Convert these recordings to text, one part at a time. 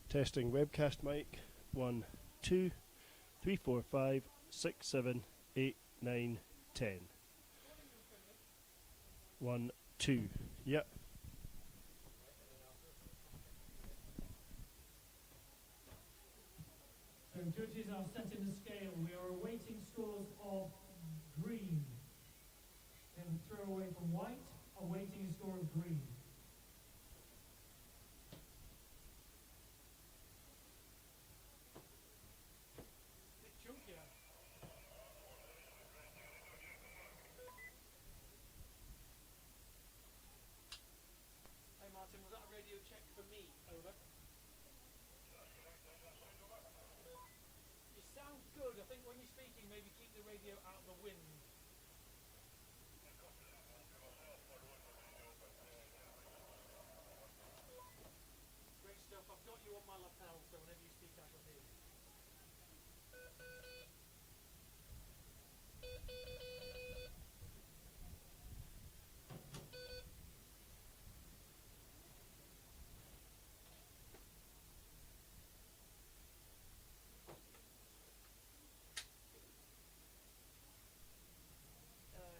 Testing webcast mic. 1, 2, 3, 4, 5, 6, 7, 8, 9, 10. 1, 2. Yep. So judges are setting the scale. We are awaiting scores of green. Then throw away from white, awaiting a score of green. Bit chunkier. Hey Martin, was that a radio check for me? Over. You sound good. I think when you're speaking, maybe keep the radio out of the wind. Great stuff. I've got you on my lapel, so whenever you speak, I can hear you.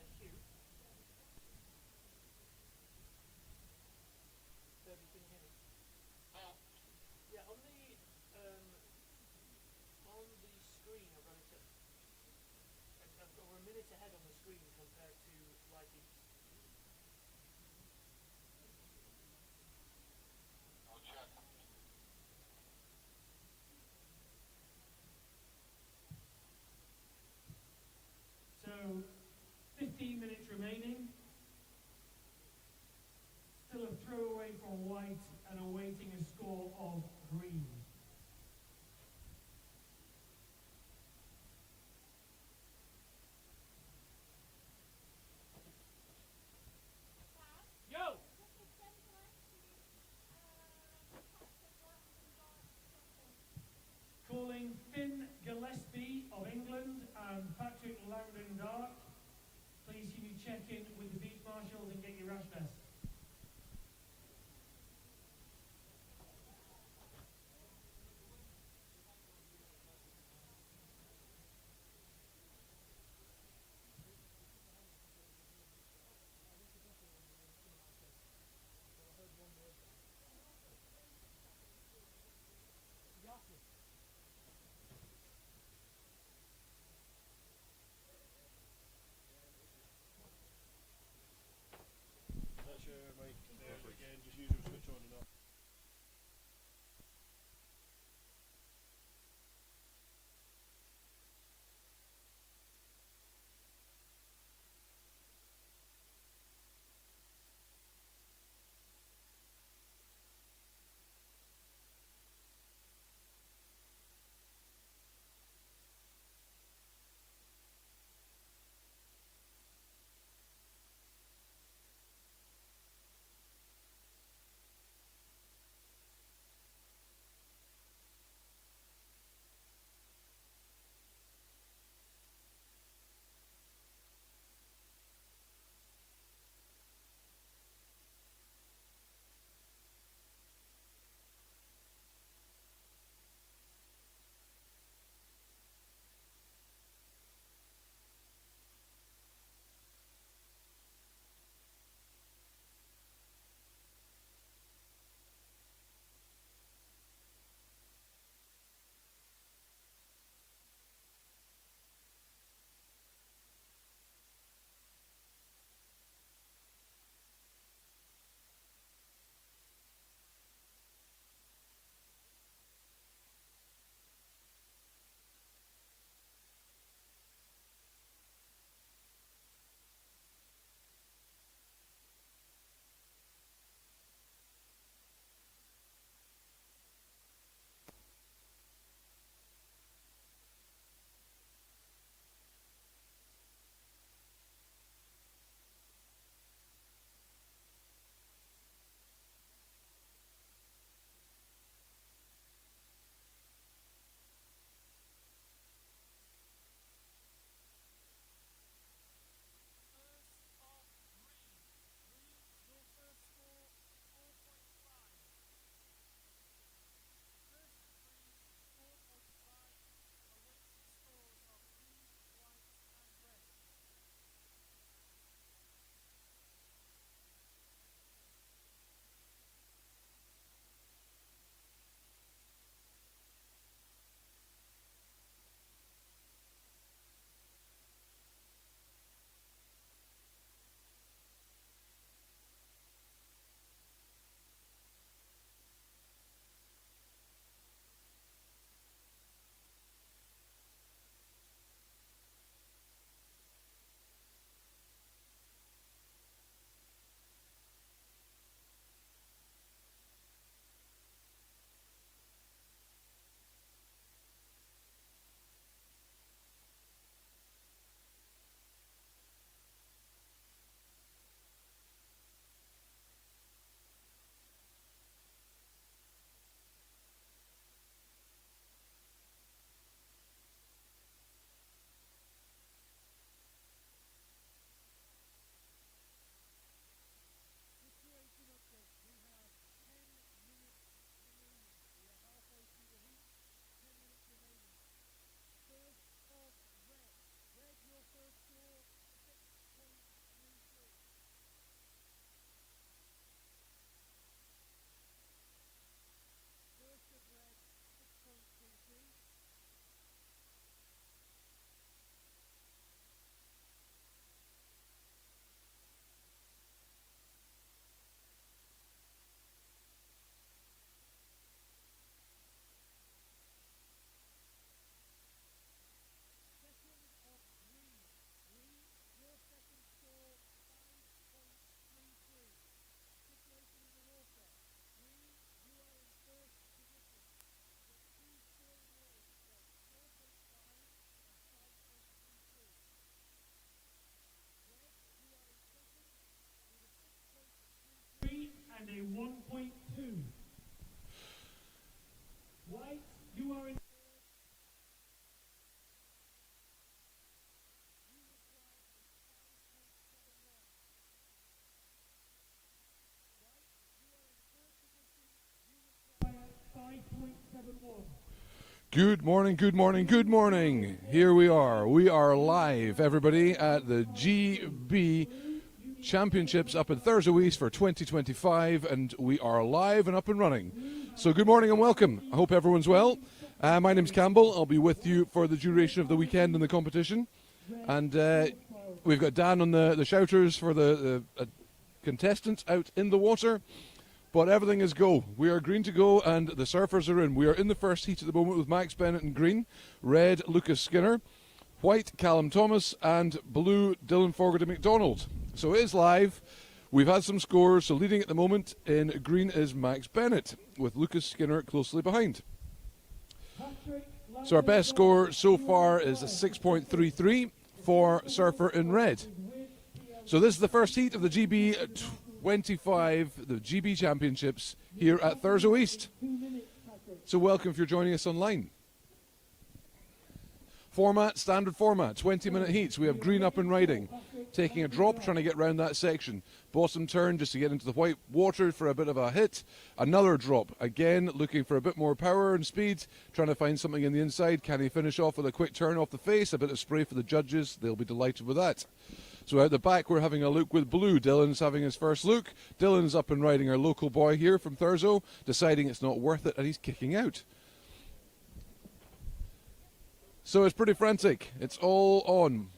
Hugh. Debbie, can you hear me? Yeah, on the screen, I've got it at, we're a minute ahead on the screen compared to writing. So, 15 minutes remaining. Still a throwaway for white and awaiting a score of green. 5.71. Good morning, good morning, good morning. Here we are. We are live, everybody, at the GB Championships up in Thurso East for 2025, and we are live and up and running. So good morning and welcome. I hope everyone's well. My name's Campbell. I'll be with you for the duration of the weekend in the competition. And we've got Dan on the shouters for the contestants out in the water. But everything is go. We are green to go, and the surfers are in. We are in the first heat at the moment with Max Bennett in green, red Lucas Skinner, white Callum Thomas, and blue Dylan Fogarty McDonald. So it is live. We've had some scores. So leading at the moment in green is Max Bennett, with Lucas Skinner closely behind. So our best score so far is a 6.33 for surfer in red. So this is the first heat of the GB 25, the GB Championships here at Thurso East. So welcome if you're joining us online. Format, standard format, 20-minute heats. We have green up and riding, taking a drop, trying to get round that section. Bottom turn just to get into the white water for a bit of a hit. Another drop, again looking for a bit more power and speed, trying to find something in the inside. Can he finish off with a quick turn off the face, a bit of spray for the judges? They'll be delighted with that. So out the back we're having a look with blue. Dylan's having his first look. Dylan's up and riding, our local boy here from Thurso, deciding it's not worth it and he's kicking out. So it's pretty frantic. It's all on.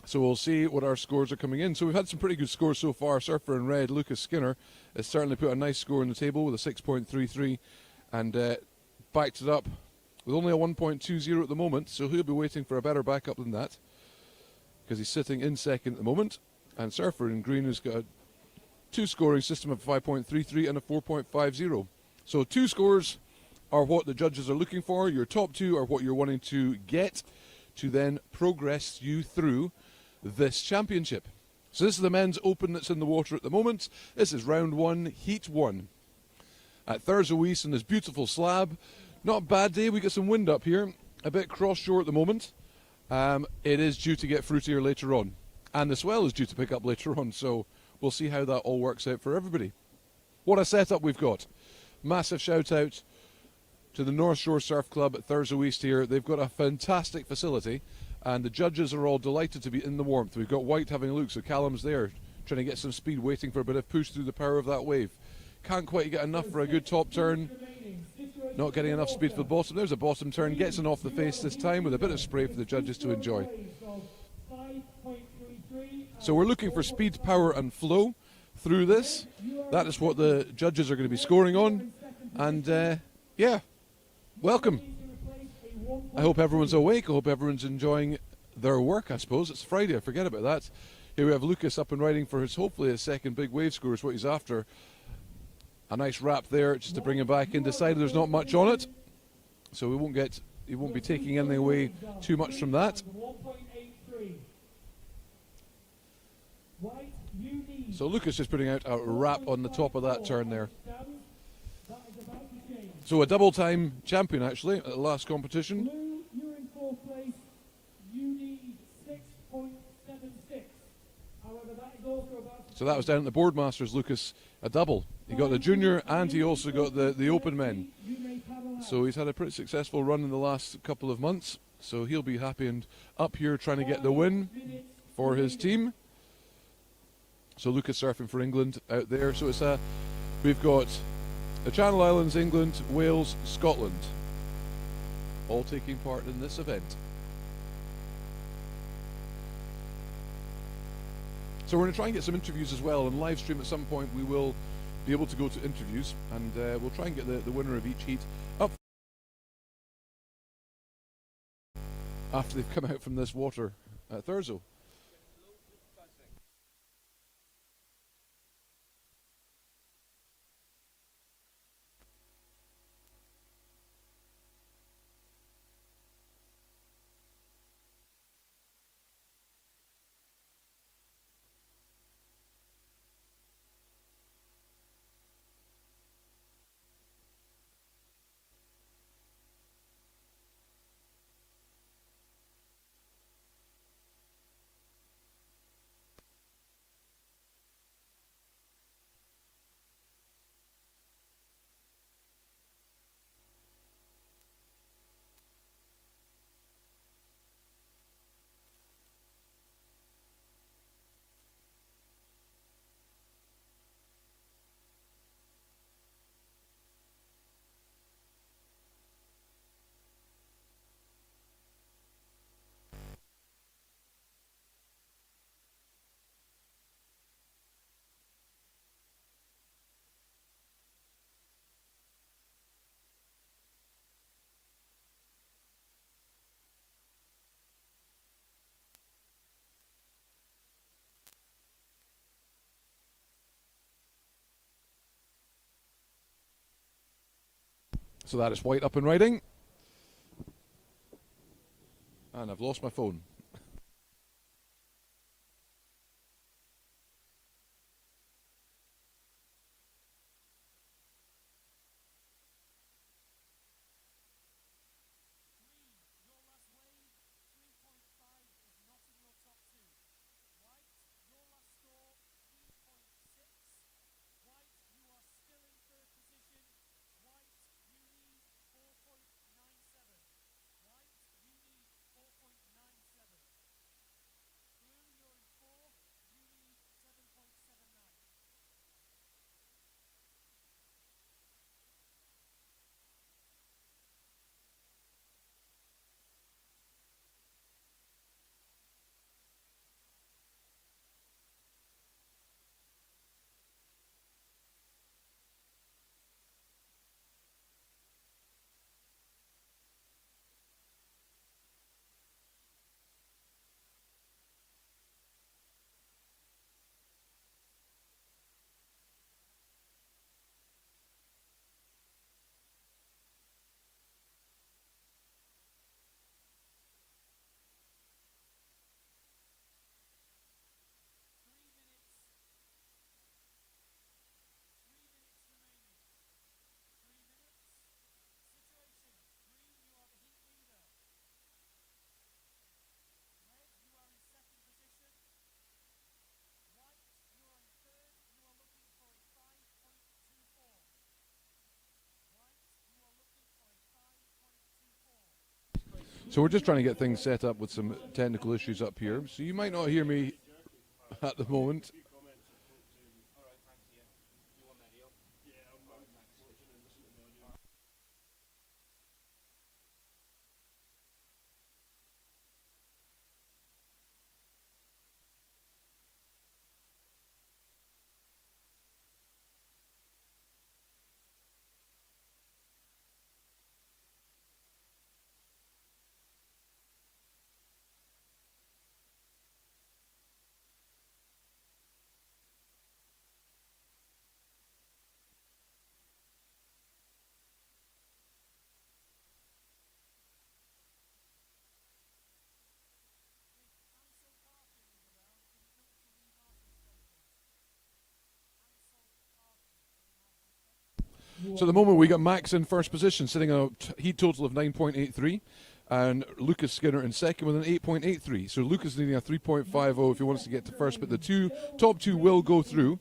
So we'll see what our scores are coming in. So we've had some pretty good scores so far. Surfer in red, Lucas Skinner, has certainly put a nice score on the table with a 6.33 and backed it up with only a 1.20 at the moment. So he'll be waiting for a better backup than that, because he's sitting in second at the moment. And Surfer in green has got a two-scoring system of 5.33 and a 4.50. So two scores are what the judges are looking for. Your top two are what you're wanting to get to then progress you through this championship. So this is the men's open that's in the water at the moment. This is round one, heat one. At Thurso East in this beautiful slab. Not a bad day, we got some wind up here. A bit cross-shore at the moment. It is due to get fruitier later on, and the swell is due to pick up later on, so we'll see how that all works out for everybody. What a setup we've got. Massive shout out to the North Shore Surf Club at Thurso East here. They've got a fantastic facility, and the judges are all delighted to be in the warmth. We've got White having a look, so Callum's there trying to get some speed, waiting for a bit of push through the power of that wave. Can't quite get enough for a good top turn. Not getting enough speed for the bottom. There's a bottom turn, gets an off the face this time with a bit of spray for the judges to enjoy. So we're looking for speed, power and flow through this. That is what the judges are going to be scoring on. And yeah, welcome. I hope everyone's awake. I hope everyone's enjoying their work, I suppose. It's Friday, I forget about that. Here we have Lucas up and riding for his, hopefully his second big wave score is what he's after. A nice wrap there just to bring him back in. Decided there's not much on it, so he won't be taking anything away too much from that. So Lucas just putting out a wrap on the top of that turn there. So a double time champion actually at the last competition. Blue, you're in fourth place. You need 6.76. However, that is also about. So that was down at the Boardmasters, Lucas, a double. He got the junior and he also got the open men. So he's had a pretty successful run in the last couple of months. So he'll be happy and up here trying to get the win for his team. So Lucas surfing for England out there. So it's we've got the Channel Islands, England, Wales, Scotland, all taking part in this event. So we're going to try and get some interviews as well, and live stream at some point. We will be able to go to interviews, and we'll try and get the winner of each heat up after they've come out from this water at Thurso. So that is white up and riding. And I've lost my phone. So we're just trying to get things set up with some technical issues up here. So you might not hear me at the moment. So at the moment we got Max in first position, sitting on a heat total of 9.83, and Lucas Skinner in second with an 8.83. So Lucas needing a 3.50 if he wants to get to first, but the top two will go through.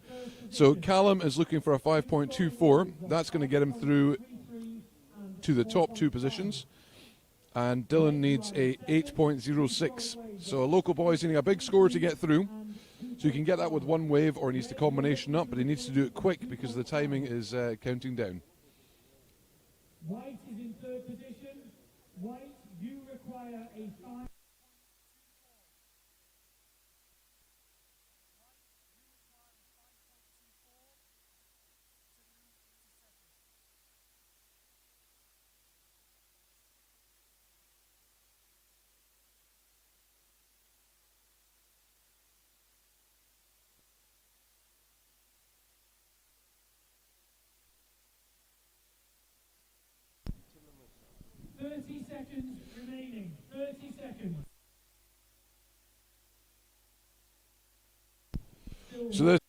So Callum is looking for a 5.24. That's going to get him through to the top two positions. And Dylan needs a 8.06. So a local boy's needing a big score to get through. So you can get that with one wave, or he needs to combination up, but he needs to do it quick because the timing is counting down. White is in third position. White, you require a 5. Seconds remaining. 30 seconds. So this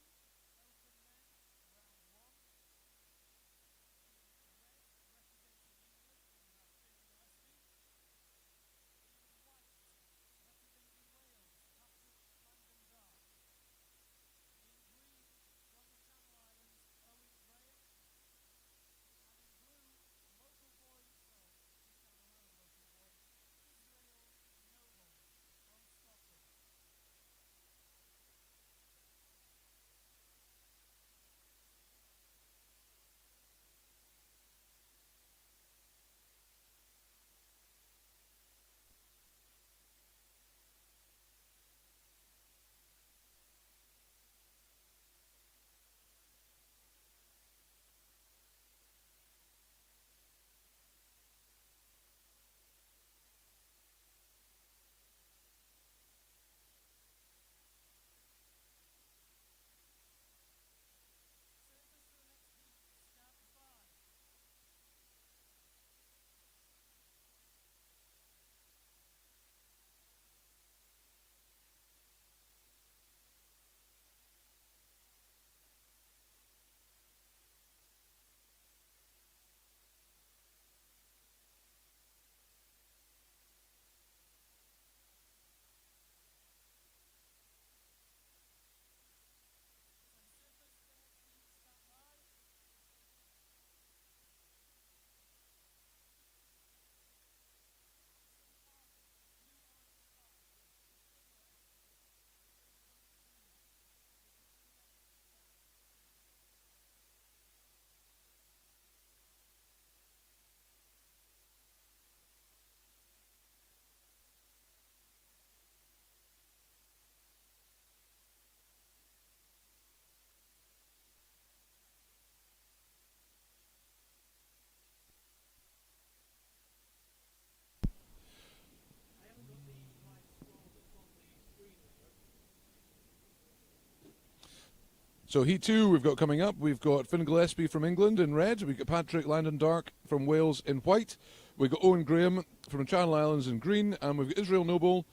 So Heat 2 we've got coming up. We've got Finn Gillespie from England in red. We've got Patrick Landon Dark from Wales in white. We've got Owen Graham from the Channel Islands in green. And we've got Israel Noble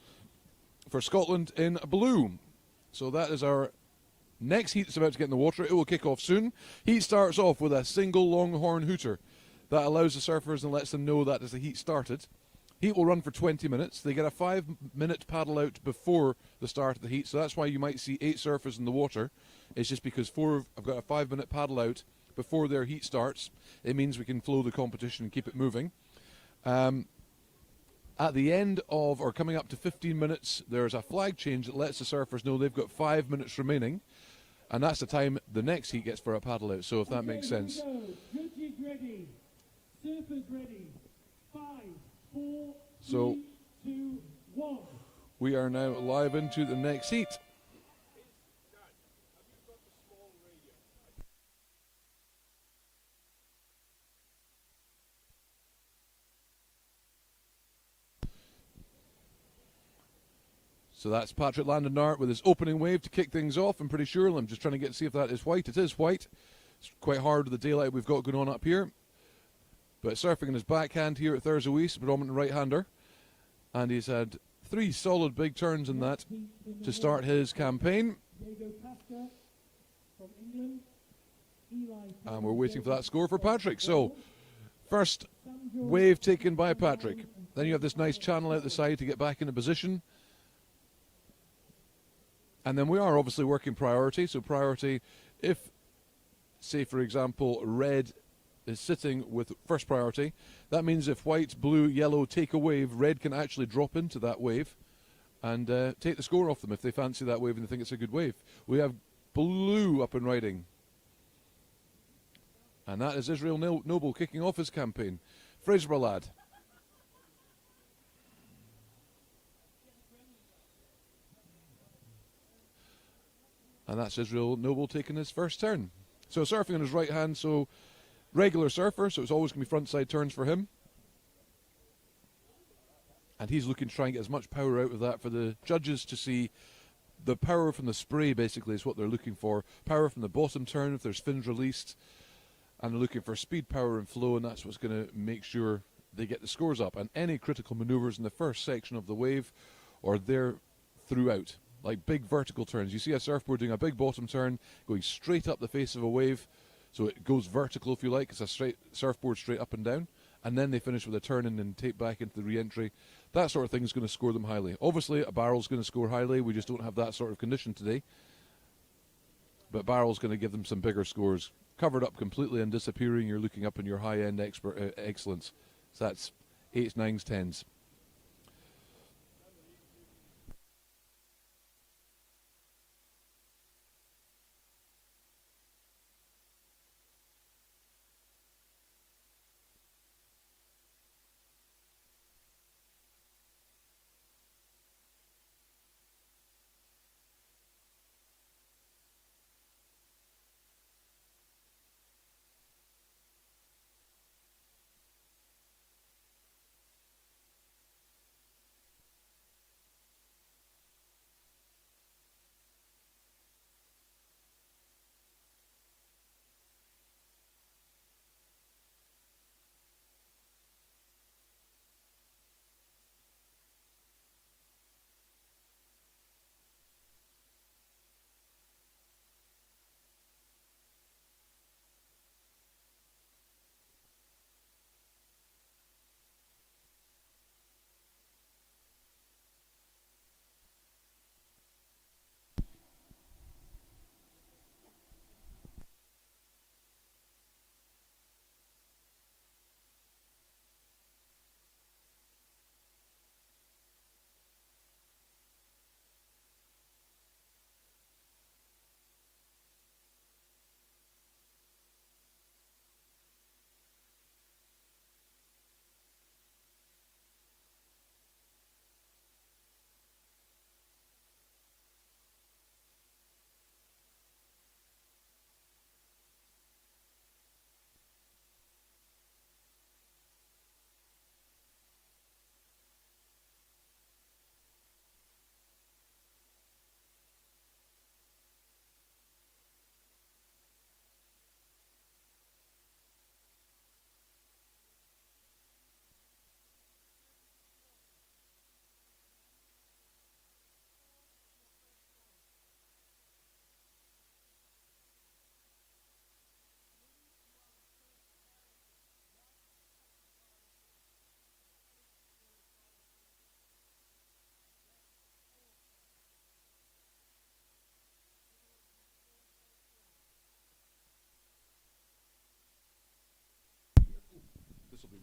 for Scotland in blue. So that is our next heat that's about to get in the water. It will kick off soon. Heat starts off with a single longhorn hooter. That allows the surfers and lets them know that as the heat started. Heat will run for 20 minutes. They get a 5-minute paddle out before the start of the heat. So that's why you might see 8 surfers in the water. It's just because 4 have got a 5-minute paddle out before their heat starts. It means we can flow the competition and keep it moving. At the end of, or coming up to 15 minutes, there's a flag change that lets the surfers know they've got 5 minutes remaining. And that's the time the next heat gets for a paddle out. So if that makes sense. Judges ready. Surfers ready. 5, 4, So 3, 2, 1. we are now live into the next heat. So that's Patrick Landon-Dart with his opening wave to kick things off. I'm pretty sure. I'm just trying to see if that is white. It is white. It's quite hard with the daylight we've got going on up here. But surfing in his backhand here at Thursday East, predominant right-hander. And he's had 3 solid big turns in that to start his campaign. Jago Tasker from England. Eli And we're waiting for that score for Patrick. So, first wave taken by Patrick. Then you have this nice channel out the side to get back into position. And then we are obviously working priority. So priority, if, say for example, red is sitting with first priority, that means if white, blue, yellow take a wave, red can actually drop into that wave and take the score off them if they fancy that wave and they think it's a good wave. We have blue up and riding. And that is Israel Noble kicking off his campaign. Fraser lad. And that's Israel Noble taking his first turn. So surfing on his right hand, so regular surfer, so it's always going to be front side turns for him. And he's looking to try and get as much power out of that for the judges to see. The power from the spray basically is what they're looking for. Power from the bottom turn if there's fins released. And they're looking for speed, power and flow, and that's what's going to make sure they get the scores up. And any critical maneuvers in the first section of the wave or there throughout. Like big vertical turns. You see a surfboard doing a big bottom turn, going straight up the face of a wave. So it goes vertical, if you like. It's a straight surfboard straight up and down. And then they finish with a turn in and tape back into the re-entry. That sort of thing is going to score them highly. Obviously, a barrel's going to score highly. We just don't have that sort of condition today. But barrel's going to give them some bigger scores. Covered up completely and disappearing, you're looking up in your high-end excellence. So that's 8s, 9s, 10s.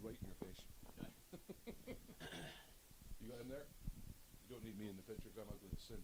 right in your face. You got him there? You don't need me in the picture, I'm ugly as sin.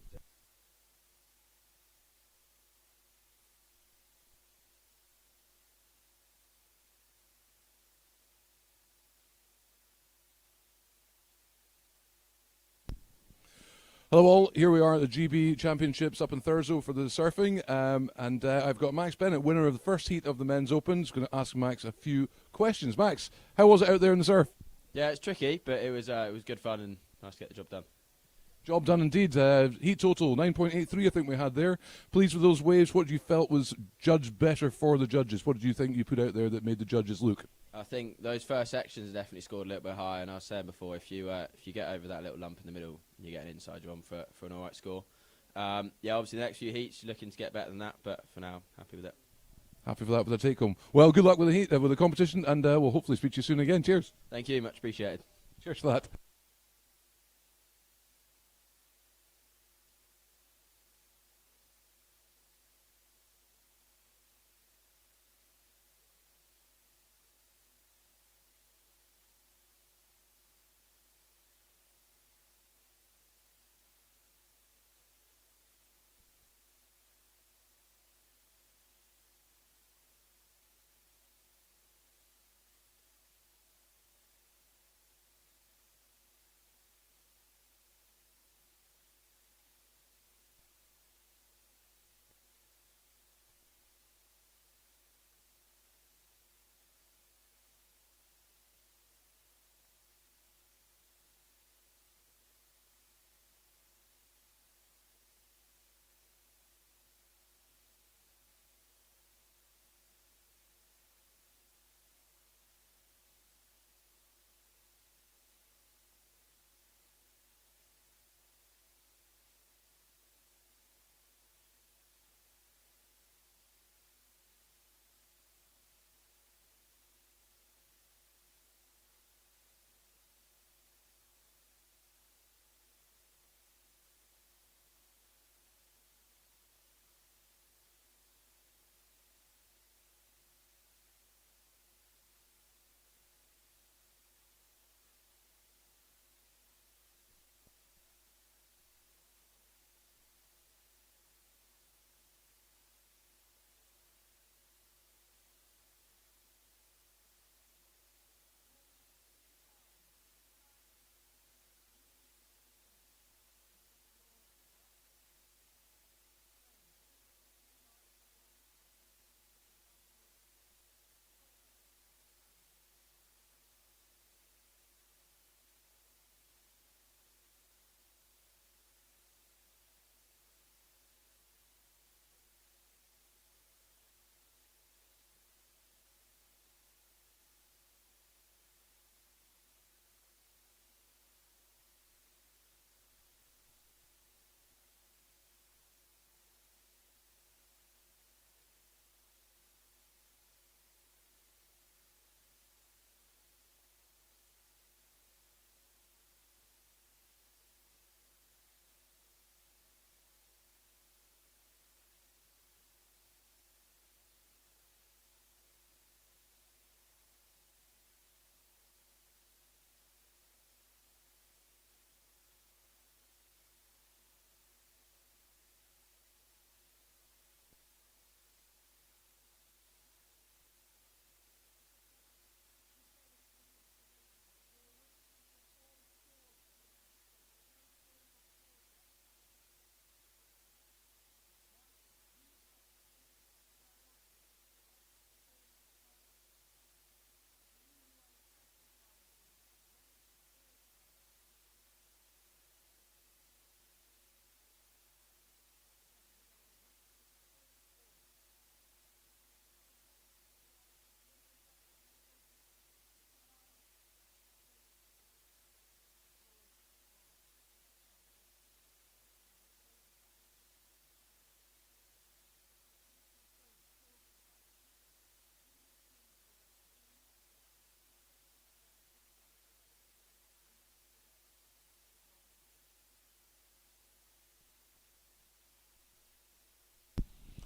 Hello all, here we are at the GB Championships up in Thurso for the surfing, and I've got Max Bennett, winner of the first heat of the Men's Open. Just going to ask Max a few questions. Max, how was it out there in the surf? Yeah, it's tricky, but it was good fun and nice to get the job done. Job done indeed. Heat total 9.83 I think we had there. Pleased with those waves. What did you felt was judged better for the judges? What did you think you put out there that made the judges look? I think those first sections definitely scored a little bit high, and I was saying before, if you get over that little lump in the middle, you get an inside job for an alright score. Yeah, obviously the next few heats, you're looking to get better than that, but for now, happy with it. Happy for that with the take home. Well, good luck with the heat, with the competition, and we'll hopefully speak to you soon again. Cheers. Thank you, much appreciated. Cheers for that.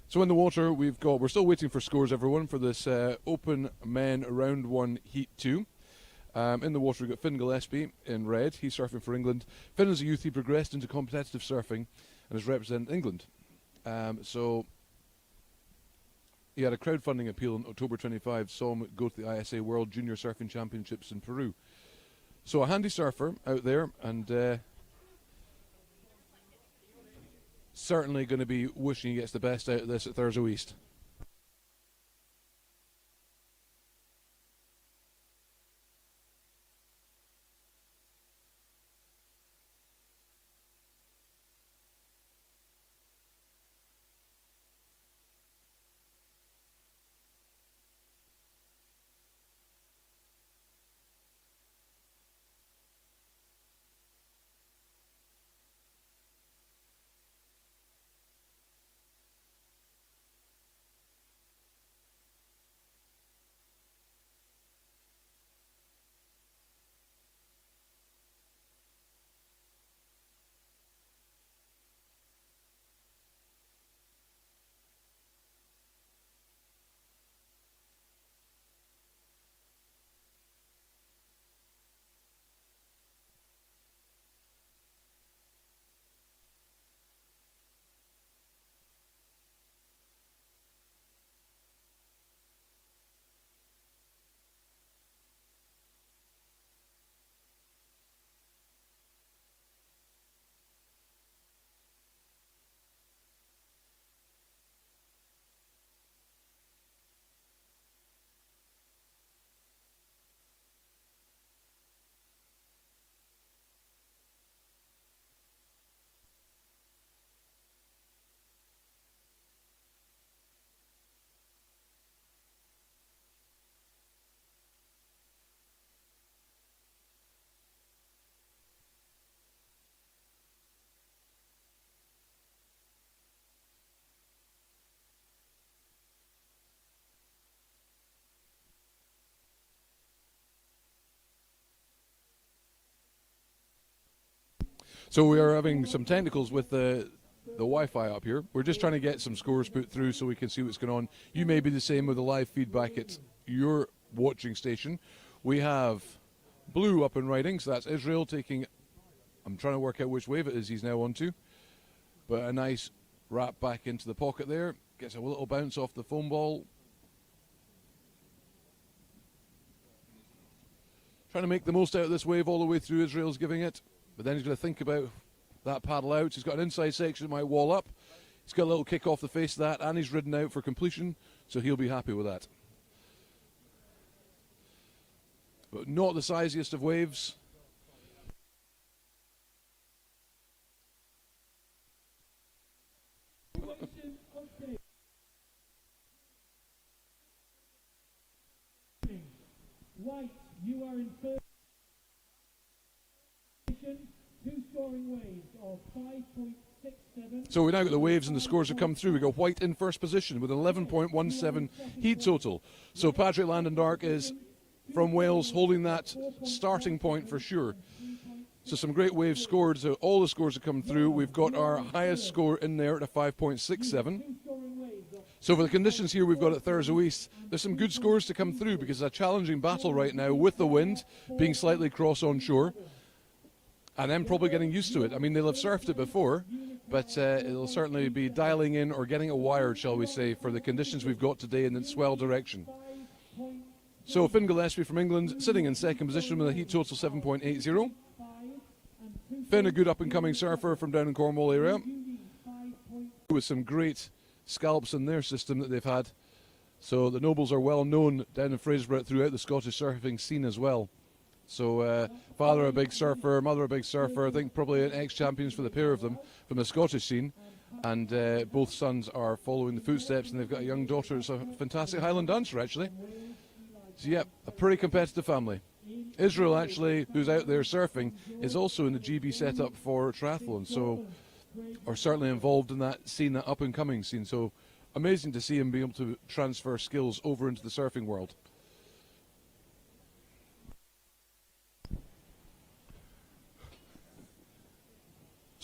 So in the water, we're still waiting for scores, everyone, for this Open Men Round 1 Heat 2. In the water, we've got Finn Gillespie in red. He's surfing for England. Finn, as a youth, he progressed into competitive surfing and has represented England. So he had a crowdfunding appeal on October 25, saw him go to the ISA World Junior Surfing Championships in Peru. So a handy surfer out there, and certainly going to be wishing he gets the best out of this at Thurso East. So we are having some technicals with the Wi-Fi up here. We're just trying to get some scores put through so we can see what's going on. You may be the same with the live feedback at your watching station. We have blue up and riding, so that's Israel taking, I'm trying to work out which wave it is he's now onto, but a nice wrap back into the pocket there. Gets a little bounce off the foam ball. Trying to make the most out of this wave all the way through. Israel's giving it. But then he's going to think about that paddle out. He's got an inside section that might wall up. He's got a little kick off the face of that, and he's ridden out for completion, so he'll be happy with that. But not the siziest of waves. White, you are in third position. Two scoring waves of 5.67. So we now got the waves and the scores have come through. We got White in first position with an 11.17 heat total. So Patrick Landendark is from Wales holding that starting point for sure. So some great waves scored. So all the scores have come through. We've got our highest score in there at a 5.67. So for the conditions here we've got at Thurso East, there's some good scores to come through because it's a challenging battle right now with the wind being slightly cross on shore and then probably getting used to it. I mean, they'll have surfed it before, but it'll certainly be dialing in or getting it wired, shall we say, for the conditions we've got today in the swell direction. So Finn Gillespie from England sitting in second position with a heat total 7.80. Finn, a good up-and-coming surfer from down in Cornwall area, with some great scalps in their system that they've had. So the Nobles are well known down in Fraserburgh throughout the Scottish surfing scene as well. So father a big surfer, mother a big surfer, I think probably ex-champions for the pair of them from the Scottish scene. And both sons are following the footsteps, and they've got a young daughter who's a fantastic Highland dancer actually. So yeah, a pretty competitive family. Israel actually, who's out there surfing, is also in the GB setup for triathlon, so are certainly involved in that scene, that up-and-coming scene. So amazing to see him be able to transfer skills over into the surfing world.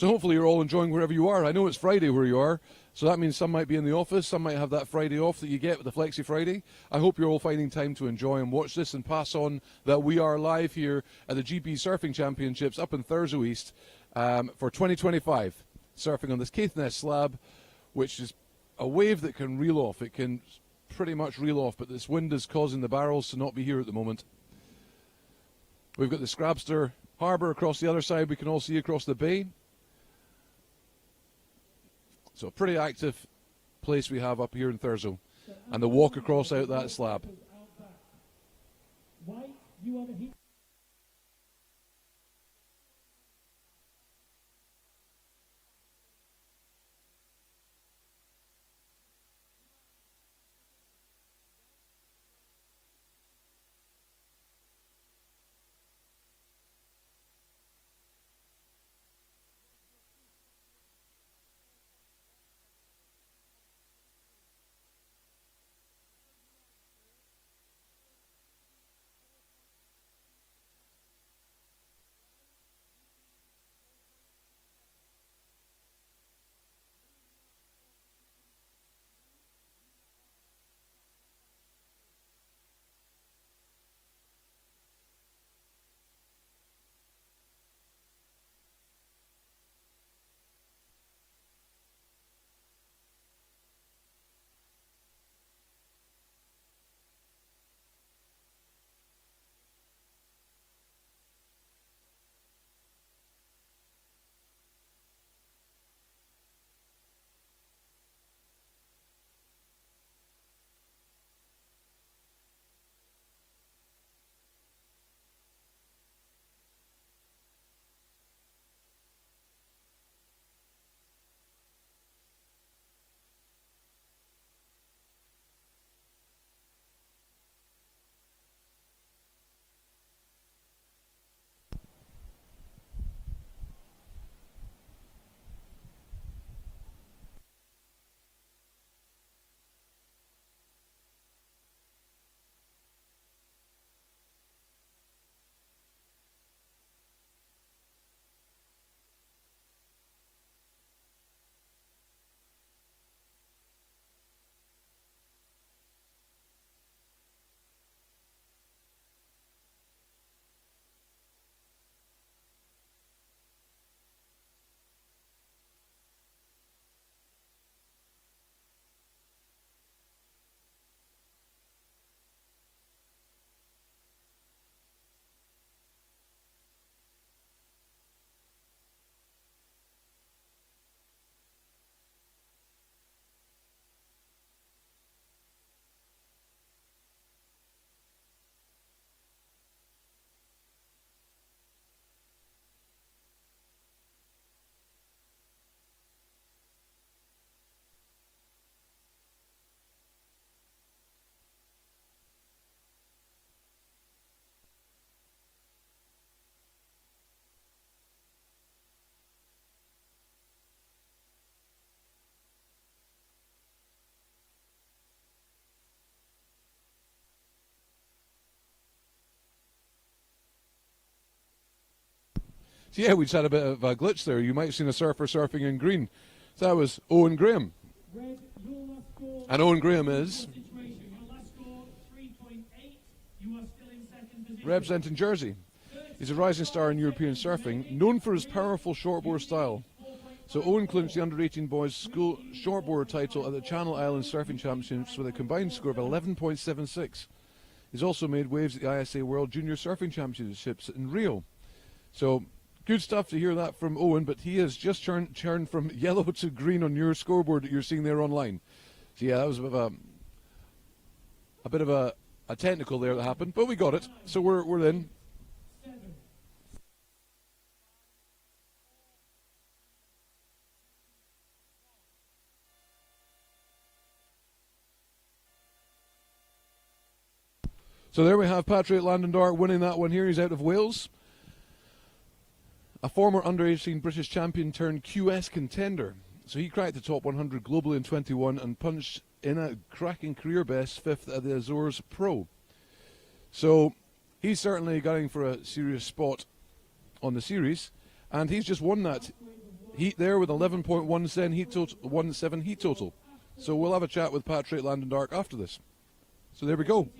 So hopefully you're all enjoying wherever you are. I know it's Friday where you are, so that means some might be in the office, some might have that Friday off that you get with the Flexi Friday. I hope you're all finding time to enjoy and watch this and pass on that we are live here at the GP Surfing Championships up in Thurso East for 2025. Surfing on this Caithness slab, which is a wave that can reel off. It can pretty much reel off, but this wind is causing the barrels to not be here at the moment. We've got the Scrabster Harbour across the other side we can all see across the bay. So a pretty active place we have up here in Thurso. And the walk across out that slab. White, you are the heat. So yeah, we just had a bit of a glitch there. You might have seen a surfer surfing in green. So that was Owen Graham. Red, your last score. And Owen Graham is Situation. Your last score, 3.8. You are still in second position. representing Jersey. He's a rising star in European surfing, known for his powerful shortboard style. So Owen clinched the under-18 boys school shortboard title at the Channel Islands Surfing Championships with a combined score of 11.76. He's also made waves at the ISA World Junior Surfing Championships in Rio. So good stuff to hear that from Owen, but he has just turned from yellow to green on your scoreboard that you're seeing there online. So yeah, that was a bit of a technical there that happened, but we got it. So we're in. So there we have Patrick Landendar winning that one here. He's out of Wales. A former under-18 British champion turned QS contender. So he cracked the top 100 globally in 21 and punched in a cracking career best 5th at the Azores Pro. So he's certainly gunning for a serious spot on the series. And he's just won that. heat there with 11.17 heat total, 17 heat total. So we'll have a chat with Patrick Landendark after this. So there we go.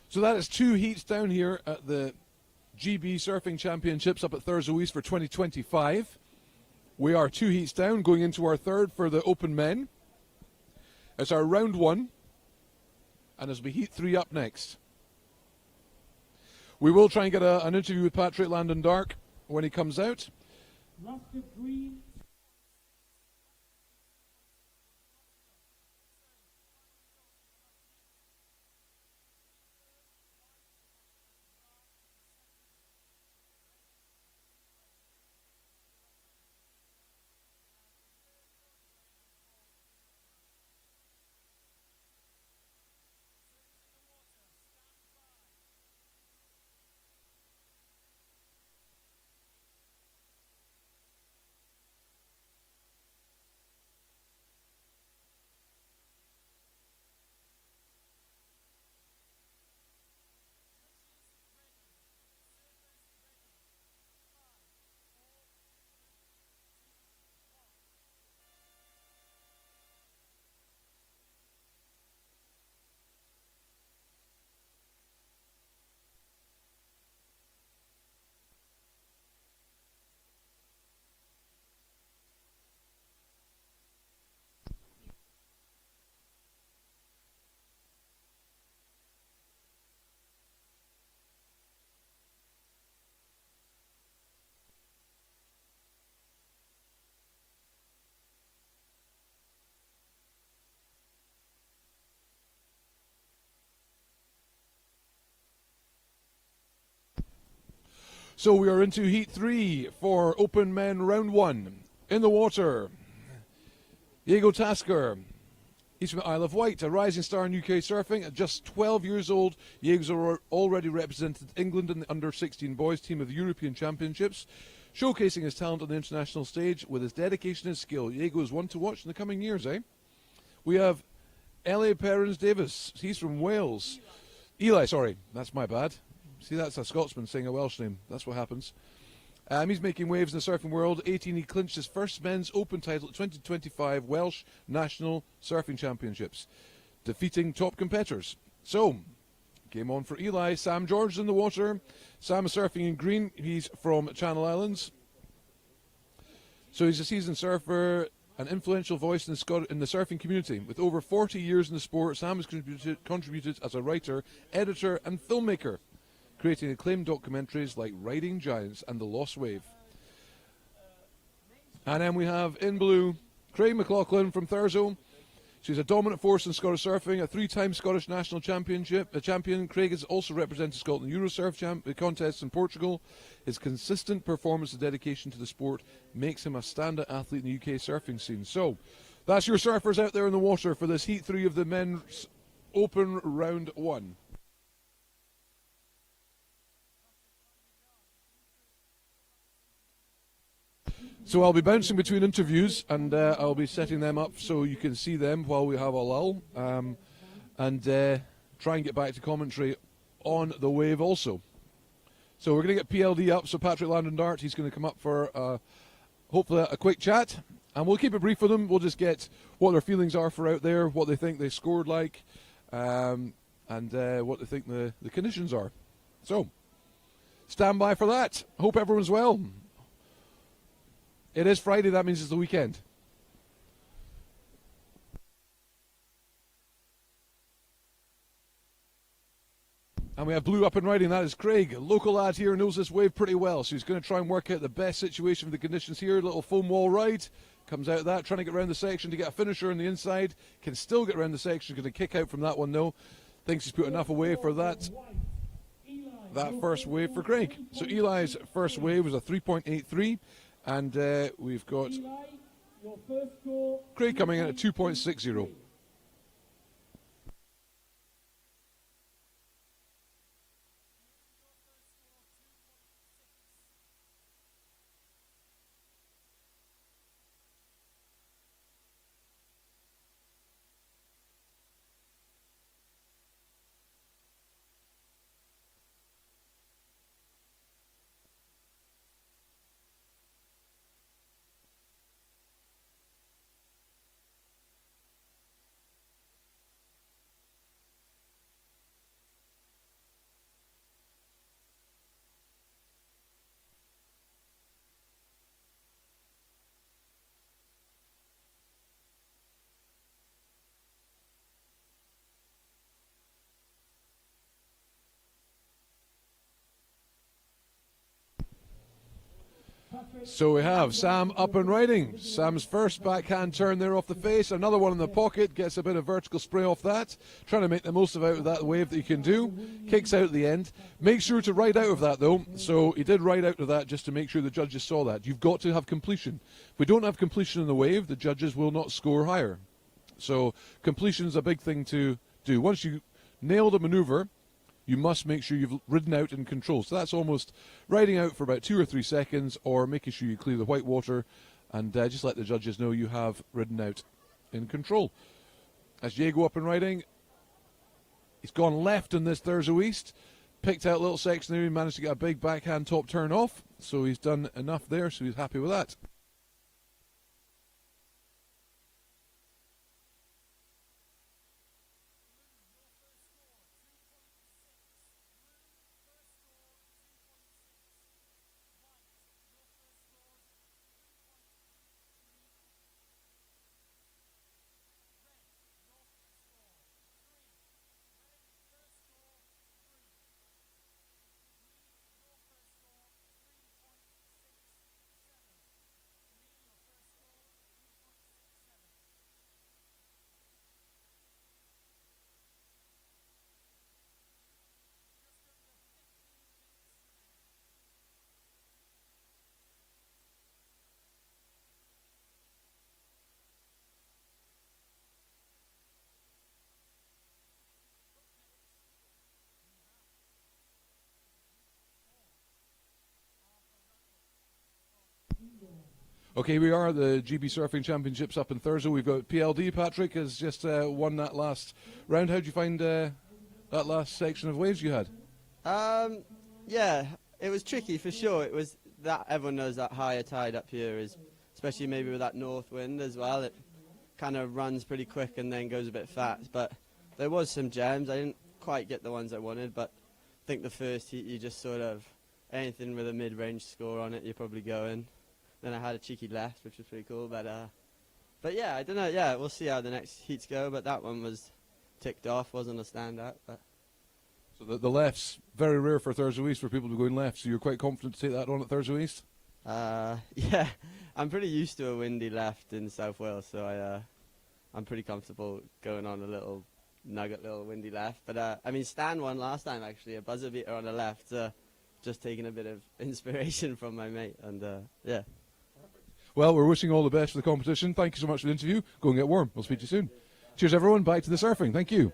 So that is 2 heats down here at the GB Surfing Championships up at Thurso East for 2025. We are 2 heats down, going into our third for the Open Men. It's our round 1, and it'll be heat 3 up next. We will try and get an interview with Patrick Landendark when he comes out. Left of green. So we are into heat 3 for Open Men round 1. In the water, Jago Tasker. He's from Isle of Wight, a rising star in UK surfing. At just 12 years old, Jago's already represented England in the under-16 boys team of the European Championships, showcasing his talent on the international stage with his dedication and skill. Jago is one to watch in the coming years, eh? We have Eli Perrins-Davis. He's from Wales. Eli, sorry, that's my bad. See, that's a Scotsman saying a Welsh name. That's what happens. He's making waves in the surfing world. 18, he clinched his first men's open title at 2025 Welsh National Surfing Championships, defeating top competitors. So, game on for Eli. Sam George is in the water. Sam is surfing in green. He's from Channel Islands. So he's a seasoned surfer, an influential voice in the surfing community. With over 40 years in the sport, Sam has contributed as a writer, editor and filmmaker, creating acclaimed documentaries like Riding Giants and The Lost Wave. And then we have, in blue, Craig McLaughlin from Thurso. She's a dominant force in Scottish surfing, a 3-time Scottish national champion. Craig has also represented Scotland in Eurosurf contests in Portugal. His consistent performance and dedication to the sport makes him a standout athlete in the UK surfing scene. So, that's your surfers out there in the water for this Heat 3 of the Men's Open Round 1. So I'll be bouncing between interviews, and I'll be setting them up so you can see them while we have a lull, and try and get back to commentary on the wave also. So we're going to get PLD up, so Patrick Landendark, he's going to come up for hopefully a quick chat, and we'll keep it brief for them. We'll just get what their feelings are for out there, what they think they scored like, and what they think the conditions are. So, stand by for that. Hope everyone's well. It is Friday, that means it's the weekend. And we have blue up and riding, that is Craig. A local lad here knows this wave pretty well, so he's going to try and work out the best situation for the conditions here. Little foam wall ride, comes out of that, trying to get around the section to get a finisher on the inside. Can still get around the section, going to kick out from that one though. Thinks he's put enough away for that. that first wave for Craig. So Eli's first wave was a 3.83, and we've got Eli, your first score. Craig coming in at 2.60. So we have Sam up and riding. Sam's first backhand turn there off the face. Another one in the pocket. Gets a bit of vertical spray off that. Trying to make the most of that wave that you can do. Kicks out at the end. Make sure to ride out of that though. So he did ride out of that just to make sure the judges saw that. You've got to have completion. If we don't have completion in the wave, the judges will not score higher. So completion is a big thing to do. Once you nail the maneuver, you must make sure you've ridden out in control. So that's almost riding out for about 2 or 3 seconds, or making sure you clear the white water, and just let the judges know you have ridden out in control. As Jago up and riding, he's gone left in this Thurso East, picked out a little section there, he managed to get a big backhand top turn off, so he's done enough there, so he's happy with that. Okay, we are at the GB Surfing Championships up in Thurso. We've got PLD. Patrick has just won that last round. How did you find that last section of waves you had? Yeah, it was tricky for sure. It was that everyone knows that higher tide up here is, especially maybe with that north wind as well. It kind of runs pretty quick and then goes a bit fast. But there was some gems. I didn't quite get the ones I wanted, but I think the first heat you just sort of anything with a mid-range score on it, you're probably going. Then I had a cheeky left, which was pretty cool. But yeah, I don't know. Yeah, we'll see how the next heats go. But that one was ticked off, wasn't a standout. But So the left's very rare for Thurso East for people to go in left. So you're quite confident to take that on at Thurso East? yeah, I'm pretty used to a windy left in South Wales, so I'm pretty comfortable going on a little nugget, little windy left. But I mean, Stan won last time actually, a buzzer beater on the left. Just taking a bit of inspiration from my mate, and yeah. Well, we're wishing all the best for the competition. Thank you so much for the interview. Go and get warm. We'll speak to you soon. Cheers, everyone. Back to the surfing. Thank you.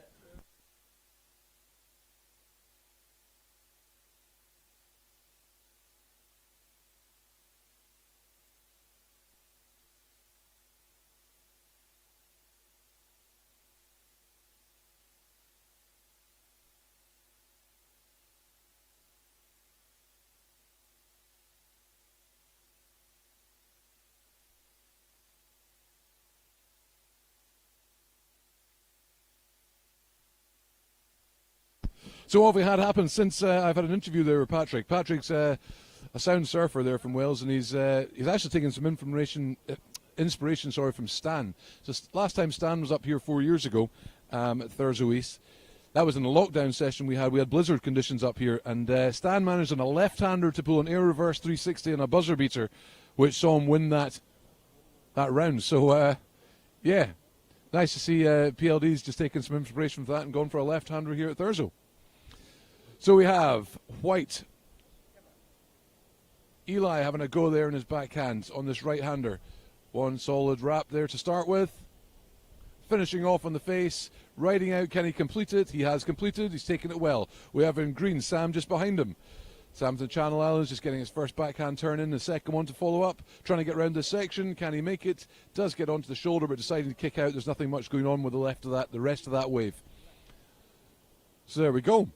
So what have we had happen since I've had an interview there with Patrick? Patrick's a sound surfer there from Wales, and he's actually taken some inspiration from Stan. So last time Stan was up here 4 years ago at Thurso East. That was in a lockdown session we had. We had blizzard conditions up here, and Stan managed on a left-hander to pull an air reverse 360 and a buzzer beater, which saw him win that round. So yeah, nice to see PLD's just taking some inspiration from that and gone for a left-hander here at Thurso. So we have White. Eli having a go there in his backhand on this right-hander. One solid wrap there to start with. Finishing off on the face. Riding out, can he complete it? He has completed. He's taken it well. We have in green Sam just behind him. Sam's in Channel Islands, just getting his first backhand turn in. The second one to follow up. Trying to get around this section. Can he make it? Does get onto the shoulder, but deciding to kick out. There's nothing much going on with the rest of that wave. So there we go.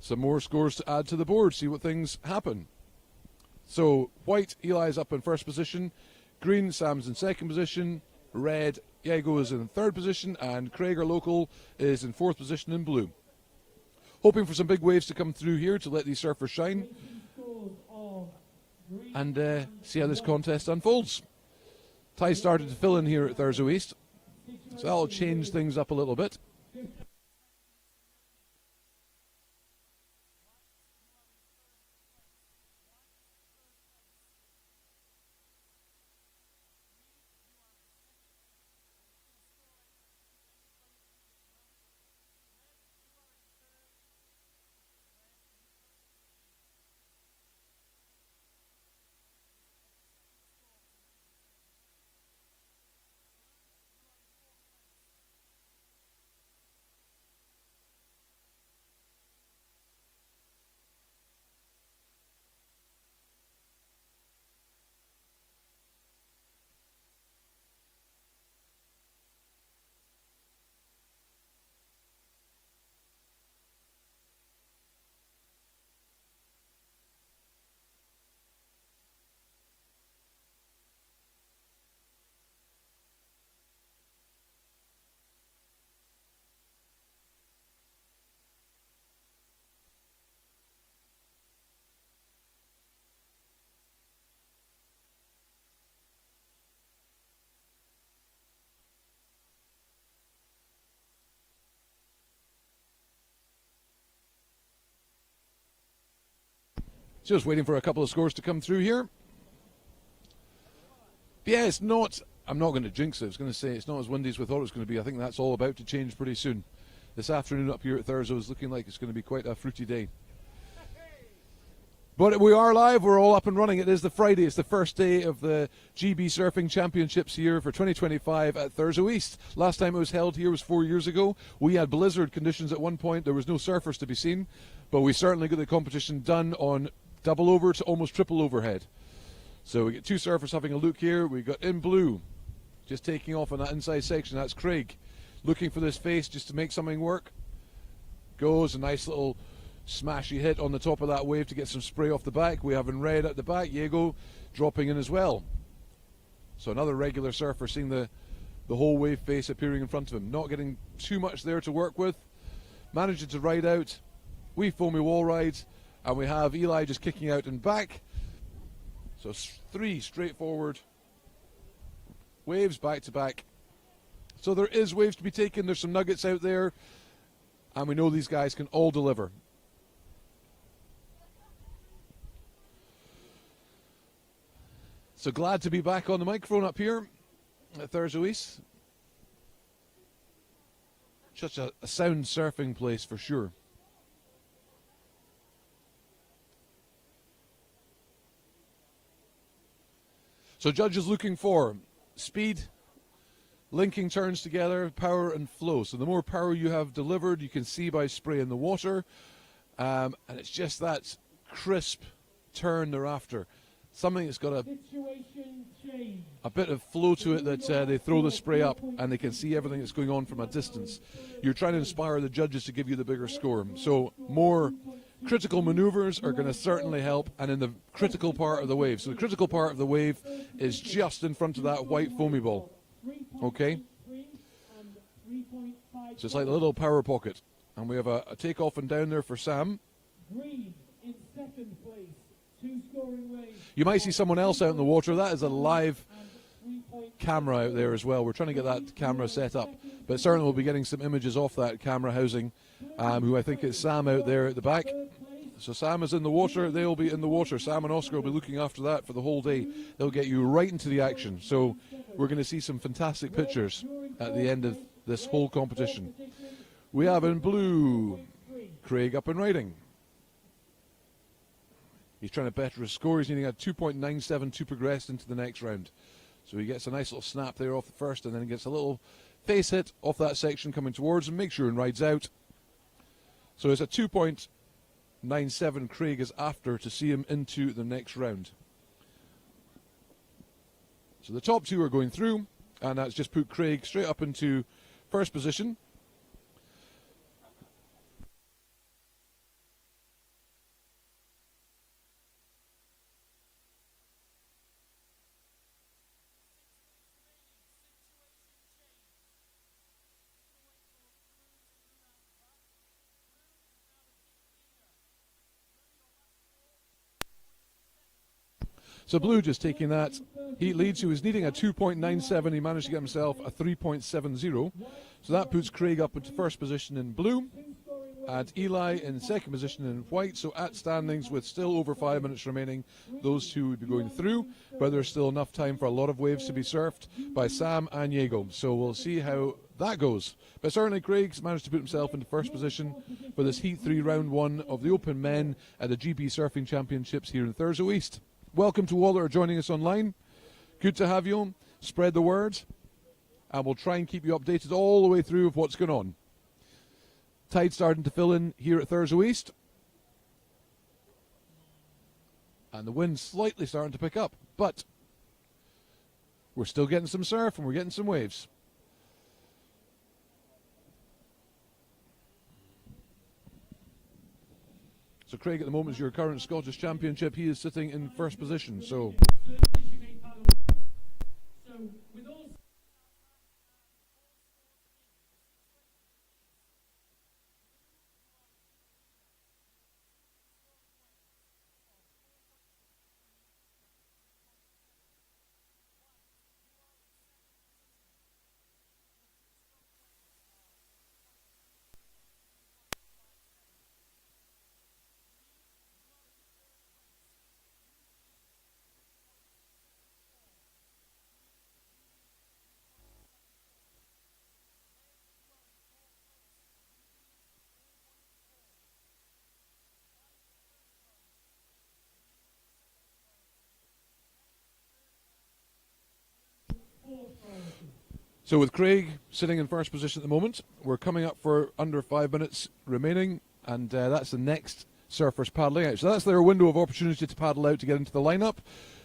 Some more scores to add to the board. See what things happen. So White, Eli's up in first position. Green, Sam's in second position. Red, Jago is in third position. And Craig, our local, is in fourth position in blue. Hoping for some big waves to come through here to let these surfers shine. And see how this contest unfolds. Tide started to fill in here at Thurso East. So that'll change things up a little bit. Just waiting for a couple of scores to come through here. Yeah, it's not, I'm not going to jinx it. I was going to say it's not as windy as we thought it was going to be. I think that's all about to change pretty soon. This afternoon up here at Thurso is looking like it's going to be quite a fruity day. But we are live. We're all up and running. It is the Friday. It's the first day of the GB Surfing Championships here for 2025 at Thurso East. Last time it was held here was 4 years ago. We had blizzard conditions at one point. There was no surfers to be seen. But we certainly got the competition done on double over to almost triple overhead. So we get two surfers having a look here. We got in blue, just taking off on that inside section. That's Craig, looking for this face just to make something work. Goes a nice little smashy hit on the top of that wave to get some spray off the back. We have in red at the back, Jago dropping in as well. So another regular surfer seeing the whole wave face appearing in front of him. Not getting too much there to work with. Managing to ride out. We foamy wall rides. And we have Eli just kicking out and back. So three straightforward waves back to back. So there is waves to be taken. There's some nuggets out there. And we know these guys can all deliver. So glad to be back on the microphone up here at Thurso East. Such a sound surfing place for sure. So judges looking for speed, linking turns together, power and flow. So the more power you have delivered, you can see by spray in the water. And it's just that crisp turn thereafter. Something that's got a bit of flow to it that they throw the spray up and they can see everything that's going on from a distance. You're trying to inspire the judges to give you the bigger score. So more critical maneuvers are going to certainly help, and in the critical part of the wave. So the critical part of the wave is just in front of that white foamy ball. Okay? So it's like a little power pocket. And we have a takeoff and down there for Sam. Green in second place. Two scoring waves. You might see someone else out in the water. That is a live camera out there as well. We're trying to get that camera set up. But certainly we'll be getting some images off that camera housing, who I think is Sam out there at the back. So Sam is in the water. They'll be in the water. Sam and Oscar will be looking after that for the whole day. They'll get you right into the action. So we're going to see some fantastic pictures at the end of this whole competition. We have in blue, Craig up and riding. He's trying to better his score. He's needing a 2.97 to progress into the next round. So he gets a nice little snap there off the first, and then gets a little face hit off that section coming towards him. Makes sure and rides out. So it's a 2.97 Craig is after to see him into the next round. So the top two are going through, and that's just put Craig straight up into first position. So Blue just taking that heat lead. So he was needing a 2.97. He managed to get himself a 3.70. So that puts Craig up into first position in blue, and Eli in second position in white. So at standings with still over 5 minutes remaining, those two would be going through, but there's still enough time for a lot of waves to be surfed by Sam and Jago. So we'll see how that goes. But certainly Craig's managed to put himself into first position for this Heat 3 round 1 of the Open Men at the GB Surfing Championships here in Thurso East. Welcome to all that are joining us online. Good to have you. Spread the word, and we'll try and keep you updated all the way through of what's going on. Tide starting to fill in here at Thurso East, and the wind slightly starting to pick up, but we're still getting some surf and we're getting some waves. So Craig at the moment is your current Scottish Championship. He is sitting in first position. So So with Craig sitting in first position at the moment, we're coming up for under 5 minutes remaining, and that's the next surfers paddling out. So that's their window of opportunity to paddle out to get into the lineup.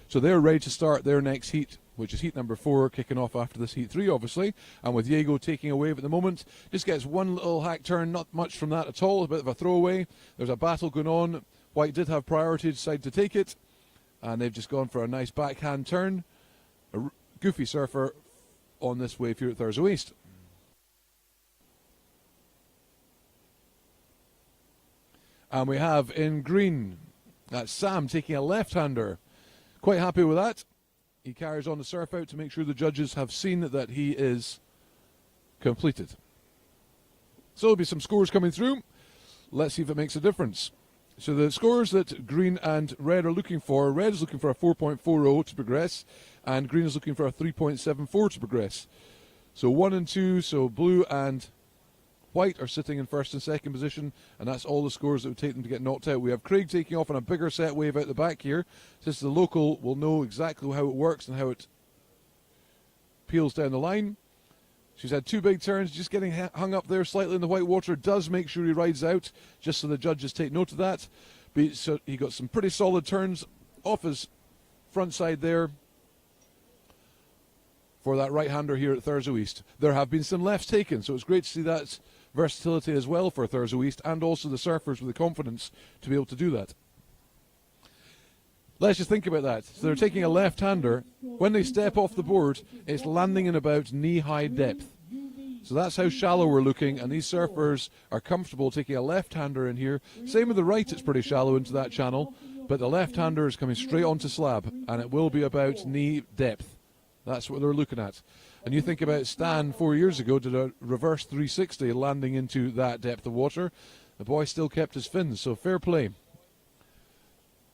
So they're ready to start their next heat, which is heat number 4, kicking off after this heat 3, obviously. And with Jago taking a wave at the moment, just gets one little hack turn, not much from that at all, a bit of a throwaway. There's a battle going on. White did have priority, decided to take it, and they've just gone for a nice backhand turn. A goofy surfer on this wave here at Thurso East. And we have in green, that's Sam taking a left-hander. Quite happy with that. He carries on the surf out to make sure the judges have seen that he is completed. So there'll be some scores coming through. Let's see if it makes a difference. So the scores that green and red are looking for, red is looking for a 4.40 to progress, and green is looking for a 3.74 to progress. So 1 and 2, so blue and white are sitting in first and second position, and that's all the scores that would take them to get knocked out. We have Craig taking off on a bigger set wave out the back here. Since the local will know exactly how it works and how it peels down the line. She's had 2 big turns, just getting hung up there slightly in the white water. Does make sure he rides out, just so the judges take note of that. But so he got some pretty solid turns off his front side there for that right-hander here at Thurso East. There have been some lefts taken, so it's great to see that versatility as well for Thurso East, and also the surfers with the confidence to be able to do that. Let's just think about that. So they're taking a left-hander. When they step off the board, it's landing in about knee-high depth. So that's how shallow we're looking, and these surfers are comfortable taking a left-hander in here. Same with the right, it's pretty shallow into that channel, but the left-hander is coming straight onto slab, and it will be about knee depth. That's what they're looking at. And you think about Stan 4 years ago, did a reverse 360 landing into that depth of water. The boy still kept his fins, so fair play.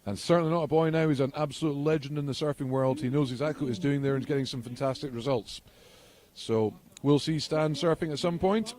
And certainly not a boy now. He's an absolute legend in the surfing world. He knows exactly what he's doing there and getting some fantastic results. So we'll see Stan surfing at some point.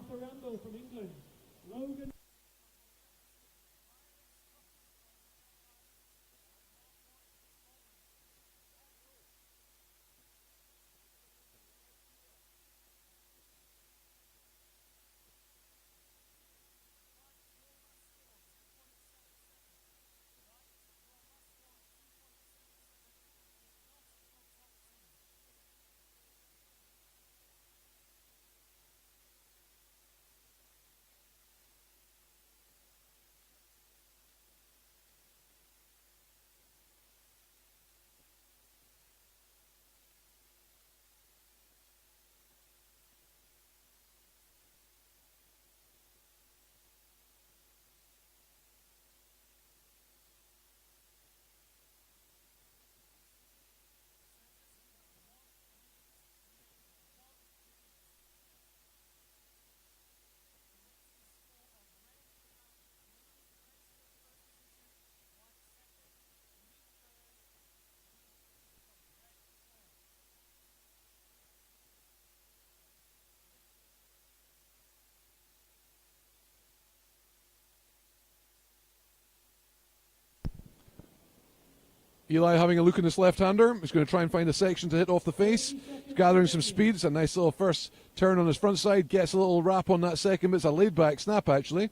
Eli having a look in this left-hander. He's going to try and find a section to hit off the face. He's gathering some speed. It's a nice little first turn on his front side. Gets a little wrap on that second, but it's a laid-back snap, actually.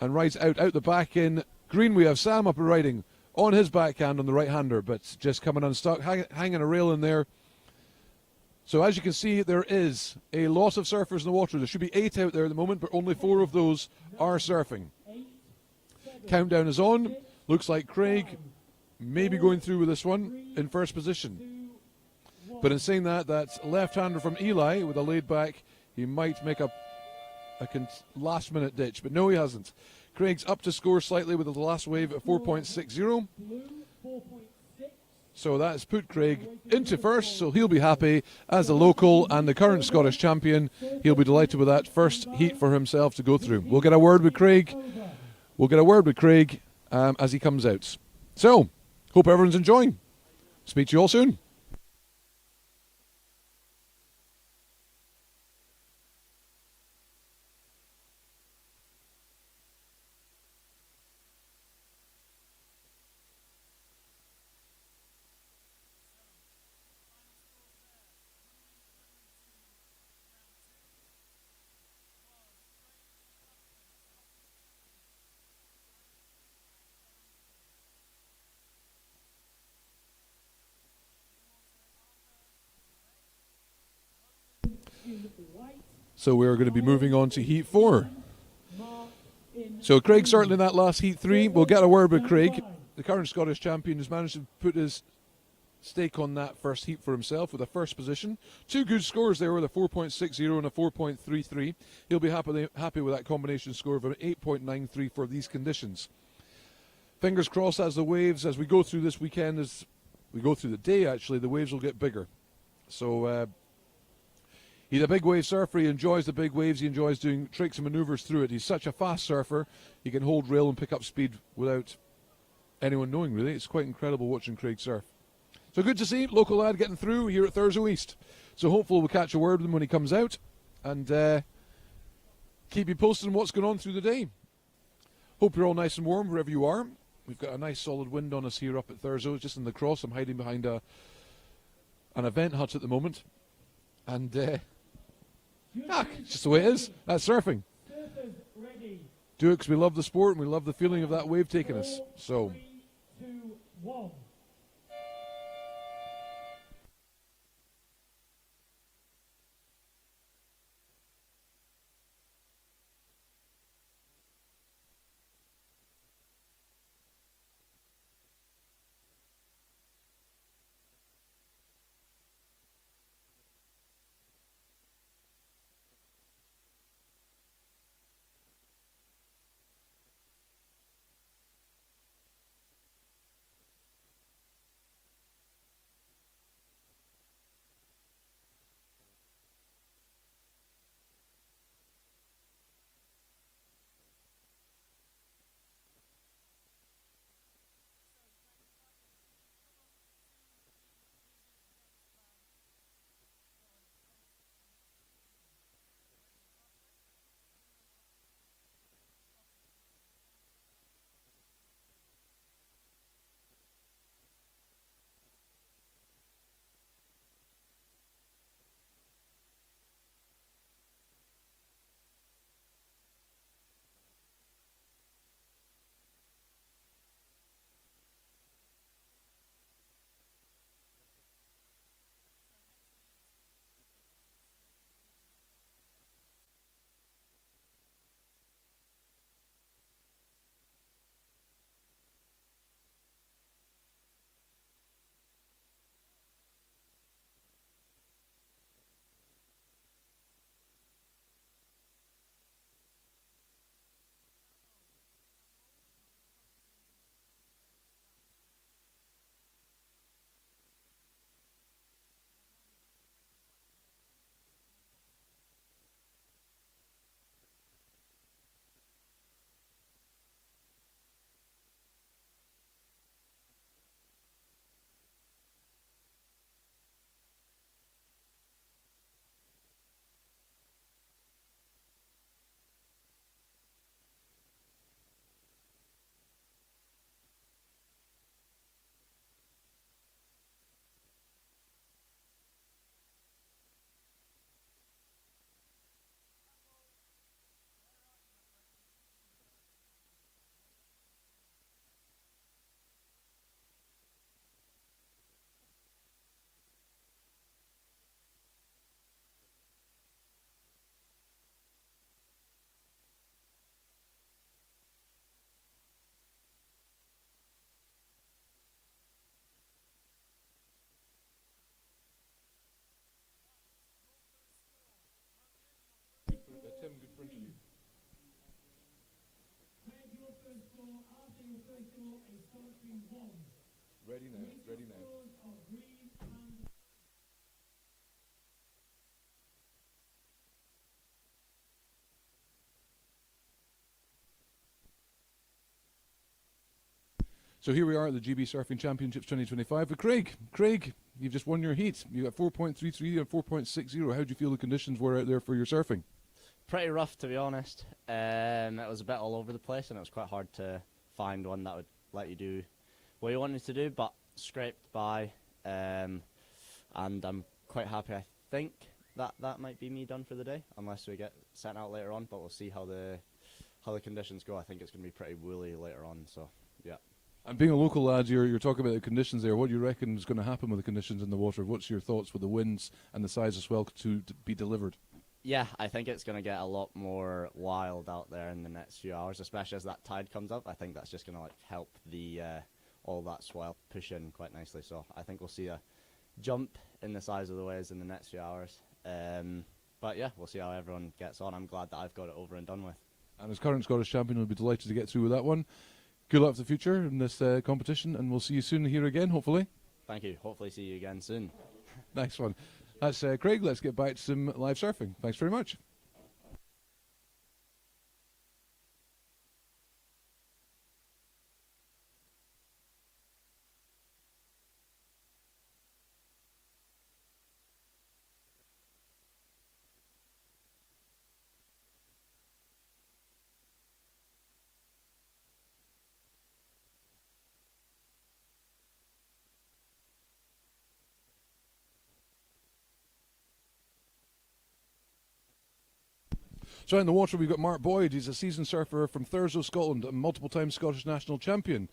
And rides out the back in green. We have Sam up and riding on his backhand on the right-hander, but just coming unstuck, hanging a rail in there. So as you can see, there is a lot of surfers in the water. There should be 8 out there at the moment, but only 4 of those are surfing. Countdown is on. Looks like Craig maybe going through with this one in first position. But in saying that, that's left-hander from Eli with a laid back. He might make a last-minute ditch, but no, he hasn't. Craig's up to score slightly with the last wave at 4.60. So that's put Craig into first, so he'll be happy as the local and the current Scottish champion. He'll be delighted with that first heat for himself to go through. We'll get a word with Craig. As he comes out. So, hope everyone's enjoying. Speak to you all soon. So we're going to be moving on to Heat 4. So Craig certainly in that last Heat 3. We'll get a word with Craig. The current Scottish champion has managed to put his stake on that first heat for himself with a first position. 2 good scores there with a 4.60 and a 4.33. He'll be happy with that combination score of an 8.93 for these conditions. Fingers crossed as we go through this weekend, as we go through the day actually, the waves will get bigger. So he's a big wave surfer. He enjoys the big waves. He enjoys doing tricks and maneuvers through it. He's such a fast surfer. He can hold rail and pick up speed without anyone knowing, really. It's quite incredible watching Craig surf. So good to see local lad getting through here at Thurso East. So hopefully we'll catch a word with him when he comes out and keep you posted on what's going on through the day. Hope you're all nice and warm wherever you are. We've got a nice solid wind on us here up at Thurso, just in the cross. I'm hiding behind an event hut at the moment. And it's just the way it is. That's surfing. Do it because we love the sport and we love the feeling of that wave taking us. So. 3, 2, 1. Ready now, ready now. So here we are at the GB Surfing Championships 2025 with Craig. Craig, you've just won your heat. You got 4.33 and 4.60. How do you feel the conditions were out there for your surfing? Pretty rough, to be honest. It was a bit all over the place, and it was quite hard to find one that would let you do what you wanted to do, but scraped by, and I'm quite happy. I think that might be me done for the day, unless we get sent out later on, but we'll see how the conditions go. I think it's going to be pretty woolly later on, so yeah. And being a local lad, you're talking about the conditions there. What do you reckon is going to happen with the conditions in the water? What's your thoughts with the winds and the size of swell to be delivered? Yeah, I think it's going to get a lot more wild out there in the next few hours, especially as that tide comes up. I think that's just going to help the all that swell push in quite nicely. So I think we'll see a jump in the size of the waves in the next few hours. But yeah, we'll see how everyone gets on. I'm glad that I've got it over and done with. And as current Scottish champion, we'll be delighted to get through with that one. Good luck for the future in this competition, and we'll see you soon here again, hopefully. Thank you. Hopefully see you again soon. Nice one. That's Craig. Let's get back to some live surfing. Thanks very much. So in the water we've got Mark Boyd. He's a seasoned surfer from Thurso, Scotland, a multiple-time Scottish national champion.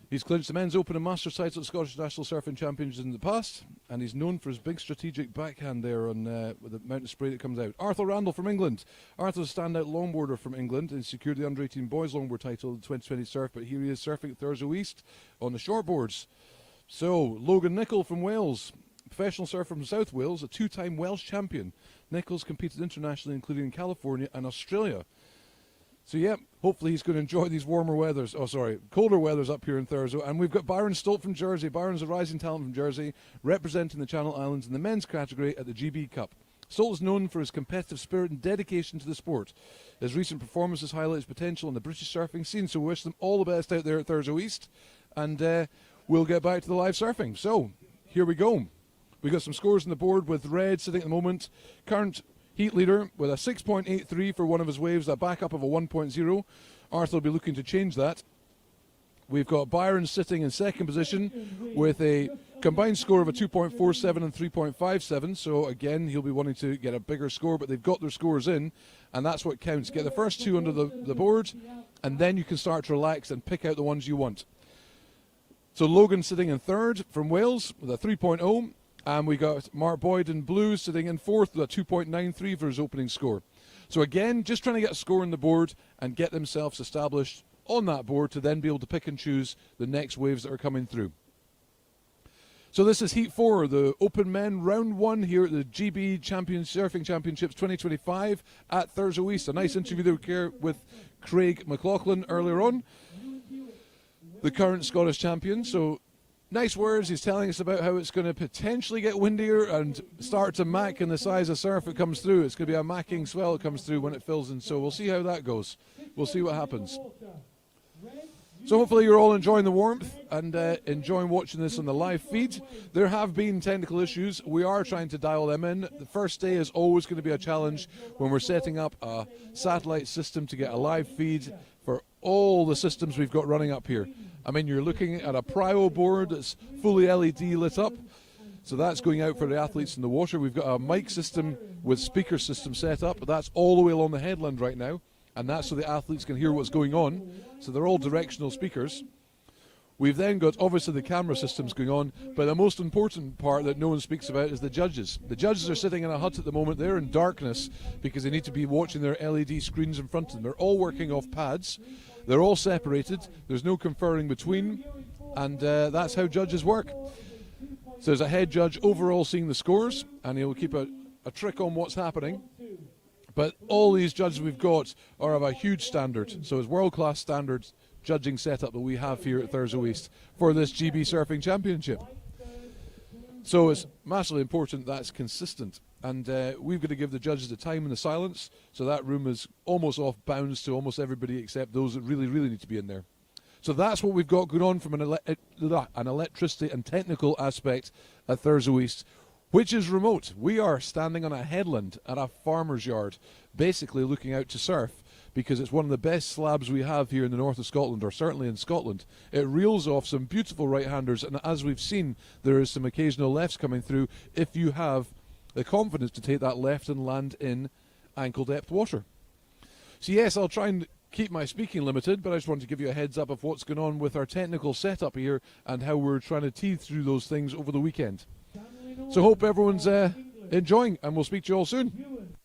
He's clinched the men's open and masters title at Scottish National Surfing Championships in the past, and he's known for his big strategic backhand there on with the amount of spray that comes out. Arthur Randall from England. Arthur's a standout longboarder from England and secured the under-18 boys longboard title in the 2020 surf, but here he is surfing at Thurso East on the shortboards. So, Logan Nicol from Wales. Professional surfer from South Wales, a two-time Welsh champion. Nichols competed internationally, including in California and Australia. So, yeah, hopefully he's going to enjoy these colder weathers up here in Thurso. And we've got Byron Stolt from Jersey. Byron's a rising talent from Jersey, representing the Channel Islands in the men's category at the GB Cup. Stolt is known for his competitive spirit and dedication to the sport. His recent performances highlight his potential in the British surfing scene, so we wish them all the best out there at Thurso East. And we'll get back to the live surfing. So, here we go. We've got some scores on the board with Red sitting at the moment. Current heat leader with a 6.83 for one of his waves, a backup of a 1.0. Arthur will be looking to change that. We've got Byron sitting in second position with a combined score of a 2.47 and 3.57. So again, he'll be wanting to get a bigger score, but they've got their scores in, and that's what counts. Get the first two under the board, and then you can start to relax and pick out the ones you want. So Logan sitting in third from Wales with a 3.0. And we got Mark Boyd in blue sitting in fourth with a 2.93 for his opening score. So again, just trying to get a score on the board and get themselves established on that board to then be able to pick and choose the next waves that are coming through. So this is Heat 4, the Open Men Round 1 here at the GB Surfing Championships 2025 at Thurso East. A nice interview there with Craig McLaughlin earlier on, the current Scottish champion. So nice words. He's telling us about how it's going to potentially get windier and start to mack in the size of surf that comes through. It's going to be a macking swell that comes through when it fills in. So we'll see how that goes. We'll see what happens. So hopefully you're all enjoying the warmth and enjoying watching this on the live feed. There have been technical issues. We are trying to dial them in. The first day is always going to be a challenge when we're setting up a satellite system to get a live feed for all the systems we've got running up here. I mean, you're looking at a Prio board that's fully LED lit up. So that's going out for the athletes in the water. We've got a mic system with speaker system set up, but that's all the way along the headland right now. And that's so the athletes can hear what's going on. So they're all directional speakers. We've then got, obviously, the camera systems going on, but the most important part that no one speaks about is the judges. The judges are sitting in a hut at the moment. They're in darkness because they need to be watching their LED screens in front of them. They're all working off pads. They're all separated. There's no conferring between, and that's how judges work. So there's a head judge overall seeing the scores, and he'll keep a trick on what's happening. But all these judges we've got are of a huge standard. So it's world-class standard judging setup that we have here at Thurso East for this GB Surfing Championship. So it's massively important that's consistent. And we've got to give the judges the time and the silence, so that room is almost off bounds to almost everybody except those that really, really need to be in there. So that's what we've got going on from an electricity and technical aspect at Thurso East, which is remote. We are standing on a headland at a farmer's yard, basically looking out to surf, because it's one of the best slabs we have here in the north of Scotland, or certainly in Scotland. It reels off some beautiful right-handers, and as we've seen, there is some occasional lefts coming through if you have the confidence to take that left and land in ankle-depth water. So yes, I'll try and keep my speaking limited, but I just want to give you a heads up of what's going on with our technical setup here and how we're trying to tease through those things over the weekend. So hope everyone's enjoying, and we'll speak to you all soon.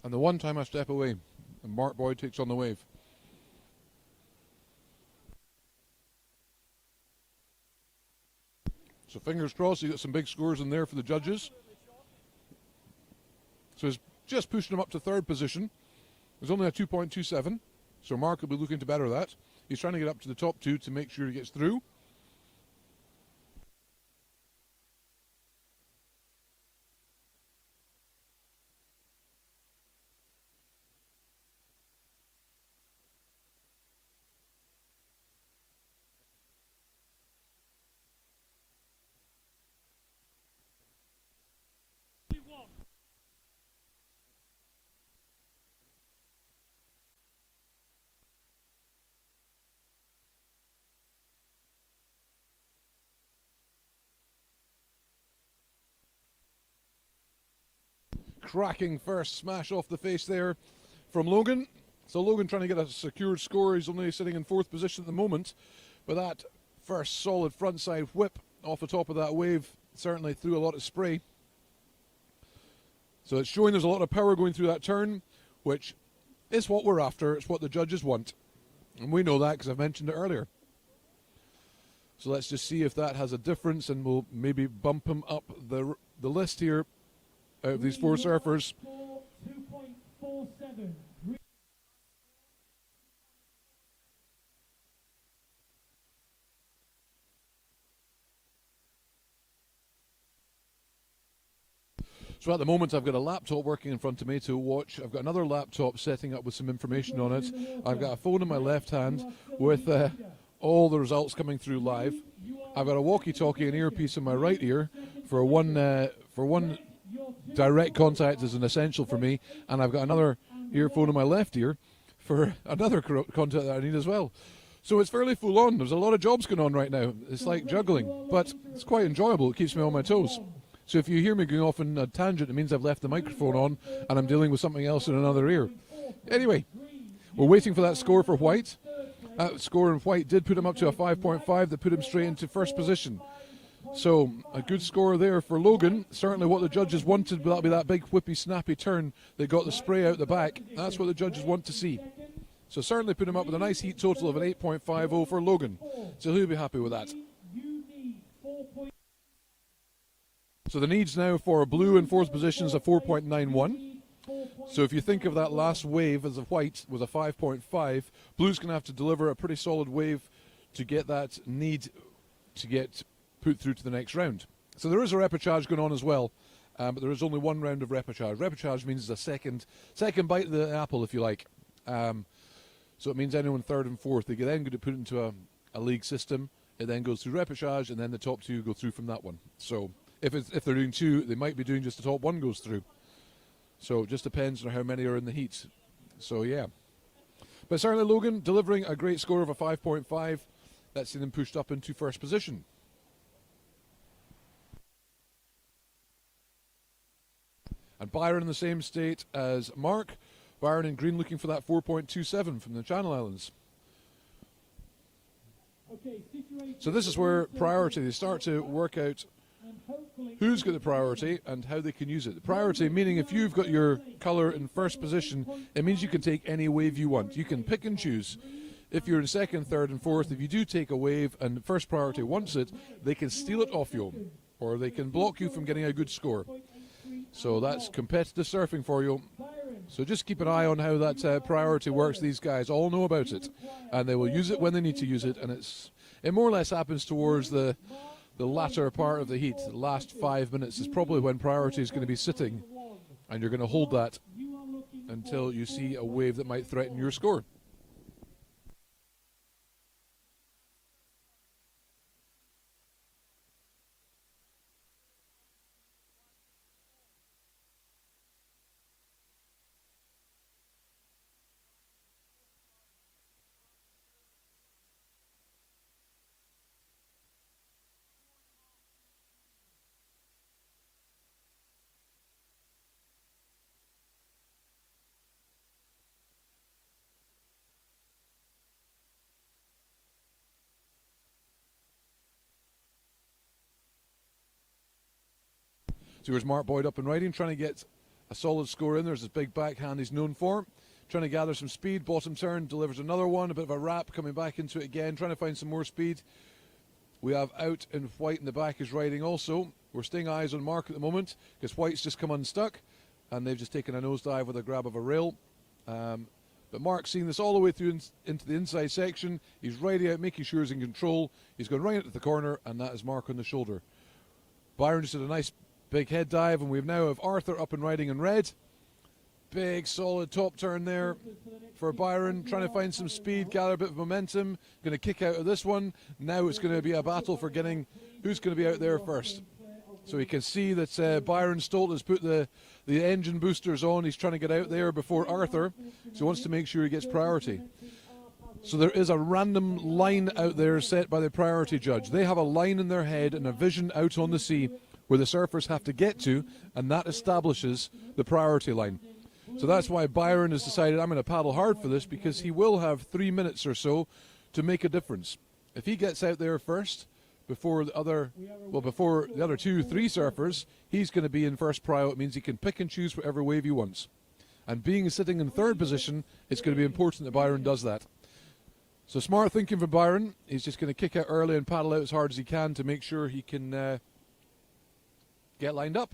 And the one time I step away, and Mark Boyd takes on the wave. So fingers crossed, you got some big scores in there for the judges. So he's just pushing him up to third position. There's only a 2.27, so Mark will be looking to better that. He's trying to get up to the top two to make sure he gets through. Cracking first smash off the face there from Logan. So Logan trying to get a secured score. He's only sitting in fourth position at the moment. But that first solid frontside whip off the top of that wave certainly threw a lot of spray. So it's showing there's a lot of power going through that turn, which is what we're after. It's what the judges want. And we know that because I've mentioned it earlier. So let's just see if that has a difference, and we'll maybe bump him up the list here. Out of these four surfers. 2.47. So at the moment I've got a laptop working in front of me to watch. I've got another laptop setting up with some information on it. I've got a phone in my left hand with all the results coming through live. I've got a walkie-talkie and earpiece in my right ear for one direct contact is an essential for me, and I've got another earphone in my left ear for another contact that I need as well. So it's fairly full on. There's a lot of jobs going on right now. It's like juggling, but it's quite enjoyable. It keeps me on my toes. So if you hear me going off in a tangent, it means I've left the microphone on and I'm dealing with something else in another ear. Anyway, we're waiting for that score for White. That score in White did put him up to a 5.5 that put him straight into first position. So a good score there for Logan. Certainly what the judges wanted, but that'll be that big whippy snappy turn that got the spray out the back. That's what the judges want to see. So certainly put him up with a nice heat total of an 8.50 for Logan. So he'll be happy with that. So the needs now for Blue in fourth position is a 4.91. So if you think of that last wave as a White with a 5.5, Blue's going to have to deliver a pretty solid wave to get that need to get put through to the next round. So there is a Repercharge going on as well, but there is only one round of Repercharge. Repercharge means it's a second bite of the apple, if you like. So it means anyone third and fourth, they then get to put it into a league system. It then goes through Repercharge, and then the top two go through from that one. So if they're doing two, they might be doing just the top one goes through. So it just depends on how many are in the heat. So yeah. But certainly Logan delivering a great score of a 5.5. That's seen him pushed up into first position. And Byron in the same state as Mark. Byron in green looking for that 4.27 from the Channel Islands. So this is where priority, they start to work out who's got the priority and how they can use it. The priority meaning if you've got your colour in first position, it means you can take any wave you want. You can pick and choose. If you're in second, third and fourth, if you do take a wave and first priority wants it, they can steal it off you or they can block you from getting a good score. So that's competitive surfing for you. So just keep an eye on how that priority works. These guys all know about it and they will use it when they need to use it, and it more or less happens towards the latter part of the heat. The last 5 minutes is probably when priority is going to be sitting, and you're going to hold that until you see a wave that might threaten your score. So here's Mark Boyd up and riding, trying to get a solid score in. There's his big backhand he's known for. Trying to gather some speed. Bottom turn, delivers another one. A bit of a wrap, coming back into it again, trying to find some more speed. We have Out in White in the back is riding also. We're staying eyes on Mark at the moment because White's just come unstuck and they've just taken a nosedive with a grab of a rail. But Mark's seeing this all the way through into the inside section. He's riding out, making sure he's in control. He's going right into the corner, and that is Mark on the shoulder. Byron just did a nice big head dive, and we now have Arthur up and riding in red. Big solid top turn there for Byron, trying to find some speed, gather a bit of momentum. Going to kick out of this one. Now it's going to be a battle for getting who's going to be out there first. So you can see that Byron Stolt has put the engine boosters on. He's trying to get out there before Arthur, so he wants to make sure he gets priority. So there is a random line out there set by the priority judge. They have a line in their head and a vision out on the sea where the surfers have to get to, and that establishes the priority line. So that's why Byron has decided, I'm going to paddle hard for this, because he will have 3 minutes or so to make a difference. If he gets out there first, before the other 2, 3 surfers, he's going to be in first prio. It means he can pick and choose whatever wave he wants. And being sitting in third position, it's going to be important that Byron does that. So smart thinking for Byron. He's just going to kick out early and paddle out as hard as he can to make sure he can get lined up.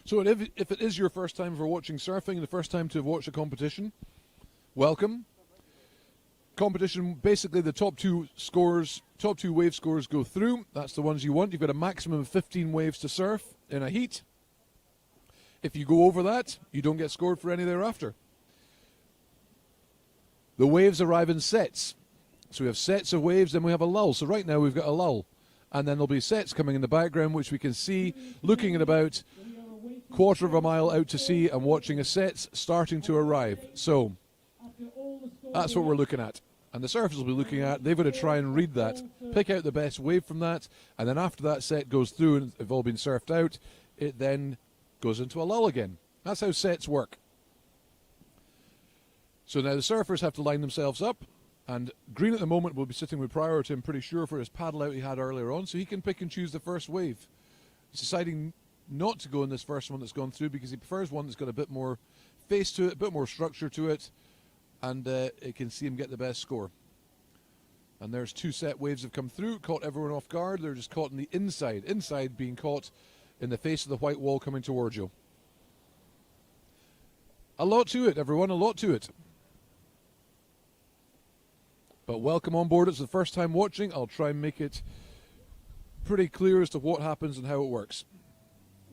So if it is your first time for watching surfing, the first time to have watched a competition, welcome. Competition, basically the top two wave scores go through. That's the ones you want. You've got a maximum of 15 waves to surf in a heat. If you go over that, you don't get scored for any thereafter. The waves arrive in sets. So we have sets of waves, then we have a lull. So right now we've got a lull. And then there'll be sets coming in the background, which we can see looking at about quarter of a mile out to sea and watching a set starting to arrive. So that's what we're looking at. And the surfers will be looking at, they've got to try and read that, pick out the best wave from that, and then after that set goes through and have all been surfed out, it then goes into a lull again. That's how sets work. So now the surfers have to line themselves up, and Green at the moment will be sitting with priority, I'm pretty sure, for his paddle out he had earlier on, so he can pick and choose the first wave. He's deciding not to go in this first one that's gone through because he prefers one that's got a bit more face to it, a bit more structure to it, and it can see him get the best score. And there's 2 set waves have come through, caught everyone off guard. They're just caught in the inside being caught in the face of the white wall coming towards you. A lot to it, everyone, a lot to it. But welcome on board. It's the first time watching. I'll try and make it pretty clear as to what happens and how it works.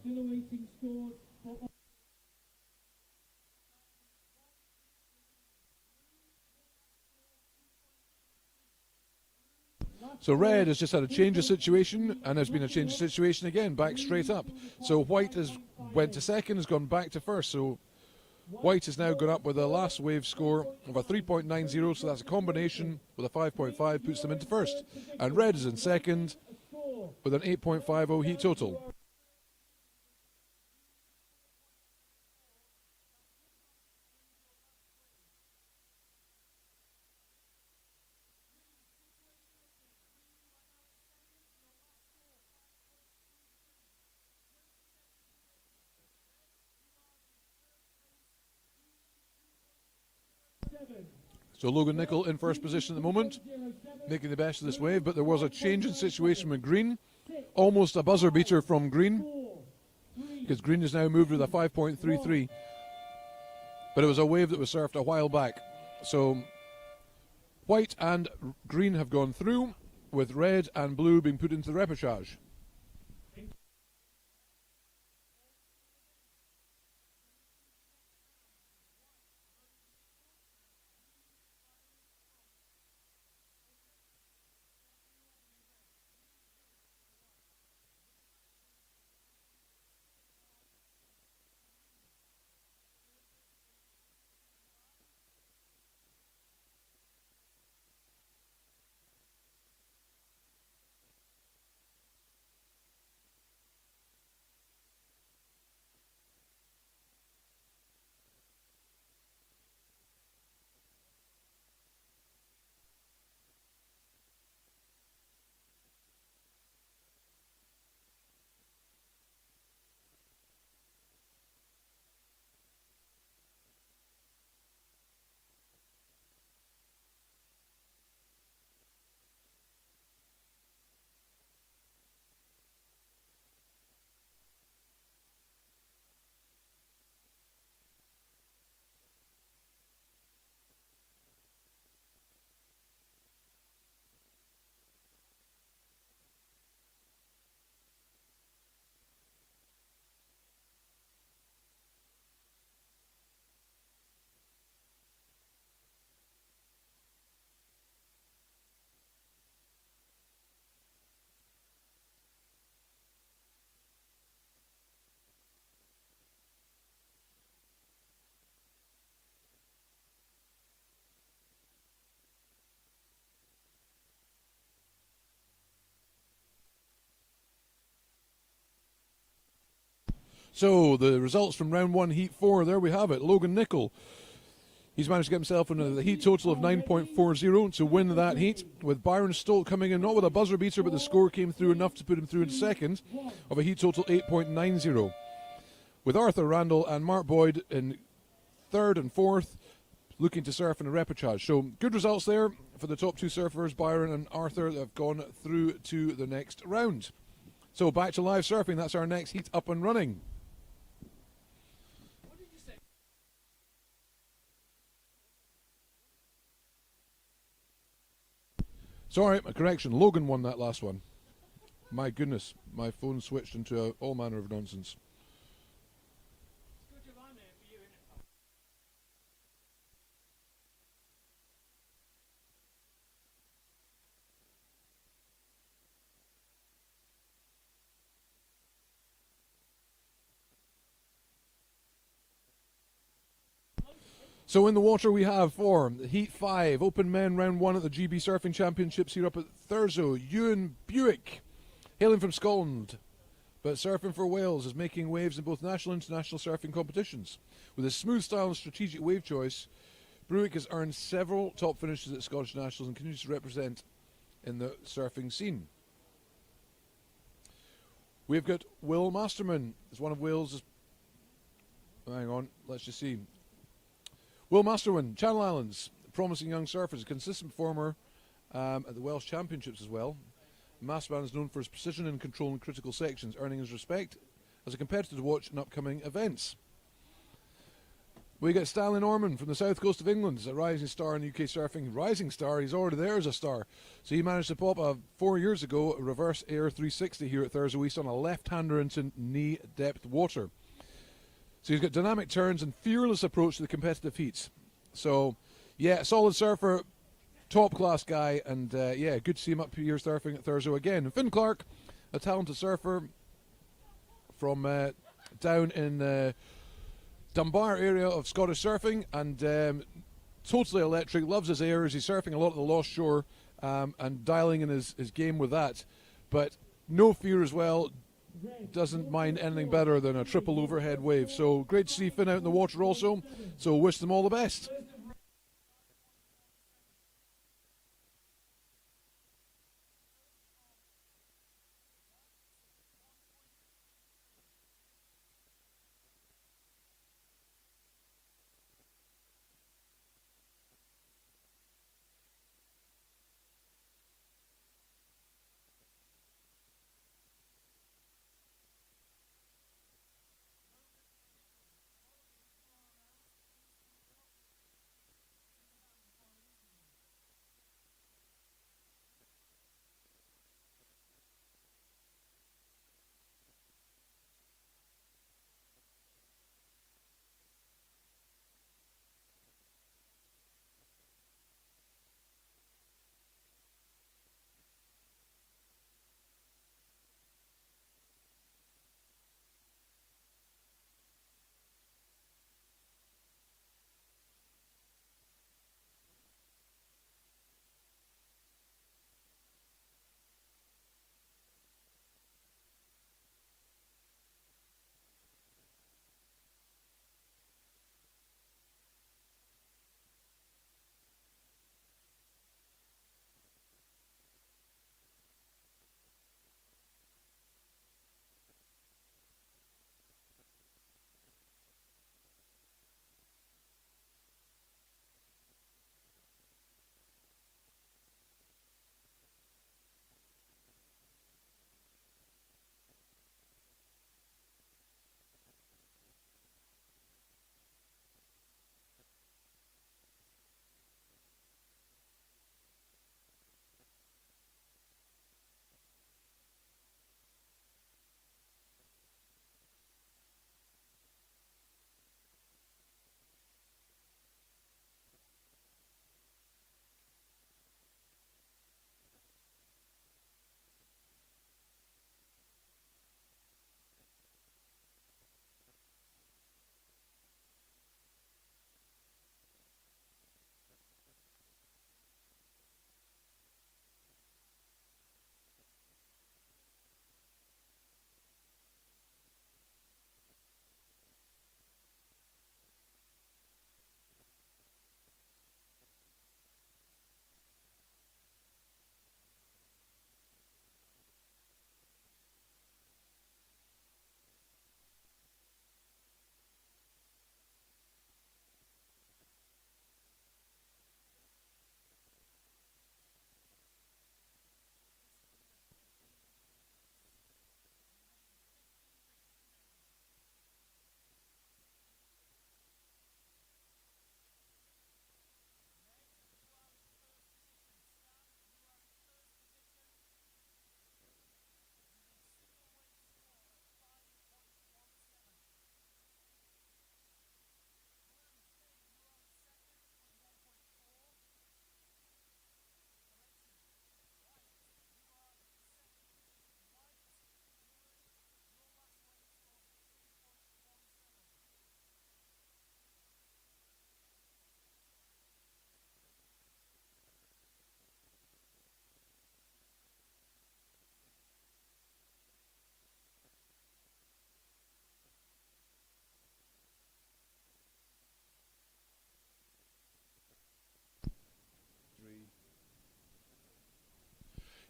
Still awaiting scores for So red has just had a change of situation, and there's been a change of situation again, back straight up. So white has went to second, has gone back to first. So white has now gone up with a last wave score of a 3.90, so that's a combination with a 5.5, puts them into first. And red is in second with an 8.50 heat total. So Logan Nicol in first position at the moment, making the best of this wave, but there was a change in situation with green, almost a buzzer beater from green, because green has now moved with a 5.33, but it was a wave that was surfed a while back. So white and green have gone through, with red and blue being put into the Repercharge. So the results from round one, heat 4, there we have it. Logan Nicol, he's managed to get himself into the heat total of 9.40 to win that heat, with Byron Stolt coming in, not with a buzzer beater, but the score came through enough to put him through into second, of a heat total 8.90. With Arthur Randall and Mark Boyd in third and fourth, looking to surf in a Repercharge. So good results there for the top two surfers, Byron and Arthur, that have gone through to the next round. So back to live surfing, that's our next heat up and running. Sorry, a correction. Logan won that last one. My goodness, my phone switched into all manner of nonsense. So in the water we have for Heat 5, Open Men Round 1 at the GB Surfing Championships here up at Thurso. Ewan Buick, hailing from Scotland, but surfing for Wales, is making waves in both national and international surfing competitions. With his smooth style and strategic wave choice, Buick has earned several top finishes at Scottish Nationals and continues to represent in the surfing scene. We've got Will Masterman, is one of Wales'... Hang on, let's just see. Will Masterman, Channel Islands, promising young surfers, a consistent performer at the Welsh Championships as well. Masterman is known for his precision and control in critical sections, earning his respect as a competitor to watch in upcoming events. We get Stanley Norman from the south coast of England, a rising star in UK surfing. Rising star, he's already there as a star. So he managed to pop 4 years ago a reverse air 360 here at Thurso East on a left-hander into knee-depth water. So he's got dynamic turns and fearless approach to the competitive heats. So, yeah, solid surfer, top-class guy, and yeah, good to see him up here surfing at Thurso again. And Finn Clark, a talented surfer from down in Dunbar area of Scottish surfing, and totally electric, loves his airs. He's surfing a lot at the Lost Shore and dialing in his game with that. But no fear as well, doesn't mind anything better than a triple overhead wave. So great to see Finn out in the water also, so wish them all the best.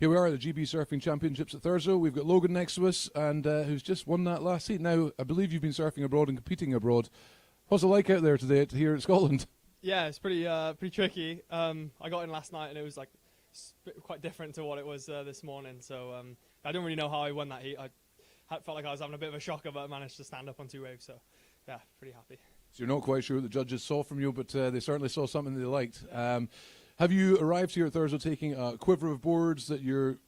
Here we are at the GB Surfing Championships at Thurso. We've got Logan next to us, and who's just won that last heat. Now, I believe you've been surfing abroad and competing abroad. What's it like out there today here in Scotland? Yeah, it's pretty tricky. I got in last night, and it was like quite different to what it was this morning. So I don't really know how I won that heat. I felt like I was having a bit of a shocker, but I managed to stand up on two waves. So yeah, pretty happy. So you're not quite sure what the judges saw from you, but they certainly saw something they liked. Have you arrived here at Thurso taking a quiver of boards that you're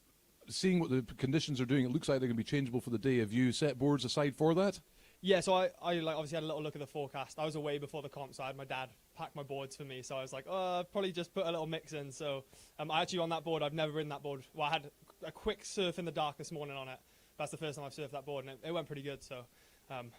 seeing what the conditions are doing? It looks like they're going to be changeable for the day. Have you set boards aside for that? Yeah, so I like obviously had a little look at the forecast. I was away before the comp, so I had my dad pack my boards for me. So I was like, probably just put a little mix in. So I actually on that board, I've never ridden that board. Well, I had a quick surf in the dark this morning on it. That's the first time I've surfed that board, and it went pretty good. So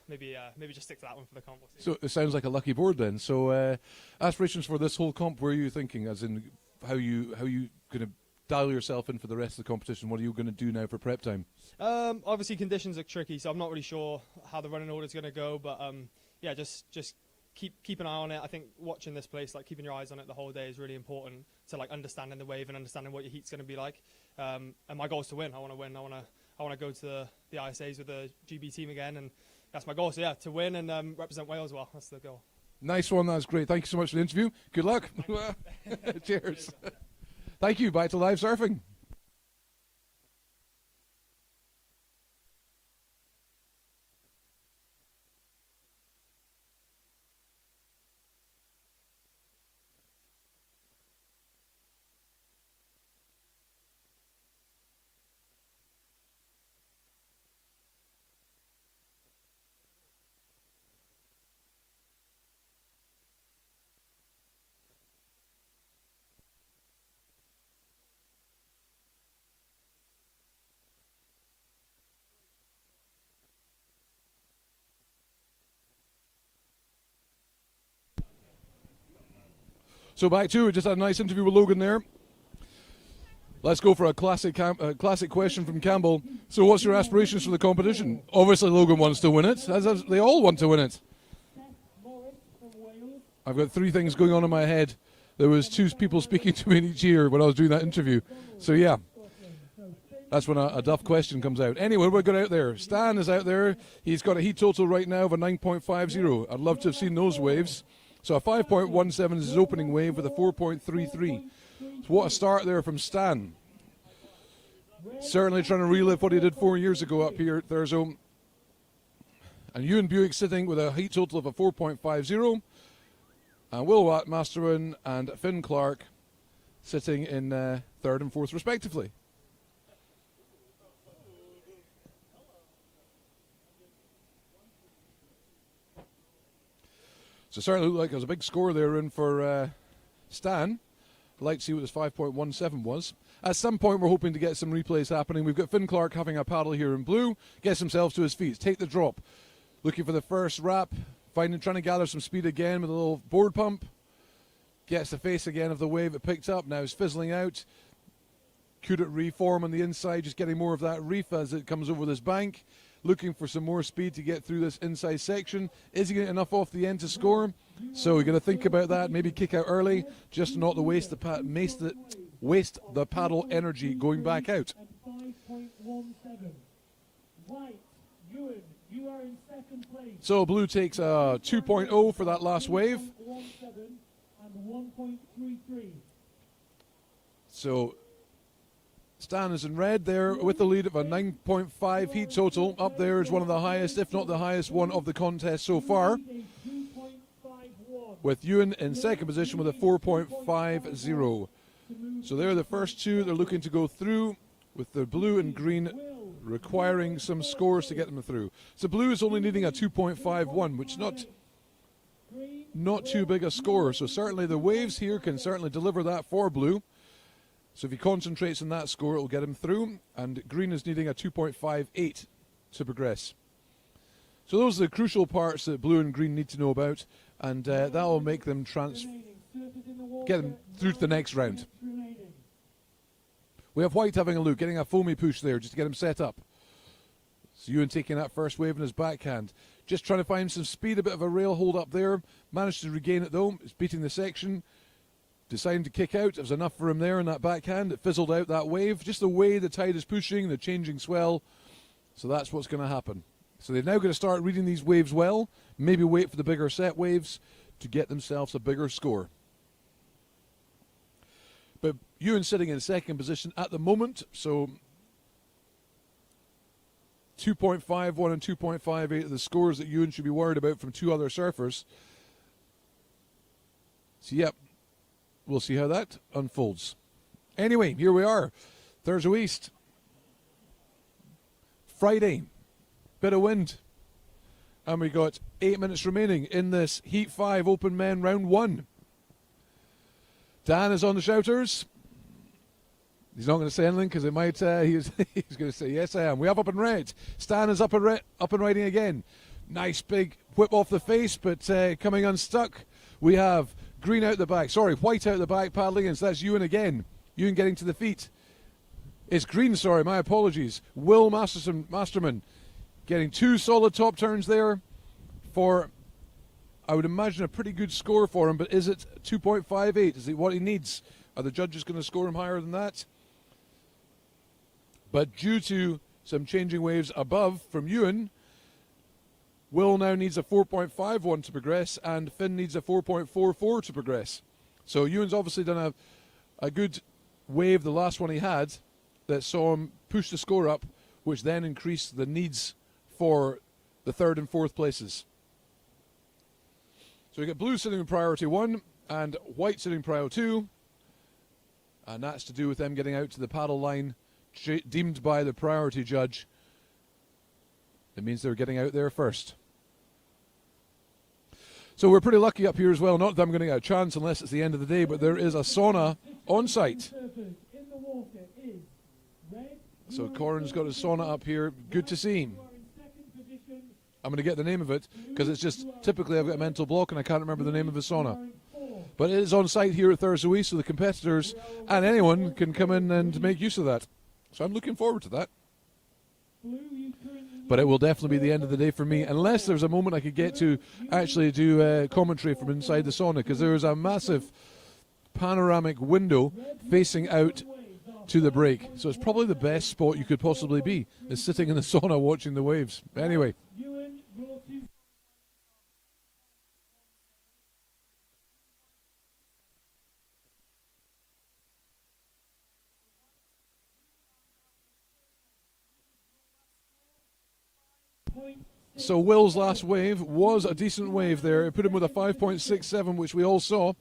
maybe just stick to that one for the comp. We'll see. So it sounds like a lucky board then. So aspirations for this whole comp, where are you thinking? As in how you going to dial yourself in for the rest of the competition? What are you going to do now for prep time? Obviously conditions are tricky, so I'm not really sure how the running order is going to go. But yeah, just keep an eye on it. I think watching this place, like keeping your eyes on it the whole day, is really important to like understanding the wave and understanding what your heat's going to be like. And my goal is to win. I want to win. I want to go to the ISAs with the GB team again, and that's my goal. So yeah, to win and represent Wales well. That's the goal. Nice one. That's great. Thank you so much for the interview. Good luck. Cheers. Thank you. Back to live surfing. So back to it. Just had a nice interview with Logan there. Let's go for a classic question from Campbell. So what's your aspirations for the competition? Obviously Logan wants to win it, as they all want to win it. I've got three things going on in my head. There was two people speaking to me in each ear when I was doing that interview. So yeah, that's when a duff question comes out. Anyway, we've got out there. Stan is out there. He's got a heat total right now of a 9.50. I'd love to have seen those waves. So a 5.17 is his opening wave with a 4.33. So what a start there from Stan. Certainly trying to relive what he did 4 years ago up here at Thurso. And Ewan Buick sitting with a heat total of a 4.50. And Will Masterman and Finn Clark sitting in third and fourth respectively. So it certainly looked like there was a big score there in for Stan. I'd like to see what his 5.17 was. At some point we're hoping to get some replays happening. We've got Finn Clark having a paddle here in blue. Gets himself to his feet. Take the drop. Looking for the first wrap. Trying to gather some speed again with a little board pump. Gets the face again of the wave it picked up. Now it's fizzling out. Could it reform on the inside? Just getting more of that reef as it comes over this bank. Looking for some more speed to get through this inside section. Is he getting enough off the end to score? So we're going to think about that. Maybe kick out early, just not to waste the paddle energy going back out. 5.17. White, Ewan, you are in second place. So blue takes a 2.0 for that last wave. 1.17 and 1.33. So Stan is in red there with the lead of a 9.5 heat total. Up there is one of the highest, if not the highest one of the contest so far. With Ewan in second position with a 4.50. So they're the first two. They're looking to go through with the blue and green requiring some scores to get them through. So blue is only needing a 2.51, which is not too big a score. So certainly the waves here can certainly deliver that for blue. So if he concentrates on that score, it will get him through. And green is needing a 2.58 to progress. So those are the crucial parts that blue and green need to know about. And that will make them get them through to the next round. We have white having a look, getting a foamy push there just to get him set up. So Ewan taking that first wave in his backhand. Just trying to find some speed, a bit of a rail hold up there. Managed to regain it though. It's beating the section. Deciding to kick out. It was enough for him there in that backhand. It fizzled out that wave. Just the way the tide is pushing, the changing swell. So that's what's going to happen. So they're now going to start reading these waves well. Maybe wait for the bigger set waves to get themselves a bigger score. But Ewan sitting in second position at the moment. So 2.51 and 2.58 are the scores that Ewan should be worried about from two other surfers. So, yep, we'll see how that unfolds. Anyway, here we are. Thurso East. Friday. Bit of wind. And we got 8 minutes remaining in this Heat 5 Open Men Round 1. Dan is on the shouters. He's not going to say anything because it might. He's going to say, yes, I am. We have up in red. Stan is up and riding again. Nice big whip off the face, but coming unstuck. We have green out the back. Sorry, white out the back, paddling in. So that's Ewan again. Ewan getting to the feet. It's green, sorry, my apologies. Will Masterman getting 2 solid top turns there for, I would imagine, a pretty good score for him. But is it 2.58? Is it what he needs? Are the judges going to score him higher than that? But due to some changing waves above from Ewan, Will now needs a 4.51 to progress, and Finn needs a 4.44 to progress. So Ewan's obviously done a good wave, the last one he had, that saw him push the score up, which then increased the needs for the 3rd and 4th places. So we get blue sitting in priority 1 and white sitting in priority 2, and that's to do with them getting out to the paddle line deemed by the priority judge. It means they're getting out there first. So we're pretty lucky up here as well. Not that I'm going to get a chance unless it's the end of the day, but there is a sauna on site. So Corin's got his sauna up here. Good to see him. I'm going to get the name of it because it's just typically I've got a mental block and I can't remember the name of his sauna. But it is on site here at Thurso East, so the competitors and anyone can come in and make use of that. So I'm looking forward to that. But it will definitely be the end of the day for me, unless there's a moment I could get to actually do commentary from inside the sauna, because there is a massive panoramic window facing out to the break. So it's probably the best spot you could possibly be, is sitting in the sauna watching the waves. Anyway. So Will's last wave was a decent wave there. It put him with a 5.67, which we all saw.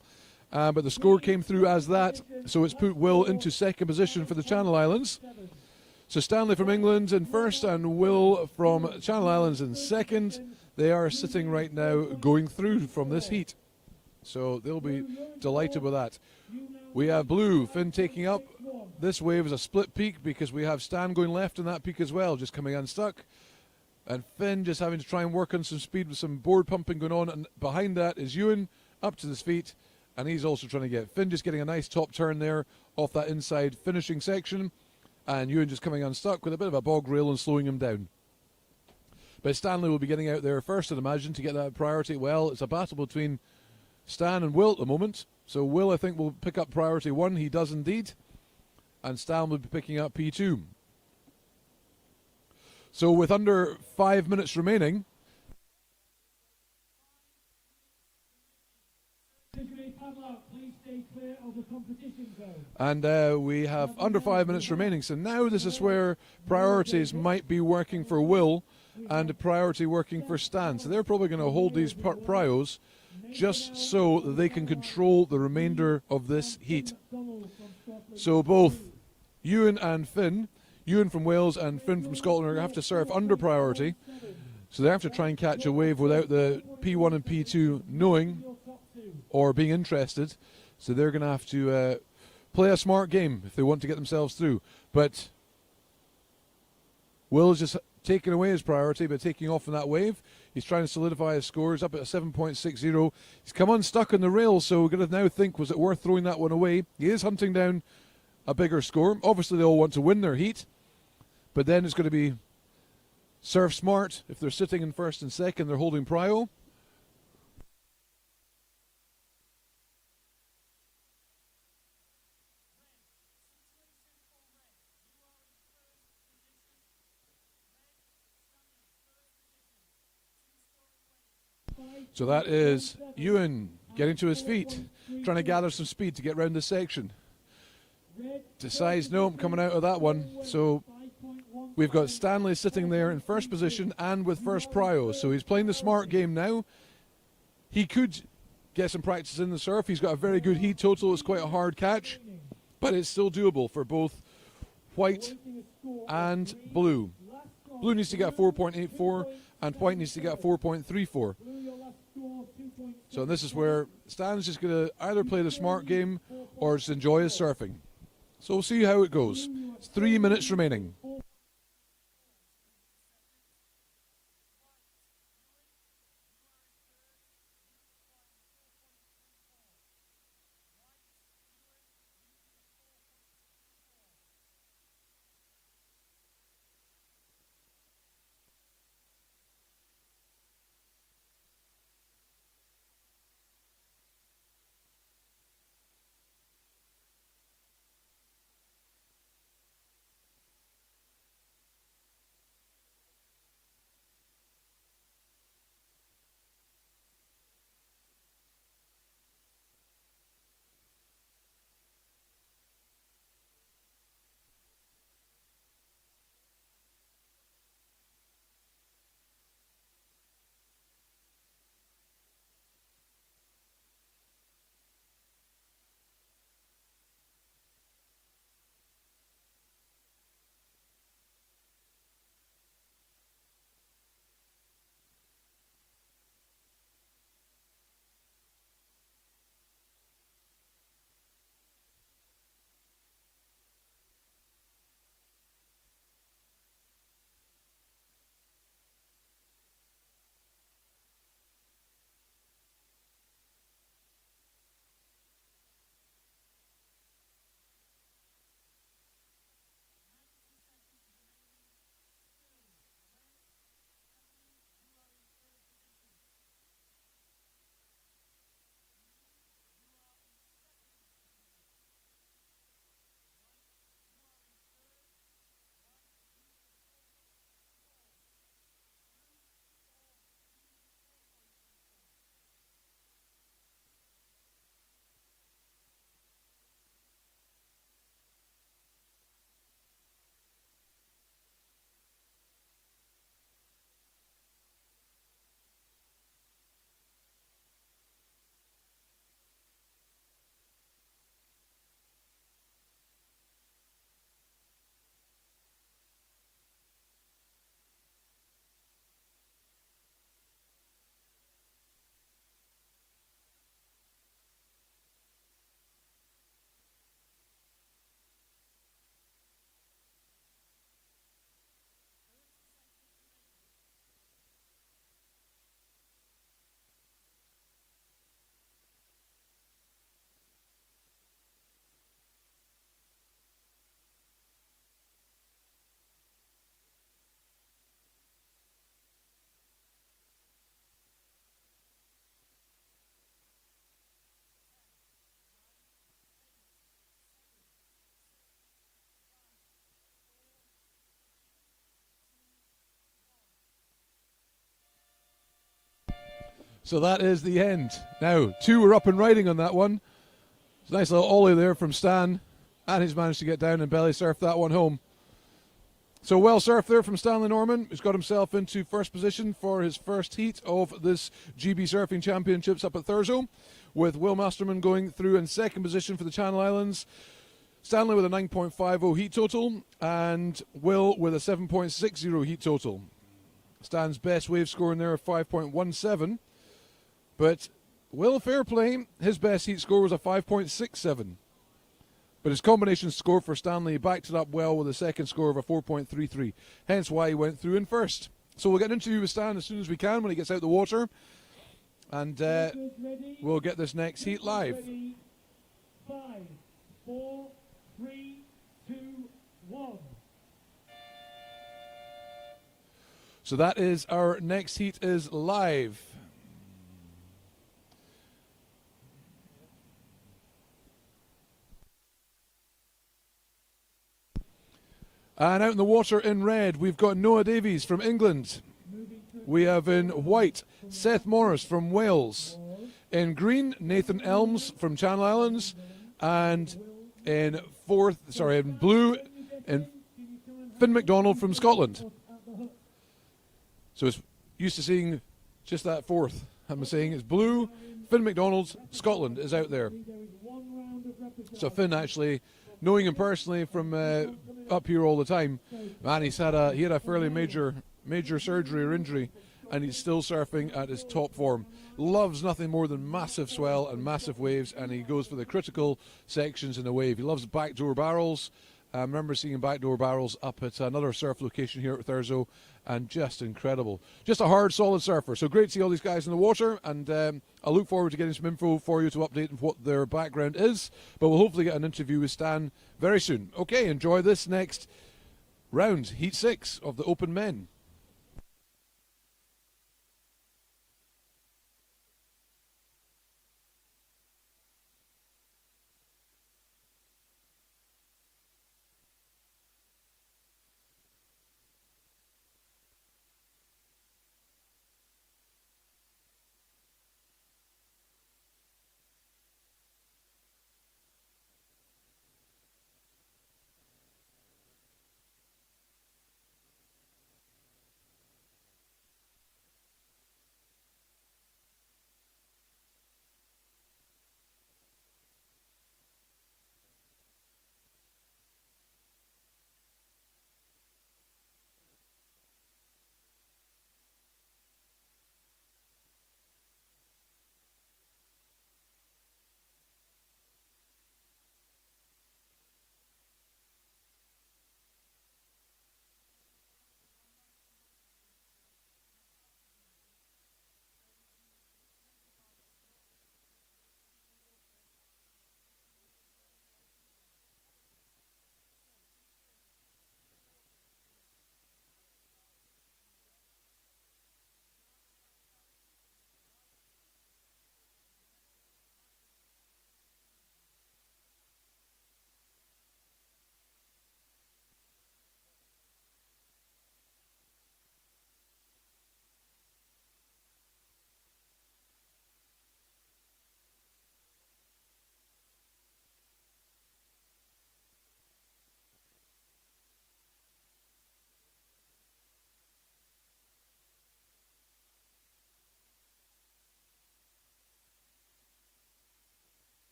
But the score came through as that. So it's put Will into 2nd position for the Channel Islands. So Stanley from England in 1st and Will from Channel Islands in 2nd. They are sitting right now going through from this heat. So they'll be delighted with that. We have blue, Finn taking up. This wave is a split peak because we have Stan going left in that peak as well, just coming unstuck. And Finn just having to try and work on some speed with some board pumping going on. And behind that is Ewan up to his feet. And he's also trying to get Finn just getting a nice top turn there off that inside finishing section. And Ewan just coming unstuck with a bit of a bog rail and slowing him down. But Stanley will be getting out there first, I'd imagine, to get that priority. Well, it's a battle between Stan and Will at the moment. So Will, I think, will pick up priority 1. He does indeed. And Stan will be picking up P2. So with under 5 minutes remaining, and we have under 5 minutes remaining. So now this is where priorities might be working for Will and priority working for Stan. So they're probably going to hold these prios just so that they can control the remainder of this heat. So both Ewan and Finn, Ewan from Wales and Finn from Scotland, are going to have to surf under priority. So they have to try and catch a wave without the P1 and P2 knowing or being interested. So they're going to have to play a smart game if they want to get themselves through. But Will's just taking away his priority by taking off on that wave. He's trying to solidify his scores up at a 7.60. He's come unstuck on the rail, so we're going to now think, was it worth throwing that one away? He is hunting down a bigger score. Obviously, they all want to win their heat. But then it's going to be surf smart. If they're sitting in 1st and 2nd, they're holding prio. So that is Ewan getting to his feet, trying to gather some speed to get round this section. Decides, no, I'm coming out of that one. So we've got Stanley sitting there in 1st position and with 1st prio. So he's playing the smart game now. He could get some practice in the surf. He's got a very good heat total. It's quite a hard catch, but it's still doable for both white and blue. Blue needs to get a 4.84 and white needs to get a 4.34. So this is where Stan's just going to either play the smart game or just enjoy his surfing. So we'll see how it goes. It's 3 minutes remaining. So that is the end. Now, 2 were up and riding on that one. It's a nice little ollie there from Stan, and he's managed to get down and belly surf that one home. So well surfed there from Stanley Norman, who's got himself into first position for his first heat of this GB Surfing Championships up at Thurso, with Will Masterman going through in second position for the Channel Islands. Stanley with a 9.50 heat total, and Will with a 7.60 heat total. Stan's best wave score in there of 5.17. But Will, fair play, his best heat score was a 5.67. But his combination score for Stanley backed it up well with a second score of a 4.33. Hence why he went through in first. So we'll get an interview with Stan as soon as we can when he gets out the water. And we'll get this next heat live. 5, 4, 3, 2, 1. So that is our next heat is live. And out in the water in red, we've got Noah Davies from England. We have in white, Seth Morris from Wales. In green, Nathan Elms from Channel Islands. And in blue, in Finn McDonald from Scotland. So it's used to seeing just that fourth. I'm saying it's blue, Finn McDonald, Scotland, is out there. So Finn, actually, knowing him personally from up here all the time, man, he had a fairly major surgery or injury, and he's still surfing at his top form. Loves nothing more than massive swell and massive waves, and he goes for the critical sections in a wave. He loves backdoor barrels. I remember seeing backdoor barrels up at another surf location here at Thurso, and just incredible. Just a hard, solid surfer. So great to see all these guys in the water, and I look forward to getting some info for you to update on what their background is, but we'll hopefully get an interview with Stan very soon. Okay, enjoy this next round, Heat 6 of the Open Men.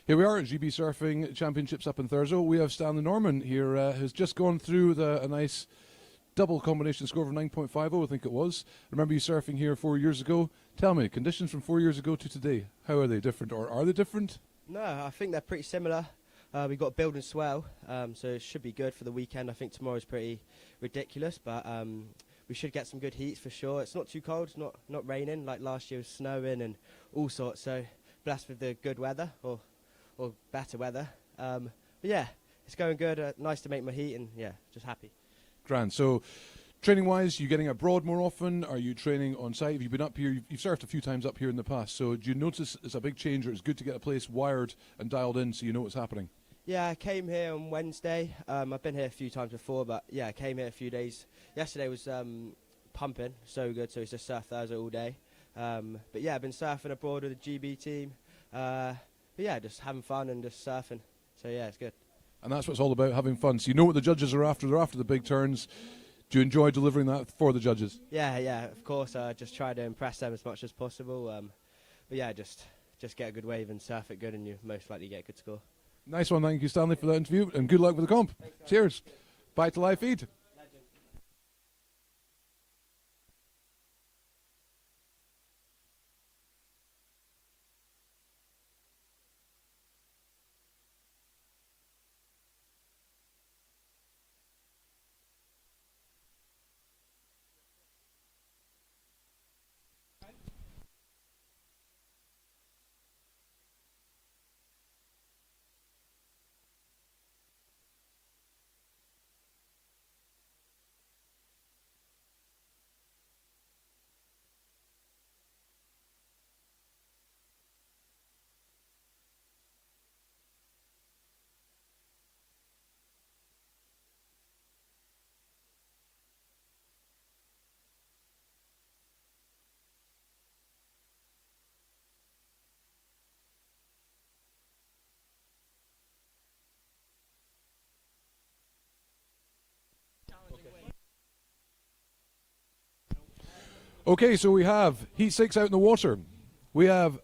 Here we are at GB Surfing Championships up in Thurso. We have Stanley Norman here, who's just gone through a nice double combination score of 9.50, I think it was. I remember you surfing here 4 years ago. Tell me, conditions from 4 years ago to today, how are they different, or are they different? No, I think they're pretty similar. We've got build and swell, so it should be good for the weekend. I think tomorrow's pretty ridiculous, but we should get some good heats for sure. It's not too cold, it's not raining like last year, was snowing and all sorts, so blessed with the good weather, or better weather. But yeah, it's going good. Nice to make my heat, and yeah, just happy. Grand. So, training-wise, you getting abroad more often? Are you training on site? Have you been up here? You've surfed a few times up here in the past. So, do you notice it's a big change, or it's good to get a place wired and dialed in so you know what's happening? Yeah, I came here on Wednesday. I've been here a few times before, but yeah, I came here a few days. Yesterday was pumping, so good. So it's just surf Thursday all day. But yeah, I've been surfing abroad with the GB team. But yeah, just having fun and just surfing. So yeah, it's good. And that's what it's all about, having fun. So you know what the judges are after. They're after the big turns. Do you enjoy delivering that for the judges? Yeah, of course. I just try to impress them as much as possible. But yeah, just get a good wave and surf it good, and you most likely get a good score. Nice one. Thank you, Stanley, for that interview, and good luck with the comp. Thanks, cheers. Back to live feed. Okay, so we have Heat 6 out in the water. We have...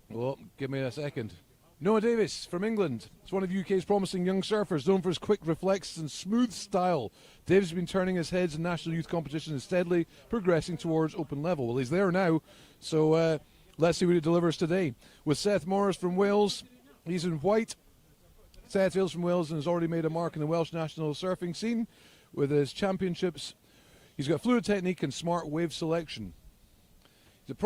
Well, give me a second. Noah Davis from England. He's one of UK's promising young surfers, known for his quick reflexes and smooth style. Davis has been turning his heads in national youth competition and steadily progressing towards open level. Well, he's there now, so let's see what he delivers today. With Seth Morris from Wales, he's in white. Seth hails from Wales and has already made a mark in the Welsh national surfing scene with his championships. He's got fluid technique and smart wave selection. He's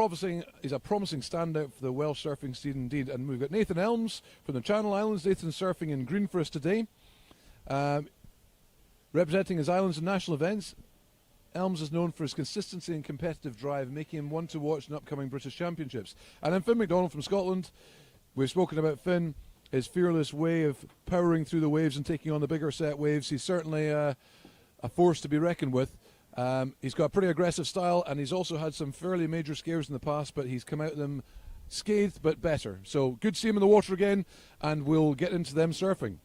a promising standout for the Welsh surfing scene indeed. And we've got Nathan Elms from the Channel Islands. Nathan's surfing in green for us today. Representing his islands in national events, Elms is known for his consistency and competitive drive, making him one to watch in upcoming British Championships. And then Finn McDonald from Scotland. We've spoken about Finn, his fearless way of powering through the waves and taking on the bigger set waves. He's certainly a force to be reckoned with. He's got a pretty aggressive style, and he's also had some fairly major scares in the past, but he's come out of them scathed but better. So good to see him in the water again, and we'll get into them surfing.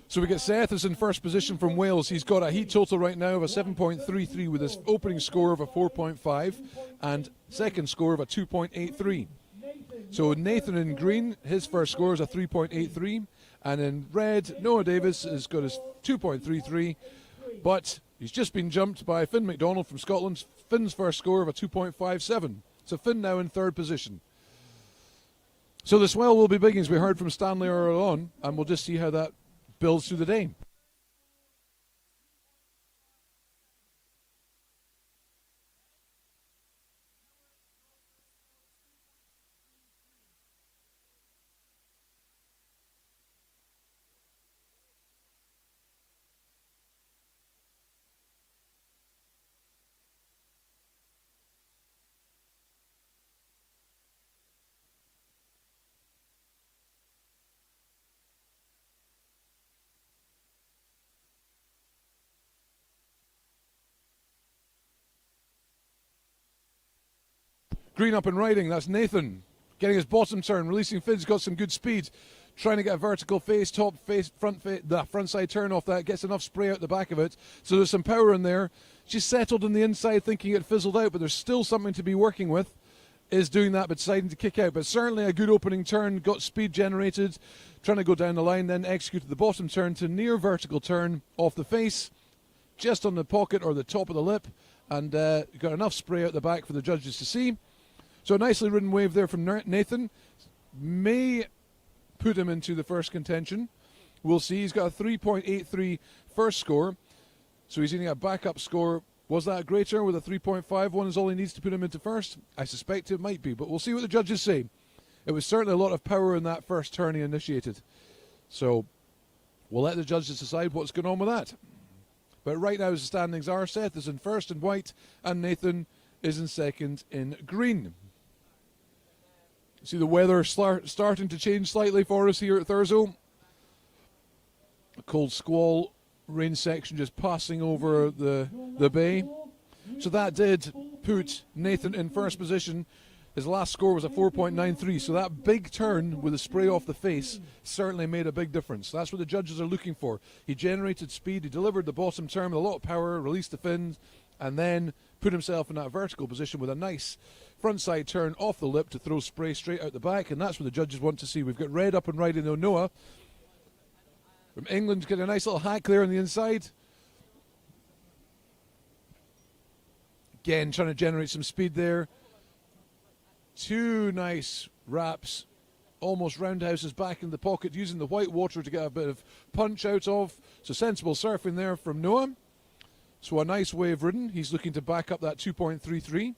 So we get Seth is in first position from Wales. He's got a heat total right now of a 7.33 with his opening score of a 4.5 and second score of a 2.83. So Nathan in green, his first score is a 3.83, and in red, Noah Davis has got his 2.33, but he's just been jumped by Finn McDonald from Scotland. Finn's first score of a 2.57. So Finn now in third position. So the swell will be big, as we heard from Stanley earlier on, and we'll just see how that builds through the day. Green up and riding, that's Nathan. Getting his bottom turn, releasing Finn's got some good speed. Trying to get a vertical face, front side turn off that, gets enough spray out the back of it. So there's some power in there. She's settled in the inside thinking it fizzled out, but there's still something to be working with. Is doing that, but deciding to kick out. But certainly a good opening turn, got speed generated. Trying to go down the line, then executed the bottom turn to near vertical turn off the face. Just on the pocket or the top of the lip. And got enough spray out the back for the judges to see. So a nicely ridden wave there from Nathan. May put him into the first contention. We'll see. He's got a 3.83 first score. So he's getting a backup score. Was that greater with a 3.51 is all he needs to put him into first? I suspect it might be, but we'll see what the judges say. It was certainly a lot of power in that first turn he initiated. So we'll let the judges decide what's going on with that. But right now as the standings are, Seth is in first in white and Nathan is in second in green. See the weather starting to change slightly for us here at Thurso. A cold squall rain section just passing over the bay. So that did put Nathan in first position. His last score was a 4.93, so that big turn with the spray off the face certainly made a big difference. That's what the judges are looking for. He generated speed, he delivered the bottom turn with a lot of power, released the fins, and then put himself in that vertical position with a nice front side turn off the lip to throw spray straight out the back, and that's what the judges want to see. We've got red up and riding though. Noah from England getting a nice little hack there on the inside. Again, trying to generate some speed there. Two nice wraps, almost roundhouses back in the pocket, using the white water to get a bit of punch out of. So sensible surfing there from Noah. So a nice wave ridden. He's looking to back up that 2.33.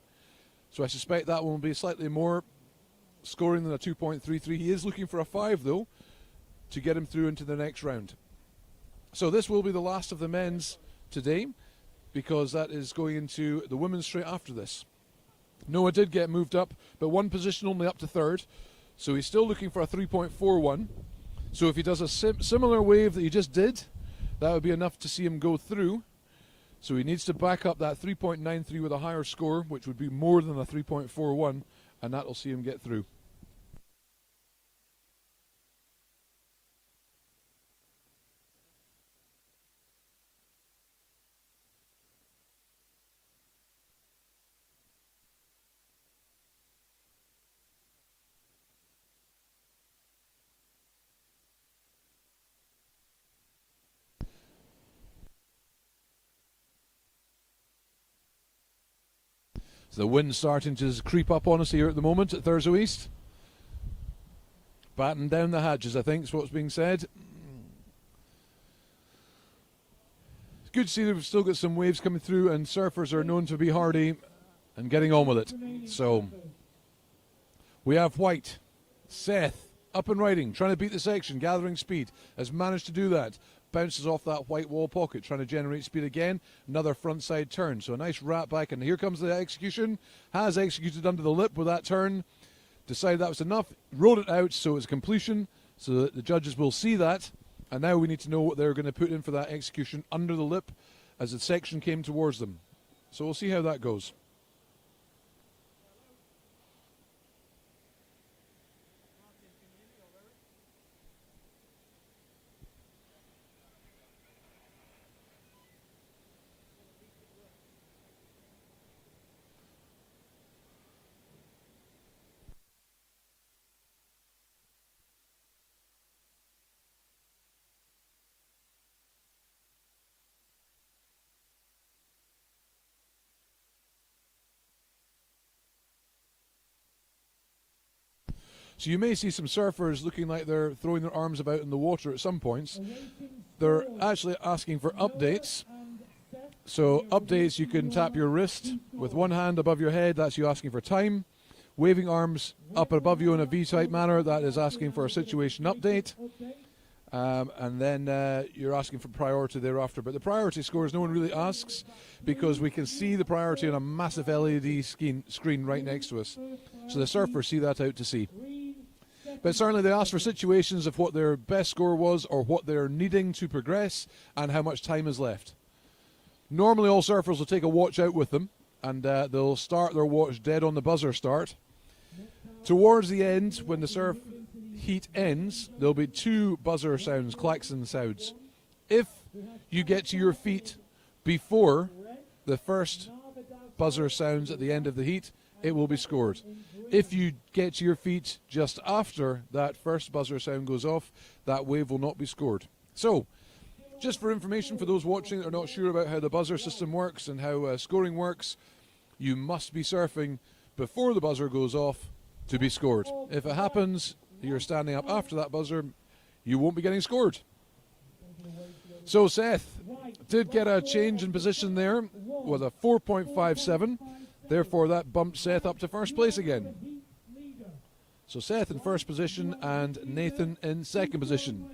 So I suspect that one will be slightly more scoring than a 2.33. He is looking for a 5 though to get him through into the next round. So this will be the last of the men's today, because that is going into the women's straight after this. Noah did get moved up, but one position only up to third. So he's still looking for a 3.41. So if he does a similar wave that he just did, that would be enough to see him go through. So he needs to back up that 3.93 with a higher score, which would be more than a 3.41, and that will see him get through. So the wind's starting to creep up on us here at the moment at Thurso East. Batten down the hatches, I think, is what's being said. It's good to see that we've still got some waves coming through, and surfers are known to be hardy and getting on with it. So we have White, Seth, up and riding, trying to beat the section, gathering speed, has managed to do that. Bounces off that white wall pocket, trying to generate speed again. Another front side turn, so a nice wrap back, and here comes the execution. Has executed under the lip with that turn. Decided that was enough, rode it out, so it's completion, so that the judges will see that. And now we need to know what they're going to put in for that execution under the lip as the section came towards them. So we'll see how that goes. So you may see some surfers looking like they're throwing their arms about in the water at some points. They're actually asking for updates. So updates, you can tap your wrist with one hand above your head, that's you asking for time. Waving arms up above you in a V-type manner, that is asking for a situation update. And then you're asking for priority thereafter. But the priority scores no one really asks, because we can see the priority on a massive LED screen right next to us. So the surfers see that out to sea. But certainly they ask for situations of what their best score was or what they're needing to progress and how much time is left. Normally all surfers will take a watch out with them, and they'll start their watch dead on the buzzer start. Towards the end, when the surf heat ends, there'll be two buzzer sounds, klaxon sounds. If you get to your feet before the first buzzer sounds at the end of the heat, it will be scored. If you get to your feet just after that first buzzer sound goes off, that wave will not be scored. So, just for information for those watching that are not sure about how the buzzer system works and how scoring works, you must be surfing before the buzzer goes off to be scored. If it happens, you're standing up after that buzzer, you won't be getting scored. So Seth did get a change in position there with a 4.57. Therefore, that bumped Seth up to first place again. So Seth in first position and Nathan in second position.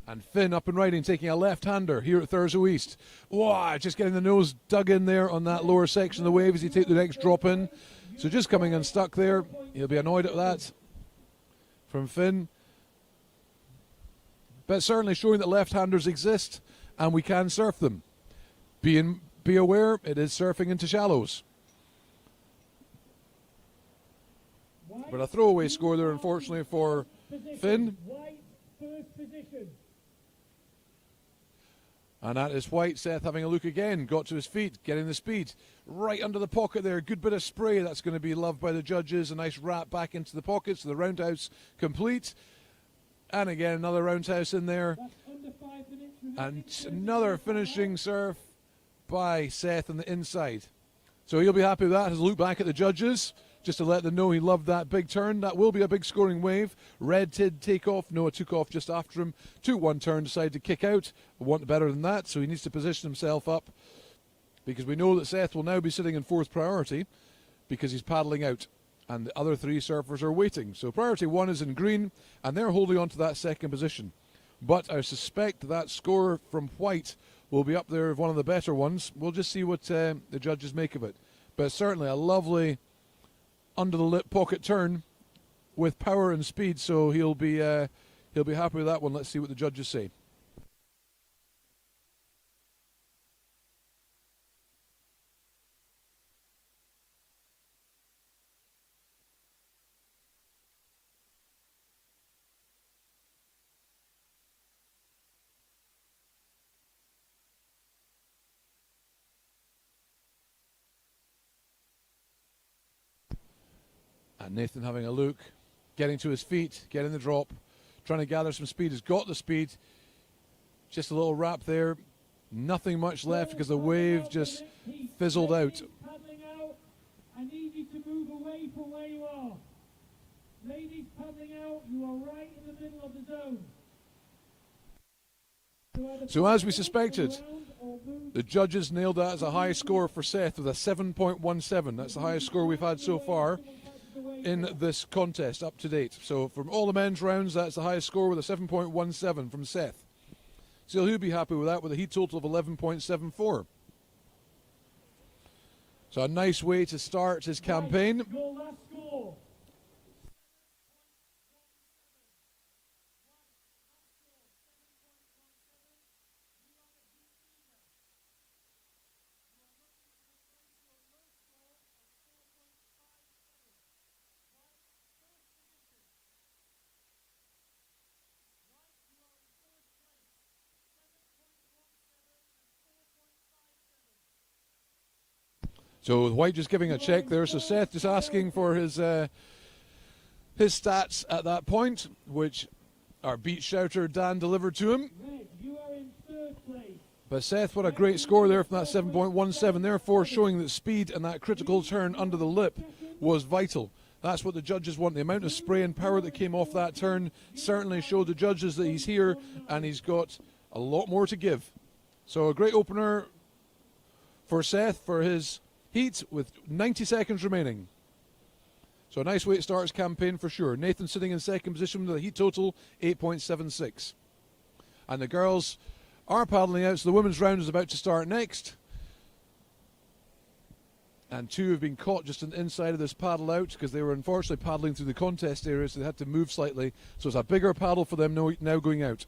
And Finn up and riding, taking a left-hander here at Thurso East. Wow, just getting the nose dug in there on that lower section of the wave as he takes the next drop in. So just coming unstuck there. He'll be annoyed at that from Finn. But certainly showing that left-handers exist and we can surf them. Be aware, it is surfing into shallows. But a throwaway score there, unfortunately, for Finn. And that is White. Seth having a look again. Got to his feet, getting the speed. Right under the pocket there. Good bit of spray. That's going to be loved by the judges. A nice wrap back into the pocket. So the roundhouse complete. And again, another roundhouse in there. And another finishing surf by Seth on the inside. So he'll be happy with that. Has a look back at the judges, just to let them know he loved that big turn. That will be a big scoring wave. Red did take off. Noah took off just after him. 2-1 turn, decided to kick out. Want better than that, so he needs to position himself up, because we know that Seth will now be sitting in fourth priority because he's paddling out. And the other three surfers are waiting. So priority one is in green, and they're holding on to that second position. But I suspect that score from White will be up there with one of the better ones. We'll just see what the judges make of it. But certainly a lovely under the lip pocket turn with power and speed, so he'll be happy with that one. Let's see what the judges say. And Nathan having a look, getting to his feet, getting the drop, trying to gather some speed. Has got the speed. Just a little wrap there. Nothing much left because the wave just fizzled out. Paddling out. I need you to move away from where you are. Ladies paddling out, you are right in the middle of the zone. So as we suspected, the judges nailed that as a high score for Seth with a 7.17. That's the highest score we've had so far in this contest up to date. So from all the men's rounds, that's the highest score with a 7.17 from Seth. So he'll be happy with that with a heat total of 11.74. So a nice way to start his campaign. Your last score. So White just giving a check there. So Seth just asking for his stats at that point, which our beat shouter Dan delivered to him. Red, you are in third place. But Seth, what a great score there from that 7.17, therefore showing that speed and that critical turn under the lip was vital. That's what the judges want. The amount of spray and power that came off that turn certainly showed the judges that he's here and he's got a lot more to give. So a great opener for Seth for his heat with 90 seconds remaining. So a nice way to start his campaign for sure. Nathan sitting in second position with a heat total 8.76. And the girls are paddling out, so the women's round is about to start next. And two have been caught just on the inside of this paddle out because they were unfortunately paddling through the contest area, so they had to move slightly. So it's a bigger paddle for them now going out.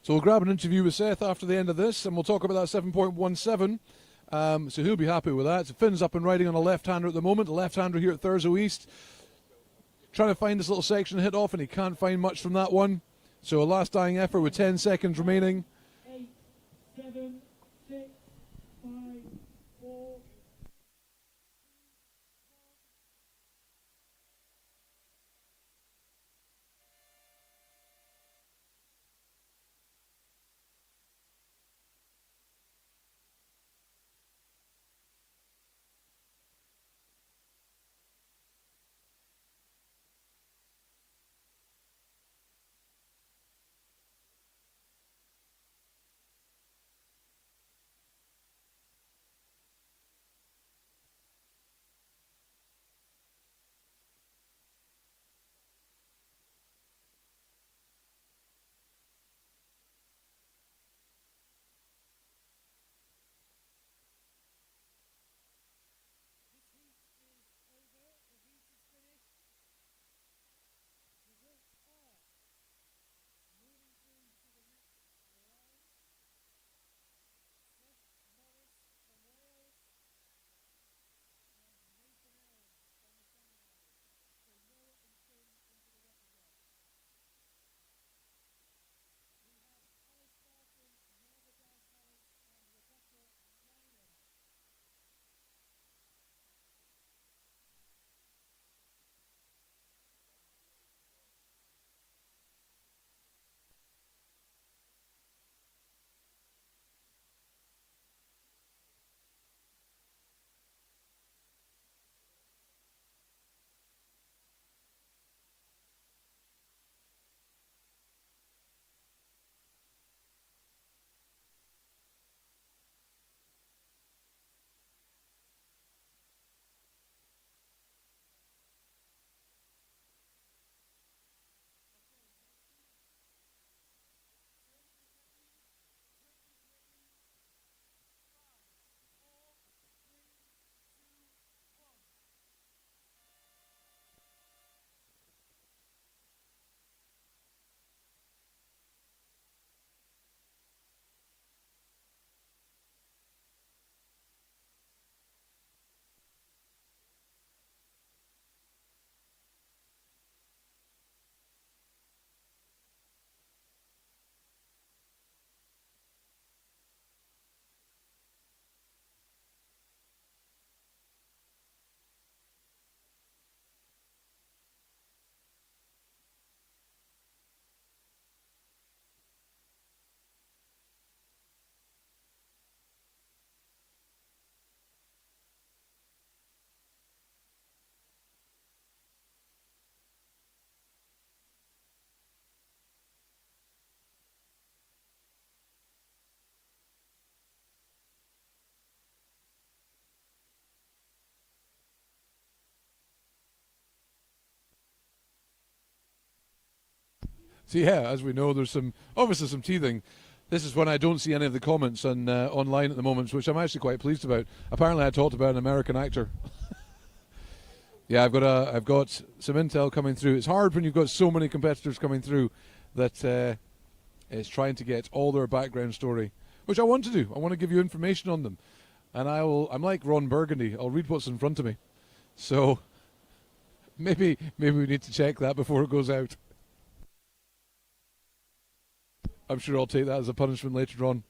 So we'll grab an interview with Seth after the end of this, and we'll talk about that 7.17. So he'll be happy with that. So Finn's up and riding on a left-hander at the moment, a left-hander here at Thurso East. Trying to find this little section to hit off, and he can't find much from that one. So a last dying effort with 10 seconds remaining. 8, 7, 6, 5, 4. So yeah, as we know, there's obviously some teething. This is when I don't see any of the comments online at the moment, which I'm actually quite pleased about. Apparently, I talked about an American actor. Yeah, I've got some intel coming through. It's hard when you've got so many competitors coming through that it's trying to get all their background story, which I want to do. I want to give you information on them, and I'm like Ron Burgundy. I'll read what's in front of me. So maybe we need to check that before it goes out. I'm sure I'll take that as a punishment later on.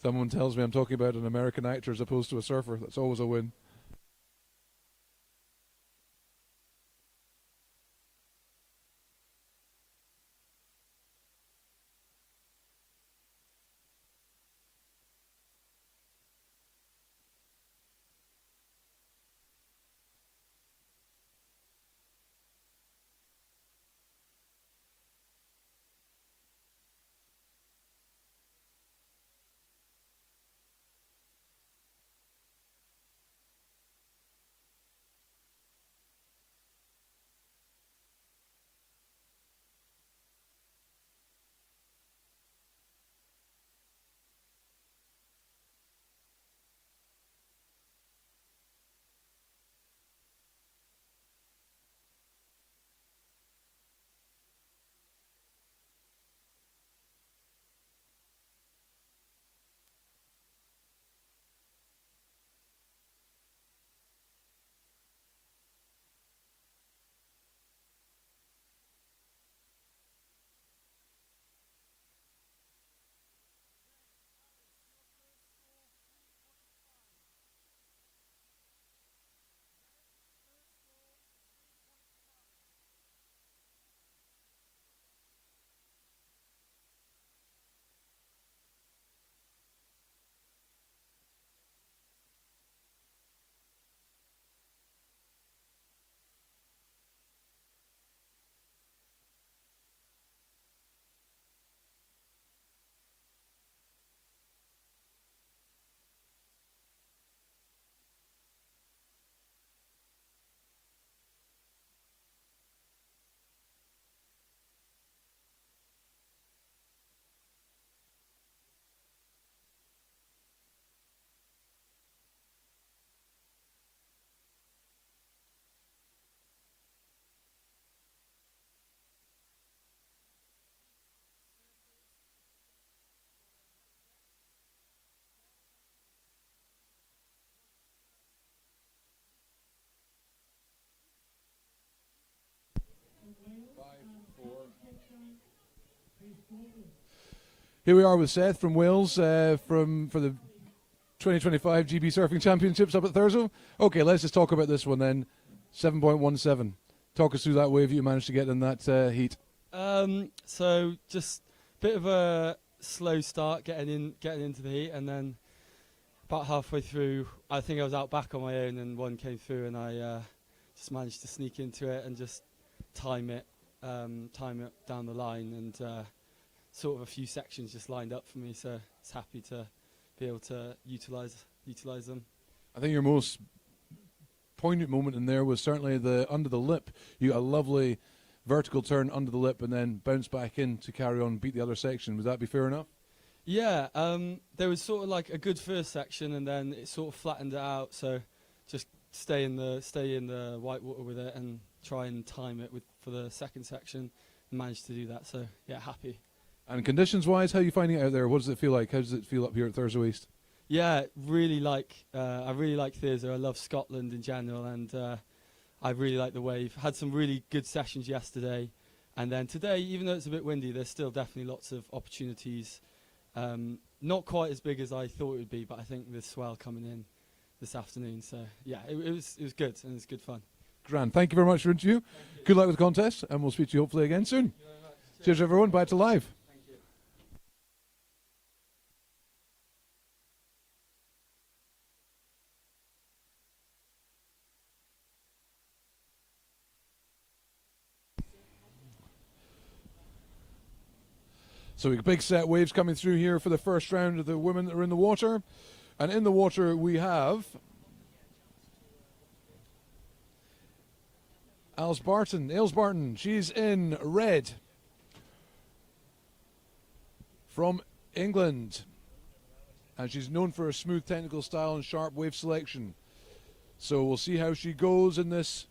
Someone tells me I'm talking about an American actor as opposed to a surfer. That's always a win. Here we are with Seth from Wales for the 2025 GB Surfing Championships up at Thurso. Okay, let's just talk about this one then. 7.17. Talk us through that wave you managed to get in that heat. So just a bit of a slow start getting into the heat, and then about halfway through, I think I was out back on my own, and one came through, and I just managed to sneak into it and just time it down the line, and sort of a few sections just lined up for me. So it's happy to be able to utilize them. I think your most poignant moment in there was certainly the under the lip. You got a lovely vertical turn under the lip and then bounce back in to carry on, beat the other section. Would that be fair enough? Yeah, there was sort of like a good first section, and then it sort of flattened it out. So just stay in the white water with it and try and time it for the second section. And managed to do that. So yeah, happy. And conditions-wise, how are you finding it out there? What does it feel like? How does it feel up here at Thurso East? Yeah, I really like Thurso. I love Scotland in general, and I really like the wave. Had some really good sessions yesterday, and then today, even though it's a bit windy, there's still definitely lots of opportunities. Not quite as big as I thought it would be, but I think there's swell coming in this afternoon. So yeah, it was good, and it's good fun. Grand. Thank you very much for your interview. Good luck with the contest, and we'll speak to you hopefully again soon. Cheers everyone. Bye to live. So we got big set waves coming through here for the first round of the women that are in the water. And in the water we have Ails Barton. She's in red. from England. And she's known for her smooth technical style and sharp wave selection. So we'll see how she goes in this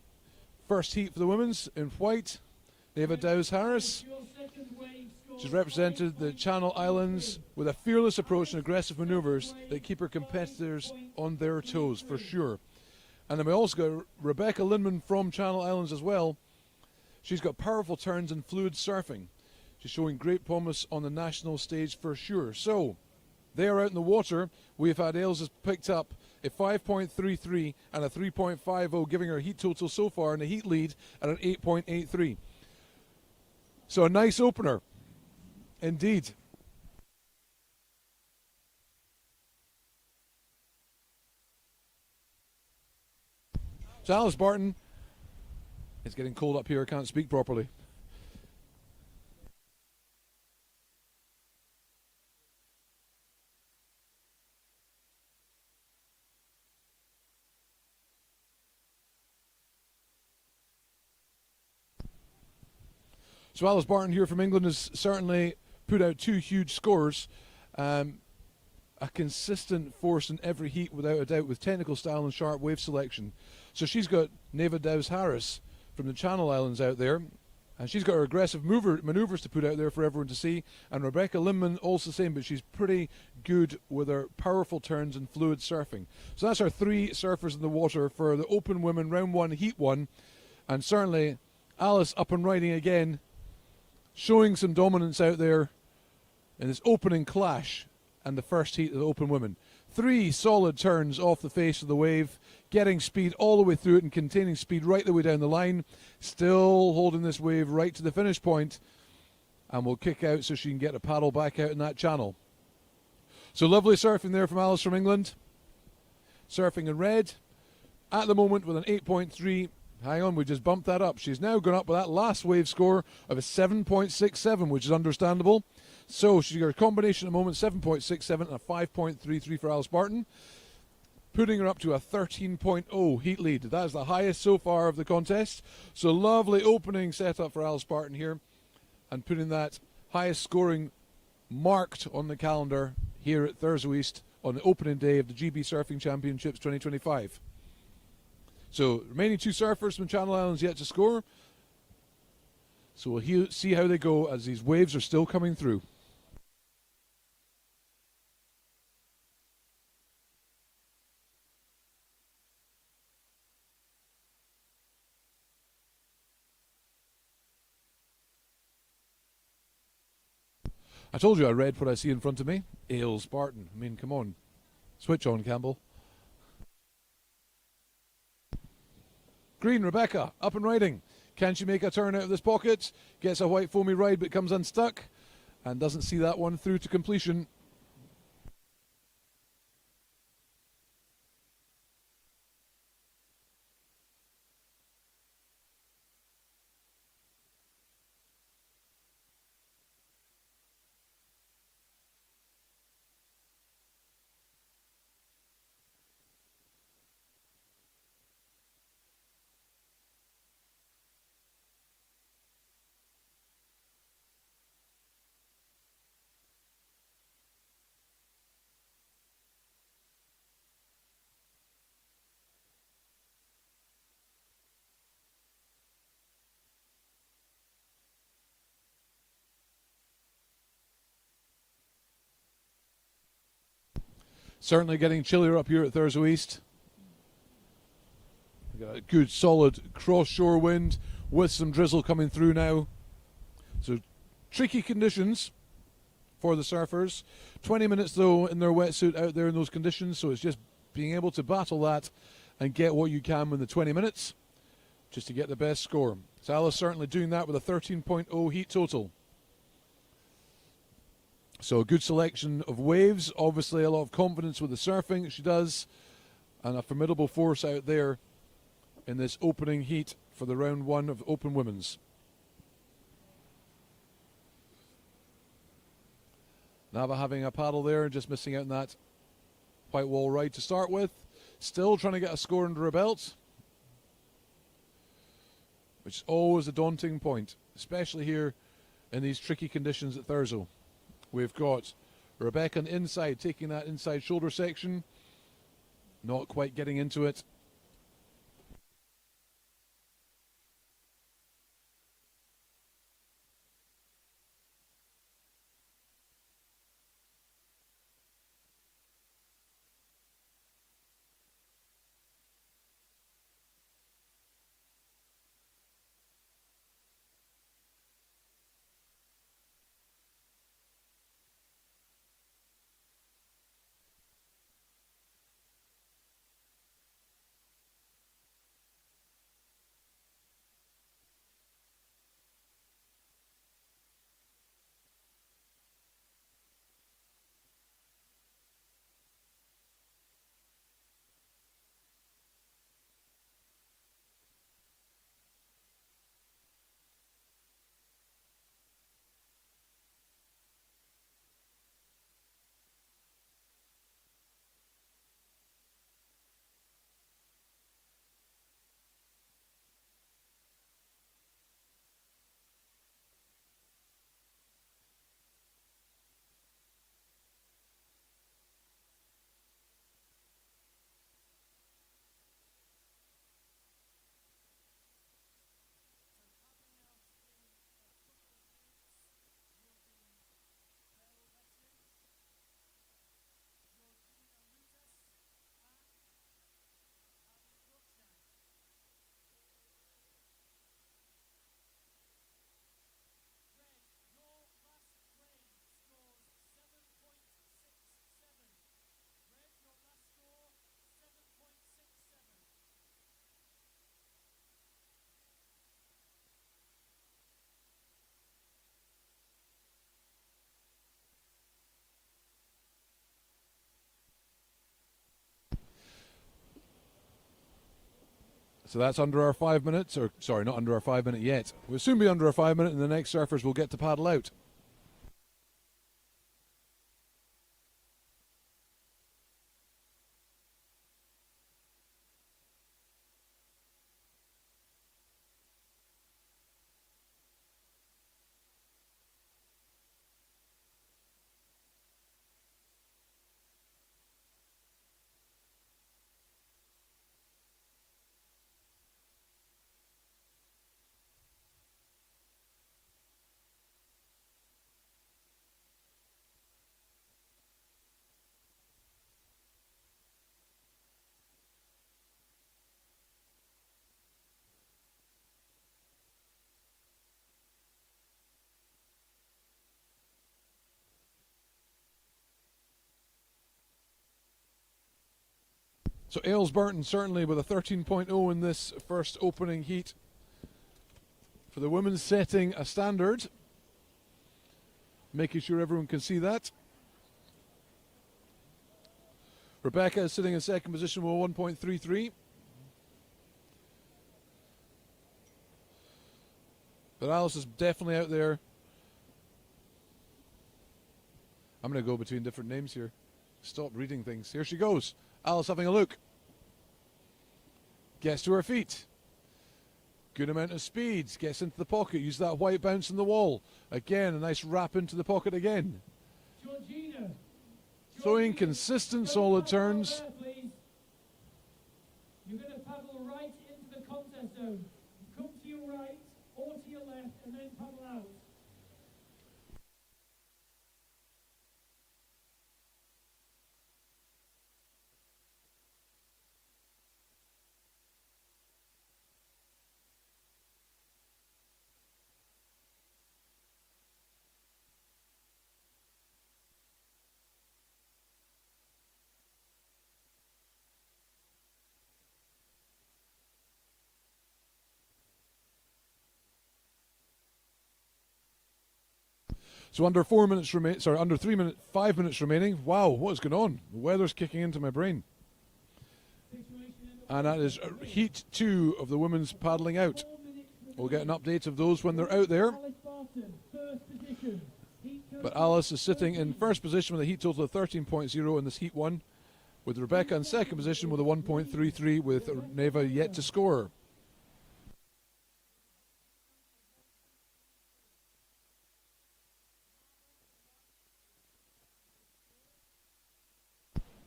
first heat for the women's. In white, Neva Dowes-Harris. She's represented the Channel Islands with a fearless approach and aggressive manoeuvres that keep her competitors on their toes, for sure. And then we also got Rebecca Lindman from Channel Islands as well. She's got powerful turns and fluid surfing. She's showing great promise on the national stage, for sure. So, they are out in the water. We've had Ailsa picked up a 5.33 and a 3.50, giving her a heat total so far and a heat lead at an 8.83. So a nice opener, indeed. So Alice Barton, it's getting cold up here, I can't speak properly. So Alice Barton here from England has certainly put out two huge scores. A consistent force in every heat, without a doubt, with technical style and sharp wave selection. So she's got Neva Dowes-Harris from the Channel Islands out there, and she's got her aggressive manoeuvres to put out there for everyone to see. And Rebecca Lindman also the same, but she's pretty good with her powerful turns and fluid surfing. So that's our three surfers in the water for the Open Women Round 1, Heat 1. And certainly Alice up and riding again, showing some dominance out there in this opening clash and the first heat of the Open Women. Three solid turns off the face of the wave, getting speed all the way through it and containing speed right the way down the line, still holding this wave right to the finish point, and will kick out so she can get a paddle back out in that channel. So lovely surfing there from Alice from England. Surfing in red at the moment with an 8.3. Hang on, we just bumped that up. She's now gone up with that last wave score of a 7.67, which is understandable. So she's got a combination at the moment, 7.67 and a 5.33 for Alice Barton, putting her up to a 13.0 heat lead. That is the highest so far of the contest. So lovely opening setup for Alice Barton here, and putting that highest scoring marked on the calendar here at Thurso East on the opening day of the GB Surfing Championships 2025. So remaining two surfers from Channel Islands yet to score. So we'll see how they go as these waves are still coming through. I told you I read what I see in front of me. Ailes Barton. I mean, come on. Switch on, Campbell. Green, Rebecca, up and riding. Can she make a turn out of this pocket? Gets a white foamy ride but comes unstuck and doesn't see that one through to completion. Certainly getting chillier up here at Thurso East. We've got a good solid cross-shore wind with some drizzle coming through now. So tricky conditions for the surfers. 20 minutes though in their wetsuit out there in those conditions, so it's just being able to battle that and get what you can in the 20 minutes just to get the best score. So Alice certainly doing that with a 13.0 heat total. So a good selection of waves, obviously a lot of confidence with the surfing she does, and a formidable force out there in this opening heat for the round one of Open Women's. Nava having a paddle there and just missing out on that white wall ride to start with. Still trying to get a score under her belt, which is always a daunting point, especially here in these tricky conditions at Thurso. We've got Rebecca on the inside, taking that inside shoulder section. Not quite getting into it. So that's under our 5 minutes, or sorry, not under our 5 minute yet. We'll soon be under our 5 minute, and the next surfers will get to paddle out. So Aylesburton certainly with a 13.0 in this first opening heat. For the women, setting a standard. Making sure everyone can see that. Rebecca is sitting in second position with 1.33. But Alice is definitely out there. I'm going to go between different names here. Stop reading things. Here she goes. Alice having a look. Gets to her feet. Good amount of speed. Gets into the pocket. Use that white bounce in the wall. Again, a nice wrap into the pocket again. Georgina. Throwing consistent solid turns. There, you're going to paddle right into the contest zone. Come to your right or to your left and then paddle out. So under 4 minutes remain. Sorry, under 3 minutes, 5 minutes remaining. Wow, what is going on? The weather's kicking into my brain. And that is heat 2 of the women's paddling out. We'll get an update of those when they're out there. But Alice is sitting in first position with a heat total of 13.0 in this heat 1, with Rebecca in second position with a 1.33, with Neva yet to score.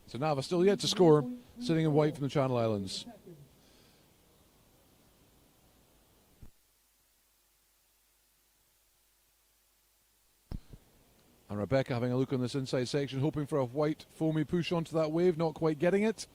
So Nava still yet to score, sitting in white from the Channel Islands. And Rebecca having a look on this inside section, hoping for a white foamy push onto that wave, not quite getting it.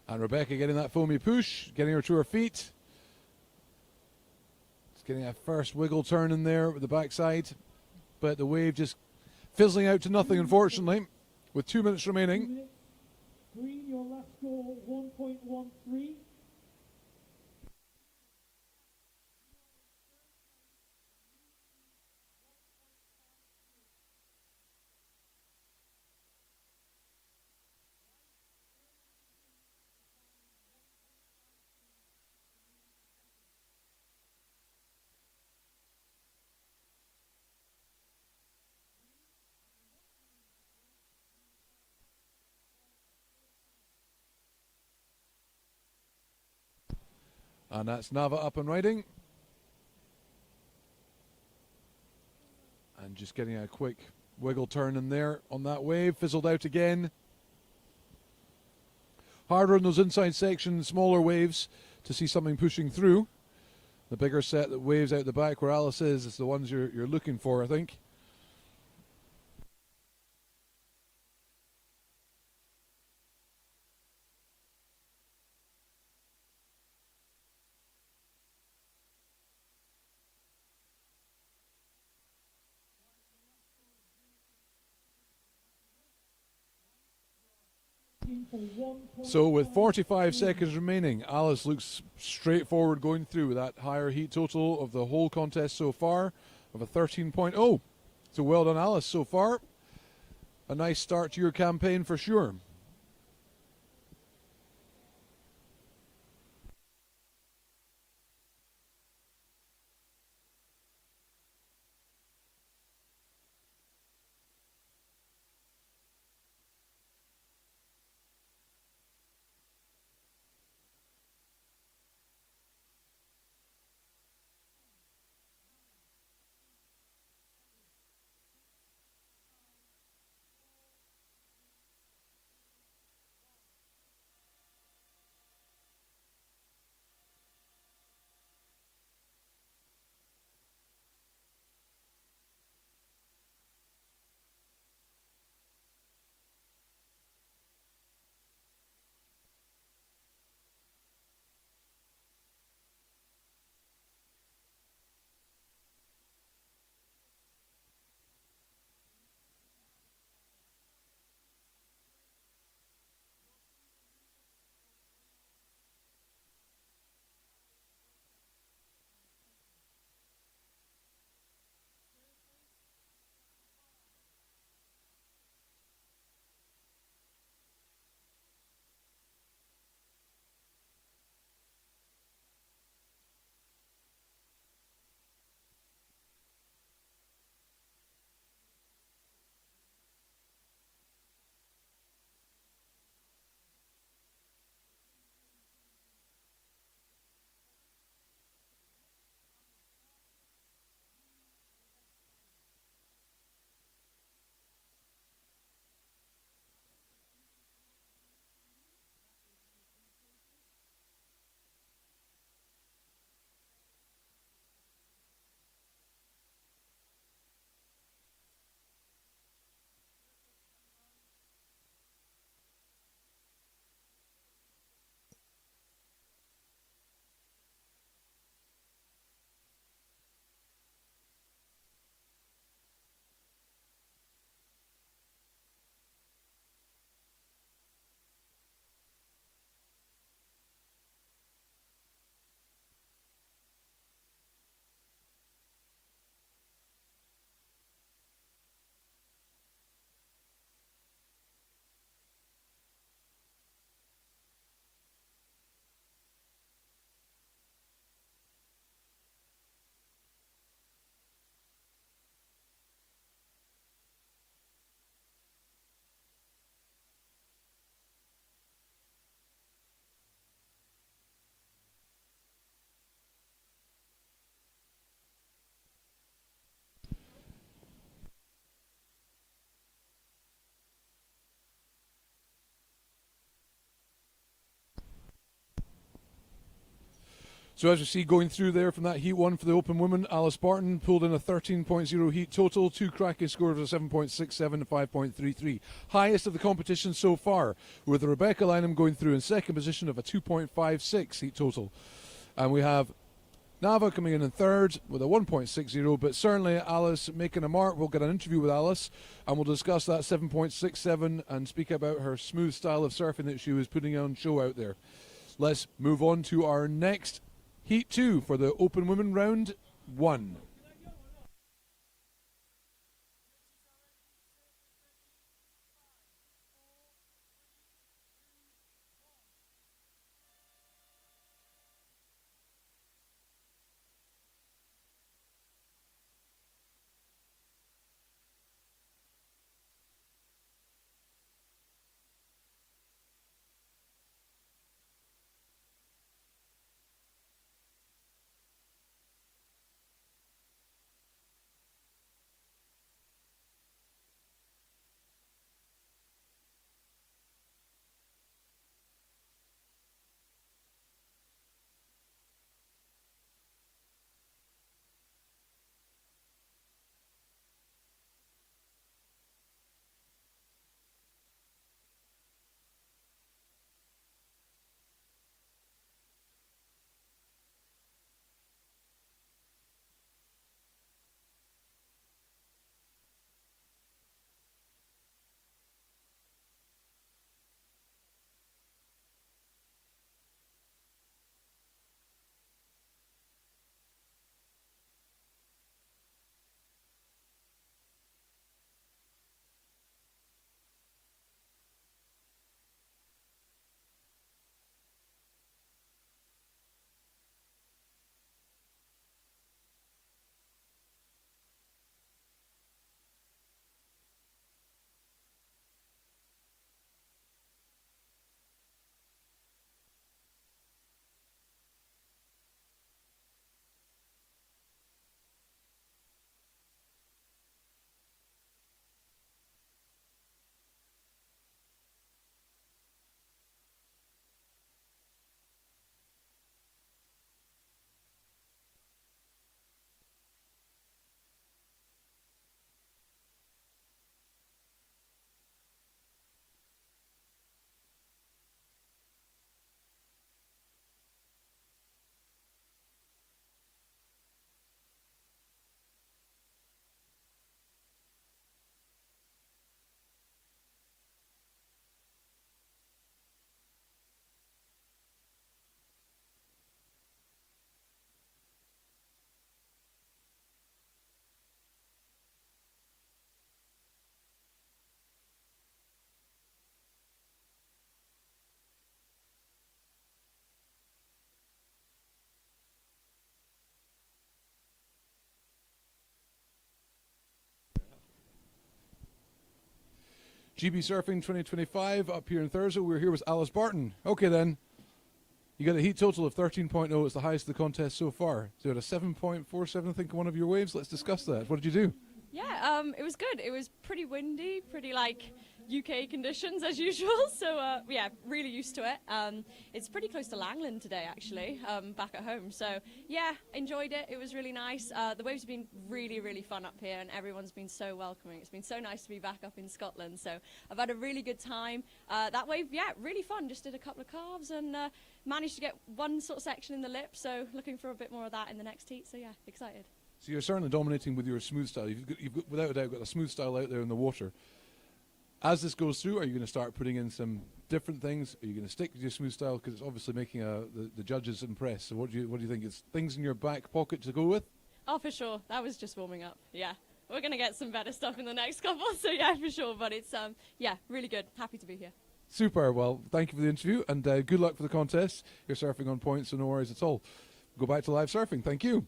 And Rebecca getting that foamy push, getting her to her feet. It's getting a first wiggle turn in there with the backside. But the wave just fizzling out to nothing, unfortunately, with 2 minutes remaining. Green, your last score 1.13. And that's Nava up and riding. And just getting a quick wiggle turn in there on that wave. Fizzled out again. Harder in those inside sections, smaller waves, to see something pushing through. The bigger set that waves out the back where Alice is the ones you're looking for, I think. So with 45 seconds remaining, Alice looks straightforward going through with that higher heat total of the whole contest so far of a 13.0. So well done, Alice, so far. A nice start to your campaign for sure. So as you see going through there from that heat one for the open women, Alice Barton pulled in a 13.0 heat total, 2 Cracky scores of 7.67 and 5.33. Highest of the competition so far, with Rebecca Lynham going through in second position of a 2.56 heat total. And we have Nava coming in third with a 1.60, but certainly Alice making a mark. We'll get an interview with Alice and we'll discuss that 7.67 and speak about her smooth style of surfing that she was putting on show out there. Let's move on to our next Heat 2 for the Open Women Round 1. GB Surfing 2025 up here in Thursday. We're here with Alice Barton. Okay then, you got a heat total of 13.0. It's the highest of the contest so far. So you had a 7.47, I think, on one of your waves. Let's discuss that. What did you do? Yeah, it was good. It was pretty windy, pretty like UK conditions as usual. So yeah, really used to it. It's pretty close to Langland today, actually, back at home. So yeah, enjoyed it. It was really nice. The waves have been really, really fun up here, and everyone's been so welcoming. It's been so nice to be back up in Scotland. So I've had a really good time. That wave, yeah, really fun. Just did a couple of carves and managed to get one sort of section in the lip. So looking for a bit more of that in the next heat. So yeah, excited. So you're certainly dominating with your smooth style. You've got, without a doubt, got a smooth style out there in the water. As this goes through, are you going to start putting in some different things? Are you going to stick with your smooth style because it's obviously making the judges impressed? So what do you think? It's things in your back pocket to go with? Oh, for sure. That was just warming up. Yeah, we're going to get some better stuff in the next couple. So yeah, for sure. But it's yeah, really good. Happy to be here. Super. Well, thank you for the interview and good luck for the contest. You're surfing on point, so no worries at all. Go back to live surfing. Thank you.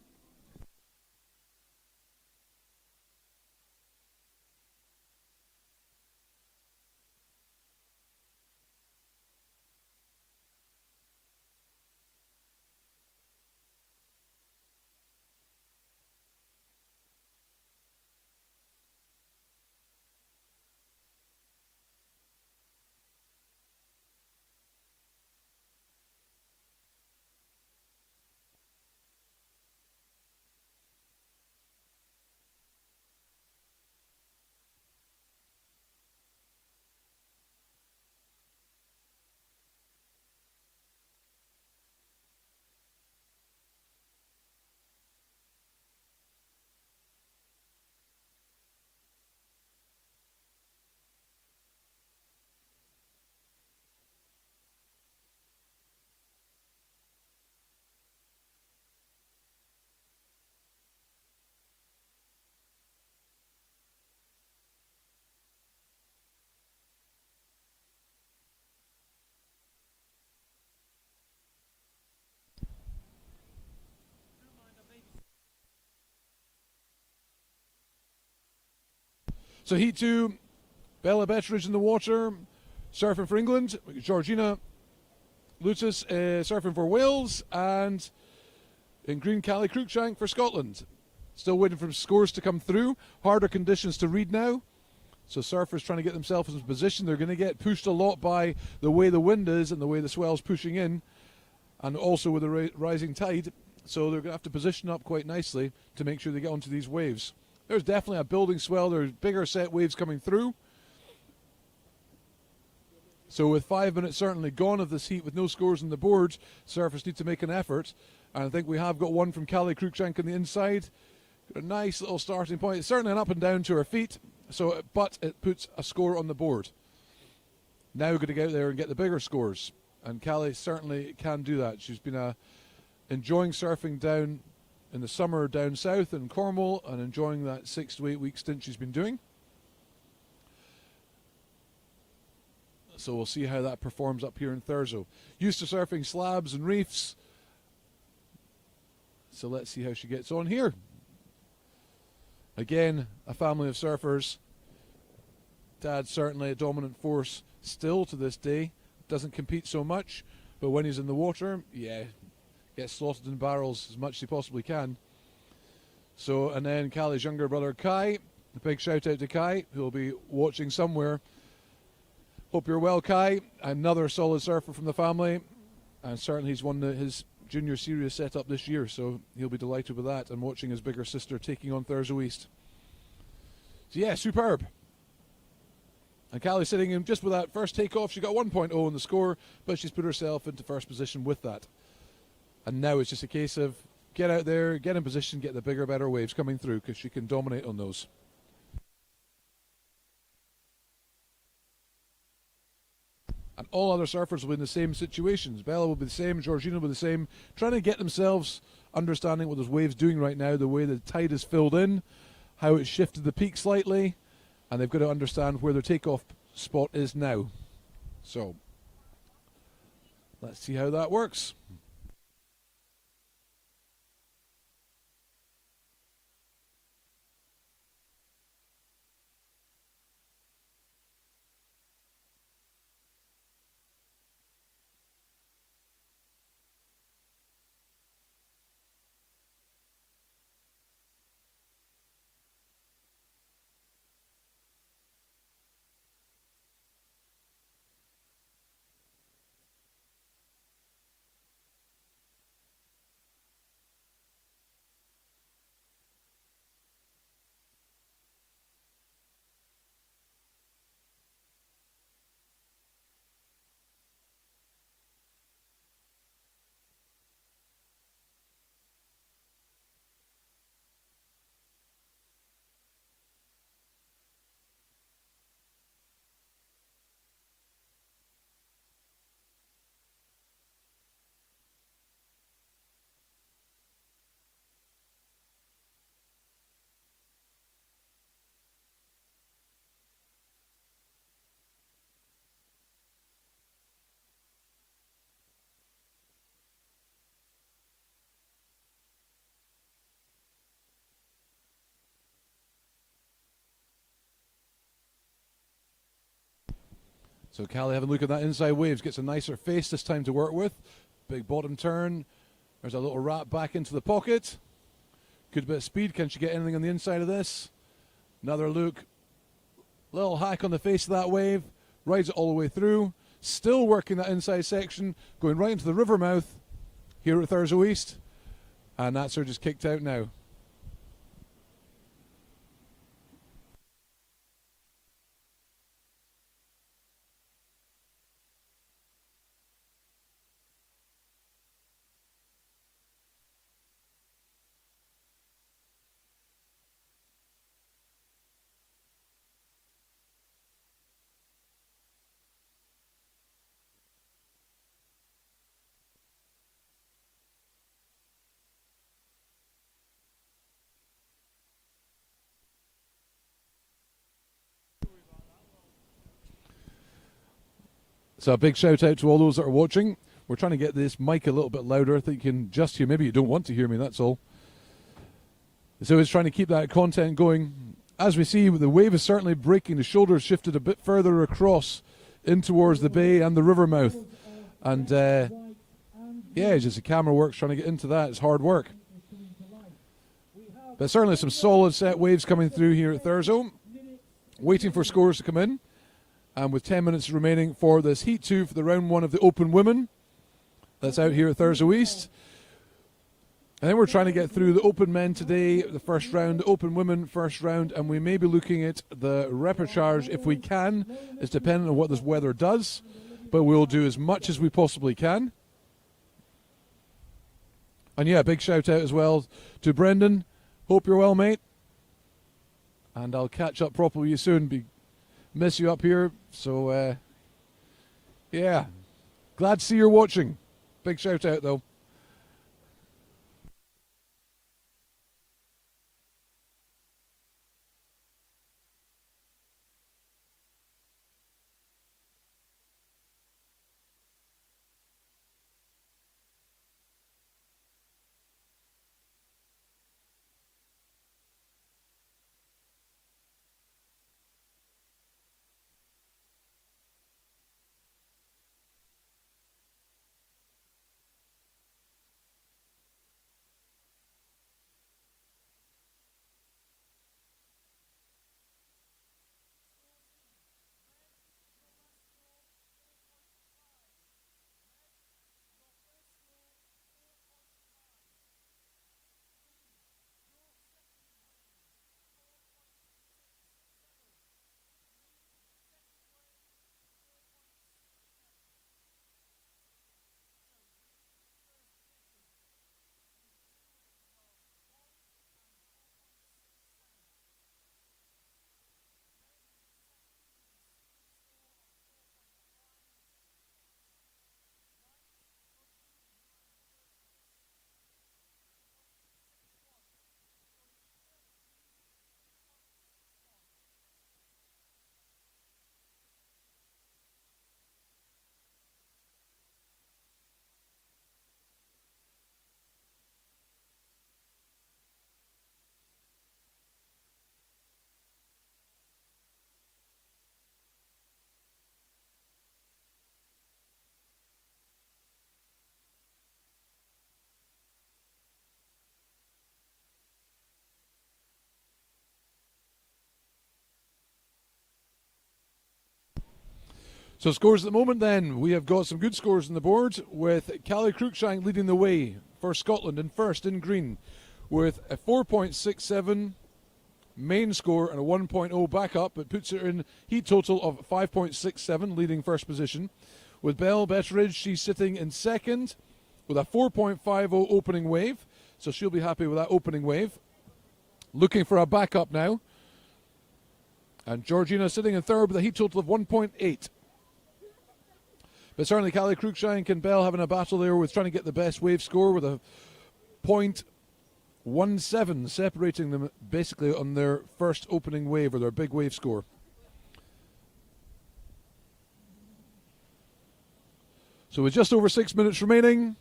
So Heat 2, Bella Betteridge in the water, surfing for England. Georgina Lucis surfing for Wales, and in green, Callie Cruikshank for Scotland. Still waiting for scores to come through. Harder conditions to read now. So surfers trying to get themselves in position. They're going to get pushed a lot by the way the wind is and the way the swell's pushing in, and also with the rising tide. So they're going to have to position up quite nicely to make sure they get onto these waves. There's definitely a building swell. There's bigger set waves coming through. So with 5 minutes certainly gone of this heat with no scores on the board, surfers need to make an effort. And I think we have got one from Callie Cruikshank on the inside. Got a nice little starting point. It's certainly an up and down to her feet, but it puts a score on the board. Now we're going to get out there and get the bigger scores. And Callie certainly can do that. She's been enjoying surfing down in the summer down south in Cornwall and enjoying that 6 to 8 week stint she's been doing. So we'll see how that performs up here in Thurso. Used to surfing slabs and reefs. So let's see how she gets on here. Again, a family of surfers. Dad certainly a dominant force still to this day. Doesn't compete so much, but when he's in the water, yeah, gets slaughtered in barrels as much as he possibly can. So, and then Callie's younger brother Kai. A big shout out to Kai, who will be watching somewhere. Hope you're well, Kai. Another solid surfer from the family, and certainly he's won his junior series setup this year, so he'll be delighted with that and watching his bigger sister taking on Thurso East. So yeah, superb. And Callie sitting in just with that first takeoff. She got 1.0 on the score, but she's put herself into first position with that. And now it's just a case of get out there, get in position, get the bigger, better waves coming through, because she can dominate on those. And all other surfers will be in the same situations. Bella will be the same, Georgina will be the same, trying to get themselves understanding what those waves doing right now, the way the tide is filled in, how it's shifted the peak slightly, and they've got to understand where their takeoff spot is now. So, let's see how that works. So Callie having a look at that inside waves, gets a nicer face this time to work with. Big bottom turn. There's a little wrap back into the pocket. Good bit of speed. Can she get anything on the inside of this? Another look. Little hack on the face of that wave. Rides it all the way through. Still working that inside section. Going right into the river mouth here at Thurso East. And that's her just kicked out now. So a big shout out to all those that are watching. We're trying to get this mic a little bit louder. I think you can just hear. Maybe you don't want to hear me, that's all. So it's trying to keep that content going as we see, the wave is certainly breaking. The shoulders shifted a bit further across in towards the bay and the river mouth. And yeah, just the camera work's trying to get into that. It's hard work. But certainly some solid set waves coming through here at Thurso. Waiting for scores to come in. And with 10 minutes remaining for this Heat 2 for the round 1 of the Open Women. That's out here at Thurso East. And then we're trying to get through the Open Men today, the first round, the Open Women first round, and we may be looking at the Repercharge if we can. It's dependent on what this weather does, but we'll do as much as we possibly can. And yeah, big shout out as well to Brendan. Hope you're well, mate. And I'll catch up properly with you soon. Miss you up here. So, yeah. Glad to see you're watching. Big shout out, though. So scores at the moment then, we have got some good scores on the board with Callie Cruikshank leading the way for Scotland in first in green with a 4.67 main score and a 1.0 backup. It puts her in heat total of 5.67, leading first position. With Belle Betteridge, she's sitting in second with a 4.50 opening wave, so she'll be happy with that opening wave. Looking for a backup now. And Georgina sitting in third with a heat total of 1.8. But certainly Callie Cruikshank and Bell having a battle there with trying to get the best wave score with a 0.17 separating them basically on their first opening wave or their big wave score. So with just over 6 minutes remaining,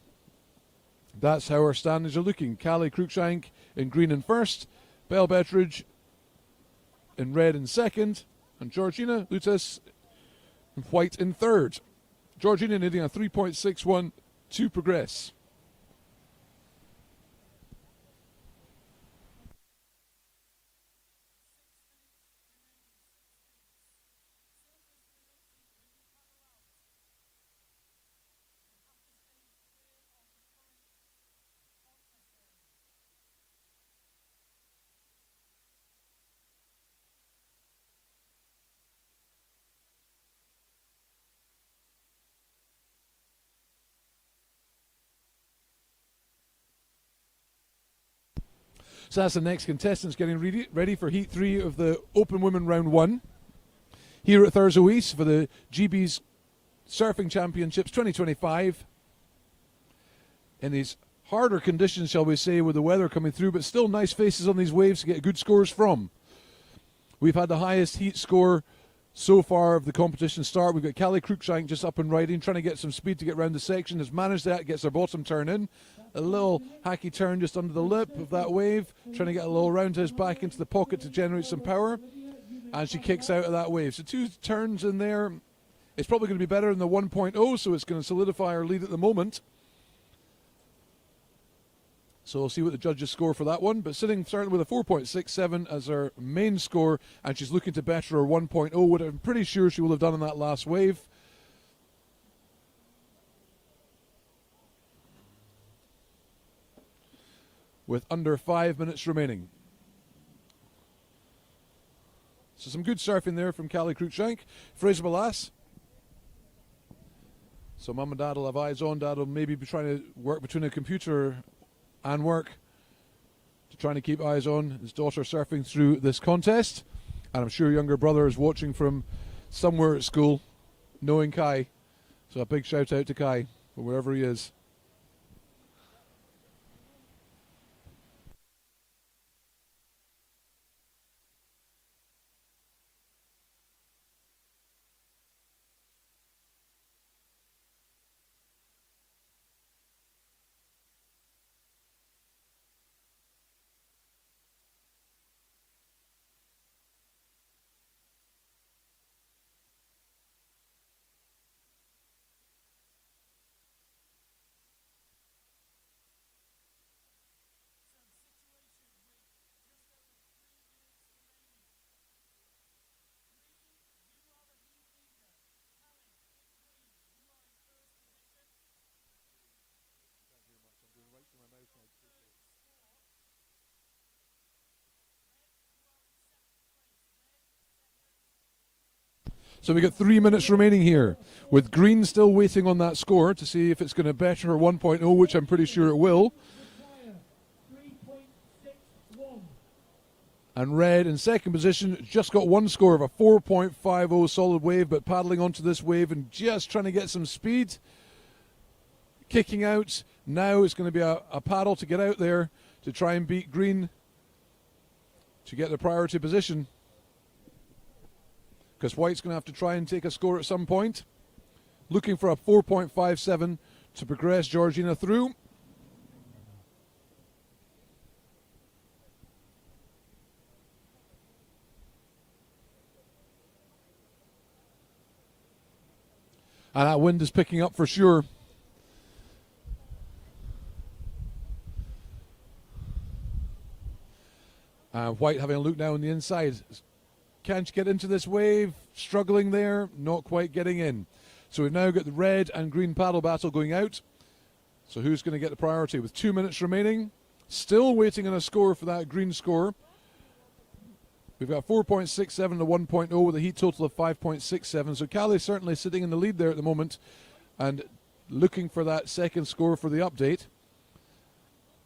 that's how our standings are looking. Callie Cruikshank in green in first, Belle Betteridge in red in second, and Georgina Lutas in white in third. Georgina needing a 3.61 to progress. So that's the next contestants getting ready for Heat 3 of the Open Women Round 1. Here at Thurso East for the GB's Surfing Championships 2025. In these harder conditions, shall we say, with the weather coming through, but still nice faces on these waves to get good scores from. We've had the highest heat score so far of the competition start. We've got Callie Cruikshank just up and riding, trying to get some speed to get round the section. Has managed that, gets her bottom turn in. A little hacky turn just under the lip of that wave, trying to get a little roundhouse back into the pocket to generate some power. And she kicks out of that wave. So 2 turns in there. It's probably going to be better than the 1.0, so it's going to solidify her lead at the moment. So we'll see what the judges score for that one. But sitting certainly with a 4.67 as her main score, and she's looking to better her 1.0, which I'm pretty sure she will have done in that last wave. With under 5 minutes remaining. So some good surfing there from Callie Cruikshank. Fraser Balass. So mum and dad will have eyes on. Dad will maybe be trying to work between a computer and work to trying to keep eyes on his daughter surfing through this contest. And I'm sure younger brother is watching from somewhere at school, knowing Kai. So a big shout out to Kai, wherever he is. So we got 3 minutes remaining here, with Green still waiting on that score to see if it's going to better her 1.0, which I'm pretty sure it will. And Red in second position, just got one score of a 4.50 solid wave, but paddling onto this wave and just trying to get some speed. Kicking out. Now it's going to be a paddle to get out there to try and beat Green to get the priority position. Because White's going to have to try and take a score at some point. Looking for a 4.57 to progress Georgina through. And that wind is picking up for sure. White having a look now on the inside. Can't get into this wave, struggling there, not quite getting in. So we've now got the red and green paddle battle going out. So who's going to get the priority? With 2 minutes remaining, still waiting on a score for that green score. We've got 4.67 to 1.0 with a heat total of 5.67. So Callie's certainly sitting in the lead there at the moment and looking for that second score for the update.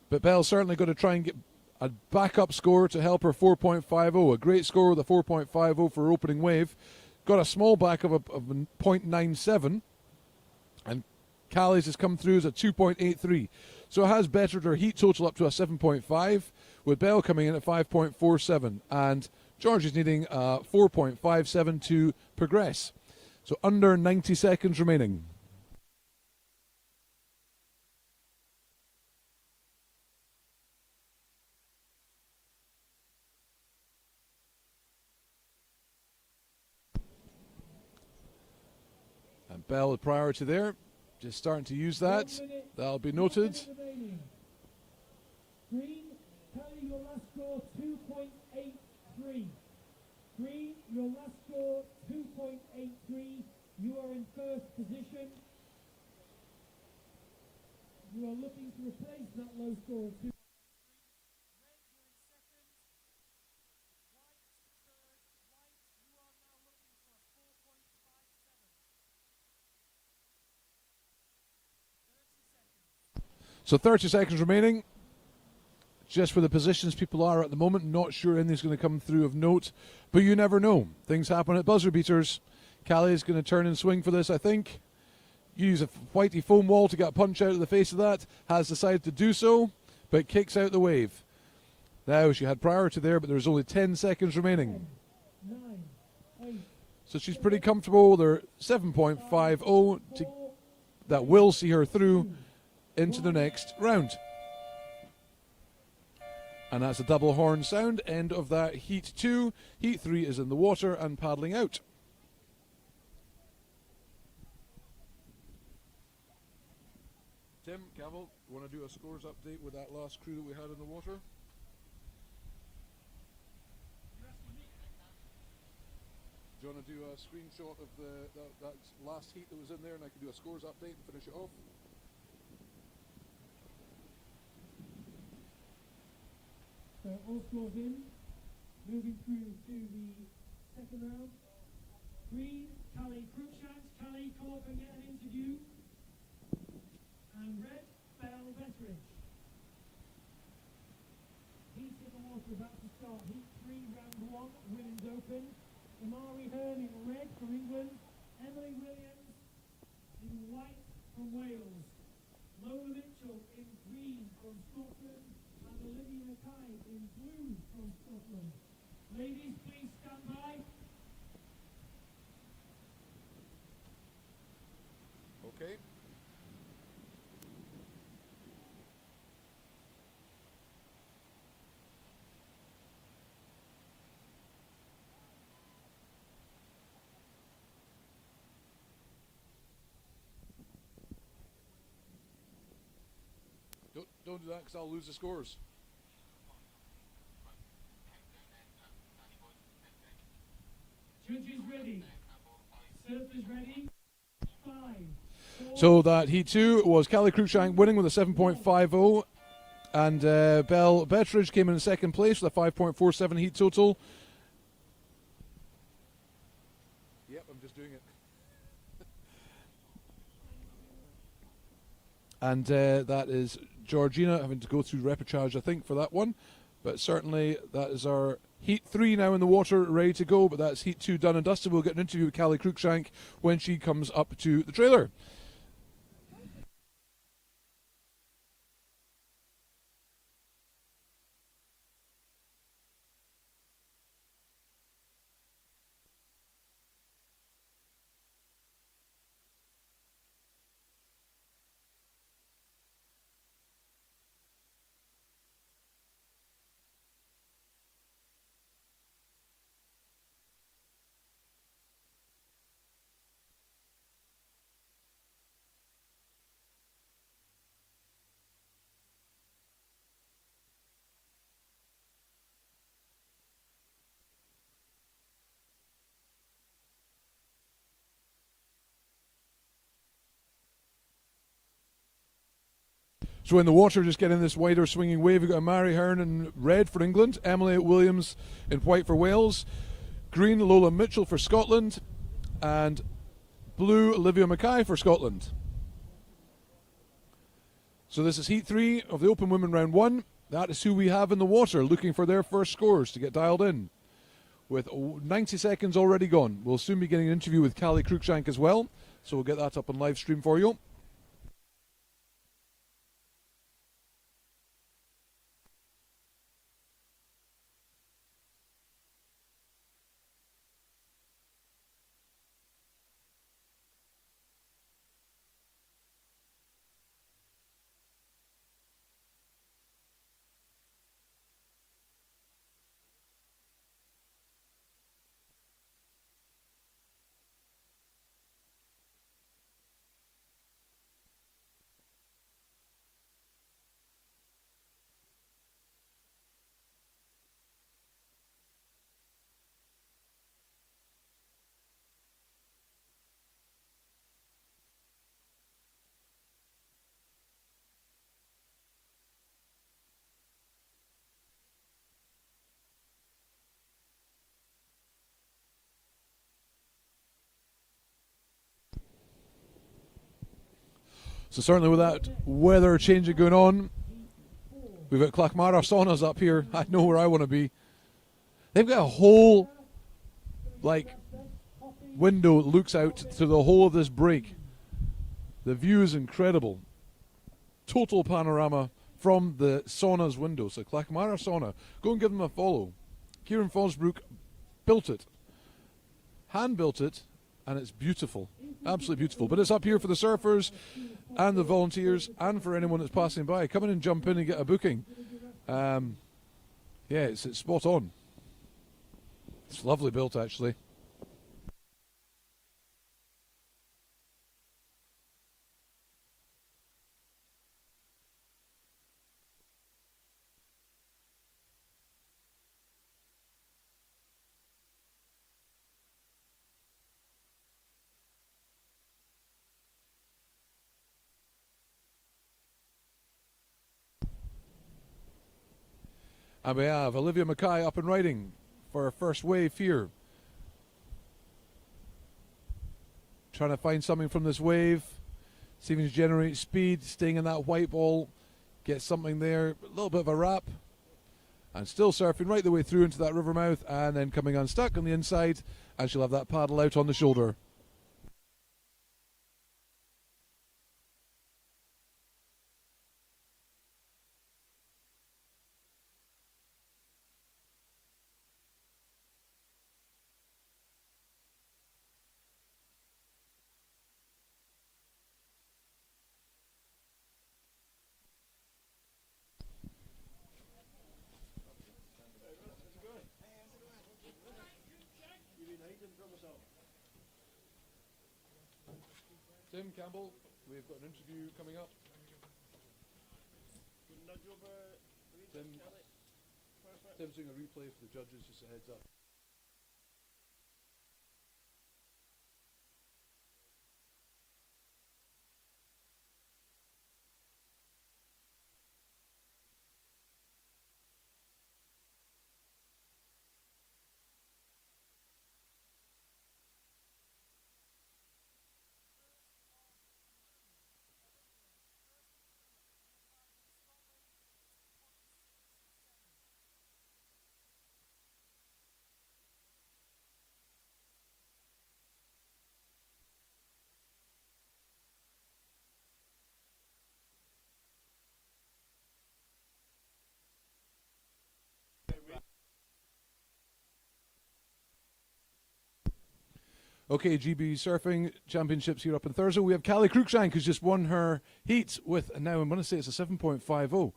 But Belle's certainly going to try and get a backup score to help her 4.50. A great score with a 4.50 for opening wave. Got a small back of a 0.97. And Callie's has come through as a 2.83. So it has bettered her heat total up to a 7.5, with Belle coming in at 5.47. And George is needing a 4.57 to progress. So under 90 seconds remaining. Bell with priority there, just starting to use that. That'll be noted. Green, Kelly, your last score 2.83. Green, your last score 2.83. You are in first position. You are looking to replace that low score of 2. So 30 seconds remaining. Just for the positions people are at the moment, not sure anything's going to come through of note, but you never know. Things happen at buzzer beaters. Callie is going to turn and swing for this, I think. Use a whitey foam wall to get a punch out of the face of that. Has decided to do so, but kicks out the wave. Now she had priority there, but there's only 10 seconds remaining. 9, 8, So she's pretty comfortable with her 7.50 that will see her through into the next round. And that's a double horn sound. End of that heat 2. Heat 3 is in the water and paddling out. Tim, Cavill, want to do a scores update with that last crew that we had in the water? Do you want to do a screenshot of that last heat that was in there, and I can do a scores update and finish it off? So all scores in. Moving through to the second round. Green, Callie Cruikshanks. Callie, come up and get an interview. And red, Belle Bettridge. Heat in the water about to start. Heat 3, round 1, Women's Open. Amari Hearn in red from England. Emily Williams in white from Wales. Lola Mitchell in green from Scotland. And Olivia Mackay in blue from Scotland. Ladies, please stand by. Okay. Don't do that because I'll lose the scores. Judges ready. Surfers ready. 5. So that heat 2 was Callie Cruikshank winning with a 7.50, and Belle Bettridge came in second place with a 5.47 heat total. Yep, I'm just doing it. And that is Georgina having to go through Repercharge, I think, for that one. But certainly that is our heat 3 now in the water, ready to go. But that's heat 2 done and dusted. We'll get an interview with Callie Cruikshank when she comes up to the trailer. So in the water, just getting this wider swinging wave, we've got Mary Hearn in red for England, Emily Williams in white for Wales, green Lola Mitchell for Scotland, and blue Olivia Mackay for Scotland. So this is heat 3 of the Open Women round 1. That is who we have in the water looking for their first scores to get dialed in. With 90 seconds already gone. We'll soon be getting an interview with Callie Cruikshank as well, so we'll get that up on live stream for you. So certainly with that weather changing going on, we've got Clackmara saunas up here. I know where I want to be. They've got a whole, window that looks out to the whole of this break. The view is incredible. Total panorama from the sauna's window. So Clackmara sauna, go and give them a follow. Kieran Fosbrook built it. hand-built it, and it's beautiful, absolutely beautiful. But it's up here for the surfers and the volunteers and for anyone that's passing by. Come in and jump in and get a booking. Yeah, it's spot on. It's lovely built, actually. And we have Olivia Mackay up and riding for her first wave here. Trying to find something from this wave. See if he can generate speed, staying in that white ball. Get something there. A little bit of a wrap. And still surfing right the way through into that river mouth, and then coming unstuck on the inside, and she'll have that paddle out on the shoulder. Tim Campbell, we've got an interview coming up. Tim's doing a replay for the judges, just a heads up. Okay, GB Surfing Championships here up in Thurso. We have Callie Cruikshank, who's just won her heat with, and now I'm going to say it's a 7.50.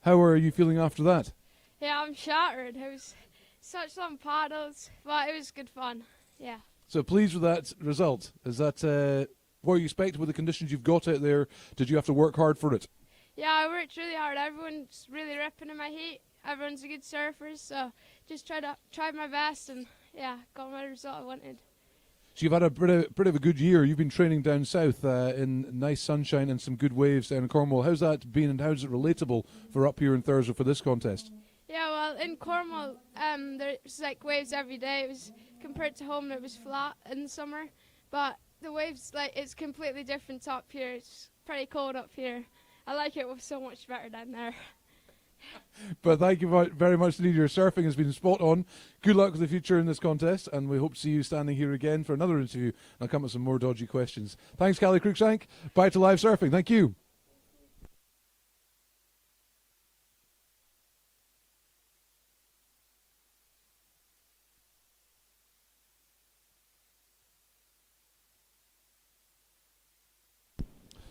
How are you feeling after that? Yeah, I'm shattered. It was such long paddles, but it was good fun. Yeah. So pleased with that result. Is that what you expect with the conditions you've got out there? Did you have to work hard for it? Yeah, I worked really hard. Everyone's really ripping in my heat. Everyone's a good surfer, so just tried my best, and yeah, got my result I wanted. So you've had a bit of a good year. You've been training down south in nice sunshine and some good waves down in Cornwall. How's that been, and how's it relatable for up here in Thurso for this contest? Yeah, well, in Cornwall, there's like waves every day. It was compared to home, it was flat in the summer, but the waves, like, it's completely different up here. It's pretty cold up here. I like it so much better down there. But thank you very much indeed. Your surfing has been spot on. Good luck with the future in this contest, and we hope to see you standing here again for another interview. I'll come with some more dodgy questions. Thanks, Callie Cruikshank. Bye to live surfing. Thank you.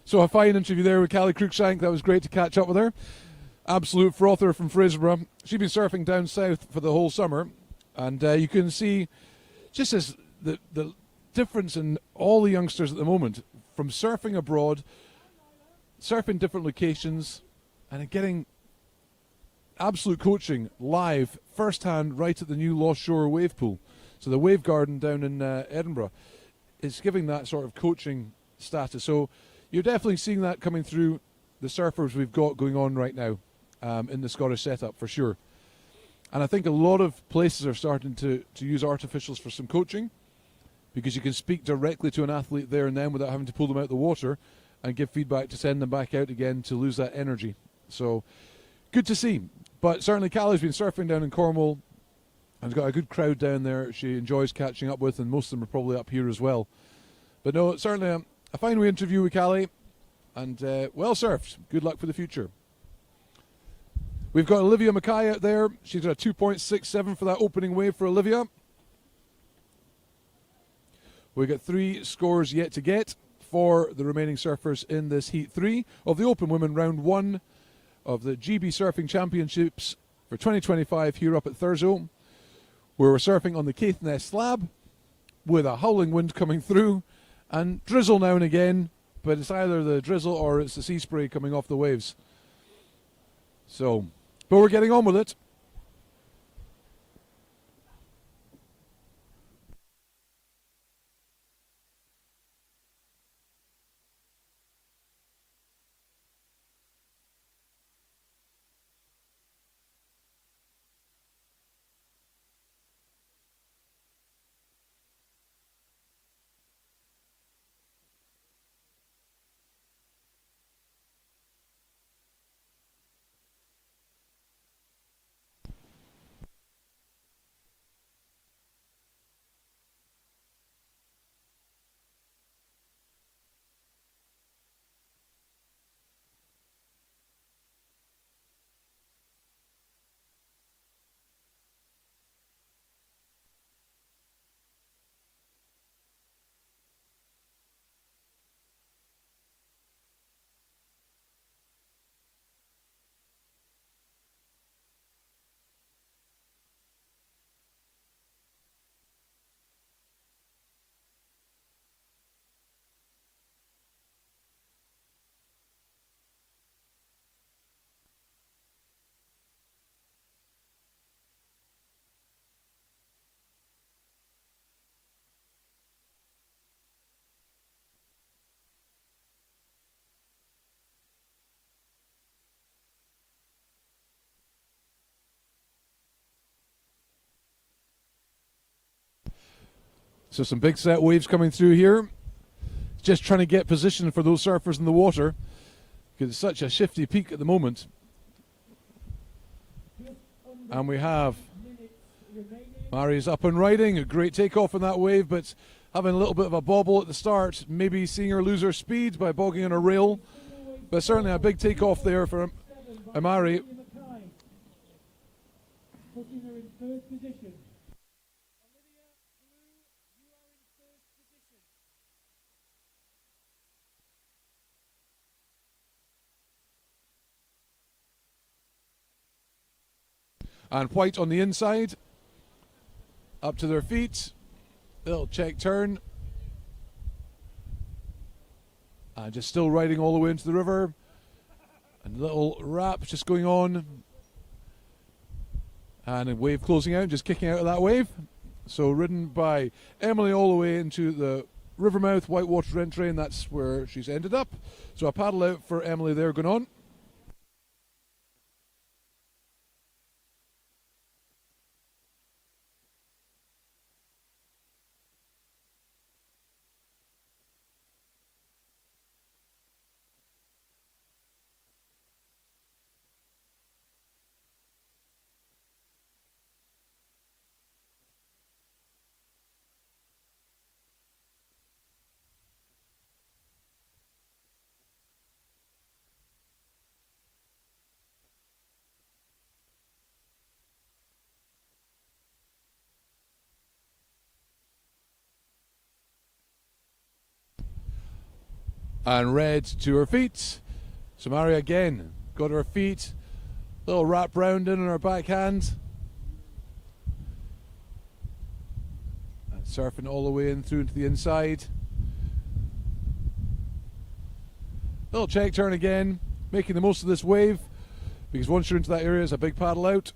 So a fine interview there with Callie Cruikshank. That was great to catch up with her. Absolute frother from Fraserburgh. She's been surfing down south for the whole summer, and you can see just as the difference in all the youngsters at the moment, from surfing abroad, surfing different locations, and getting absolute coaching live, first-hand, right at the new Lost Shore wave pool. So the Wave Garden down in Edinburgh is giving that sort of coaching status. So you're definitely seeing that coming through the surfers we've got going on right now. In the Scottish setup, for sure. And I think a lot of places are starting to use artificials for some coaching, because you can speak directly to an athlete there and then without having to pull them out of the water and give feedback to send them back out again to lose that energy. So, good to see. But certainly Callie's been surfing down in Cornwall and has got a good crowd down there she enjoys catching up with, and most of them are probably up here as well. But no, certainly a fine wee interview with Callie, and well surfed. Good luck for the future. We've got Olivia Mackay out there. She's got a 2.67 for that opening wave for Olivia. We got 3 scores yet to get for the remaining surfers in this Heat 3 of the Open Women Round 1 of the GB Surfing Championships for 2025 here up at Thurso, where we're surfing on the Caithness slab with a howling wind coming through and drizzle now and again, but it's either the drizzle or it's the sea spray coming off the waves. So, but we're getting on with it. So some big set waves coming through here. Just trying to get position for those surfers in the water because it's such a shifty peak at the moment. And we have Mari's up and riding. A great takeoff on that wave, but having a little bit of a bobble at the start. Maybe seeing her lose her speed by bogging on a rail. But certainly a big takeoff there for Amari. Putting her in first position. And White on the inside, up to their feet, little check turn, and just still riding all the way into the river, and a little wrap just going on, and a wave closing out, just kicking out of that wave. So ridden by Emily all the way into the Rivermouth Whitewater entry, and that's where she's ended up. So a paddle out for Emily there going on. And Red to her feet. Samari again got her feet. Little wrap round in on her backhand. And surfing all the way in through into the inside. Little check turn again, making the most of this wave because once you're into that area, it's a big paddle out.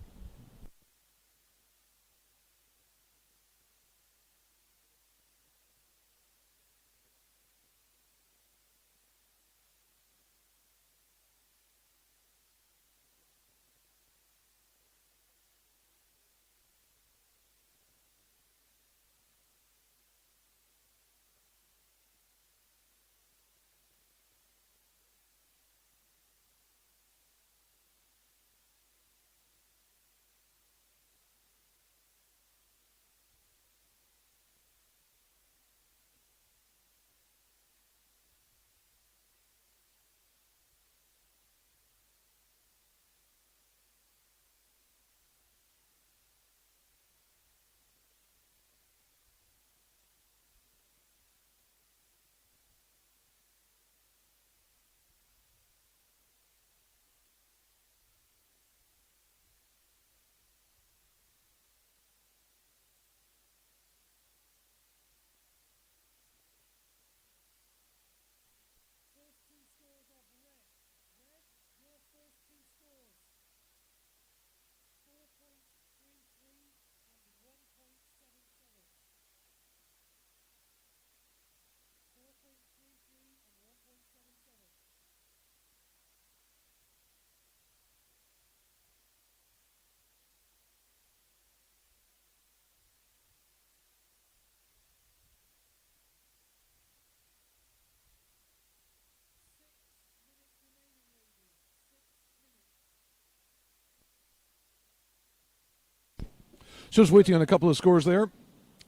Just waiting on a couple of scores there.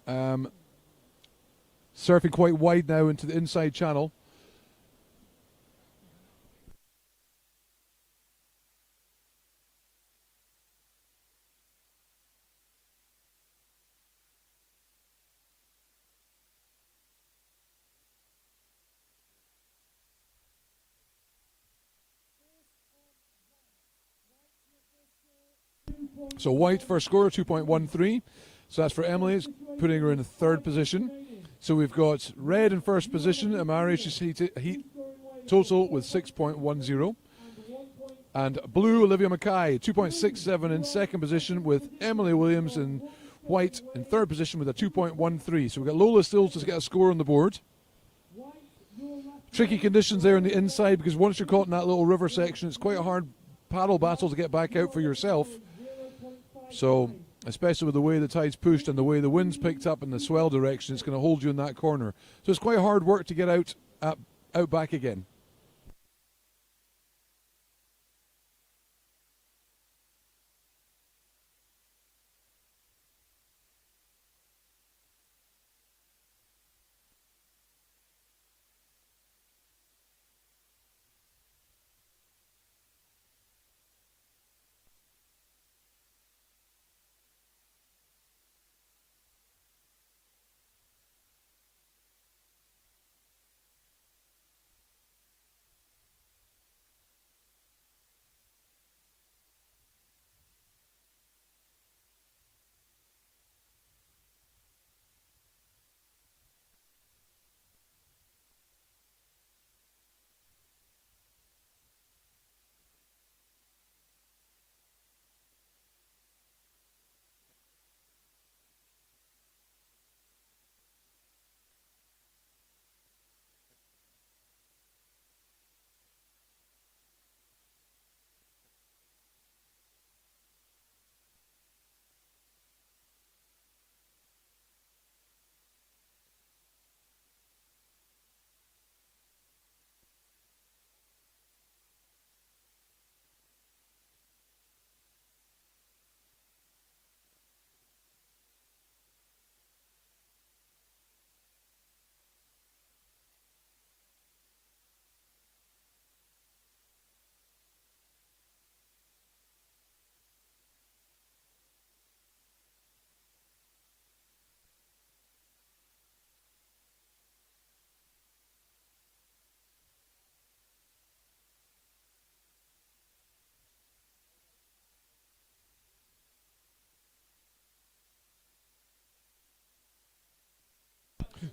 Surfing quite wide now into the inside channel. So White first score 2.13. So that's for Emily, putting her in third position. So we've got Red in first position. Amari, she's heat total with 6.10. And Blue, Olivia Mackay, 2.67 in second position, with Emily Williams in White in third position with a 2.13. So we've got Lola still to get a score on the board. Tricky conditions there on the inside, because once you're caught in that little river section, it's quite a hard paddle battle to get back out for yourself. So, especially with the way the tide's pushed and the way the wind's picked up in the swell direction, it's going to hold you in that corner. So it's quite hard work to get out back again.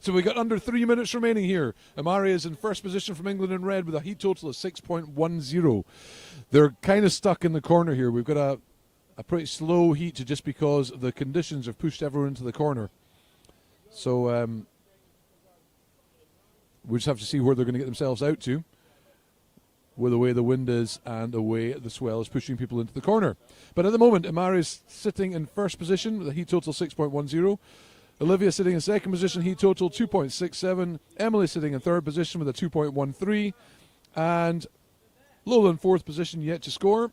So we got under 3 minutes remaining here. Amari is in first position from England in red with a heat total of 6.10. They're kind of stuck in the corner here. We've got a pretty slow heat just because the conditions have pushed everyone into the corner. So we just have to see where they're going to get themselves out to, with the way the wind is and the way the swell is pushing people into the corner. But at the moment, Amari is sitting in first position with a heat total 6.10. Olivia sitting in second position, heat total 2.67. Emily sitting in third position with a 2.13. And Lola in fourth position, yet to score.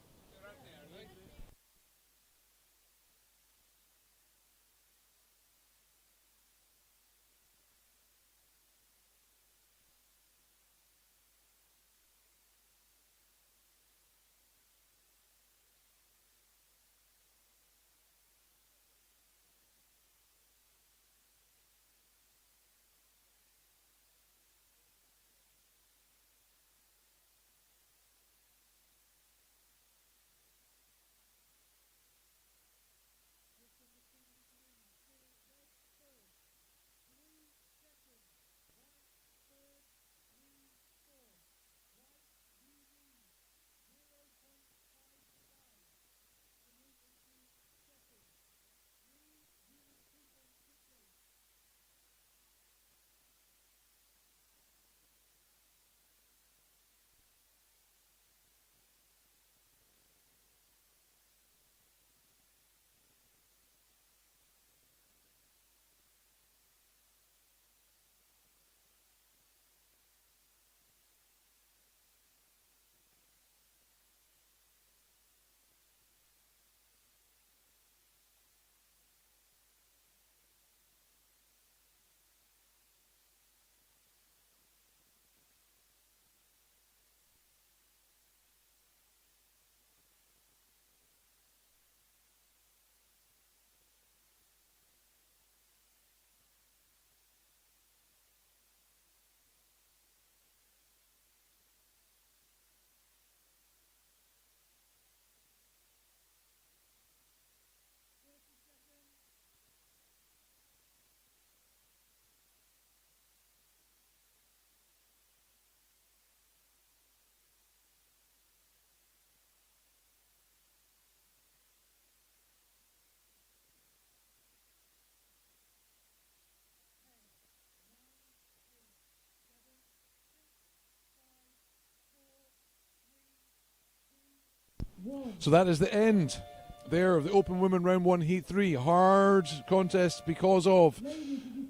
So that is the end there of the Open Women Round 1 Heat 3. Hard contest because of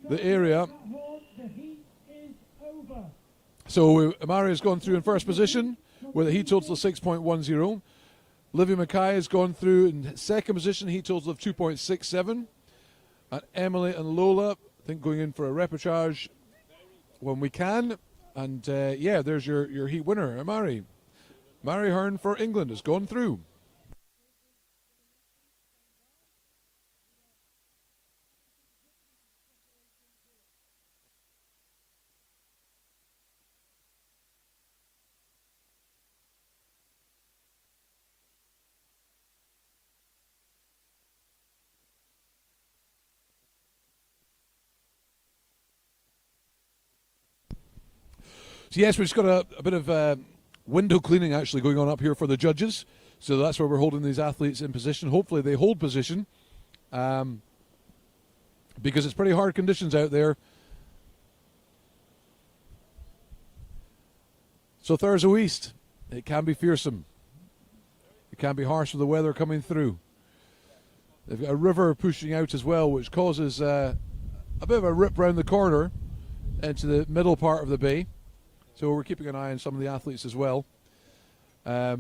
the area. So Amari has gone through in first position with a heat total of 6.10. Livy Mackay has gone through in second position, heat total of 2.67. And Emily and Lola, I think, going in for a Repercharge when we can. And yeah, there's your heat winner, Amari. Mary Hearn for England has gone through. So yes, we've just got a bit of window cleaning actually going on up here for the judges. So that's where we're holding these athletes in position. Hopefully they hold position because it's pretty hard conditions out there. So Thurso East, it can be fearsome. It can be harsh with the weather coming through. They've got a river pushing out as well, which causes a bit of a rip round the corner into the middle part of the bay. So we're keeping an eye on some of the athletes as well. But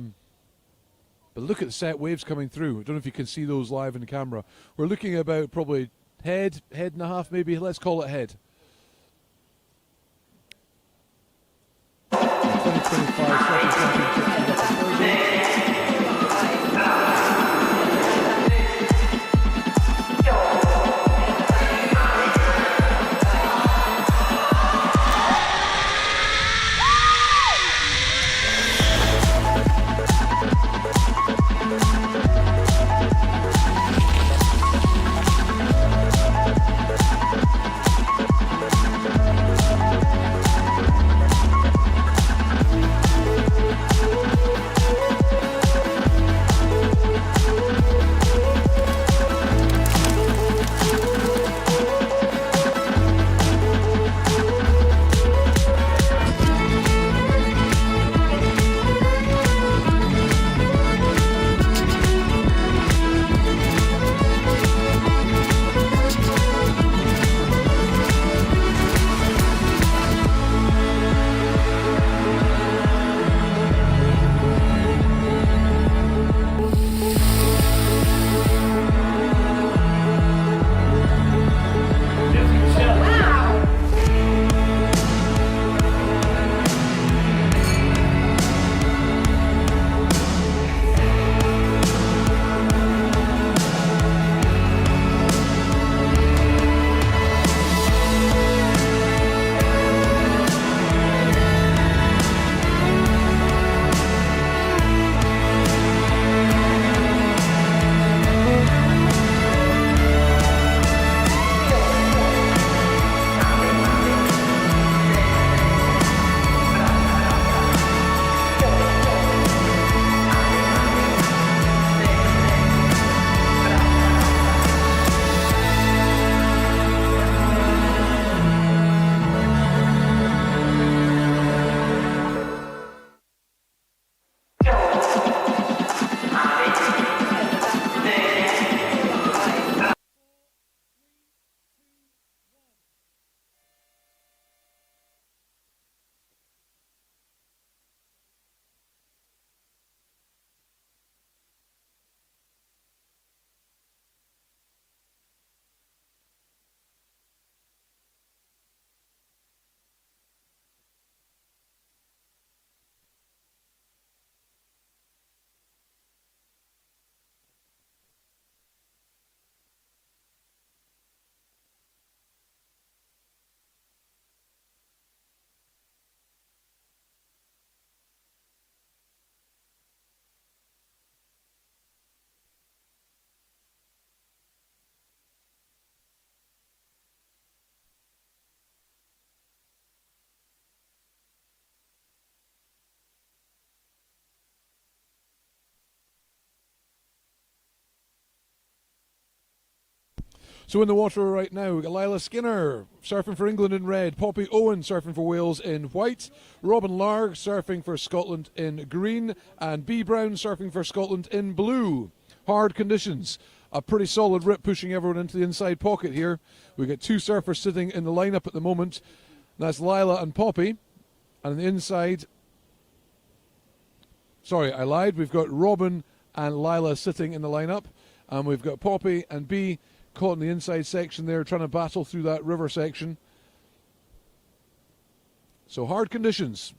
look at the set waves coming through. I don't know if you can see those live in camera. We're looking at about probably head and a half maybe. Let's call it head. 2025 Scottish Championship. So in the water right now, we've got Lila Skinner surfing for England in red, Poppy Owen surfing for Wales in white, Robin Larg surfing for Scotland in green, and B Brown surfing for Scotland in blue. Hard conditions. A pretty solid rip pushing everyone into the inside pocket here. We've got two surfers sitting in the lineup at the moment. That's Lila and Poppy. And on the inside, sorry, I lied. We've got Robin and Lila sitting in the lineup. And we've got Poppy and B caught in the inside section there, trying to battle through that river section. So hard conditions.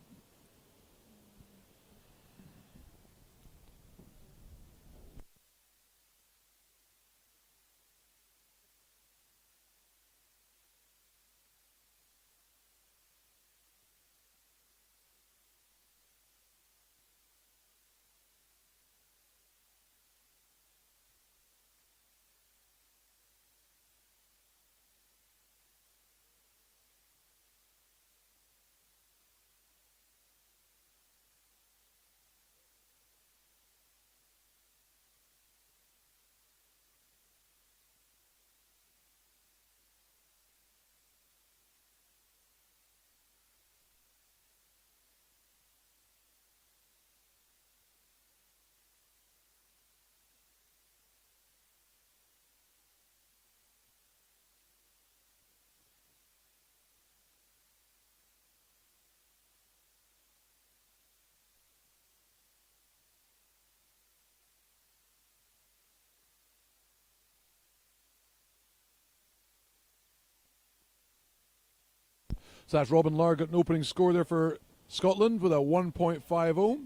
So that's Robin Larg got an opening score there for Scotland with a 1.50.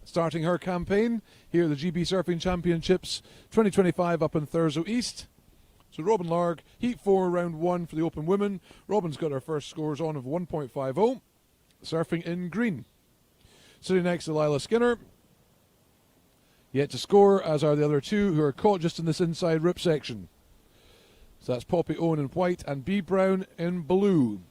Starting her campaign here at the GB Surfing Championships 2025 up in Thurso East. So Robin Larg, Heat 4, Round 1 for the Open Women. Robin's got her first scores on of 1.50, surfing in green. Sitting next to Lila Skinner. Yet to score, as are the other two, who are caught just in this inside rip section. So that's Poppy Owen in white and B Brown in blue.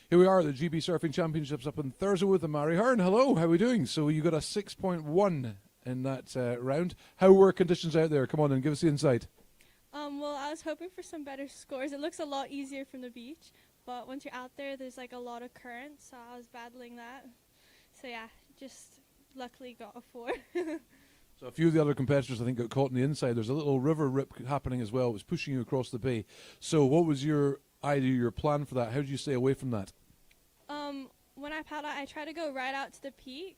Here we are at the GB Surfing Championships up in Thurso with Mary Hearn. Hello, how are we doing? So you got a 6.1 in that round. How were conditions out there? Come on and give us the insight. Well, I was hoping for some better scores. It looks a lot easier from the beach, but once you're out there, there's like a lot of current, so I was battling that. So yeah, just luckily got a 4. So a few of the other competitors, I think, got caught in the inside. There's a little river rip happening as well. It was pushing you across the bay. So what was your idea, your plan for that? How did you stay away from that? When I paddled, I tried to go right out to the peak,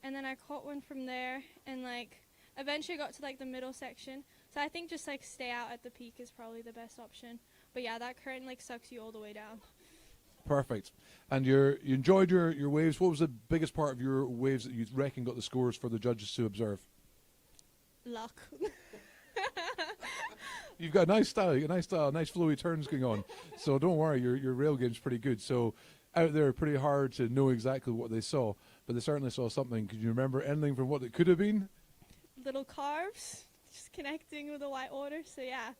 and then I caught one from there, and like eventually got to like the middle section. So I think just like stay out at the peak is probably the best option. But yeah, that current like sucks you all the way down. Perfect. And you enjoyed your waves. What was the biggest part of your waves that you reckon got the scores for the judges to observe? Luck. You've got a nice style. You got nice flowy turns going on. So don't worry, your rail game's pretty good. So out there, pretty hard to know exactly what they saw, but they certainly saw something. Could you remember anything from what it could have been? Little carves, just connecting with the white water. So yeah.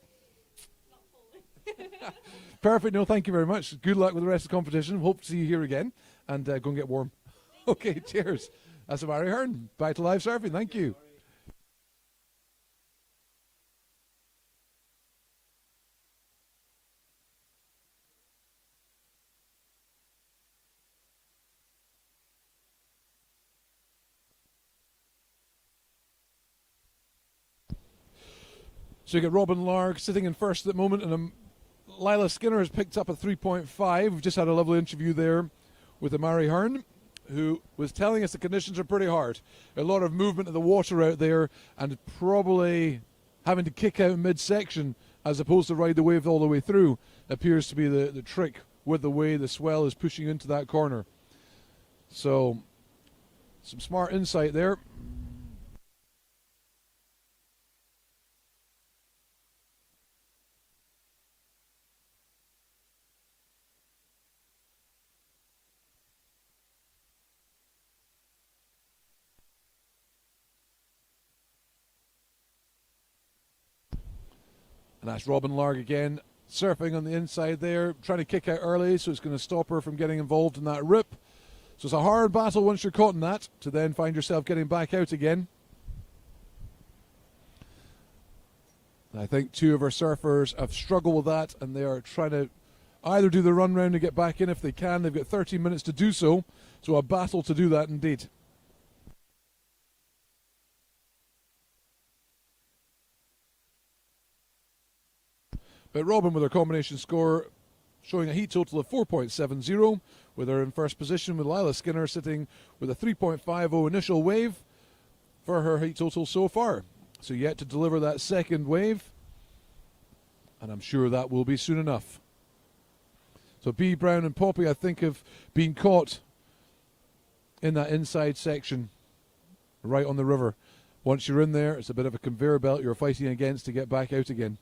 Perfect. No, thank you very much. Good luck with the rest of the competition. Hope to see you here again, and go and get warm. Okay, cheers. That's Mary Hearn. Back to live surfing. Thank you. So you get Robin Larg sitting in first at the moment, and Lila Skinner has picked up a 3.5. We've just had a lovely interview there with Mary Hearn, who was telling us the conditions are pretty hard. A lot of movement of the water out there, and probably having to kick out midsection as opposed to ride the wave all the way through appears to be the trick with the way the swell is pushing into that corner. So, some smart insight there. And that's Robin Larg again, surfing on the inside there, trying to kick out early, so it's going to stop her from getting involved in that rip. So it's a hard battle once you're caught in that, to then find yourself getting back out again. I think two of our surfers have struggled with that, and they are trying to either do the run round and get back in if they can. They've got 13 minutes to do so, so a battle to do that indeed. But Robin with her combination score showing a heat total of 4.70, with her in first position, with Lila Skinner sitting with a 3.50 initial wave for her heat total so far. So yet to deliver that second wave, and I'm sure that will be soon enough. So B, Brown and Poppy, I think, have been caught in that inside section right on the river. Once you're in there, it's a bit of a conveyor belt you're fighting against to get back out again.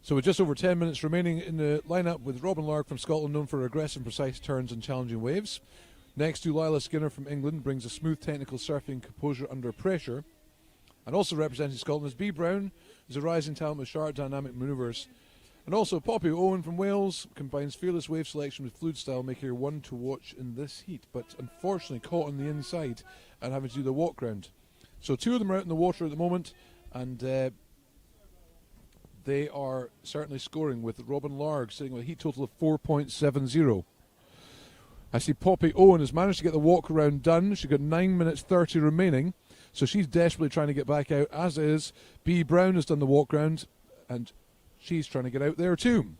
So with just over 10 minutes remaining in the lineup, with Robin Larg from Scotland, known for her aggressive, precise turns and challenging waves. Next to Lila Skinner from England, brings a smooth technical surfing composure under pressure. And also representing Scotland is B. Brown, who's a rising talent with sharp dynamic manoeuvres. And also Poppy Owen from Wales combines fearless wave selection with fluid style, making her one to watch in this heat, but unfortunately caught on the inside and having to do the walk round. So two of them are out in the water at the moment, and they are certainly scoring, with Robin Larg sitting with a heat total of 4.70. I see Poppy Owen has managed to get the walk around done. She's got 9 minutes 30 remaining, so she's desperately trying to get back out, as is B. Brown has done the walk round, and she's trying to get out there too.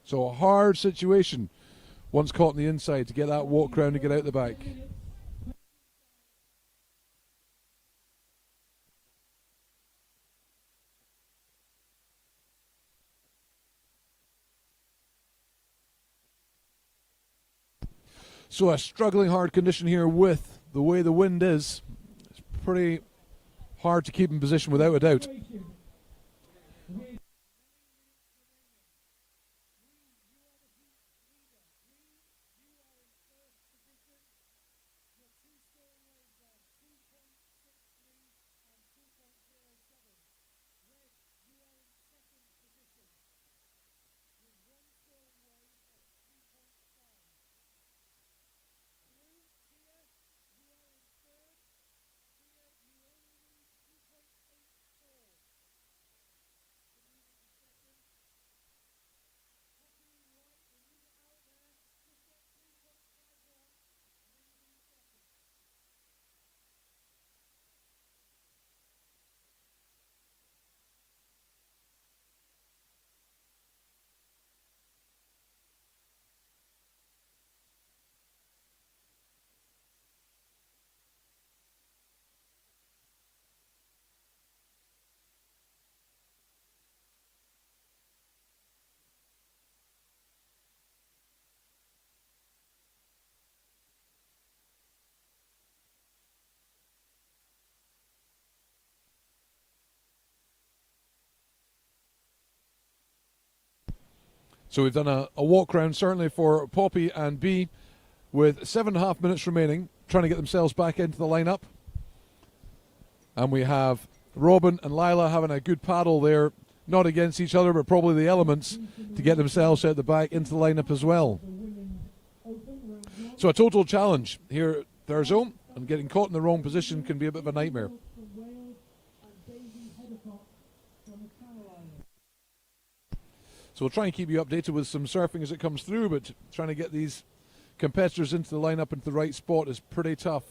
So a hard situation once caught on the inside to get that walk round and get out the back. So a struggling hard condition here with the way the wind is. It's pretty hard to keep in position without a doubt. So we've done a walk round, certainly for Poppy and B, with 7.5 minutes remaining, trying to get themselves back into the lineup. And we have Robin and Lila having a good paddle there, not against each other, but probably the elements to get themselves out the back into the lineup as well. So a total challenge here at Thurso, and getting caught in the wrong position can be a bit of a nightmare. So we'll try and keep you updated with some surfing as it comes through, but trying to get these competitors into the lineup into the right spot is pretty tough.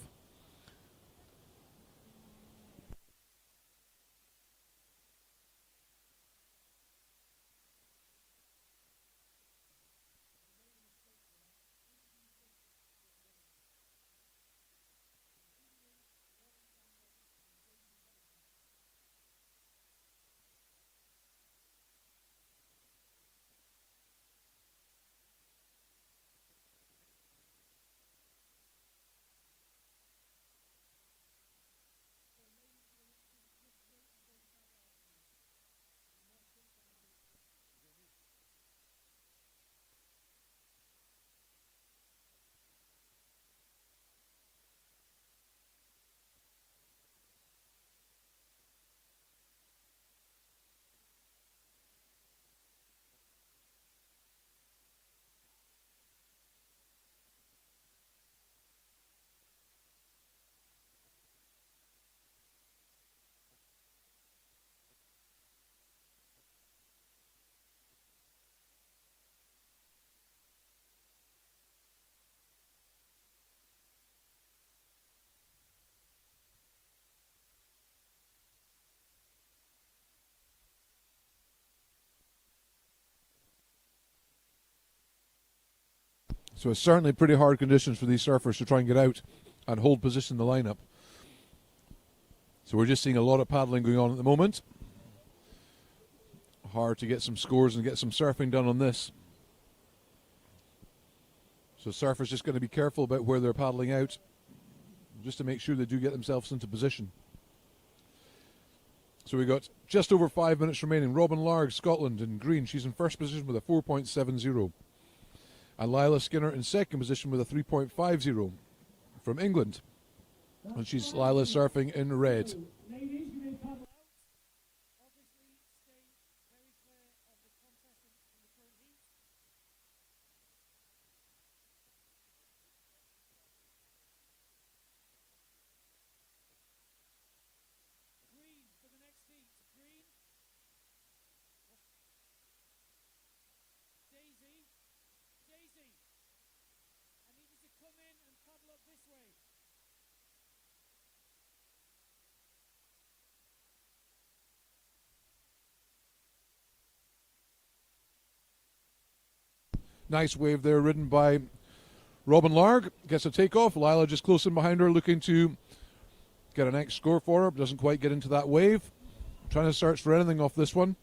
So it's certainly pretty hard conditions for these surfers to try and get out and hold position in the lineup. So we're just seeing a lot of paddling going on at the moment. Hard to get some scores and get some surfing done on this. So surfers just going to be careful about where they're paddling out, just to make sure they do get themselves into position. So we got just over 5 minutes remaining. Robin Larg, Scotland, in green. She's in first position with a 4.70. And Lila Skinner in second position with a 3.50 from England. And she's Lila surfing in red. Nice wave there, ridden by Robin Larg. Gets a takeoff. Lila just close in behind her, looking to get a next score for her. Doesn't quite get into that wave. Trying to search for anything off this one.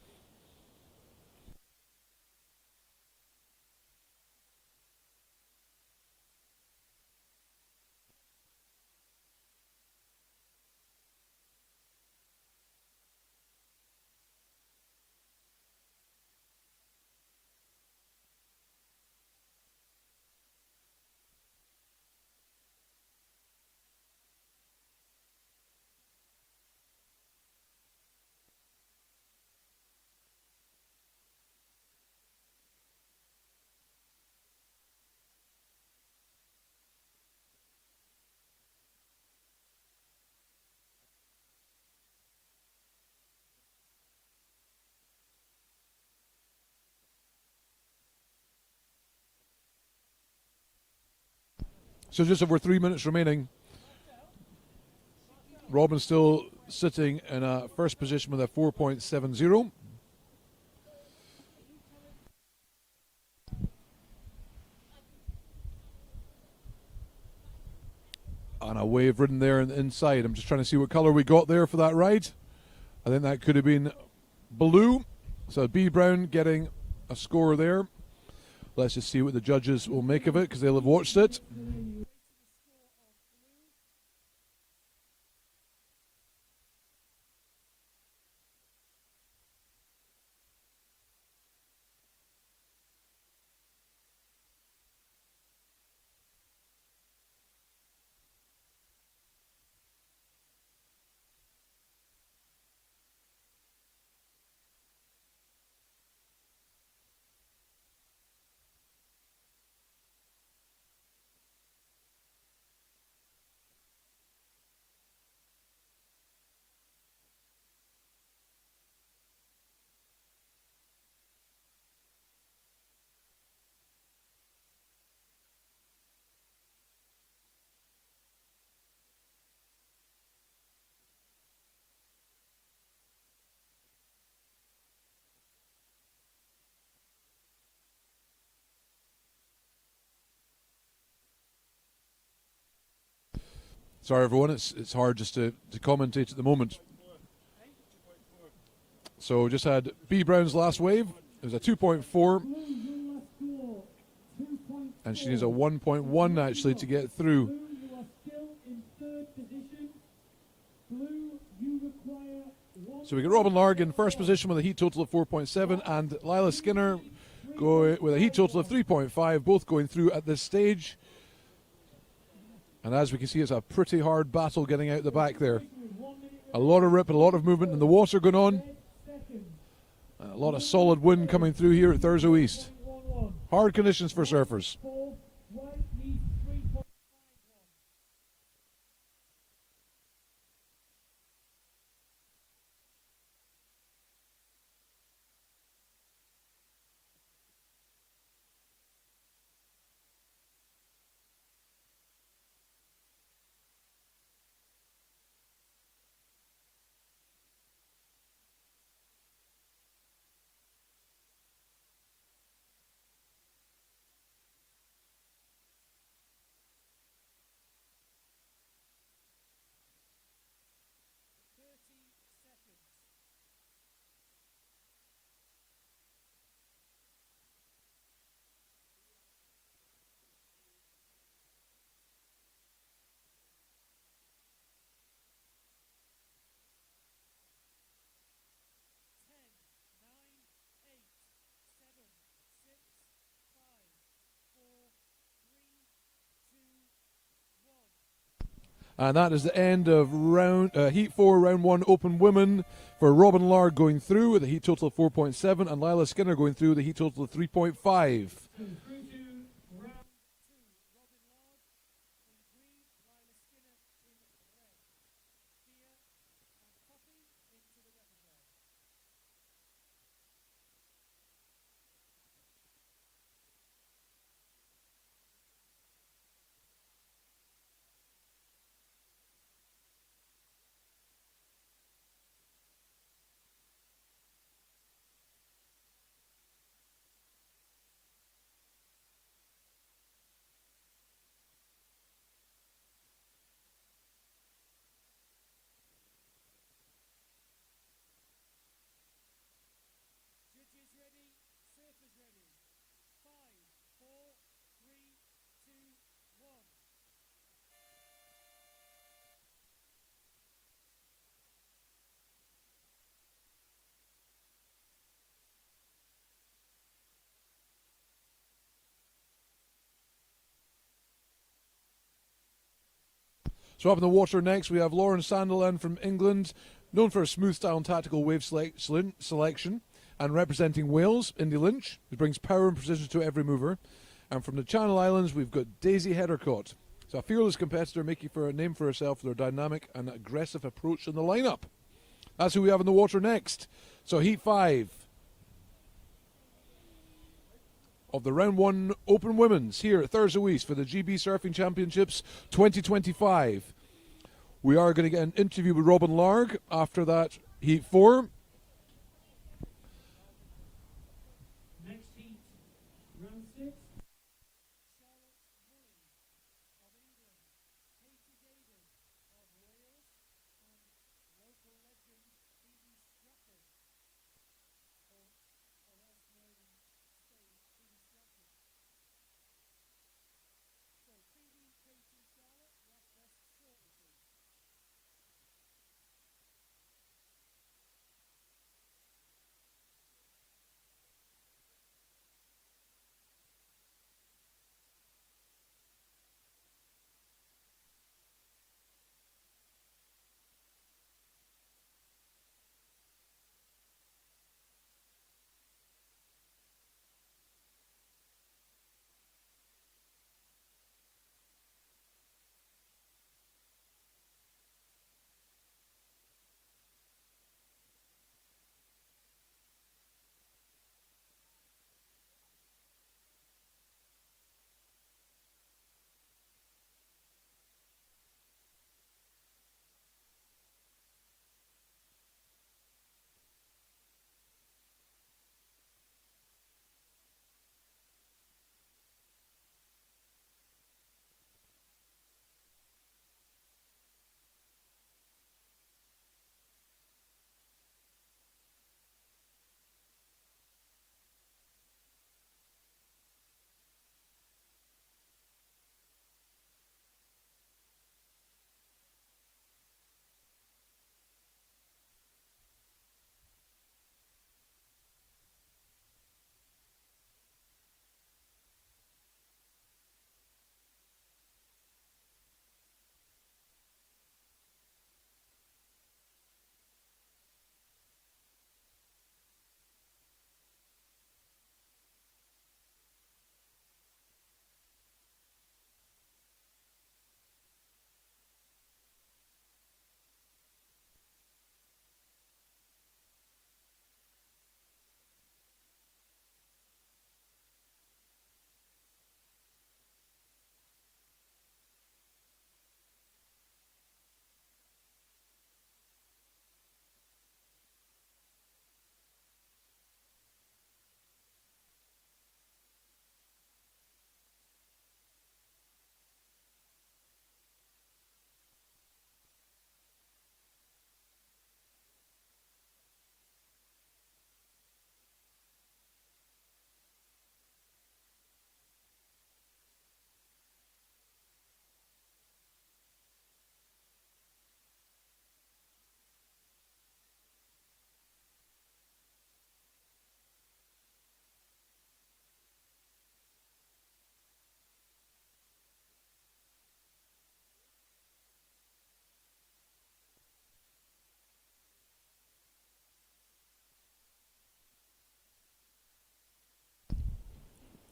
So just over 3 minutes remaining. Robin still sitting in a first position with a 4.70. And a wave ridden there on the inside. I'm just trying to see what colour we got there for that ride. I think that could have been blue. So B Brown getting a score there. Let's just see what the judges will make of it, because they'll have watched it. Sorry, everyone. It's hard just to commentate at the moment. So just had B Brown's last wave. It was a 2.4. And she needs a 1.1 actually to get through. So we get Robin Larg in first position with a heat total of 4.7, and Lila Skinner with a heat total of 3.5, both going through at this stage. And as we can see, it's a pretty hard battle getting out the back there. A lot of rip and a lot of movement in the water going on. A lot of solid wind coming through here at Thurso East. Hard conditions for surfers. And that is the end of Heat 4, Round 1 Open Women, for Robin Larg going through with a heat total of 4.7 and Lila Skinner going through with a heat total of 3.5. So up in the water next, we have Lauren Sandilan from England, known for her smooth style and tactical wave selection, and representing Wales, Indy Lynch, who brings power and precision to every mover. And from the Channel Islands, we've got Daisy Heddercott. So a fearless competitor making for a name for herself with her dynamic and aggressive approach in the lineup. That's who we have in the water next. So Heat 5. of the Round 1 Open Women's here at Thurso East for the GB Surfing Championships 2025. We are going to get an interview with Robin Larg after that Heat 4. Next heat, round 6.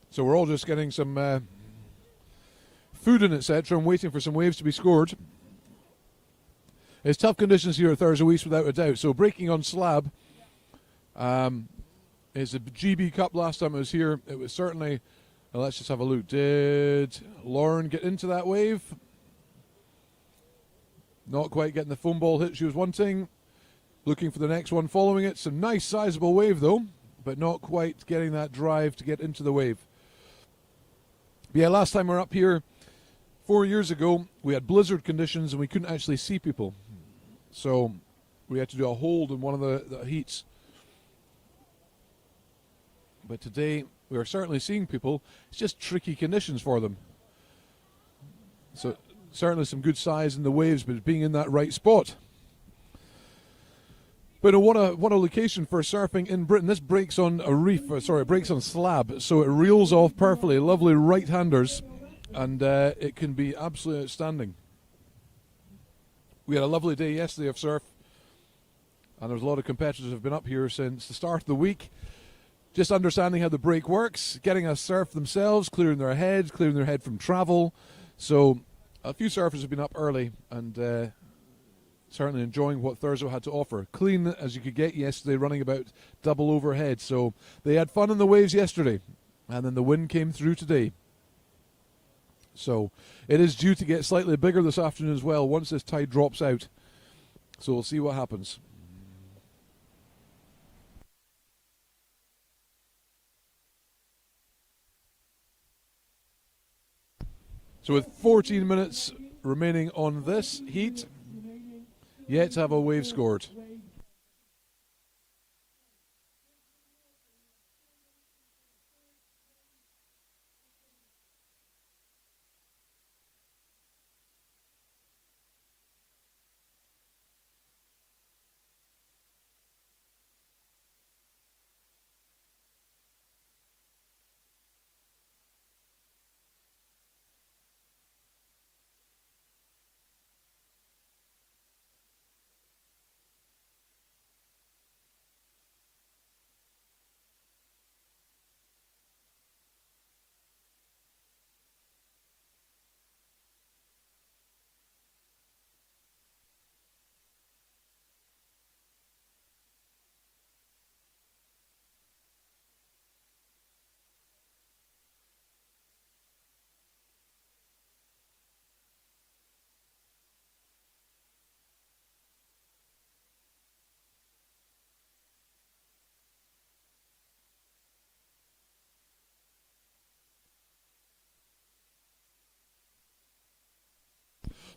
So we're all just getting some food and etc. and waiting for some waves to be scored. It's tough conditions here at Thurso East without a doubt. So breaking on slab is the GB Cup last time I was here. It was certainly, let's just have a look. Did Lauren get into that wave? Not quite getting the foam ball hit she was wanting. Looking for the next one following it. Some nice sizable wave though, but not quite getting that drive to get into the wave. But yeah, last time we were up here 4 years ago, we had blizzard conditions and we couldn't actually see people. So we had to do a hold in one of the heats. But today we are certainly seeing people. It's just tricky conditions for them. So certainly some good size in the waves, but being in that right spot. But what a location for surfing in Britain. This breaks on a reef, it breaks on slab, so it reels off perfectly. Lovely right-handers, and it can be absolutely outstanding. We had a lovely day yesterday of surf, and there's a lot of competitors who have been up here since the start of the week, just understanding how the break works, getting a surf themselves, clearing their head from travel. So a few surfers have been up early and certainly enjoying what Thurso had to offer. Clean as you could get yesterday, running about double overhead. So they had fun in the waves yesterday. And then the wind came through today. So it is due to get slightly bigger this afternoon as well once this tide drops out. So we'll see what happens. So with 14 minutes remaining on this heat, yet to have a wave scored.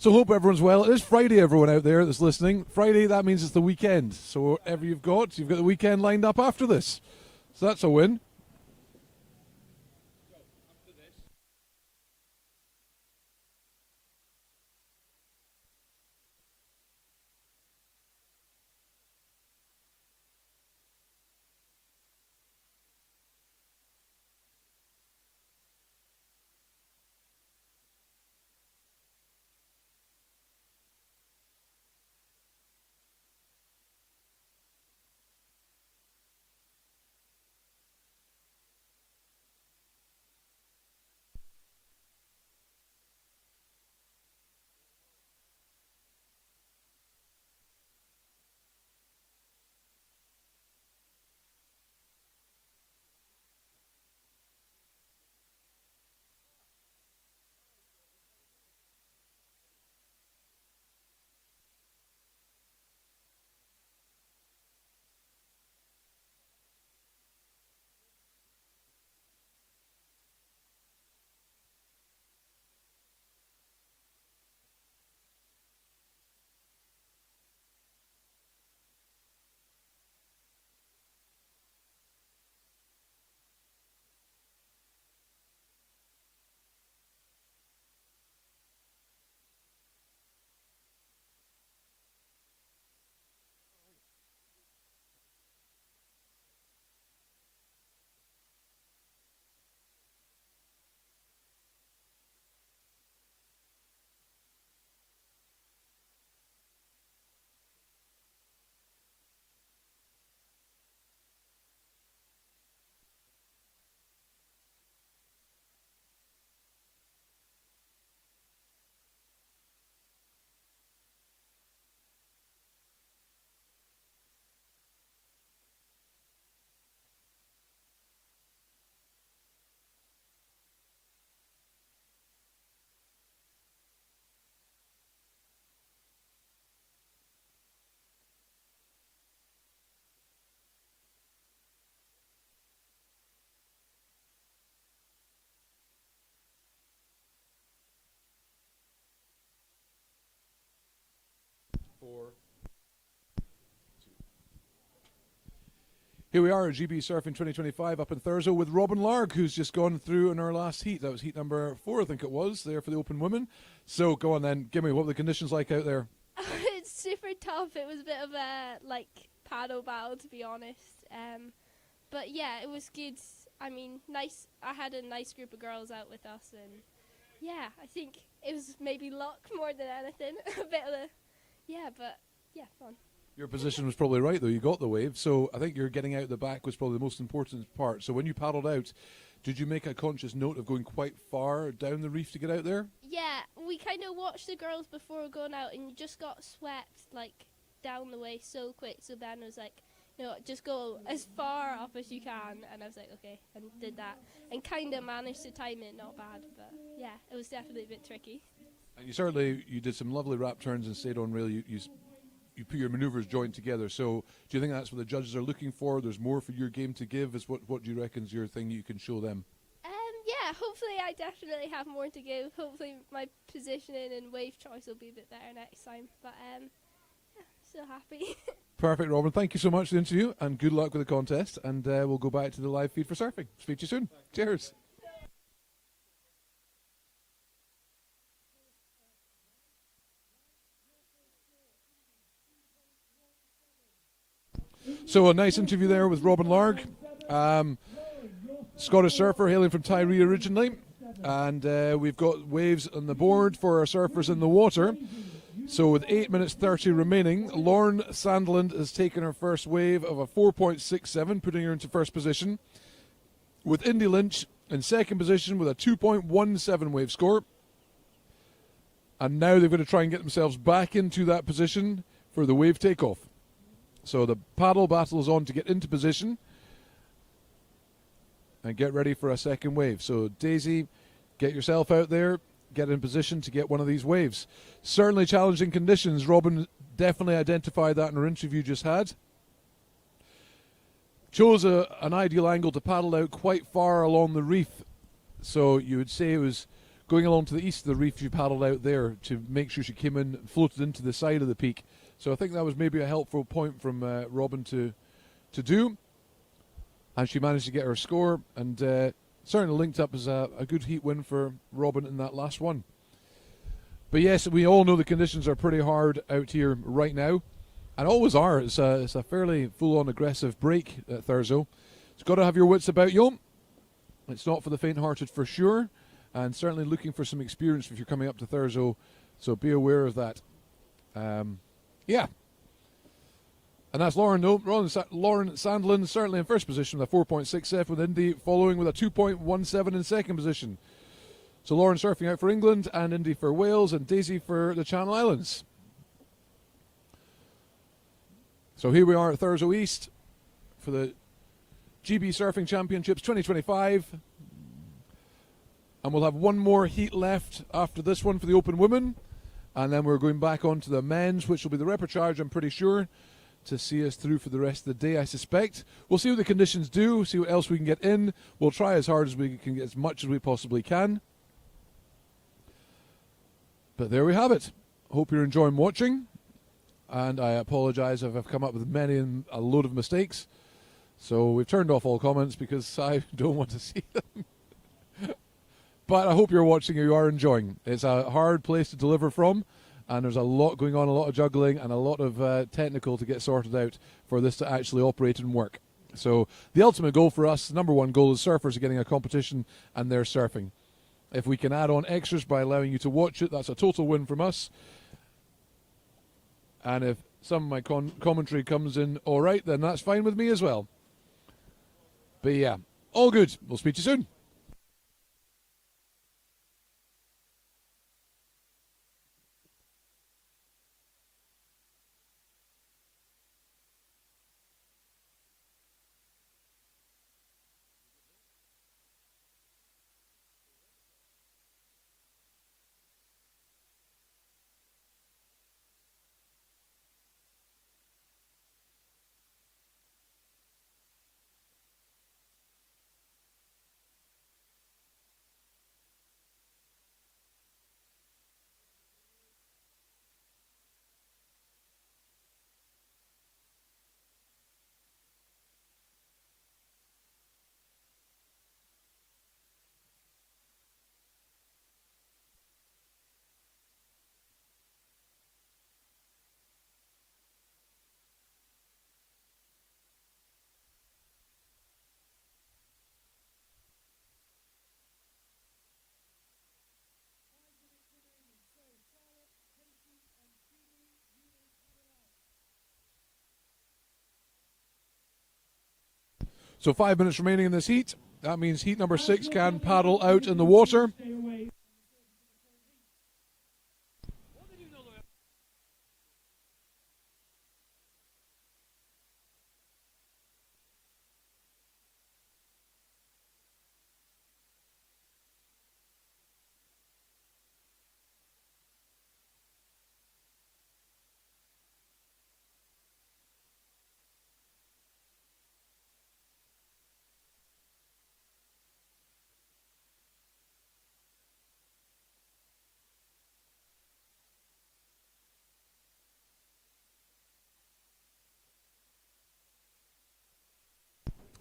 So hope everyone's well. It is Friday, everyone out there that's listening. Friday, that means it's the weekend. So whatever you've got the weekend lined up after this. So that's a win. Here we are at GB Surfing 2025 up in Thurso with Robin Larg, who's just gone through in our last heat. That was heat number 4, I think it was, there for the open women. So go on then, give me what were the conditions like out there? It's super tough. It was a bit of a paddle battle, to be honest. But yeah, it was good. I mean, nice. I had a nice group of girls out with us, and yeah, I think it was maybe luck more than anything. A bit of fun. Your position was probably right, though. You got the wave, so I think you're getting out the back was probably the most important part. So when you paddled out, did you make a conscious note of going quite far down the reef to get out there? Yeah, we kind of watched the girls before going out, and you just got swept down the way so quick. So Ben was like, just go as far up as you can. And I was like, okay, and did that. And kind of managed to time it, not bad. But yeah, it was definitely a bit tricky. And you did some lovely wrap turns and stayed on rail. You put your manoeuvres joined together. So do you think that's what the judges are looking for? There's more for your game to give. What do you reckon is your thing you can show them? Yeah, hopefully I definitely have more to give. Hopefully my positioning and wave choice will be a bit better next time. But yeah, still happy. Perfect, Robin. Thank you so much for the interview, and good luck with the contest. And we'll go back to the live feed for surfing. Speak to you soon. Cheers. So a nice interview there with Robin Larg, Scottish surfer hailing from Tiree originally. And we've got waves on the board for our surfers in the water. So with 8 minutes 30 remaining, Lauren Sandland has taken her first wave of a 4.67, putting her into first position. With Indy Lynch in second position with a 2.17 wave score. And now they've got to try and get themselves back into that position for the wave takeoff. So the paddle battle is on to get into position and get ready for a second wave. So Daisy, get yourself out there, get in position to get one of these waves. Certainly challenging conditions. Robin definitely identified that in her interview just had. Chose an ideal angle to paddle out quite far along the reef. So you would say it was going along to the east of the reef. She paddled out there to make sure she came in, floated into the side of the peak. So I think that was maybe a helpful point from Robin to do. And she managed to get her score, and certainly linked up as a good heat win for Robin in that last one. But yes, we all know the conditions are pretty hard out here right now, and always are. It's a fairly full-on aggressive break at Thurso. It's got to have your wits about you. It's not for the faint-hearted for sure, and certainly looking for some experience if you're coming up to Thurso, so be aware of that. Yeah. And that's Lauren, though. Lauren Sandland certainly in first position with a 4.67, with Indy following with a 2.17 in second position. So Lauren surfing out for England, and Indy for Wales, and Daisy for the Channel Islands. So here we are at Thurso East for the GB Surfing Championships 2025. And we'll have one more heat left after this one for the Open Women. And then we're going back on to the men's, which will be the Repercharge, I'm pretty sure, to see us through for the rest of the day, I suspect. We'll see what the conditions do, see what else we can get in. We'll try as hard as we can get, as much as we possibly can. But there we have it. Hope you're enjoying watching. And I apologise if I've come up with a load of mistakes. So we've turned off all comments because I don't want to see them. But I hope you're watching and you are enjoying. It's a hard place to deliver from, and there's a lot going on, a lot of juggling, and a lot of technical to get sorted out for this to actually operate and work. So the ultimate goal for us, the number one goal, is surfers are getting a competition and they're surfing. If we can add on extras by allowing you to watch it, that's a total win from us. And if some of my commentary comes in all right, then that's fine with me as well. But yeah, all good. We'll speak to you soon. So 5 minutes remaining in this heat. That means heat number 6 can paddle out in the water.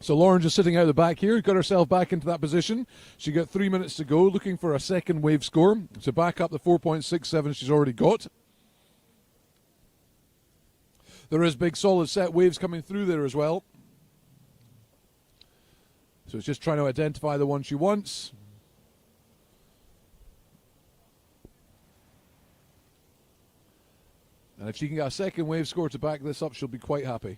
So Lauren just sitting out the back here, got herself back into that position. She got 3 minutes to go, looking for a second wave score to back up the 4.67 she's already got. There is big solid set waves coming through there as well. So it's just trying to identify the one she wants. And if she can get a second wave score to back this up, she'll be quite happy.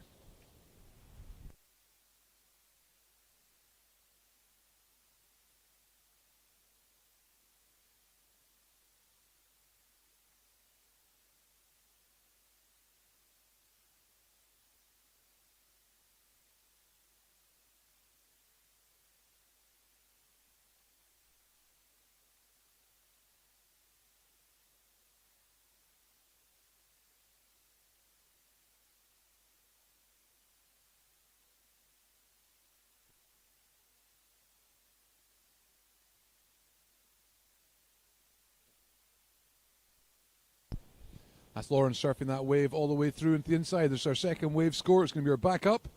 That's Lauren surfing that wave all the way through into the inside. There's our second wave score. It's going to be our backup.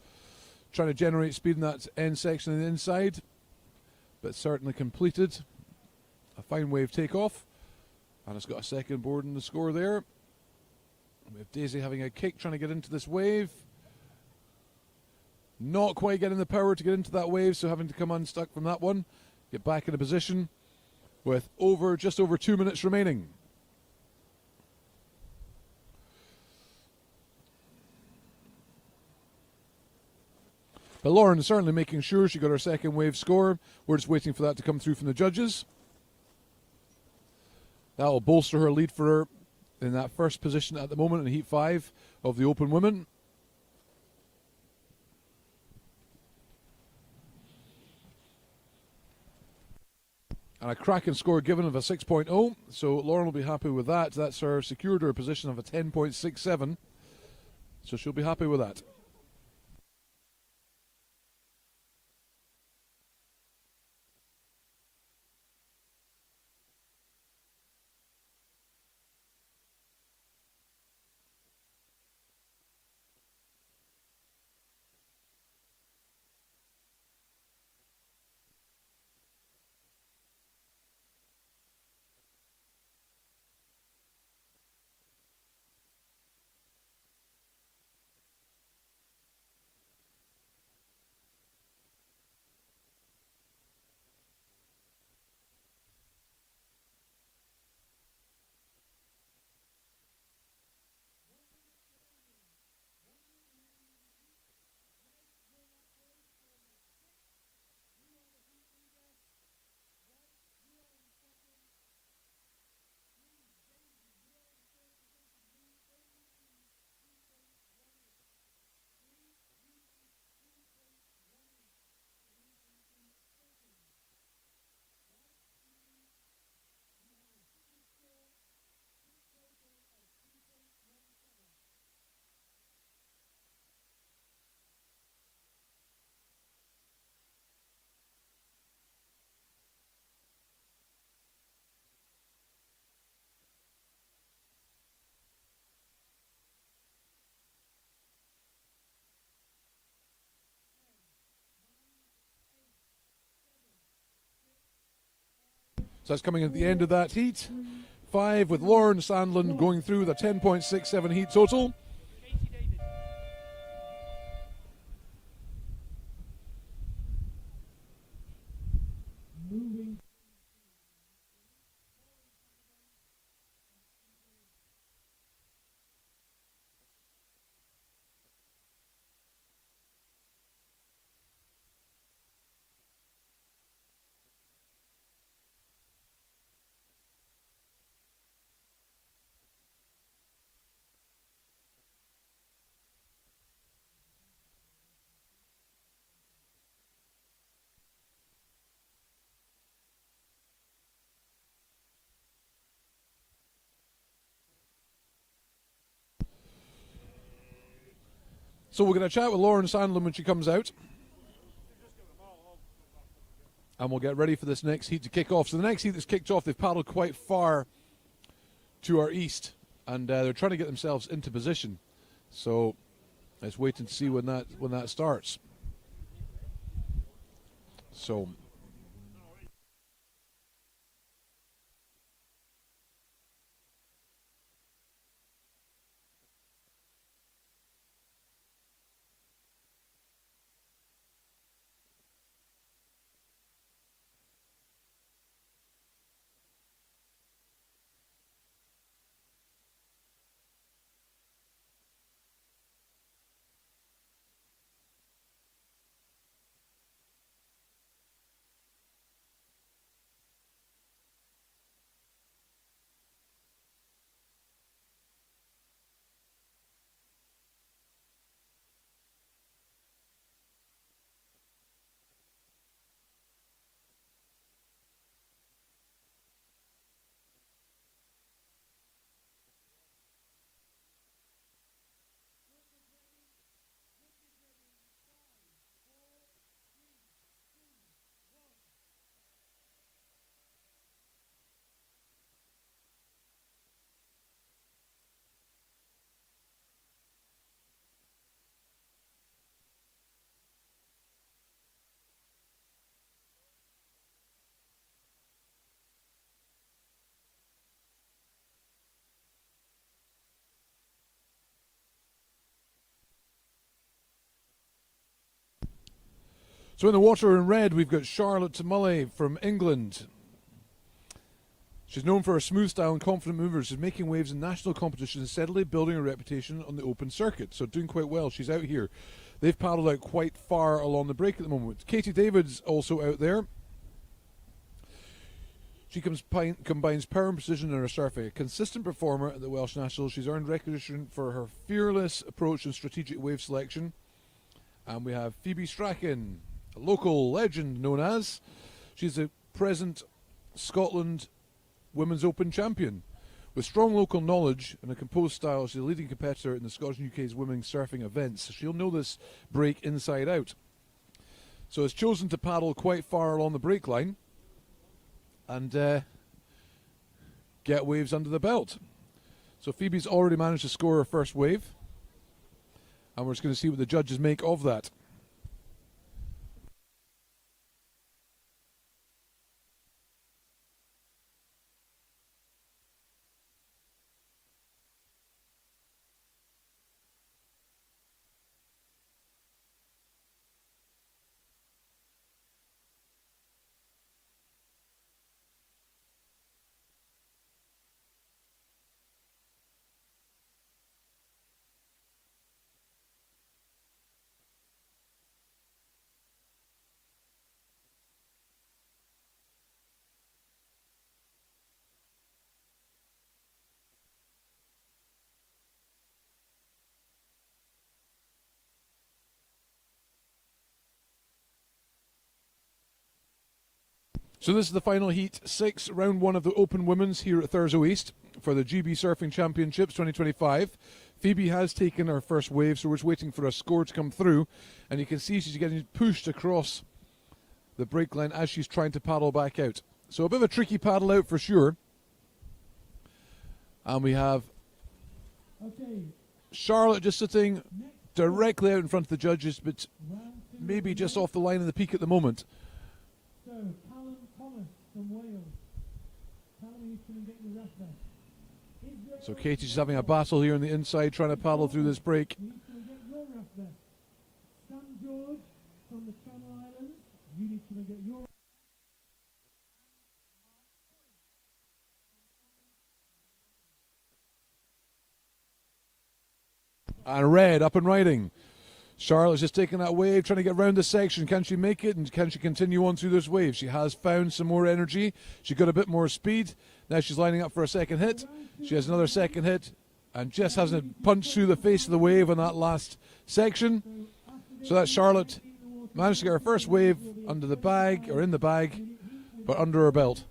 Trying to generate speed in that end section on the inside. But certainly completed. A fine wave takeoff. And it's got a second board in the score there. We have Daisy having a kick, trying to get into this wave. Not quite getting the power to get into that wave, so having to come unstuck from that one. Get back in a position with just over 2 minutes remaining. But Lauren is certainly making sure she got her second wave score. We're just waiting for that to come through from the judges. That will bolster her lead for her in that first position at the moment in Heat 5 of the Open Women. And a cracking score given of a 6.0, so Lauren will be happy with that. That's her secured her position of a 10.67, so she'll be happy with that. So that's coming at the end of that heat. 5 with Lauren Sandlin going through the 10.67 heat total. So we're going to chat with Lauren Sandlin when she comes out. And we'll get ready for this next heat to kick off. So the next heat that's kicked off, they've paddled quite far to our east. And they're trying to get themselves into position. So let's wait and see when that starts. So in the water in red, we've got Charlotte Mully from England. She's known for her smooth style and confident movers. She's making waves in national competitions and steadily building a reputation on the open circuit. So doing quite well. She's out here. They've paddled out quite far along the break at the moment. Katie David's also out there. She combines power and precision in her surfing. A consistent performer at the Welsh Nationals, she's earned recognition for her fearless approach and strategic wave selection. And we have Phoebe Strachan, a local legend known as. She's a present Scotland Women's Open champion. With strong local knowledge and a composed style, she's a leading competitor in the Scottish and UK's women's surfing events. She'll know this break inside out. So has chosen to paddle quite far along the break line and get waves under the belt. So Phoebe's already managed to score her first wave, and we're just going to see what the judges make of that. So this is the final heat 6, round 1 of the Open Women's here at Thurso East for the GB Surfing Championships 2025. Phoebe has taken her first wave, so we're just waiting for a score to come through. And you can see she's getting pushed across the break line as she's trying to paddle back out. So a bit of a tricky paddle out for sure. And we have Charlotte just sitting directly out in front of the judges, but maybe just off the line of the peak at the moment. From Wales. So Katie's having a battle here on the inside, trying to paddle through this break. Sam George from the Channel Islands. You need to get your. And red up and riding. Charlotte's just taking that wave, trying to get around the section. Can she make it, and can she continue on through this wave? She has found some more energy. She got a bit more speed. Now she's lining up for a second hit. She has another second hit, and just hasn't punched through the face of the wave on that last section. So that's Charlotte. Managed to get her first wave under the bag, or in the bag, but under her belt.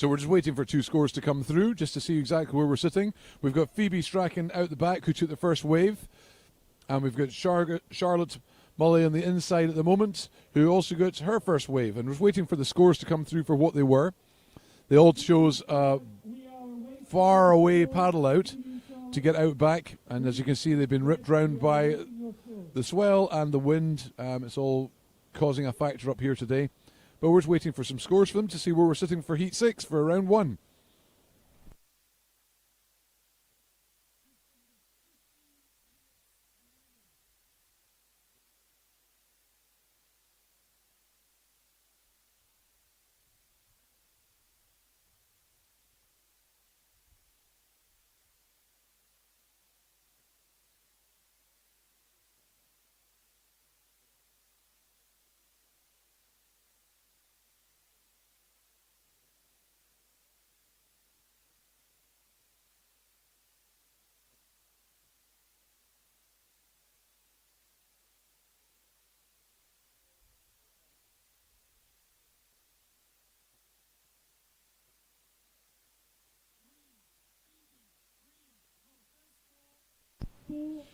So we're just waiting for 2 scores to come through just to see exactly where we're sitting. We've got Phoebe Strachan out the back who took the first wave. And we've got Charlotte Mully on the inside at the moment who also got her first wave. And we're waiting for the scores to come through for what they were. The old shows far away paddle out to get out back. And as you can see, they've been ripped round by the swell and the wind. It's all causing a factor up here today. But we're just waiting for some scores for them to see where we're sitting for Heat 6 for round 1.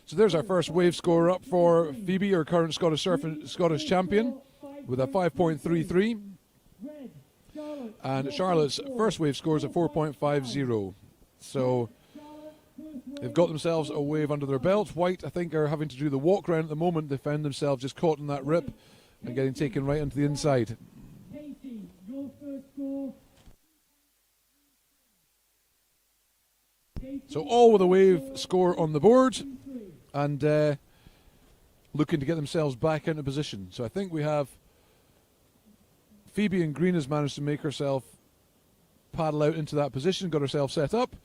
So there's our first wave score up for Phoebe, our current Scottish champion, with a 5.33. And Charlotte's first wave scores a 4.50. So they've got themselves a wave under their belt. White, I think, are having to do the walk round at the moment. They found themselves just caught in that rip and getting taken right into the inside. So all with a wave score on the board and looking to get themselves back into position. So I think we have Phoebe in green has managed to make herself paddle out into that position, got herself set up,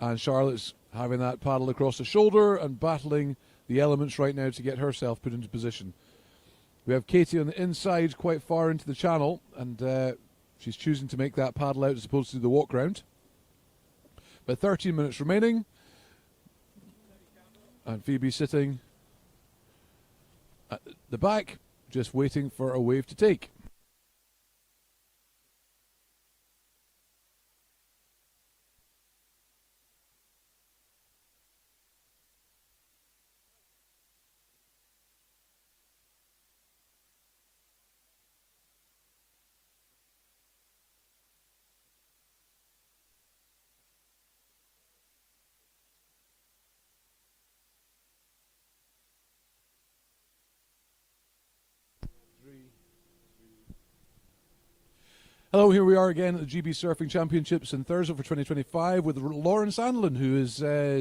and Charlotte's having that paddle across the shoulder and battling the elements right now to get herself put into position. We have Katie on the inside quite far into the channel, and she's choosing to make that paddle out as opposed to the walk round. But 13 minutes remaining, and Phoebe sitting at the back, just waiting for a wave to take. Hello, here we are again at the GB Surfing Championships in Thursday for 2025 with Lauren Sandlin, who has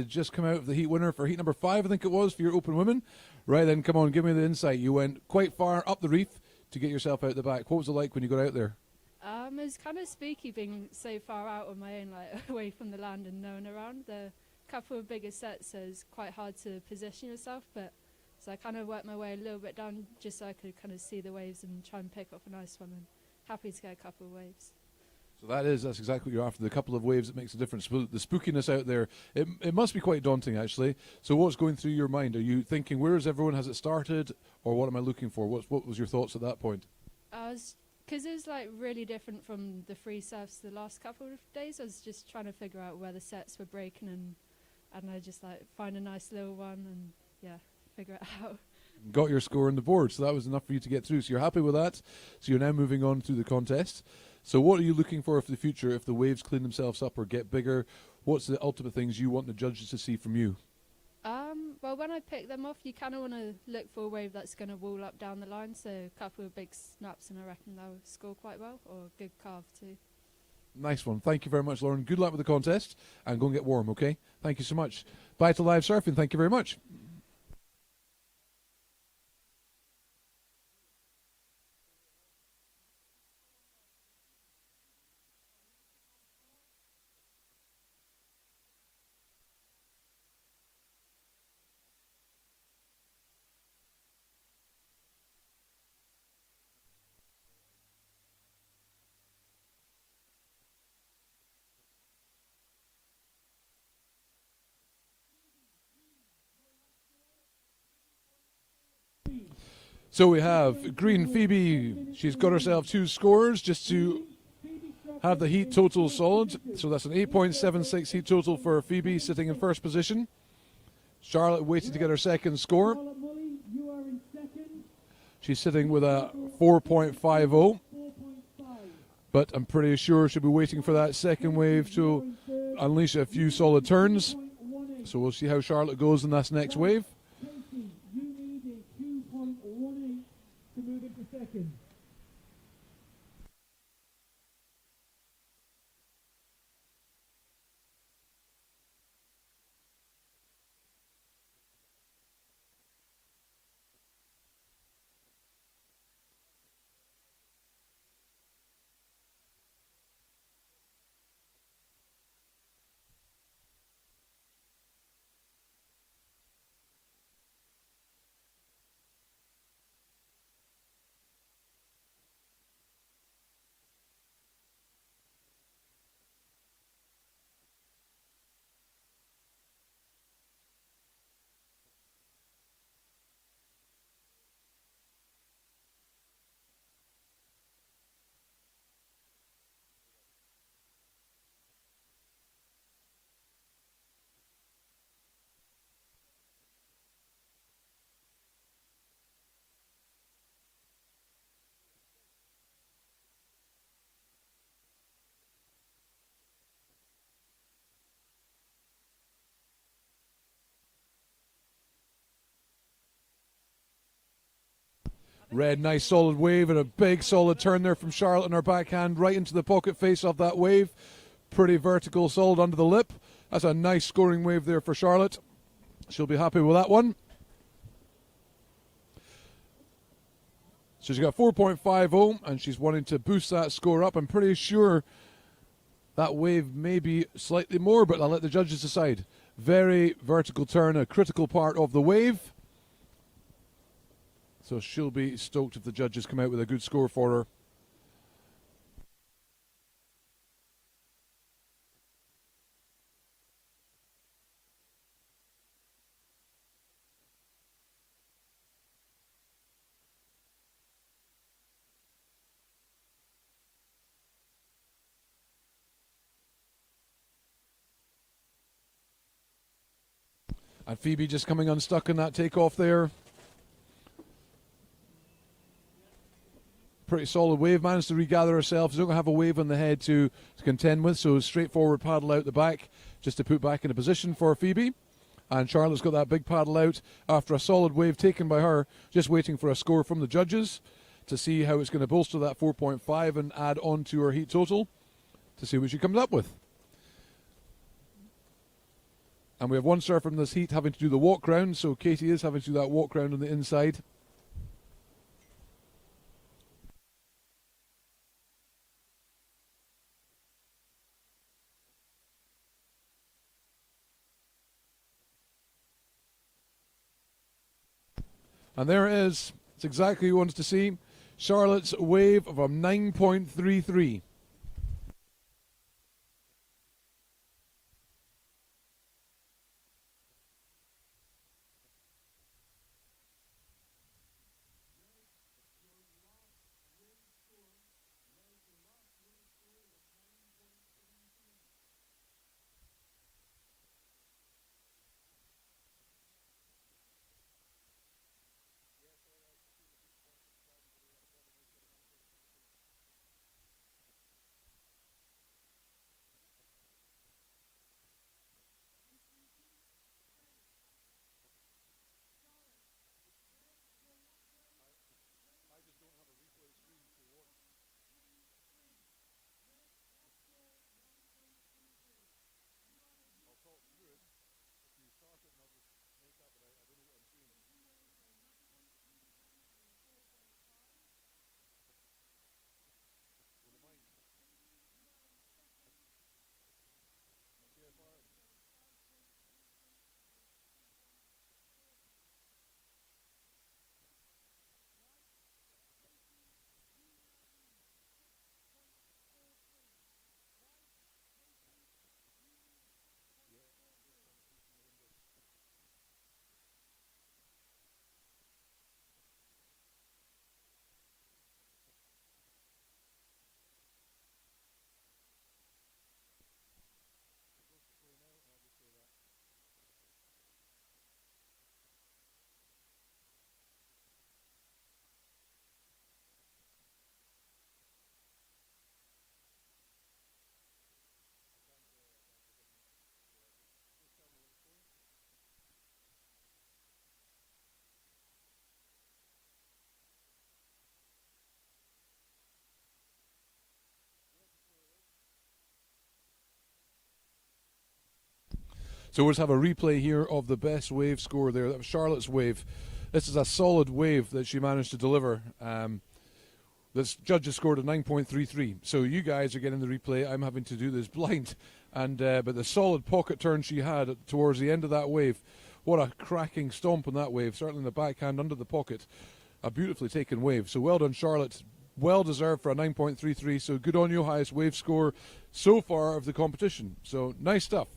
just come out of the heat winner for heat number 5, I think it was, for your open women. Right then, come on, give me the insight. You went quite far up the reef to get yourself out the back. What was it like when you got out there? It was kind of spooky being so far out on my own, like away from the land and no one around. The couple of bigger sets, so it's quite hard to position yourself, but so I kind of worked my way a little bit down just so I could kind of see the waves and try and pick up a nice one. And happy to get a couple of waves. So that's exactly what you're after, the couple of waves that makes a difference. The spookiness out there, it must be quite daunting actually. So what's going through your mind? Are you thinking, where is everyone? Has it started? Or what am I looking for? What was your thoughts at that point? Because it was like really different from the free surfs the last couple of days. I was just trying to figure out where the sets were breaking and I just like find a nice little one and yeah, figure it out. Got your score on the board, so that was enough for you to get through. So you're happy with that. So you're now moving on through the contest. So what are you looking for the future if the waves clean themselves up or get bigger? What's the ultimate things you want the judges to see from you? Well, when I pick them off, you kind of want to look for a wave that's going to wall up down the line. So a couple of big snaps, and I reckon they'll score quite well, or a good carve too. Nice one. Thank you very much, Lauren. Good luck with the contest, and go and get warm, okay? Thank you so much. Bye to live surfing. Thank you very much. So we have Green Phoebe. She's got herself 2 scores just to have the heat total solid. So that's an 8.76 heat total for Phoebe, sitting in first position. Charlotte waiting to get her second score. She's sitting with a 4.50. But I'm pretty sure she'll be waiting for that second wave to unleash a few solid turns. So we'll see how Charlotte goes in this next wave. You needed 2.18 to move into second. Red, nice solid wave and a big solid turn there from Charlotte on her backhand right into the pocket face of that wave. Pretty vertical, solid under the lip. That's a nice scoring wave there for Charlotte. She'll be happy with that one. So she's got 4.50 and she's wanting to boost that score up. I'm pretty sure that wave may be slightly more, but I'll let the judges decide. Very vertical turn, a critical part of the wave. So she'll be stoked if the judges come out with a good score for her. And Phoebe just coming unstuck in that takeoff there. Pretty solid wave, managed to regather herself. She's not going to have a wave on the head to contend with, so straightforward paddle out the back just to put back into position for Phoebe. And Charlotte's got that big paddle out after a solid wave taken by her, just waiting for a score from the judges to see how it's going to bolster that 4.5 and add on to her heat total to see what she comes up with. And we have one surfer in this heat having to do the walk round, so Katie is having to do that walk round on the inside. And there it is. It's exactly what you wanted to see. Charlotte's wave of a 9.33. So we'll just have a replay here of the best wave score there. That was Charlotte's wave. This is a solid wave that she managed to deliver. This judges scored a 9.33. So you guys are getting the replay. I'm having to do this blind. And but the solid pocket turn she had towards the end of that wave. What a cracking stomp on that wave. Certainly in the backhand under the pocket. A beautifully taken wave. So well done, Charlotte. Well deserved for a 9.33. So good on you. Highest wave score so far of the competition. So nice stuff.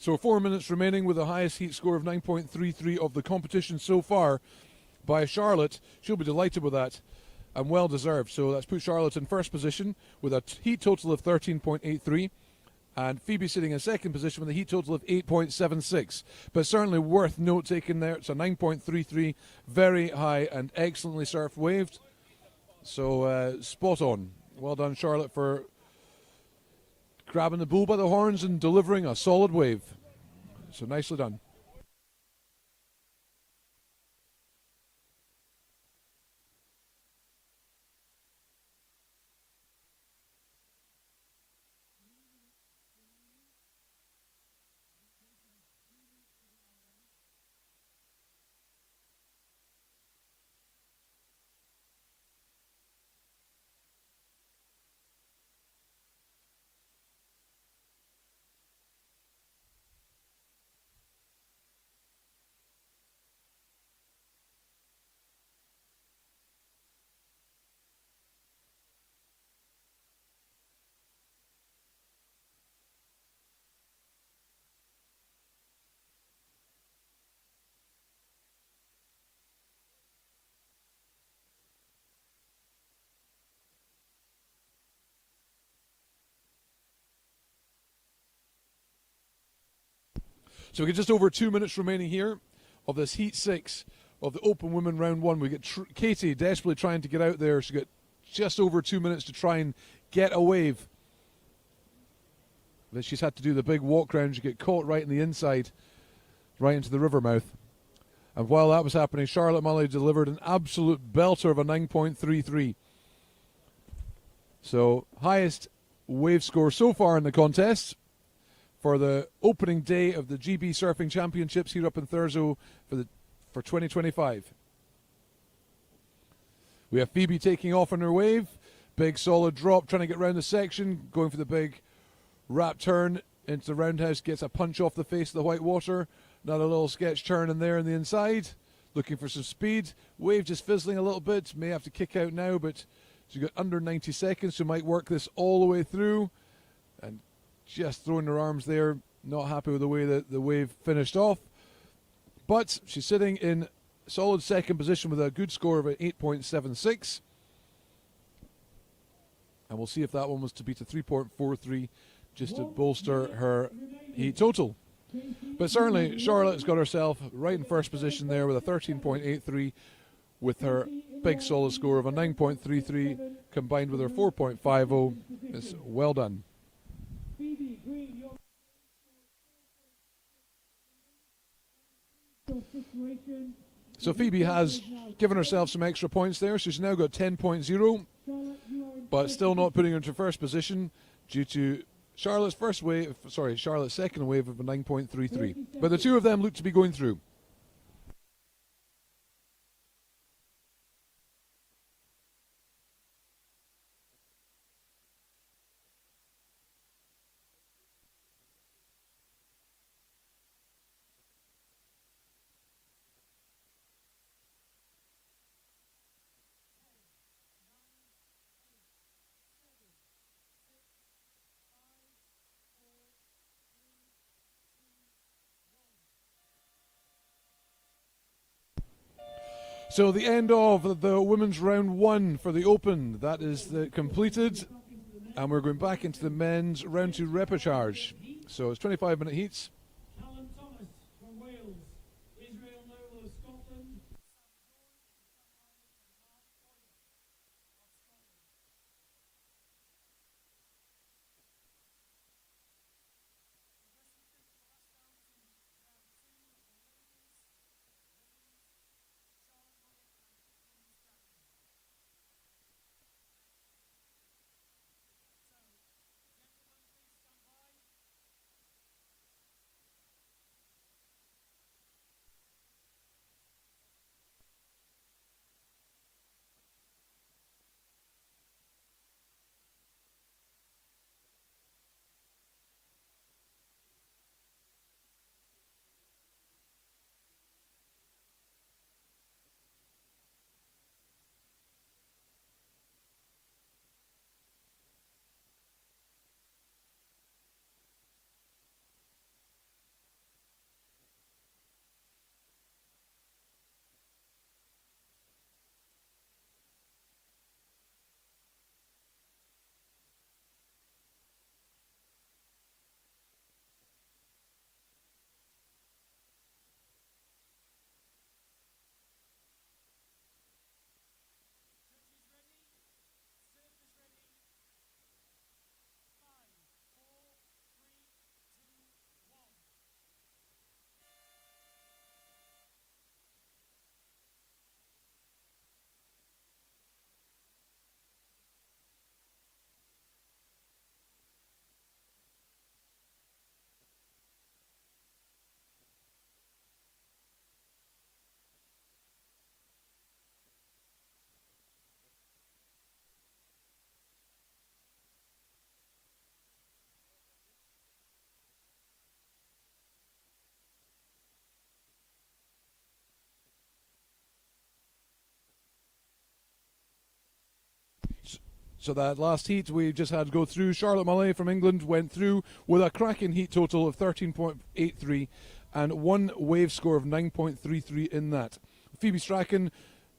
So 4 minutes remaining with the highest heat score of 9.33 of the competition so far by Charlotte. She'll be delighted with that and well deserved. So that's put Charlotte in first position with a heat total of 13.83 and Phoebe sitting in second position with a heat total of 8.76. But certainly worth note taking there. It's a 9.33, very high and excellently surfed waved. So spot on. Well done, Charlotte, for grabbing the bull by the horns and delivering a solid wave. So nicely done. So we get just over 2 minutes remaining here of this Heat 6 of the Open Women Round 1. We get Katie desperately trying to get out there. She's got just over 2 minutes to try and get a wave. But she's had to do the big walk round. She get caught right in the inside, right into the river mouth. And while that was happening, Charlotte Mulley delivered an absolute belter of a 9.33. So highest wave score so far in the contest for the opening day of the GB Surfing Championships here up in Thurso for 2025. We have Phoebe taking off on her wave. Big solid drop, trying to get round the section, going for the big wrap turn into the roundhouse, gets a punch off the face of the white water. Another little sketch turn in there on the inside, looking for some speed. Wave just fizzling a little bit, may have to kick out now, but she's got under 90 seconds, so might work this all the way through. And just throwing her arms there, not happy with the way that the wave finished off. But she's sitting in solid second position with a good score of 8.76. And we'll see if that one was to beat a 3.43 just to bolster her heat total. But certainly Charlotte's got herself right in first position there with a 13.83 with her big solid score of a 9.33 combined with her 4.50. It's well done. So Phoebe has given herself some extra points there. She's now got 10.0, but still not putting her into first position due to Charlotte's second wave of a 9.33. But the two of them look to be going through. So the end of the women's round 1 for the Open, that is completed, and we're going back into the men's round 2 Repercharge. So it's 25-minute heats. Alan Thomas from Wales, Israel Noel of Scotland, So that last heat we just had to go through, Charlotte Mullay from England went through with a cracking heat total of 13.83 and one wave score of 9.33 in that. Phoebe Strachan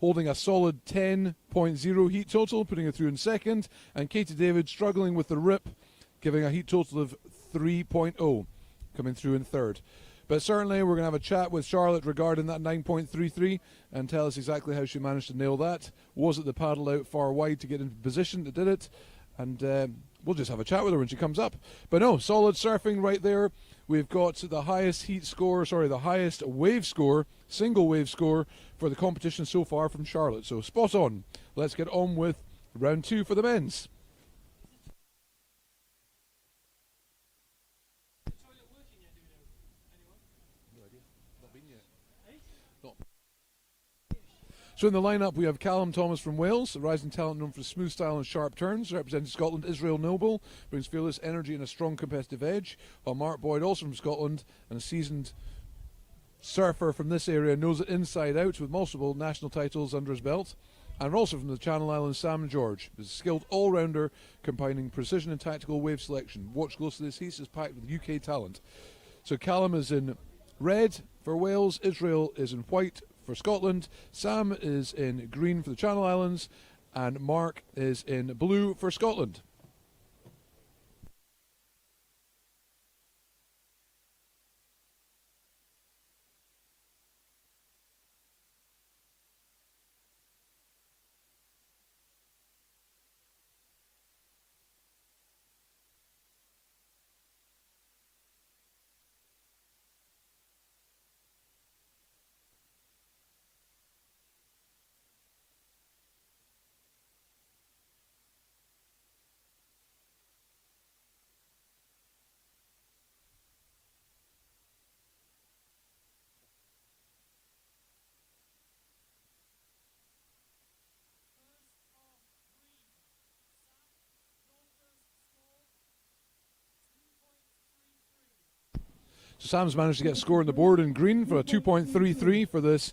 holding a solid 10.0 heat total, putting her through in second, and Katie David struggling with the rip, giving a heat total of 3.0, coming through in third. But certainly we're going to have a chat with Charlotte regarding that 9.33 and tell us exactly how she managed to nail that. Was it the paddle out far wide to get into position that did it? And we'll just have a chat with her when she comes up. But no, solid surfing right there. We've got the highest the highest wave score, single wave score for the competition so far from Charlotte. So spot on. Let's get on with round 2 for the men's. So in the lineup we have Callum Thomas from Wales, a rising talent known for smooth style and sharp turns. Representing Scotland, Israel Noble brings fearless energy and a strong competitive edge, while Mark Boyd, also from Scotland and a seasoned surfer from this area, knows it inside out with multiple national titles under his belt. And also from the Channel Islands, Sam George is a skilled all-rounder combining precision and tactical wave selection. Watch closely, this heat is packed with UK talent. So Callum is in red for Wales, Israel is in white for Scotland, Sam is in green for the Channel Islands, and Mark is in blue for Scotland. So Sam's managed to get a score on the board in green for a 2.33 for this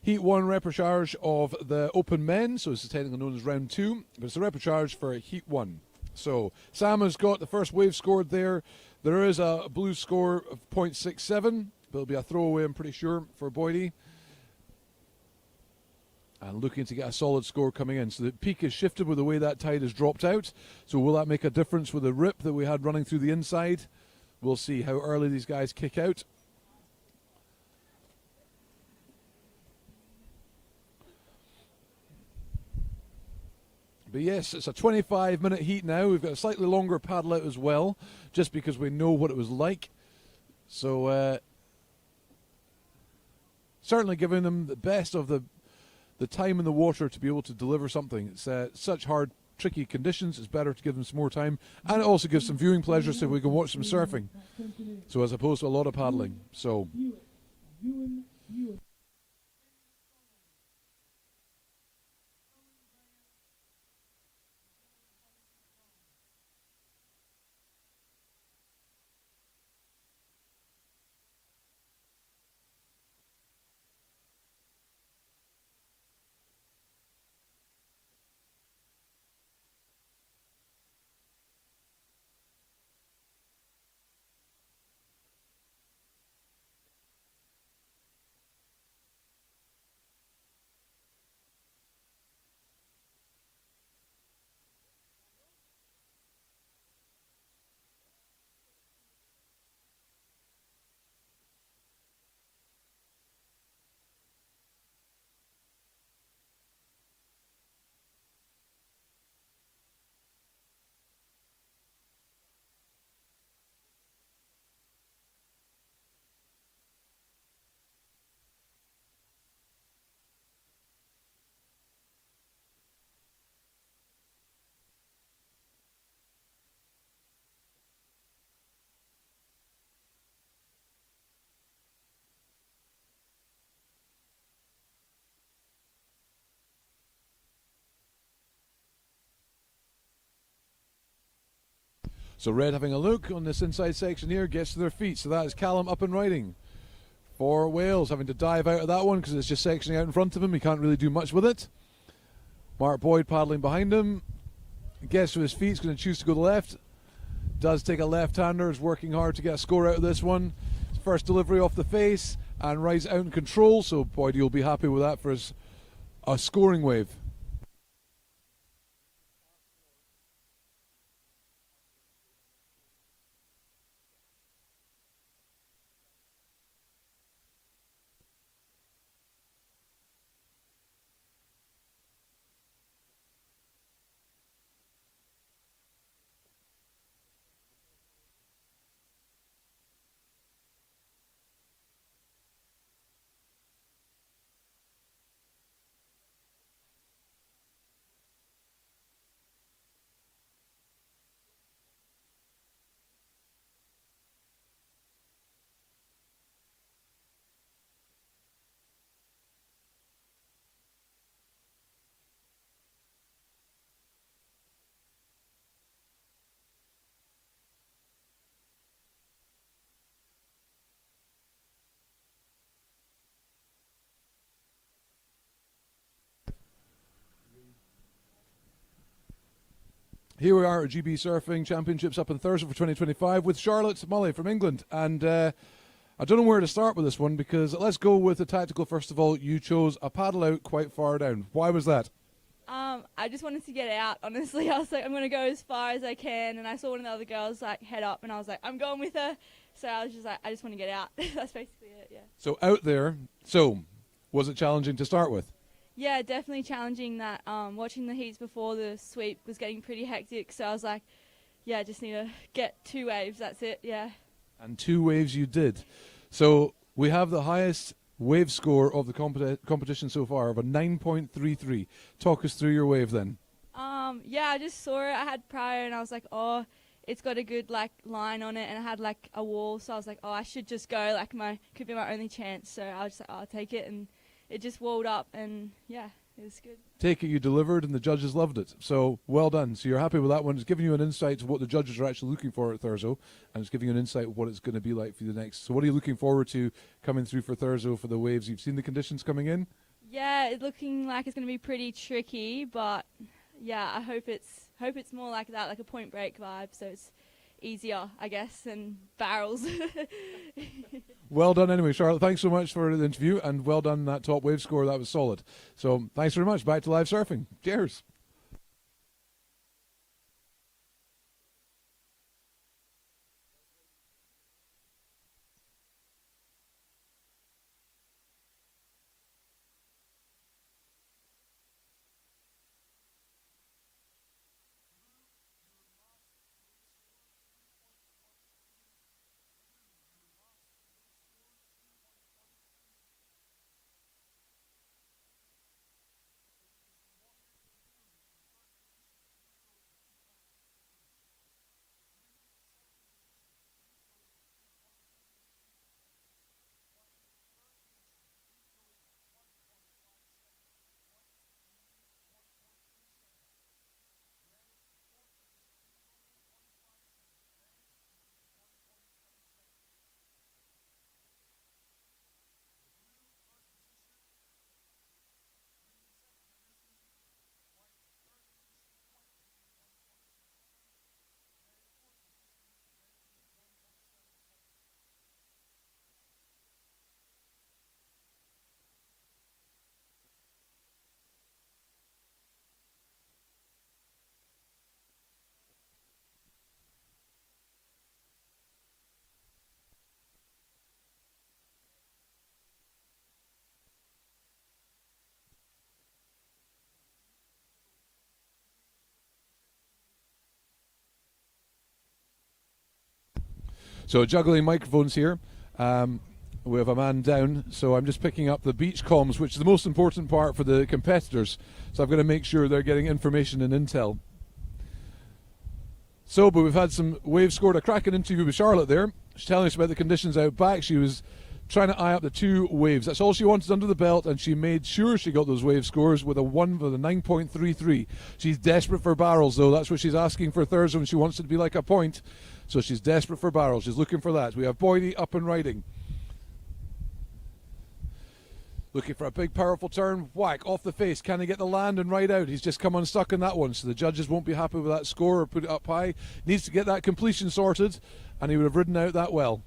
Heat 1 Repercharge of the Open Men. So this is technically known as round 2, but it's a Repercharge for Heat 1. So Sam has got the first wave scored there. There is a blue score of 0.67, but it'll be a throwaway, I'm pretty sure, for Boydie. And looking to get a solid score coming in. So the peak is shifted with the way that tide has dropped out. So will that make a difference with the rip that we had running through the inside? We'll see how early these guys kick out. But yes, it's a 25-minute heat now. We've got a slightly longer paddle out as well, just because we know what it was like. So certainly giving them the best of the time in the water to be able to deliver something. It's such hard, tricky conditions. It's better to give them some more time, and it also gives some viewing pleasure so we can watch some surfing. So as opposed to a lot of paddling. So Red having a look on this inside section here, gets to their feet. So that is Callum up and riding for Wales, having to dive out of that one because it's just sectioning out in front of him. He can't really do much with it. Mark Boyd paddling behind him. gets to his feet. He's going to choose to go to the left. Does take a left-hander. Is working hard to get a score out of this one. First delivery off the face and rides out in control. So Boydie will be happy with that for a scoring wave. Here we are at GB Surfing Championships up on Thursday for 2025 with Charlotte Mully from England. And I don't know where to start with this one, because let's go with the tactical first of all. You chose a paddle out quite far down. Why was that? I just wanted to get out, honestly. I was like, I'm going to go as far as I can. And I saw one of the other girls like head up, and I was like, I'm going with her. So I was just like, I just want to get out. That's basically it, yeah. So out there, so was it challenging to start with? Yeah, definitely challenging that. Watching the heats before the sweep was getting pretty hectic, so I was like, yeah, I just need to get 2 waves, that's it, yeah. And 2 waves you did. So we have the highest wave score of the competition so far of a 9.33. Talk us through your wave then. Yeah, I just saw it. I had prior, and I was like, oh, it's got a good like line on it, and I had like a wall, so I was like, oh, I should just go. Like could be my only chance. So I was just like, oh, I'll take it, and it just walled up, and yeah, it was good. Take it you delivered, and the judges loved it. So well done. So you're happy with that one. It's giving you an insight to what the judges are actually looking for at Thursday, and it's giving you an insight of what it's going to be like for the next. So what are you looking forward to coming through for Thursday for the waves? You've seen the conditions coming in? Yeah, it's looking like it's going to be pretty tricky, but yeah, I hope it's more like that, like a point break vibe, so it's easier, I guess, than barrels. Well done anyway, Charlotte. Thanks so much for the interview, and well done that top wave score. That was solid. So thanks very much. Back to live surfing. Cheers. So juggling microphones here. We have a man down, so I'm just picking up the beach comms, which is the most important part for the competitors. So I've got to make sure they're getting information and intel. So, but we've had some waves scored. A cracking interview with Charlotte there. She's telling us about the conditions out back. She was trying to eye up the 2 waves. That's all she wanted under the belt, and she made sure she got those wave scores with a 9.33. She's desperate for barrels, though. That's what she's asking for Thursday when she wants it to be like a point. So she's desperate for barrels. She's looking for that. We have Boydie up and riding. Looking for a big, powerful turn. Whack, off the face. Can he get the land and ride out? He's just come unstuck in that one, so the judges won't be happy with that score or put it up high. Needs to get that completion sorted, and he would have ridden out that well.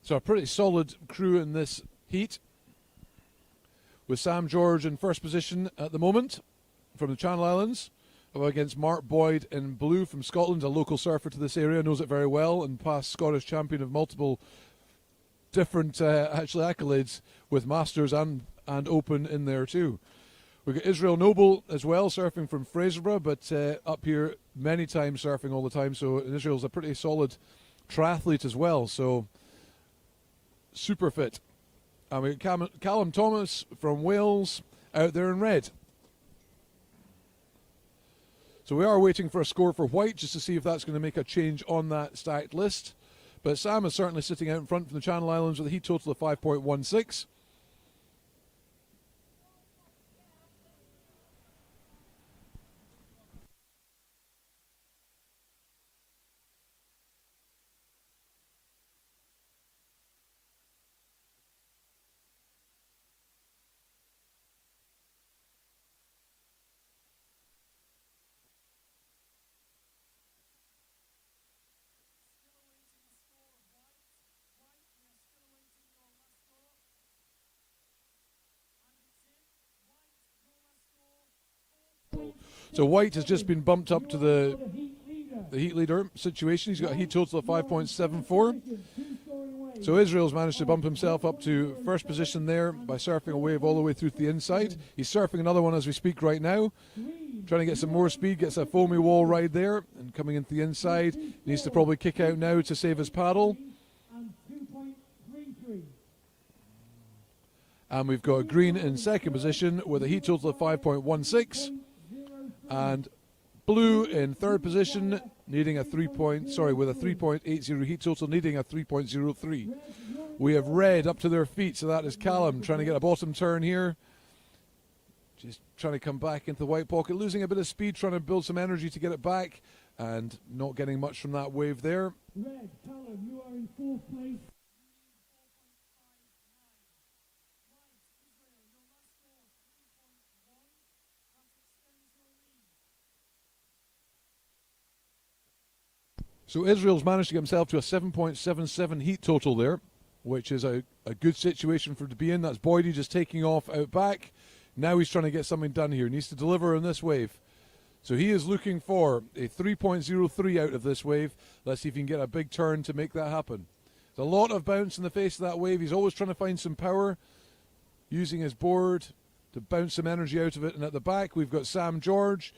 So a pretty solid crew in this heat, with Sam George in first position at the moment from the Channel Islands, against Mark Boyd in blue from Scotland, a local surfer to this area, knows it very well, and past Scottish champion of multiple different actually accolades with Masters and Open in there too. We've got Israel Noble as well, surfing from Fraserburgh, but up here many times surfing all the time, so Israel's a pretty solid triathlete as well, so super fit. And we got Callum Thomas from Wales out there in red. So we are waiting for a score for white just to see if that's going to make a change on that stacked list. But Sam is certainly sitting out in front from the Channel Islands with a heat total of 5.16. So White has just been bumped up to the heat leader situation. He's got a heat total of 5.74. So Israel's managed to bump himself up to first position there by surfing a wave all the way through to the inside. He's surfing another one as we speak right now, trying to get some more speed, gets a foamy wall ride there, and coming into the inside. Needs to probably kick out now to save his paddle. And we've got Green in second position with a heat total of 5.16. And Blue in third position, needing a with a 3.80 heat total, needing a 3.03. We have Red up to their feet, so that is Callum trying to get a bottom turn here. Just trying to come back into the white pocket, losing a bit of speed, trying to build some energy to get it back, and not getting much from that wave there. Red, Callum, you are in fourth place. So Israel's managed to get himself to a 7.77 heat total there, which is a good situation for to be in. That's Boydie just taking off out back. Now he's trying to get something done here. He needs to deliver in this wave. So he is looking for a 3.03 out of this wave. Let's see if he can get a big turn to make that happen. There's a lot of bounce in the face of that wave. He's always trying to find some power, using his board to bounce some energy out of it. And at the back, we've got Sam George.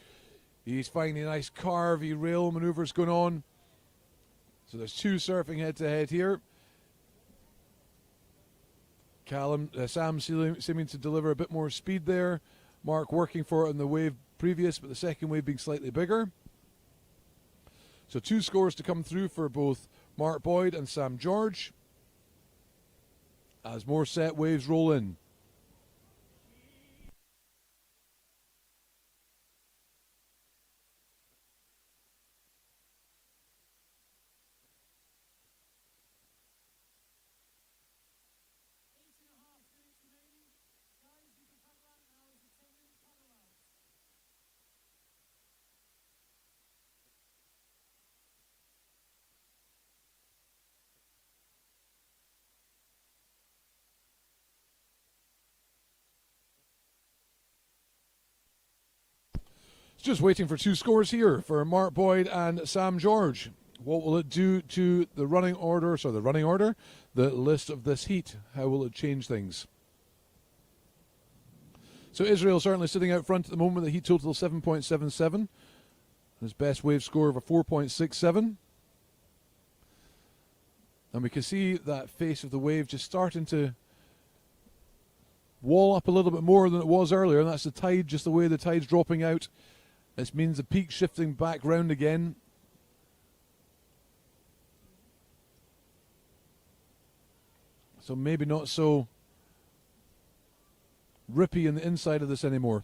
He's finding nice carvy rail maneuvers going on. So there's two surfing head-to-head here. Sam seeming to deliver a bit more speed there. Mark working for it in the wave previous, but the second wave being slightly bigger. So two scores to come through for both Mark Boyd and Sam George as more set waves roll in. Just waiting for two scores here for Mark Boyd and Sam George. What will it do to the running order, the list of this heat? How will it change things? So Israel certainly sitting out front at the moment with a heat total of 7.77. His best wave score of a 4.67. And we can see that face of the wave just starting to wall up a little bit more than it was earlier, and that's the tide, just the way the tide's dropping out. This means the peak shifting back round again. So maybe not so rippy in the inside of this anymore.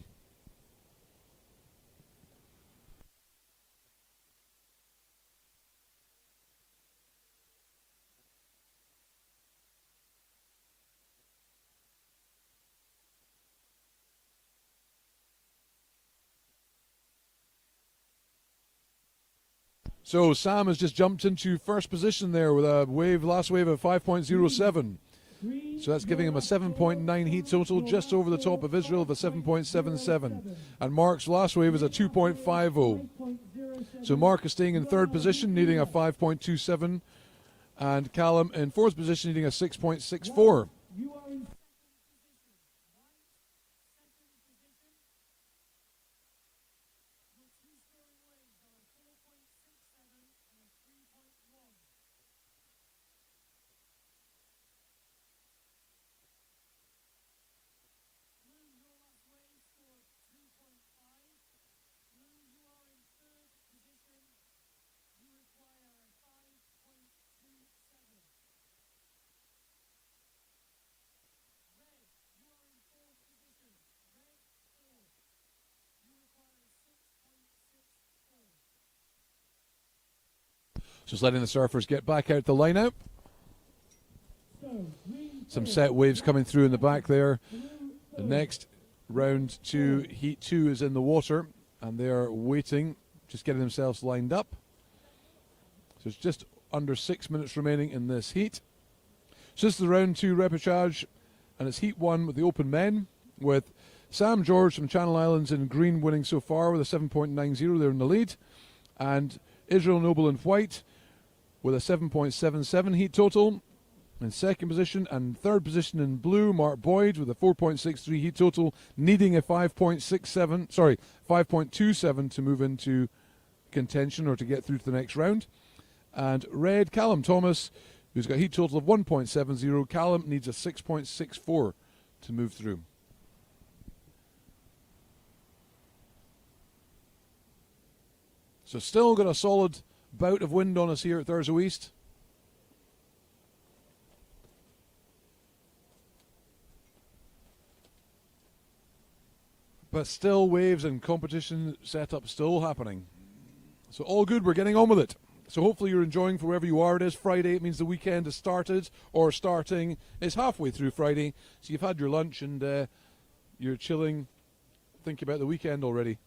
So Sam has just jumped into first position there with a last wave of 5.07. So that's giving him a 7.9 heat total, just over the top of Israel of a 7.77. And Mark's last wave is a 2.50. So Mark is staying in third position, needing a 5.27. And Callum in fourth position, needing a 6.64. Just letting the surfers get back out the line-out. Some set waves coming through in the back there. The next round two, heat two, is in the water, and they are waiting, just getting themselves lined up. So it's just under 6 minutes remaining in this heat. So this is the round two Repercharge, and it's heat one with the open men, with Sam George from Channel Islands in green winning so far with a 7.90. They're in the lead. And Israel Noble in white with a 7.77 heat total in second position, and third position in blue, Mark Boyd with a 4.63 heat total, needing a 5.27 to move into contention or to get through to the next round. And red, Callum Thomas, who's got a heat total of 1.70. Callum needs a 6.64 to move through. So still got a solid bout of wind on us here at Thurso East. But still waves and competition setup still happening. So all good, we're getting on with it. So hopefully you're enjoying for wherever you are. It is Friday, it means the weekend has started, or starting is halfway through Friday. So you've had your lunch and you're chilling, thinking about the weekend already.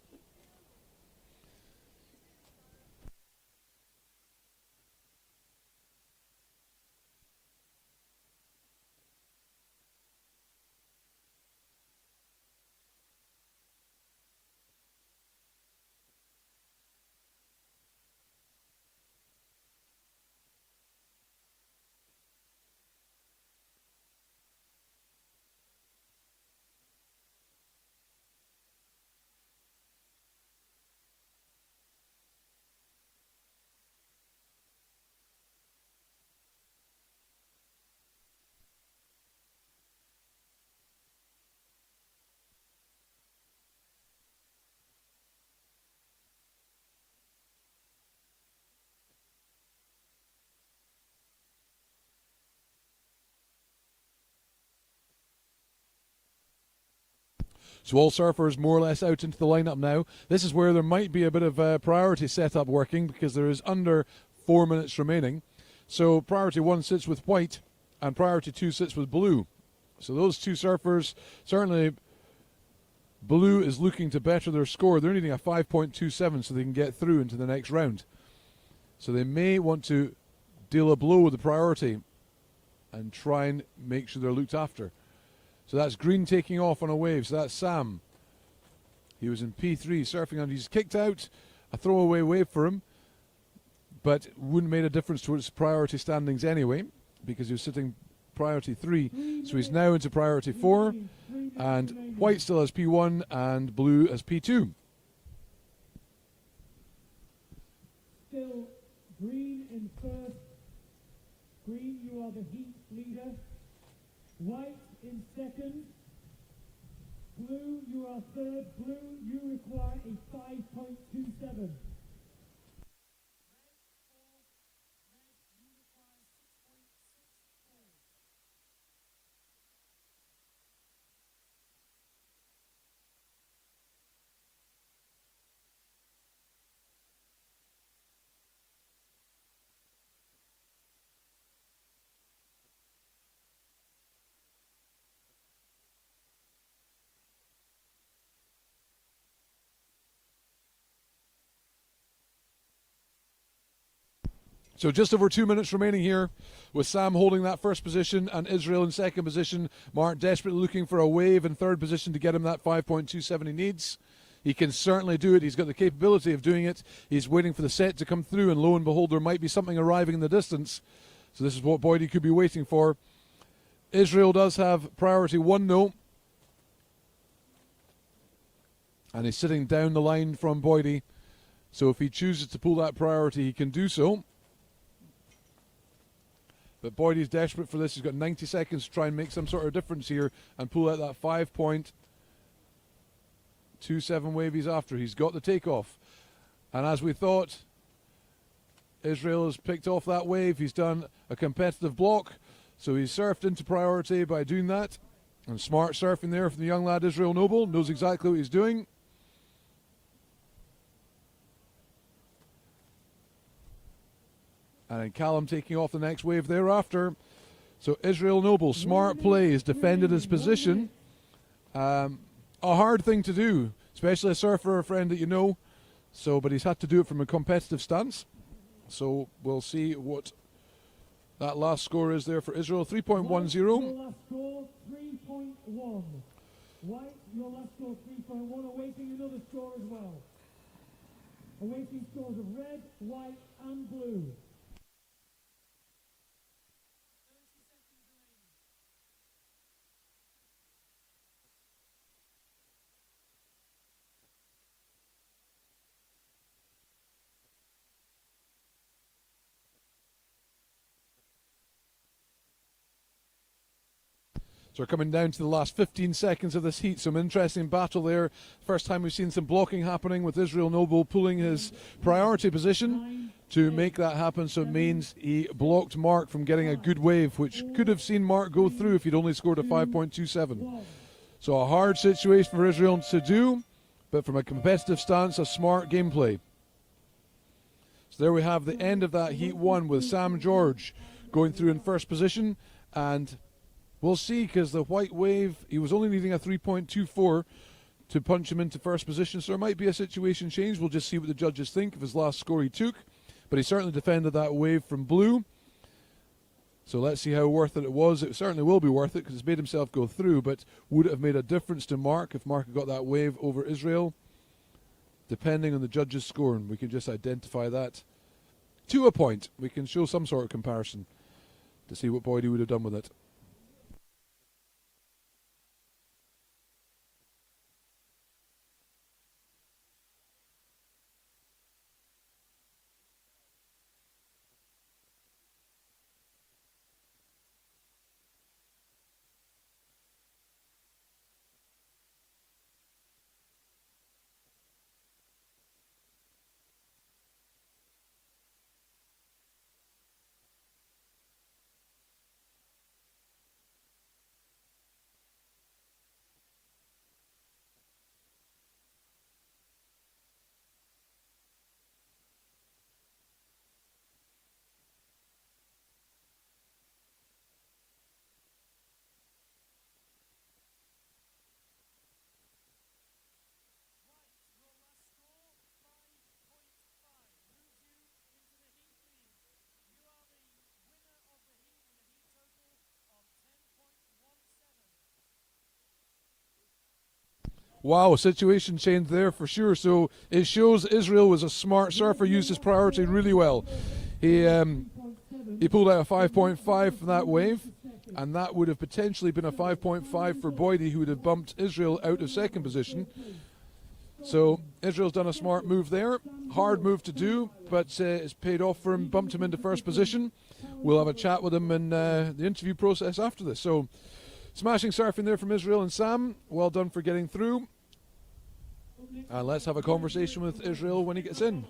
So all surfers more or less out into the lineup now. This is where there might be a bit of priority setup working because there is under 4 minutes remaining. So priority 1 sits with white and priority 2 sits with blue. So those two surfers, certainly blue is looking to better their score. They're needing a 5.27 so they can get through into the next round. So they may want to deal a blow with the priority and try and make sure they're looked after. So that's green taking off on a wave. So that's Sam. He was in P3 surfing and he's kicked out. A throwaway wave for him, but wouldn't have made a difference to his priority standings anyway because he was sitting priority 3. So he's now into priority 4, and white still has P1 and blue has P2. Still green in first. Green, you are the heat leader. White in second. Blue, you are third. Blue, you require a 5.27. So just over 2 minutes remaining here with Sam holding that first position and Israel in second position. Mark desperately looking for a wave in third position to get him that 5.27 he needs. He can certainly do it. He's got the capability of doing it. He's waiting for the set to come through, and lo and behold, there might be something arriving in the distance. So this is what Boydie could be waiting for. Israel does have priority 1 though. And he's sitting down the line from Boydie. So if he chooses to pull that priority, he can do so. But Boydie's desperate for this. He's got 90 seconds to try and make some sort of difference here and pull out that 5.27 wave he's after. He's got the takeoff. And as we thought, Israel has picked off that wave. He's done a competitive block. So he's surfed into priority by doing that. And smart surfing there from the young lad Israel Noble. Knows exactly what he's doing. And then Callum taking off the next wave thereafter. So Israel Noble, smart plays, defended his position. A hard thing to do, especially a surfer, a friend that you know. So, but he's had to do it from a competitive stance. So we'll see what that last score is there for Israel. 3.10. Your last score, 3.1. White, your last score, 3.1. Awaiting another score as well. Awaiting scores of red, white, and blue. So we're coming down to the last 15 seconds of this heat. Some interesting battle there. First time we've seen some blocking happening with Israel Noble pulling his priority position to make that happen. So it means he blocked Mark from getting a good wave, which could have seen Mark go through if he'd only scored a 5.27. So a hard situation for Israel to do, but from a competitive stance, a smart gameplay. So there we have the end of that Heat 1 with Sam George going through in first position, and we'll see, because the white wave, he was only needing a 3.24 to punch him into first position, so there might be a situation change. We'll just see what the judges think of his last score he took, but he certainly defended that wave from blue. So let's see how worth it was. It certainly will be worth it because it's made himself go through, but would it have made a difference to Mark if Mark had got that wave over Israel? Depending on the judges' score, and we can just identify that to a point. We can show some sort of comparison to see what Boydie would have done with it. Wow, situation change there for sure. So it shows Israel was a smart surfer, used his priority really well. He pulled out a 5.5 from that wave, and that would have potentially been a 5.5 for Boydie, who would have bumped Israel out of second position. So Israel's done a smart move there. Hard move to do, but it's paid off for him, bumped him into first position. We'll have a chat with him in the interview process after this. So smashing surfing there from Israel and Sam. Well done for getting through. And let's have a conversation with Israel when he gets in.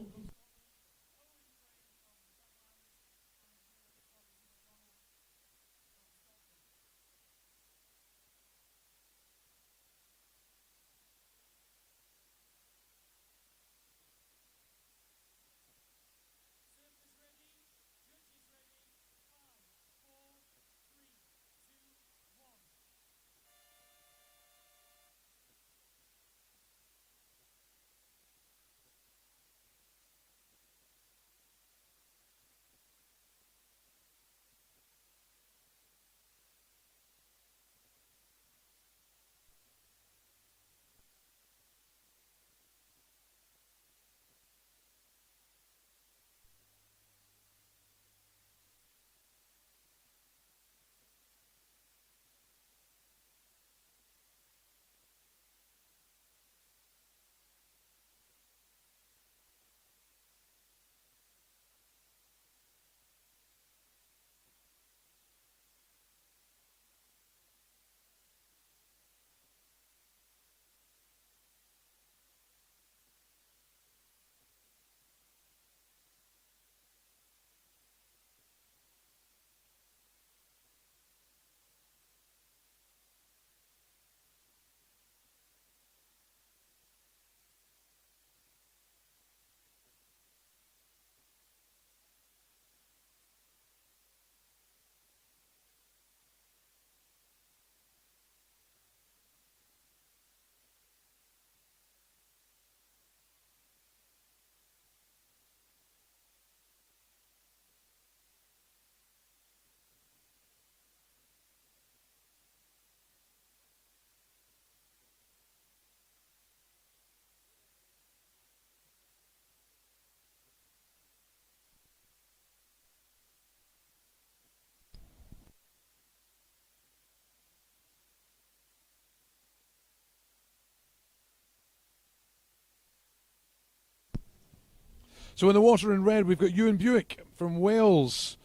So in the water in red, we've got Ewan Buick from Wales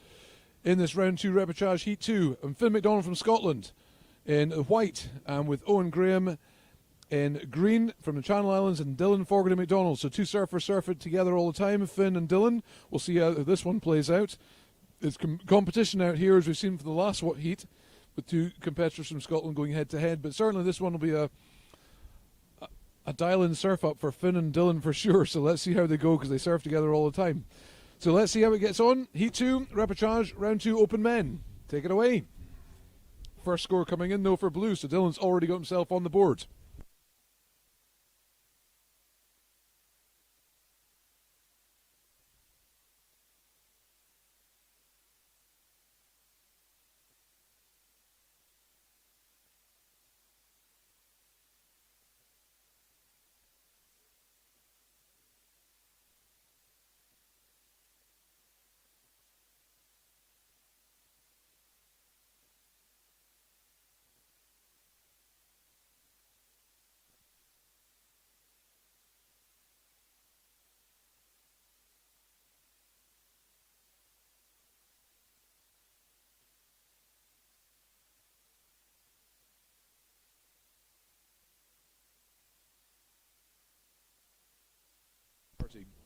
in this round 2 Repercharge Heat 2, and Finn McDonald from Scotland in white, and with Owen Graham in green from the Channel Islands, and Dylan Fogarty McDonald. So two surfers surf it together all the time, Finn and Dylan. We'll see how this one plays out. It's competition out here, as we've seen for the last heat, with two competitors from Scotland going head to head, but certainly this one will be a dial-in surf-up for Finn and Dylan for sure, so let's see how they go, because they surf together all the time. So let's see how it gets on. Heat 2, Repercharge, round 2, open men. Take it away. First score coming in, though, for blue, so Dylan's already got himself on the board.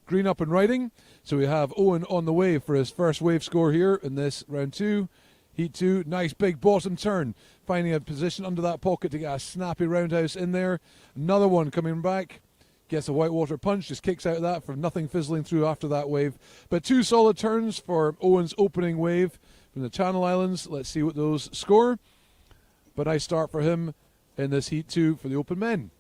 Green up and riding, so we have Owen on the way for his first wave score here in this round 2. Heat 2, nice big bottom turn, finding a position under that pocket to get a snappy roundhouse in there. Another one coming back, gets a whitewater punch, just kicks out of that for nothing fizzling through after that wave. But two solid turns for Owen's opening wave from the Channel Islands. Let's see what those score. But nice start for him in this Heat 2 for the open men.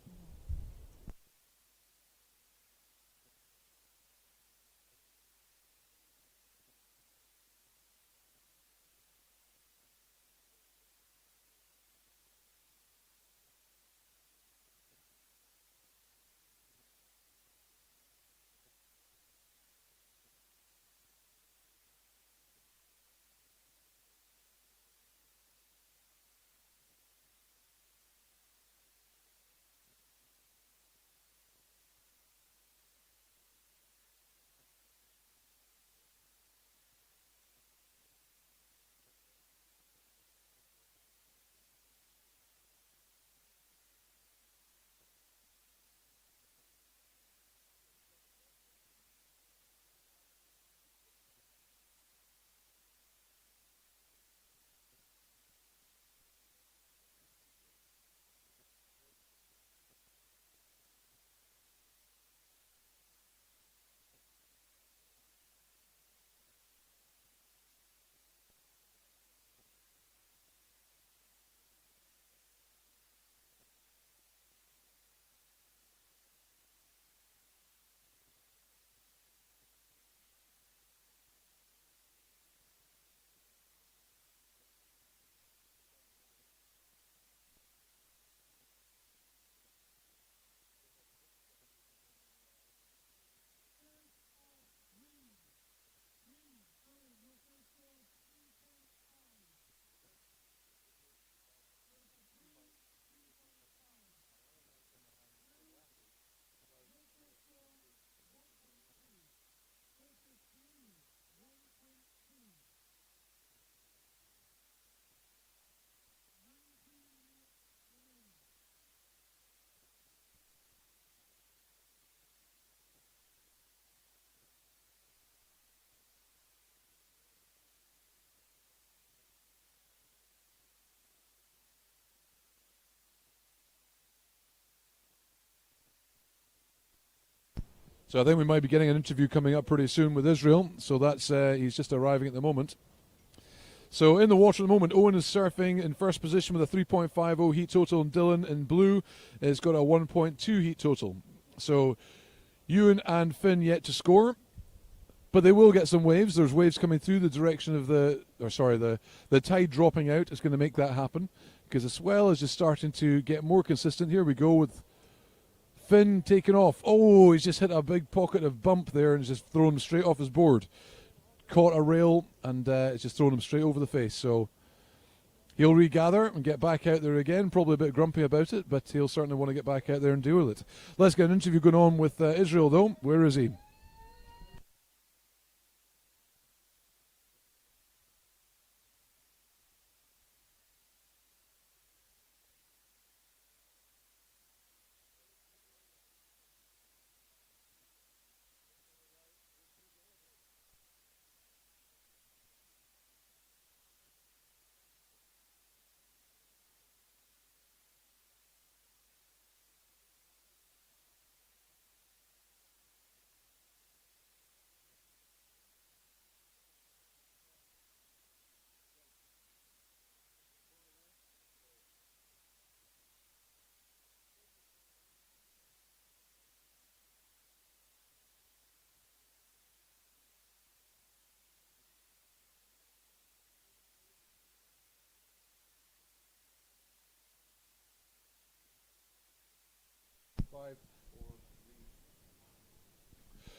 So I think we might be getting an interview coming up pretty soon with Israel. So that's he's just arriving at the moment. So in the water at the moment, Owen is surfing in first position with a 3.50 heat total, and Dylan in blue has got a 1.2 heat total. So Ewan and Finn yet to score, but they will get some waves. There's waves coming through the direction of the tide dropping out is going to make that happen, because the swell is just starting to get more consistent. Here we go with Finn taking off. Oh, he's just hit a big pocket of bump there and just thrown him straight off his board. Caught a rail and it's just thrown him straight over the face. So he'll regather and get back out there again. Probably a bit grumpy about it, but he'll certainly want to get back out there and deal with it. Let's get an interview going on with Israel, though. Where is he?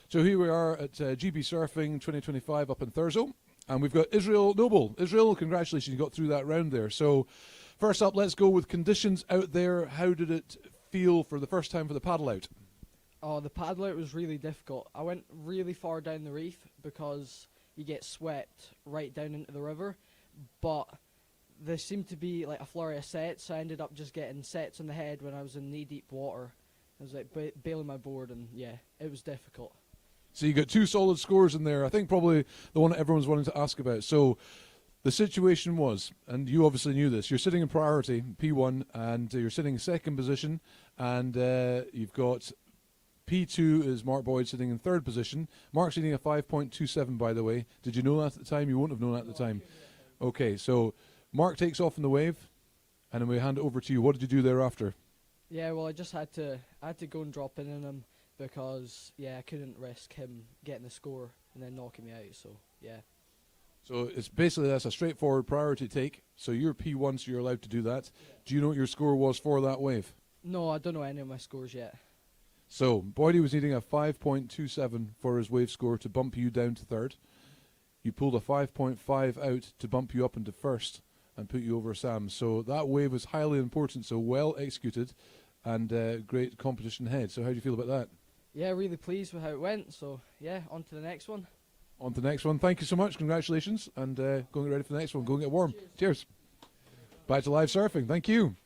So here we are at GB Surfing 2025 up in Thurso, and we've got Israel Noble. Israel, congratulations, you got through that round there. So first up, let's go with conditions out there. How did it feel for the first time for the paddle out? Oh, the paddle out was really difficult. I went really far down the reef because you get swept right down into the river, but there seemed to be like a flurry of sets, so I ended up just getting sets on the head when I was in knee-deep water. I was like bailing my board, and yeah, it was difficult. So you got two solid scores in there. I think probably the one that everyone's wanting to ask about. So the situation was, and you obviously knew this, you're sitting in priority, P1, and you're sitting in second position, and you've got P2 is Mark Boyd sitting in third position. Mark's sitting at 5.27, by the way. Did you know that at the time? You won't have known that at the time. Okay, so Mark takes off in the wave, and then we hand it over to you. What did you do thereafter? Yeah, well, I just had to go and drop in him because, yeah, I couldn't risk him getting the score and then knocking me out, so, yeah. So it's basically that's a straightforward priority take. So you're P1, so you're allowed to do that. Yeah. Do you know what your score was for that wave? No, I don't know any of my scores yet. So Boydie was needing a 5.27 for his wave score to bump you down to third. You pulled a 5.5 out to bump you up into first and put you over Sam. So that wave was highly important, so well executed and great competition ahead. So how do you feel about that? Yeah, really pleased with how it went. So, yeah, on to the next one. On to the next one. Thank you so much. Congratulations. And go and get ready for the next one. Go and get warm. Cheers. Back to live surfing. Thank you.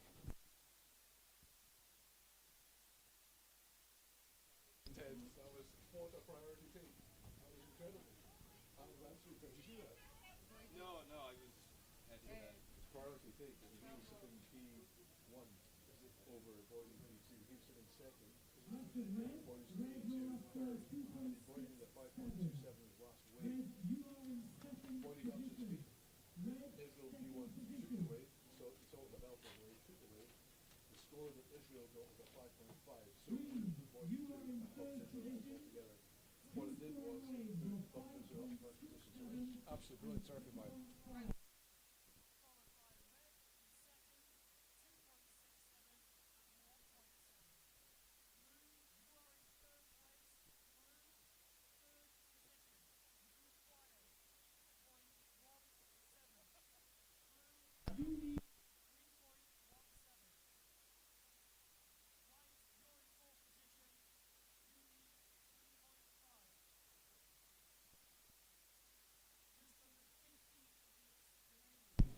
Absolutely brilliant surfing by him.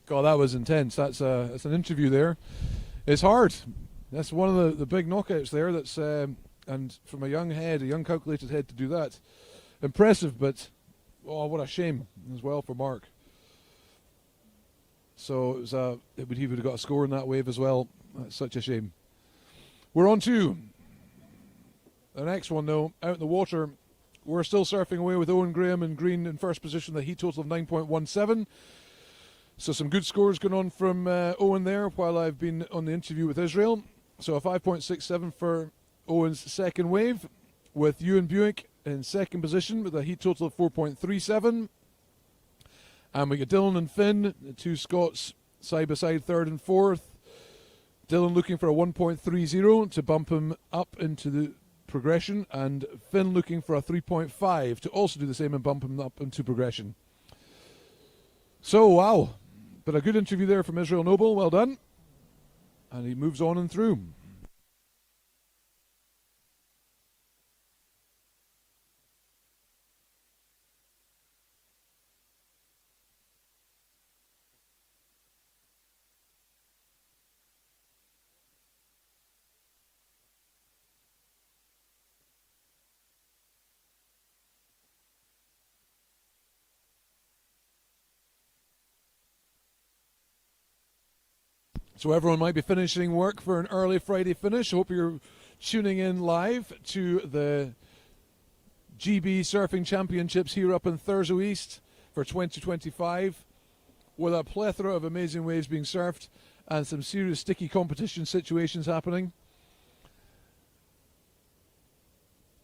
God, that was intense. That's an interview there. It's hard. That's one of the big knockouts there. That's and from a young head, a young calculated head to do that, impressive. But oh, what a shame as well for Mark. So it was he would have got a score in that wave as well. That's such a shame. We're on to The next one, though, out in the water, we're still surfing away with Owen Graham in green in first position, the heat total of 9.17. So some good scores going on from Owen there while I've been on the interview with Israel. So a 5.67 for Owen's second wave, with Ewan Buick in second position with a heat total of 4.37. And we get Dylan and Finn, the two Scots side by side, third and fourth. Dylan looking for a 1.30 to bump him up into the progression, and Finn looking for a 3.5 to also do the same and bump him up into progression. So, wow. But a good interview there from Israel Noble. Well done. And he moves on and through. So everyone might be finishing work for an early Friday finish. Hope you're tuning in live to the GB Surfing Championships here up in Thurso East for 2025, with a plethora of amazing waves being surfed and some serious sticky competition situations happening.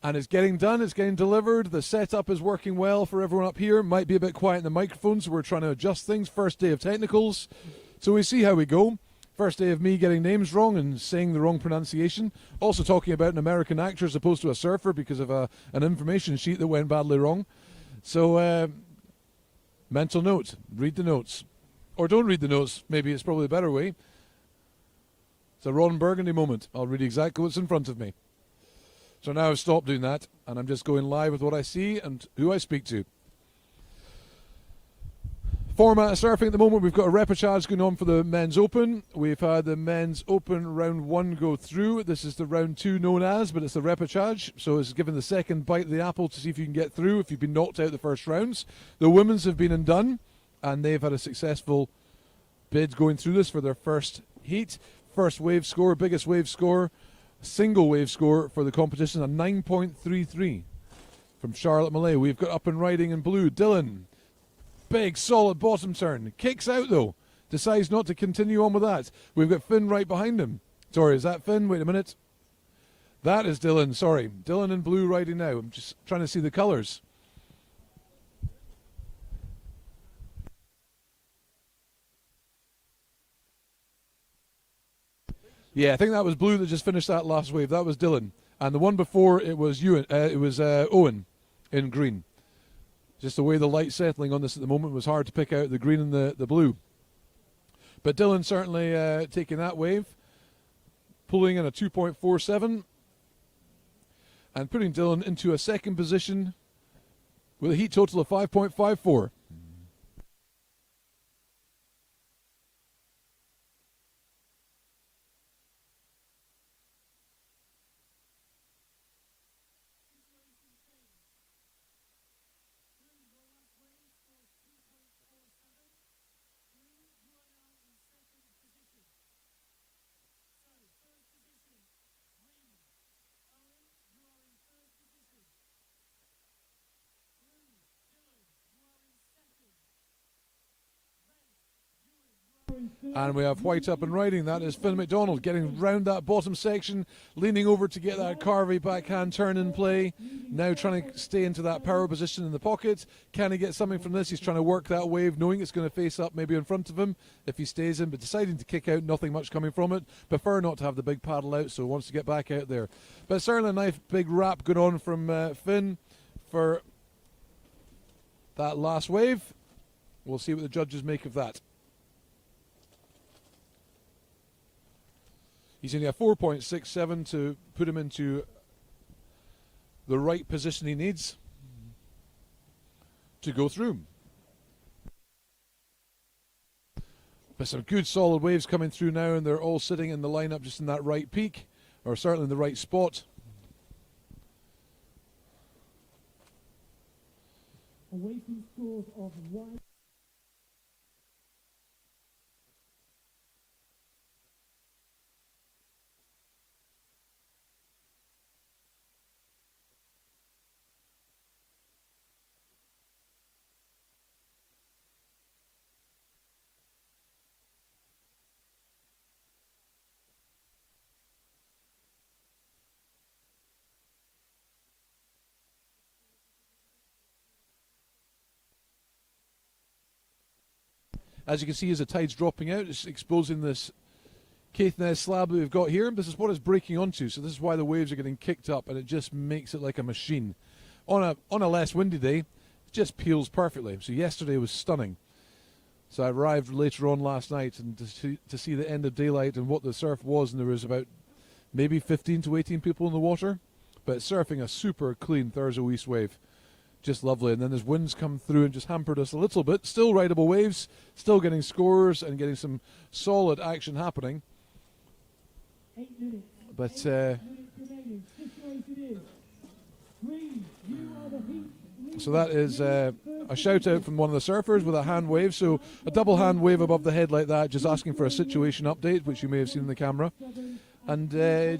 And it's getting done, it's getting delivered. The setup is working well for everyone up here. Might be a bit quiet in the microphones. We're trying to adjust things. First day of technicals. So we see how we go. First day of me getting names wrong and saying the wrong pronunciation. Also talking about an American actor as opposed to a surfer because of an information sheet that went badly wrong. So, mental note. Read the notes. Or don't read the notes. Maybe it's probably a better way. It's a Ron Burgundy moment. I'll read exactly what's in front of me. So now I've stopped doing that, and I'm just going live with what I see and who I speak to. Format of surfing at the moment, we've got a Repercharge going on for the Men's Open. We've had the Men's Open round 1 go through. This is the round 2 known as, but it's the Repercharge. So it's given the second bite of the apple to see if you can get through if you've been knocked out the first rounds. The women's have been and done, and they've had a successful bid going through this for their first heat. First wave score, biggest wave score, single wave score for the competition, a 9.33 from Charlotte Malay. We've got up and riding in blue, Dylan. Big, solid bottom turn. Kicks out, though. Decides not to continue on with that. We've got Finn right behind him. Sorry, is that Finn? Wait a minute. That is Dylan, sorry. Dylan in blue riding now. I'm just trying to see the colours. Yeah, I think that was blue that just finished that last wave. That was Dylan. And the one before, it was Owen in green. Just the way the light's settling on this at the moment was hard to pick out the green and the blue. But Dylan certainly taking that wave, pulling in a 2.47 and putting Dylan into a second position with a heat total of 5.54. And we have white up and riding. That is Finn McDonald getting round that bottom section, leaning over to get that carvy backhand turn in play. Now trying to stay into that power position in the pocket. Can he get something from this? He's trying to work that wave, knowing it's going to face up maybe in front of him if he stays in, but deciding to kick out, nothing much coming from it. Prefer not to have the big paddle out, so wants to get back out there. But certainly a nice big wrap going on from Finn for that last wave. We'll see what the judges make of that. He's only a 4.67 to put him into the right position he needs to go through. But some good solid waves coming through now, and they're all sitting in the lineup just in that right peak, or certainly in the right spot. Awaiting scores of 1. As you can see, as the tide's dropping out, it's exposing this Caithness slab that we've got here. This is what it's breaking onto, so this is why the waves are getting kicked up, and it just makes it like a machine. On a less windy day, it just peels perfectly. So yesterday was stunning. So I arrived later on last night, and to see the end of daylight and what the surf was, and there was about maybe 15 to 18 people in the water, but surfing a super clean Thurso East wave. Just lovely. And then there's winds come through and just hampered us a little bit. Still rideable waves, still getting scores and getting some solid action happening. 8 minutes. But 8 minutes remaining. Situation is 3. You are the heat. so that is a shout out from one of the surfers with a hand wave. So a double hand wave above the head like that, just asking for a situation update, which you may have seen in the camera. And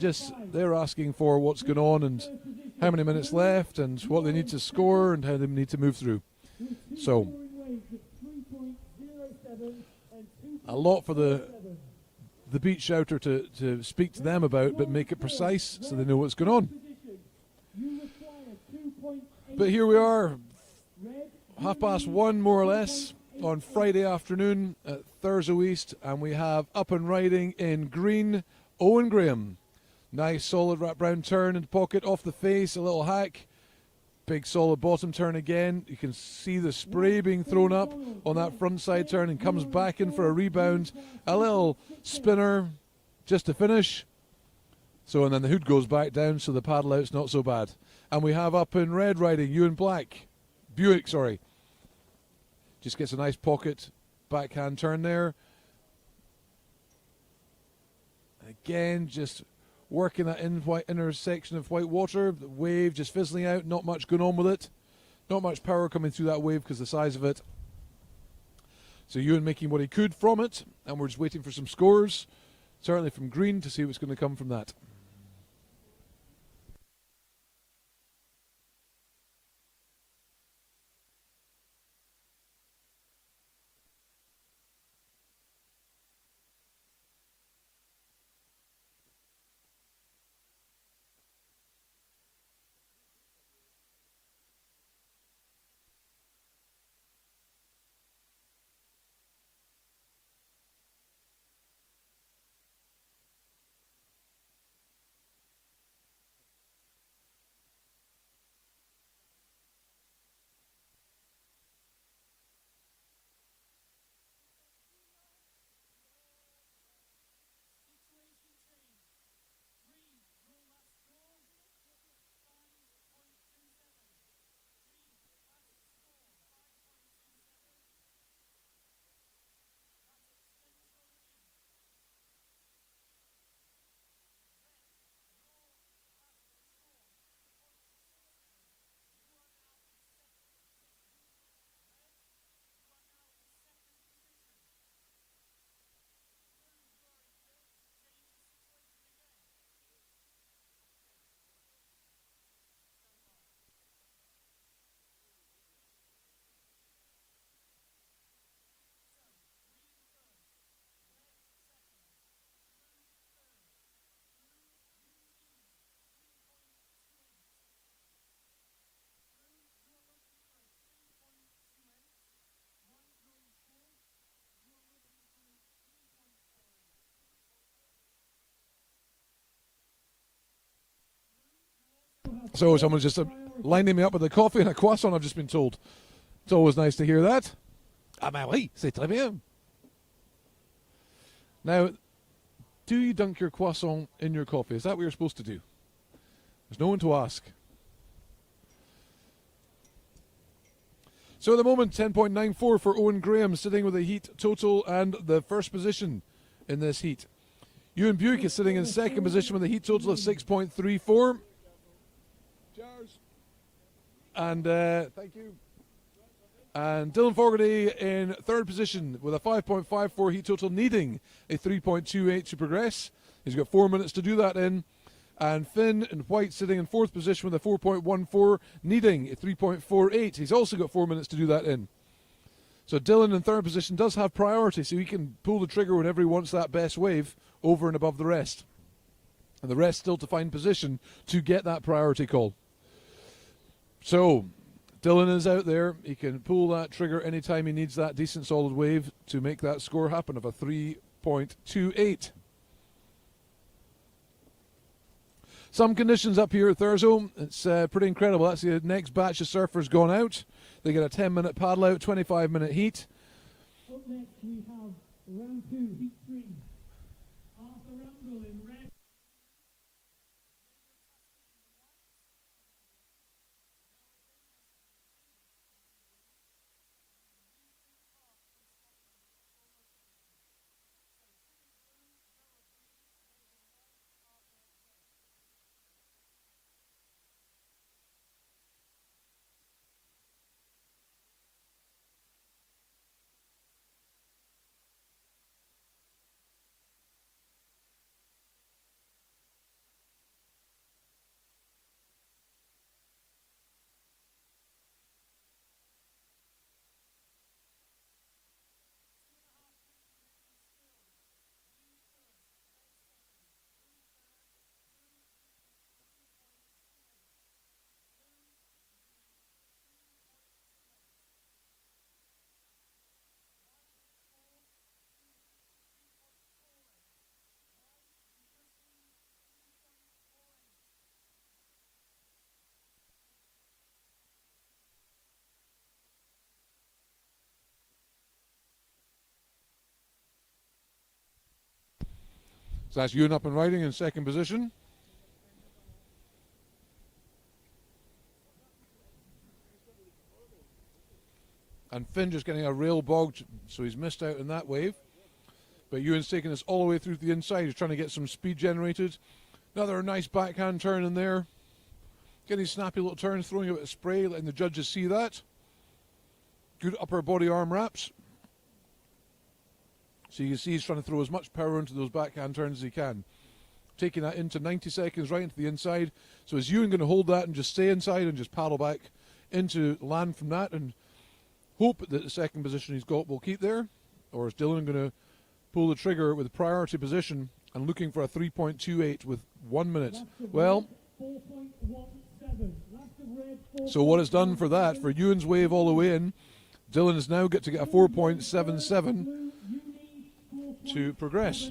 just they're asking for what's going on and how many minutes left and what they need to score and how they need to move through. So a lot for the beach shouter to speak to them about, but make it precise so they know what's going on. But here we are, 1:30 more or less on Friday afternoon at Thurso East, and we have up and riding in green Owen Graham. Nice solid wrap round turn into pocket off the face, a little hack. Big solid bottom turn again. You can see the spray being thrown up on that front side turn and comes back in for a rebound. A little spinner just to finish. So, and then the hood goes back down, so the paddle out's not so bad. And we have up in red riding Buick, sorry. Just gets a nice pocket backhand turn there. Again, just working that inner section of white water. The wave just fizzling out, not much going on with it. Not much power coming through that wave because of the size of it. So Ewan making what he could from it, and we're just waiting for some scores, certainly from green, to see what's going to come from that. So someone's just lining me up with a coffee and a croissant, I've just been told. It's always nice to hear that. Ah ben oui, c'est très bien. Now, do you dunk your croissant in your coffee? Is that what you're supposed to do? There's no one to ask. So at the moment, 10.94 for Owen Graham, sitting with a heat total and the first position in this heat. Ewan Buick is sitting in second position with a heat total of 6.34. And thank you. And Dylan Fogarty in third position with a 5.54 heat total, needing a 3.28 to progress. He's got 4 minutes to do that in. And Finn in white sitting in fourth position with a 4.14, needing a 3.48. He's also got 4 minutes to do that in. So Dylan in third position does have priority, so he can pull the trigger whenever he wants that best wave over and above the rest. And the rest still to find position to get that priority call. So, Dylan is out there. He can pull that trigger anytime he needs that decent solid wave to make that score happen of a 3.28. Some conditions up here at Thurso. It's pretty incredible. That's the next batch of surfers gone out. They get a 10-minute paddle out, 25-minute heat. Up next we have round 2, heat 3. Arthur Randall in red. So that's Ewan up and riding in second position. And Finn just getting a rail bogged, so he's missed out in that wave. But Ewan's taking this all the way through to the inside. He's trying to get some speed generated. Another nice backhand turn in there. Getting snappy little turns, throwing a bit of spray, letting the judges see that. Good upper body arm wraps. So you can see he's trying to throw as much power into those backhand turns as he can. Taking that into 90 seconds right into the inside. So is Ewan going to hold that and just stay inside and just paddle back into land from that and hope that the second position he's got will keep there? Or is Dylan going to pull the trigger with priority position and looking for a 3.28 with 1 minute? Well, 4.17. so what it's done for that, for Ewan's wave all the way in, Dylan has now got to get a 4.77 to progress.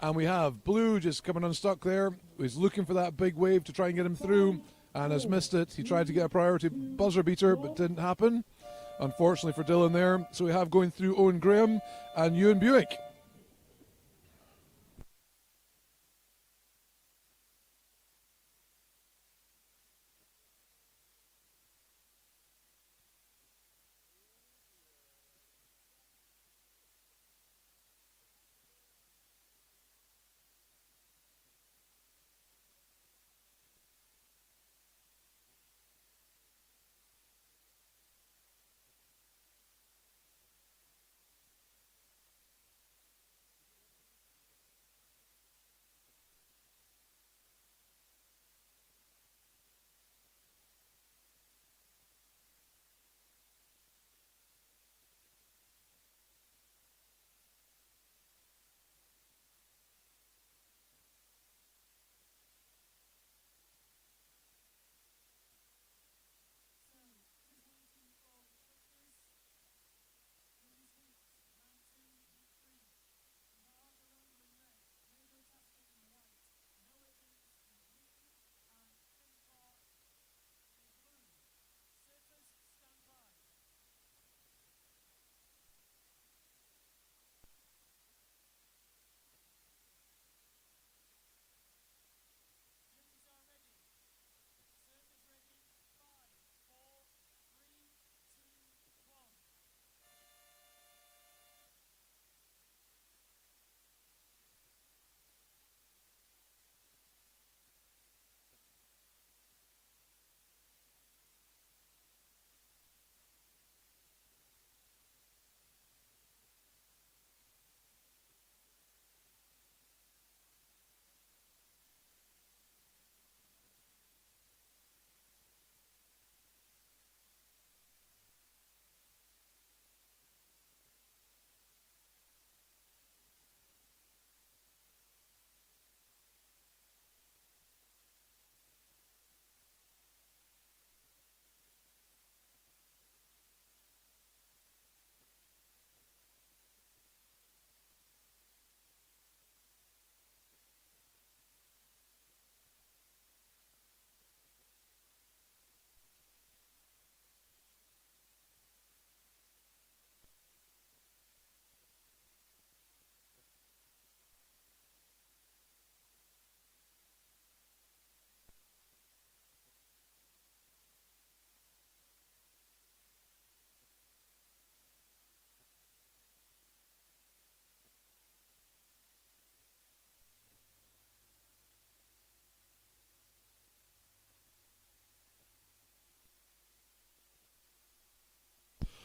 And we have Blue just coming unstuck there. He's looking for that big wave to try and get him through and has missed it. He tried to get a priority buzzer beater but didn't happen, unfortunately for Dylan there. So we have going through Owen Graham and Ewan Buick.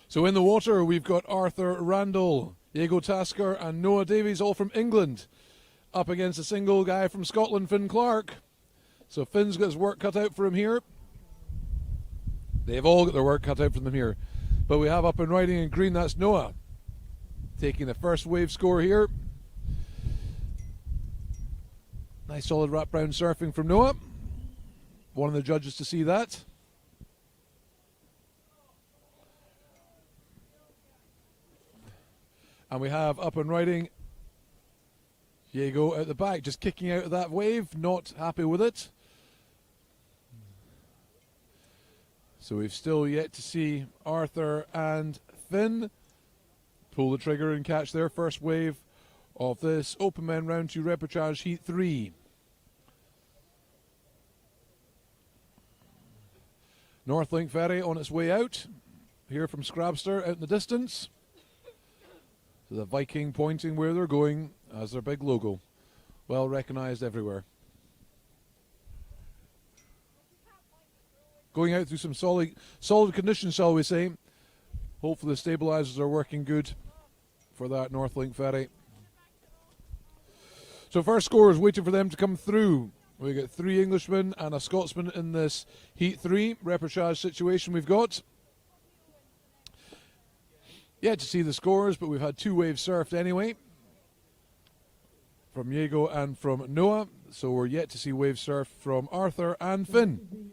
So in the water, we've got Arthur Randall, Jago Tasker, and Noah Davies, all from England, up against a single guy from Scotland, Finn Clark. So Finn's got his work cut out for him here. They've all got their work cut out for them here. But we have up and riding in green, that's Noah, taking the first wave score here. Nice solid wrap-round surfing from Noah. One of the judges to see that. And we have up and riding Jago out the back, just kicking out of that wave, not happy with it. So we've still yet to see Arthur and Finn pull the trigger and catch their first wave of this Open Men Round 2 Repercharge Heat 3. Northlink Ferry on its way out, here from Scrabster out in the distance. So the Viking pointing where they're going as their big logo. Well recognised everywhere. Going out through some solid conditions, shall we say. Hopefully the stabilisers are working good for that Northlink Ferry. So first score is waiting for them to come through. We got 3 Englishmen and a Scotsman in this Heat 3 Repercharge situation we've got. Yet to see the scores, but we've had 2 waves surfed anyway, from Jago and from Noah. So we're yet to see waves surfed from Arthur and Finn.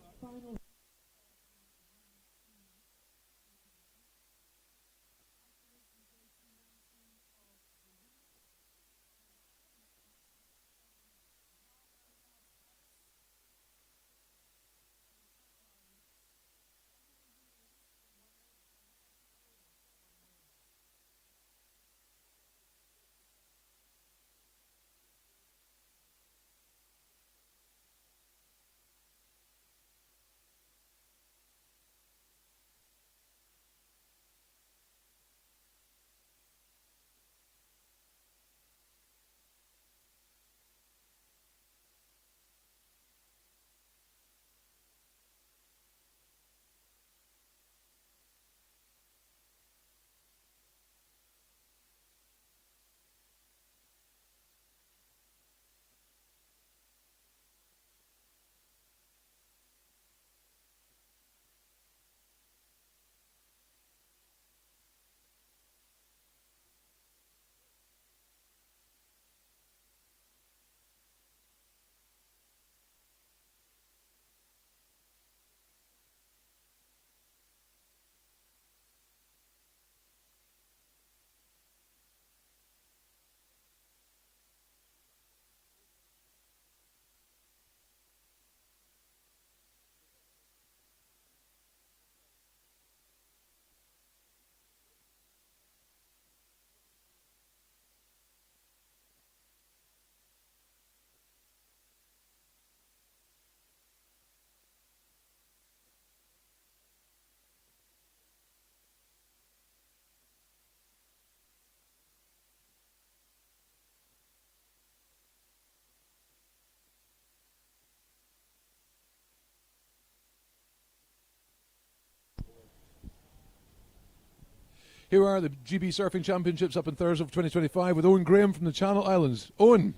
Here are the GB Surfing Championships up in Thursday of 2025 with Owen Graham from the Channel Islands. Owen,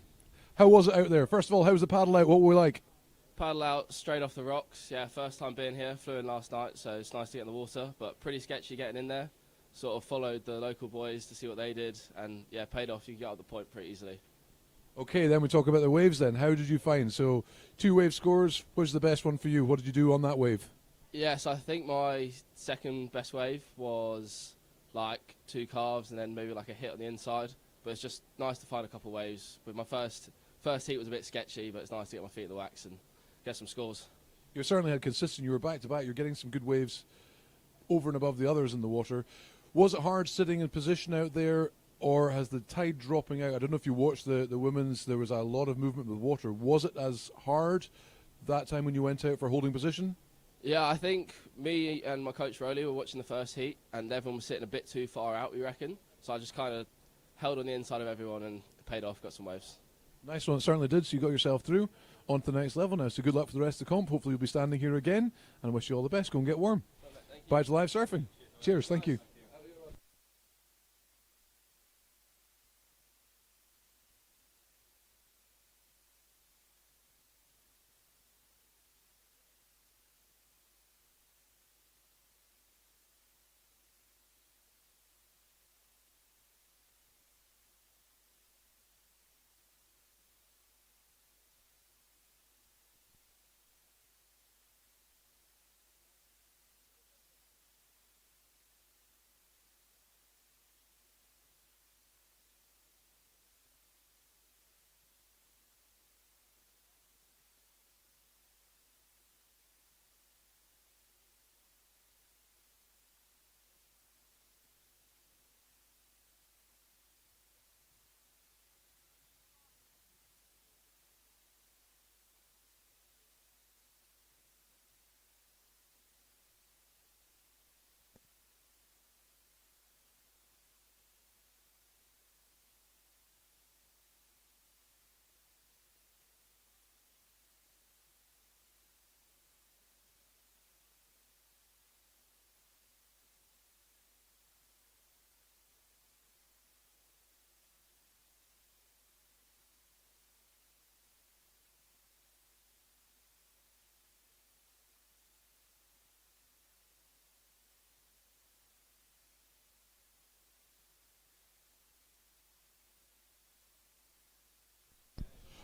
how was it out there? First of all, how was the paddle out? What were we like? Paddle out straight off the rocks. Yeah, first time being here. Flew in last night, so it's nice to get in the water, but pretty sketchy getting in there. Sort of followed the local boys to see what they did, and yeah, paid off. You can get up the point pretty easily. Okay, then we talk about the waves then. How did you find? So 2 wave scores. What was the best one for you? What did you do on that wave? Yes, I think my second best wave was like 2 calves and then maybe like a hit on the inside. But it's just nice to find a couple of waves. With my first heat was a bit sketchy, but it's nice to get my feet in the wax and get some scores. You certainly had consistent. You were back to back. You're getting some good waves over and above the others in the water. Was it hard sitting in position out there, or has the tide dropping out? I don't know if you watched the women's. There was a lot of movement with water. Was it as hard that time when you went out for holding position? Yeah, I think me and my coach Rowley were watching the first heat, and everyone was sitting a bit too far out, we reckon. So I just kind of held on the inside of everyone and it paid off, got some waves. Nice one, it certainly did. So you got yourself through on to the next level now. So good luck for the rest of the comp. Hopefully you'll be standing here again, and I wish you all the best. Go and get warm. Bye to live surfing. Cheers, thank you.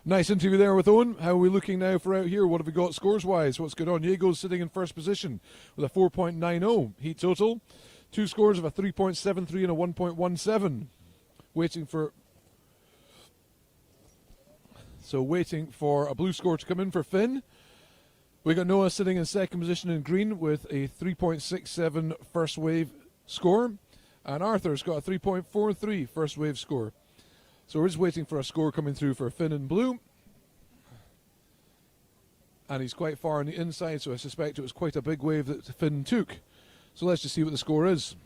Nice interview there with Owen. How are we looking now for out here? What have we got scores-wise? What's going on? Jago's sitting in first position with a 4.90 heat total. 2 scores of a 3.73 and a 1.17. Waiting for a blue score to come in for Finn. We got Noah sitting in second position in green with a 3.67 first wave score. And Arthur's got a 3.43 first wave score. So we're just waiting for a score coming through for Finn in blue. And he's quite far on the inside, so I suspect it was quite a big wave that Finn took. So let's just see what the score is.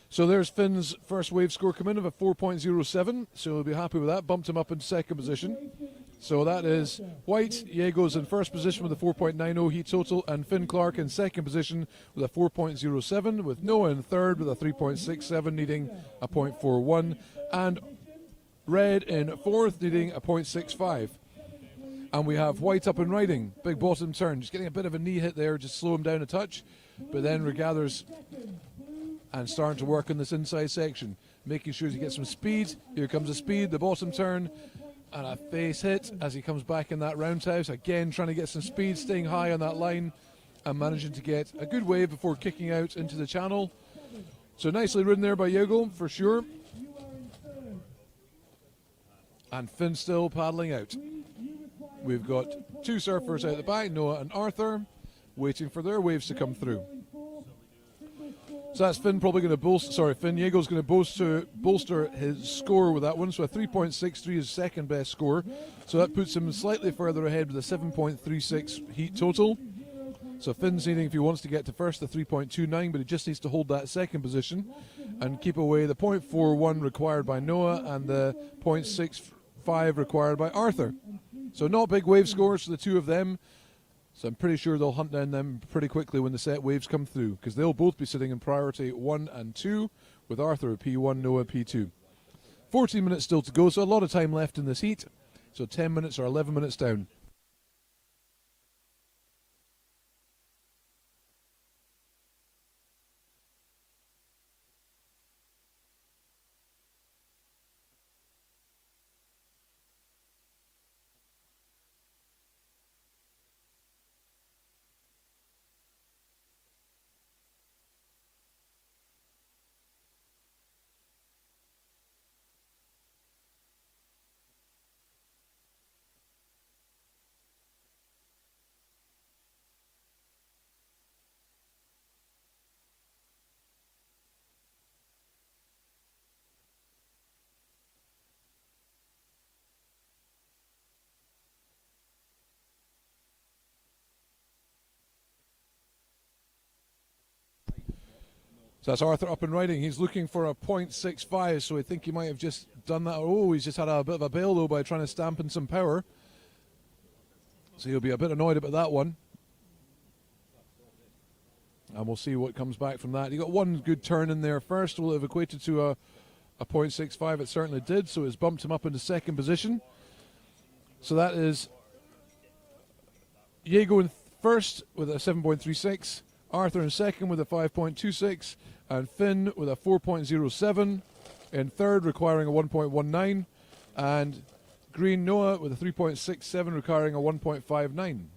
So there's Finn's first wave score come in of a 4.07, so we'll be happy with that. Bumped him up in second position. So that is White. Jago's in first position with a 4.90 heat total, and Finn Clark in second position with a 4.07, with Noah in third with a 3.67, needing a 0.41, and Red in fourth, needing a 0.65. And we have White up and riding. Big bottom turn. Just getting a bit of a knee hit there, just slow him down a touch, but then regathers and starting to work on this inside section, making sure he gets some speed. Here comes the speed, the bottom turn, and a face hit as he comes back in that roundhouse. Again, trying to get some speed, staying high on that line, and managing to get a good wave before kicking out into the channel. So nicely ridden there by Jago, for sure. And Finn still paddling out. We've got 2 surfers out the back, Noah and Arthur, waiting for their waves to come through. So that's Finn probably going to Jago's going to bolster his score with that one. So a 3.63 is second best score. So that puts him slightly further ahead with a 7.36 heat total. So Finn's needing, if he wants to get to first, the 3.29, but he just needs to hold that second position and keep away the 0.41 required by Noah and the 0.65 required by Arthur. So not big wave scores for the two of them. So I'm pretty sure they'll hunt down them pretty quickly when the set waves come through, because they'll both be sitting in priority 1 and 2, with Arthur at P1, Noah P2. 14 minutes still to go, so a lot of time left in this heat. So 10 minutes or 11 minutes down. So that's Arthur up and riding. He's looking for a 0.65, so I think he might have just done that. Oh, he's just had a bit of a bail, though, by trying to stamp in some power. So he'll be a bit annoyed about that one. And we'll see what comes back from that. He got one good turn in there first. Will it have equated to a 0.65? It certainly did, so it's bumped him up into second position. So that is Jago in first with a 7.36, Arthur in second with a 5.26, and Finn with a 4.07, in third requiring a 1.19, and Green Noah with a 3.67 requiring a 1.59.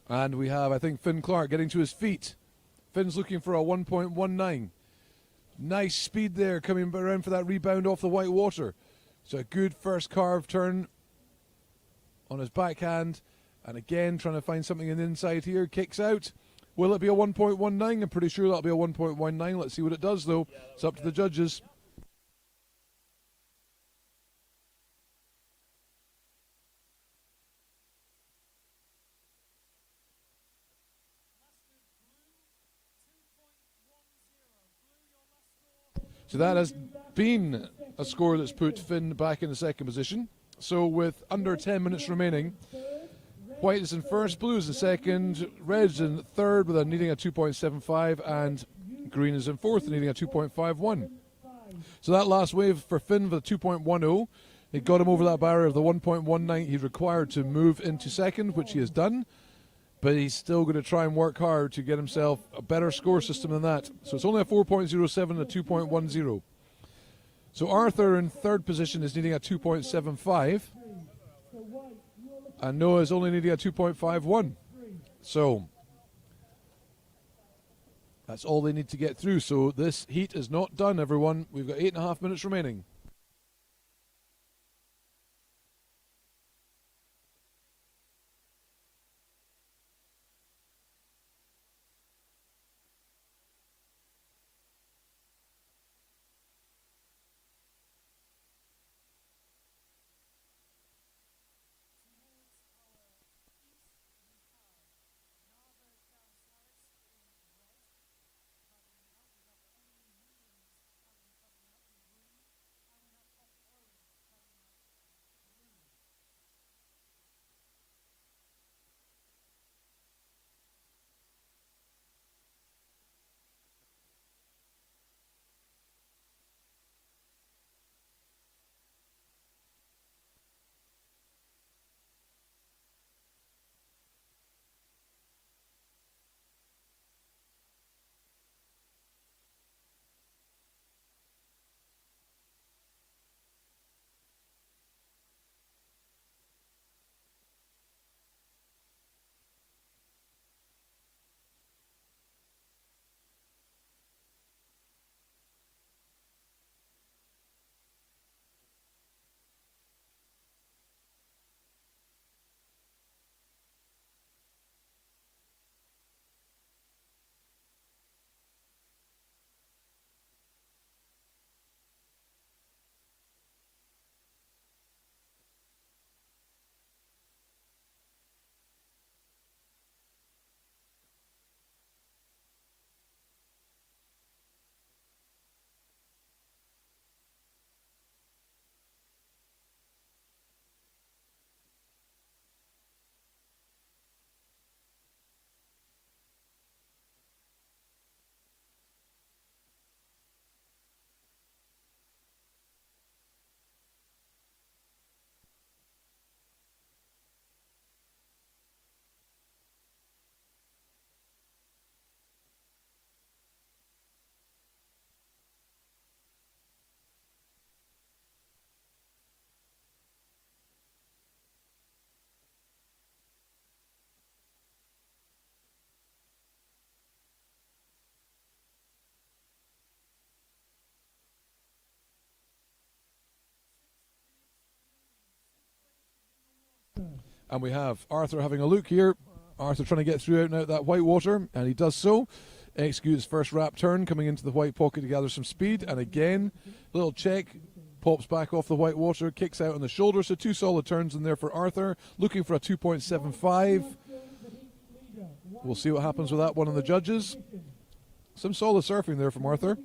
And we have, I think, Finn Clark getting to his feet. Finn's looking for a 1.19. Nice speed there, coming around for that rebound off the white water. So a good first carve turn on his backhand. And again, trying to find something in the inside here. Kicks out. Will it be a 1.19? I'm pretty sure that'll be a 1.19. Let's see what it does, though. It's up to the judges. So that has been a score that's put Finn back in the second position. So with under 10 minutes remaining, White is in first, Blue is in second, Red's in third with needing a 2.75, and Green is in fourth, needing a 2.51. So that last wave for Finn for the 2.10, it got him over that barrier of the 1.19 he required to move into second, which he has done. But he's still going to try and work hard to get himself a better score system than that. So it's only a 4.07 and a 2.10. So Arthur in third position is needing a 2.75. And Noah is only needing a 2.51. So that's all they need to get through. So this heat is not done, everyone. We've got 8.5 minutes remaining. And we have Arthur having a look here. Arthur trying to get through out and out that white water, and he does so. Executes first wrap turn, coming into the white pocket to gather some speed. And again, little check, pops back off the white water, kicks out on the shoulder. So two solid turns in there for Arthur. Looking for a 2.75. We'll see what happens with that one on the judges. Some solid surfing there from Arthur.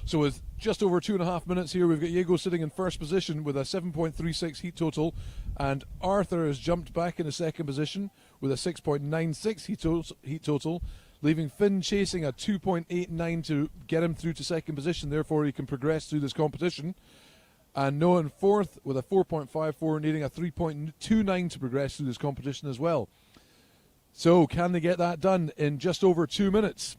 So with just over 2.5 minutes here, we've got Jago sitting in first position with a 7.36 heat total, and Arthur has jumped back into second position with a 6.96 heat total, leaving Finn chasing a 2.89 to get him through to second position. Therefore, he can progress through this competition. And Noah in fourth with a 4.54, needing a 3.29 to progress through this competition as well. So can they get that done in just over 2 minutes?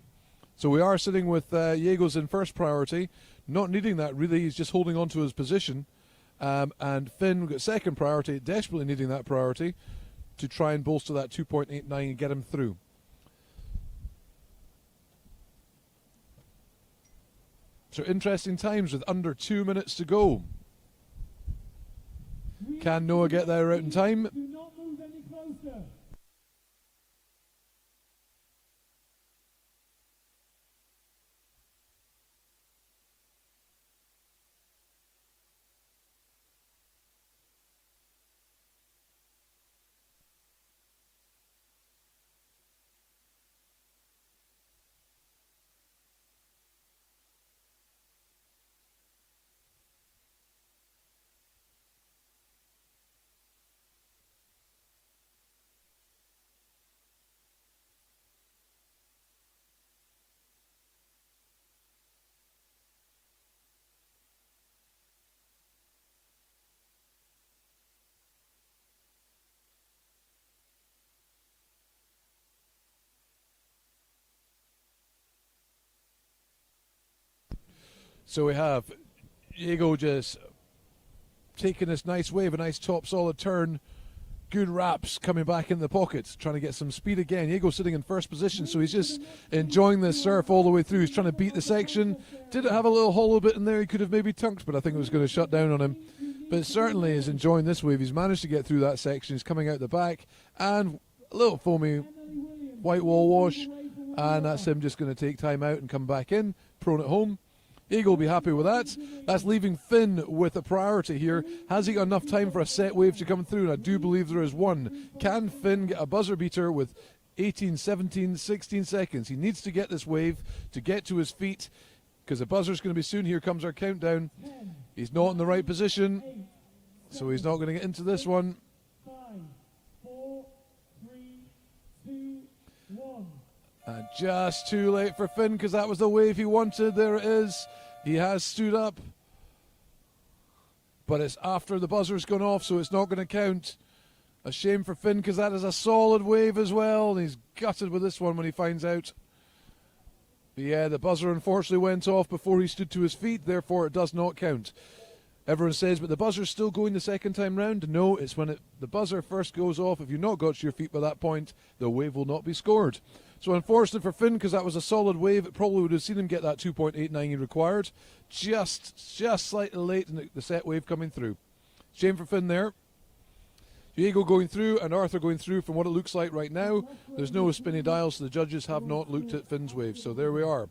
So we are sitting with Jago's in first priority, not needing that really. He's just holding on to his position. And Finn got second priority, desperately needing that priority to try and bolster that 2.89 and get him through. So interesting times with under 2 minutes to go. Can Noah get there out in time? Do not move any closer. So we have Jago just taking this nice wave, a nice top solid turn. Good wraps coming back in the pockets, trying to get some speed again. Jago sitting in first position, so he's just enjoying this surf all the way through. He's trying to beat the section. Did it have a little hollow bit in there he could have maybe tunked, but I think it was going to shut down on him. But certainly is enjoying this wave. He's managed to get through that section. He's coming out the back, and a little foamy white wall wash, and that's him just going to take time out and come back in, prone at home. Jago will be happy with that. That's leaving Finn with a priority here. Has he got enough time for a set wave to come through? And I do believe there is one. Can Finn get a buzzer beater with 18, 17, 16 seconds? He needs to get this wave to get to his feet, because the buzzer's going to be soon. Here comes our countdown. He's not in the right position, so he's not going to get into this one. 5, 4, 3, 2, 1. And just too late for Finn, because that was the wave he wanted. There it is. He has stood up. But it's after the buzzer's gone off, so it's not going to count. A shame for Finn, because that is a solid wave as well. And he's gutted with this one when he finds out. But yeah, the buzzer unfortunately went off before he stood to his feet. Therefore, it does not count. Everyone says, but the buzzer's still going the second time round. No, it's when the buzzer first goes off. If you've not got to your feet by that point, the wave will not be scored. So unfortunate for Finn, because that was a solid wave. It probably would have seen him get that 2.89 he required. Just slightly late in the set wave coming through. Shame for Finn there. Jago going through and Arthur going through from what it looks like right now. There's no spinny dials, so the judges have not looked at Finn's wave. So there we are.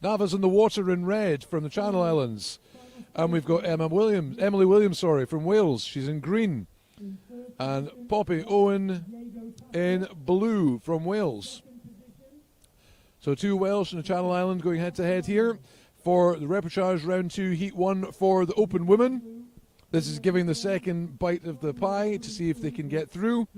Nava's in the water in red from the Channel Islands. And we've got Emily Williams, from Wales. She's in green. And Poppy Owen in blue from Wales. So 2 Welsh and a Channel Island going head-to-head here for the Repercharge Round 2, Heat 1 for the Open Women. This is giving the second bite of the pie to see if they can get through.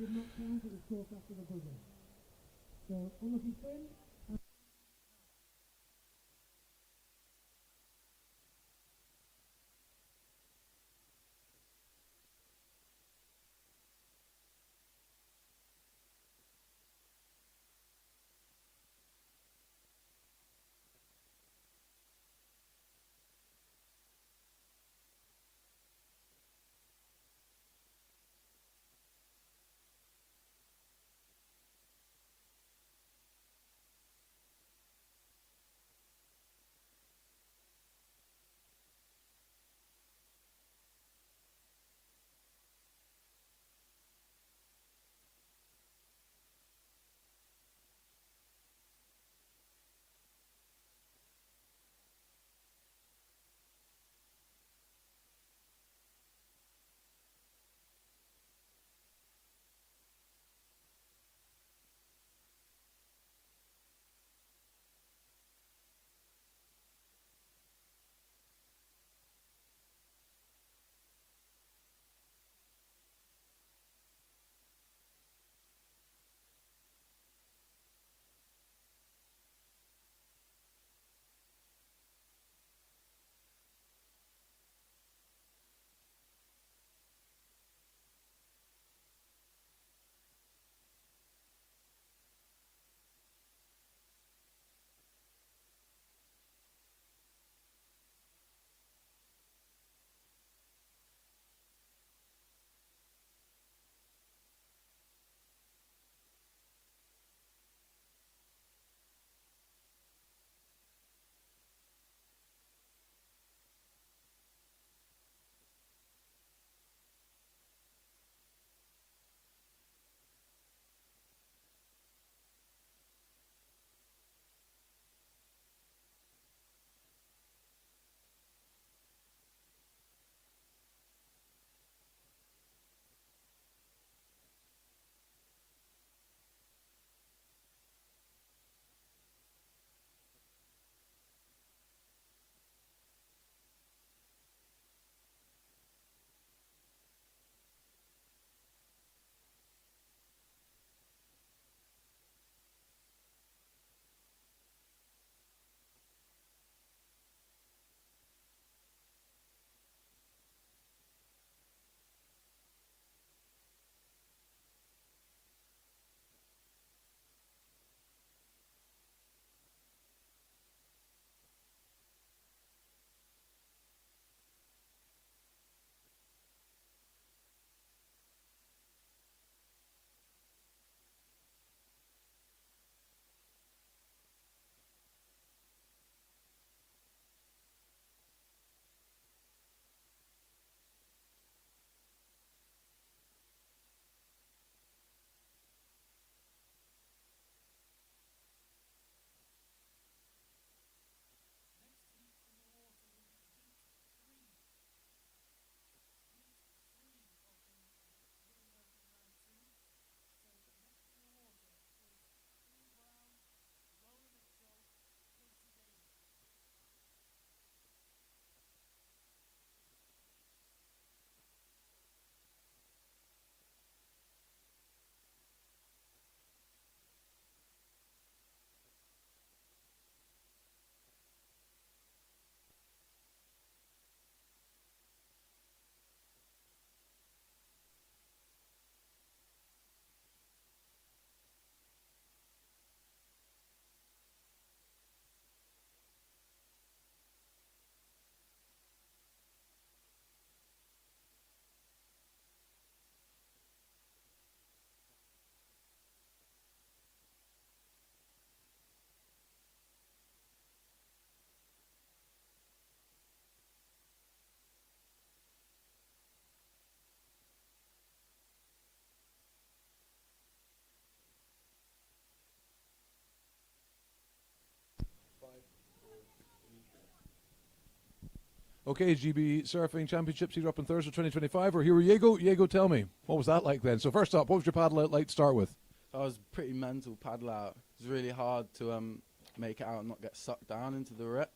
Okay, GB Surfing Championships here up on Thursday 2025. We're here with Jago. Jago, tell me, what was that like then? So first up, what was your paddle out like to start with? I was pretty mental paddle out. It was really hard to make it out and not get sucked down into the rip.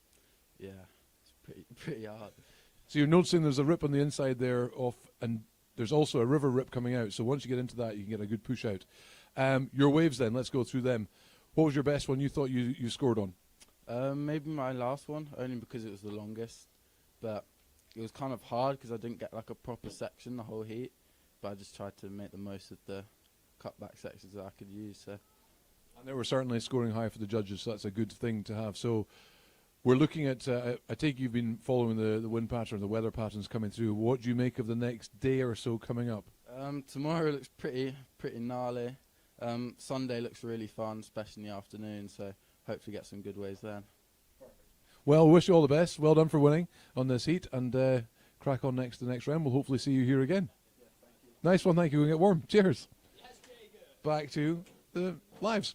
Yeah, it's pretty hard. So you're noticing there's a rip on the inside there and there's also a river rip coming out. So once you get into that, you can get a good push out. Your waves then, let's go through them. What was your best one you thought you scored on? Maybe my last one, only because it was the longest. But it was kind of hard because I didn't get like a proper section the whole heat. But I just tried to make the most of the cutback sections that I could use. So. And they were certainly scoring high for the judges, so that's a good thing to have. So we're looking at, I take you've been following the wind pattern, the weather patterns coming through. What do you make of the next day or so coming up? Tomorrow looks pretty gnarly. Sunday looks really fun, especially in the afternoon, so hopefully get some good waves then. Well, wish you all the best. Well done for winning on this heat, and crack on the next round. We'll hopefully see you here again. Yeah, nice one, thank you. We'll get warm. Cheers. Yes, back to the lives.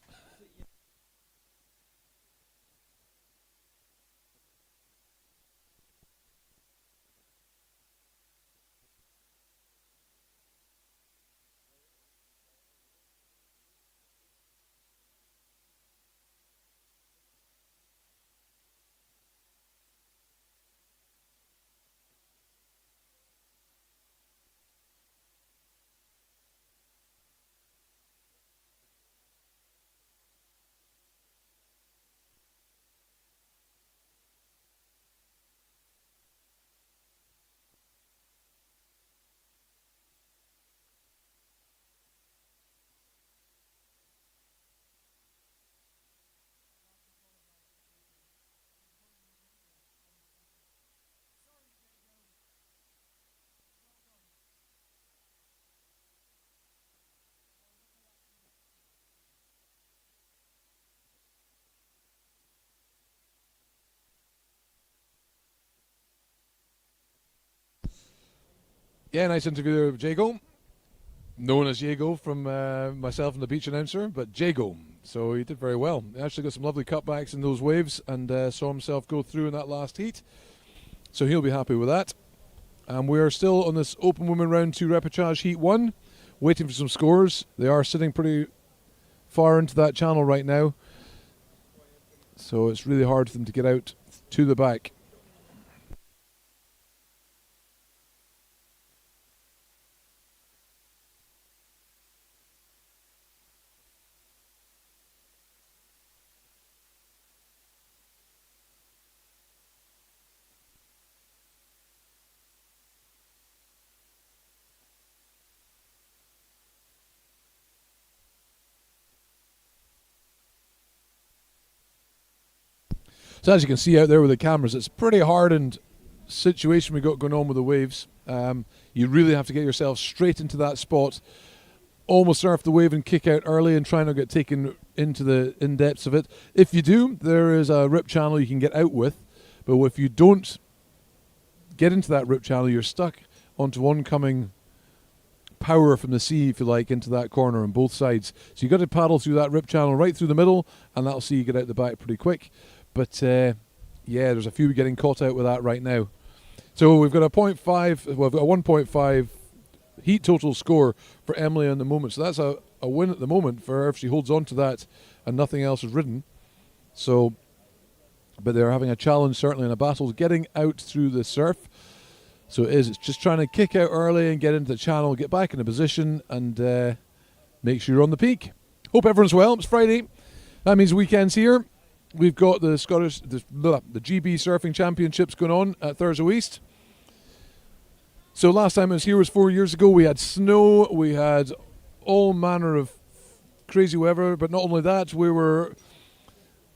Yeah, nice interview there with Jago. Known as Jago from myself and the beach announcer, but Jago. So he did very well. He actually got some lovely cutbacks in those waves and saw himself go through in that last heat. So he'll be happy with that. And we are still on this Open Women Round 2 Repercharge Heat 1, waiting for some scores. They are sitting pretty far into that channel right now. So it's really hard for them to get out to the back. So as you can see out there with the cameras, it's a pretty hardened situation we got going on with the waves. You really have to get yourself straight into that spot, almost surf the wave and kick out early and try not to get taken into the in-depths of it. If you do, there is a rip channel you can get out with, but if you don't get into that rip channel, you're stuck onto oncoming power from the sea, if you like, into that corner on both sides. So you've got to paddle through that rip channel right through the middle, and that'll see you get out the back pretty quick. But yeah, there's a few getting caught out with that right now. So we've got a 0.5, well, we've got a 1.5 heat total score for Emily in the moment. So that's a win at the moment for her if she holds on to that and nothing else is ridden. So, but they're having a challenge certainly in a battle getting out through the surf. So it's just trying to kick out early and get into the channel, get back in a position and make sure you're on the peak. Hope everyone's well. It's Friday. That means weekend's here. We've got the GB Surfing Championships going on at Thurso East. So last time I was here was 4 years ago. We had snow, we had all manner of crazy weather, but not only that, we were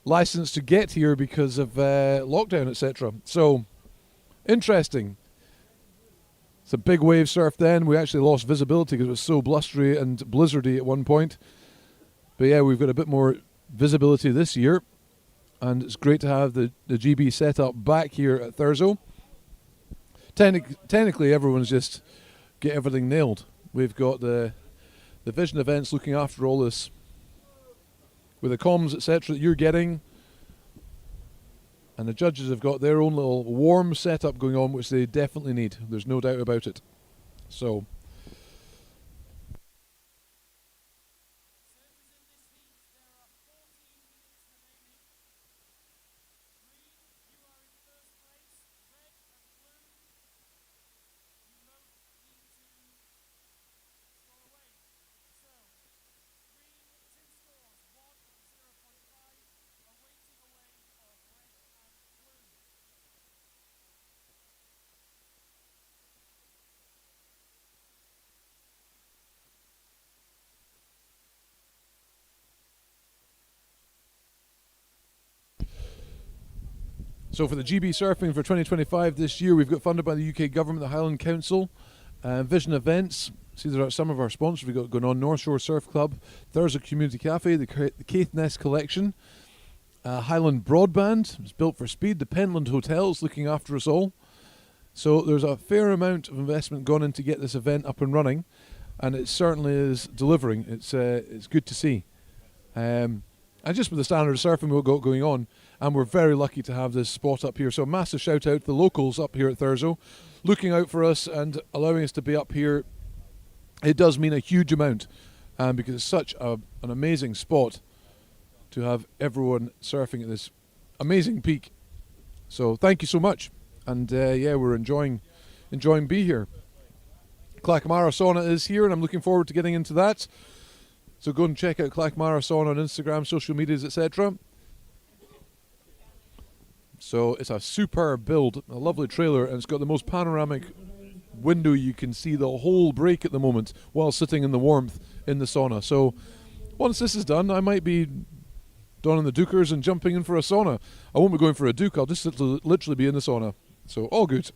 licensed to get here because of lockdown, etc. So, interesting. It's a big wave surf then. We actually lost visibility because it was so blustery and blizzardy at one point. But yeah, we've got a bit more visibility this year. And it's great to have the GB setup back here at Thurso. Technically, everyone's just get everything nailed. We've got the Vision Events looking after all this with the comms, etc. that you're getting. And the judges have got their own little warm setup going on, which they definitely need. There's no doubt about it. So... So for the GB Surfing for 2025 this year, we've got funded by the UK Government, the Highland Council, Vision Events. See, there are some of our sponsors we've got going on: North Shore Surf Club, Thursday Community Cafe, the Caithness Collection, Highland Broadband. It's built for speed. The Penland Hotels looking after us all. So there's a fair amount of investment gone in to get this event up and running, and it certainly is delivering. It's good to see. And just with the standard of surfing we've got going on, and we're very lucky to have this spot up here. So a massive shout out to the locals up here at Thurso, looking out for us and allowing us to be up here. It does mean a huge amount, because it's such an amazing spot to have everyone surfing at this amazing peak. So thank you so much, and yeah, we're enjoying being here. Clackmara Sauna is here, and I'm looking forward to getting into that. So go and check out Clackmara Sauna on Instagram, social medias, etc. So it's a superb build, a lovely trailer, and it's got the most panoramic window. You can see the whole break at the moment while sitting in the warmth in the sauna. So once this is done, I might be donning the Dukers and jumping in for a sauna. I won't be going for a Duke, I'll just literally be in the sauna. So all good.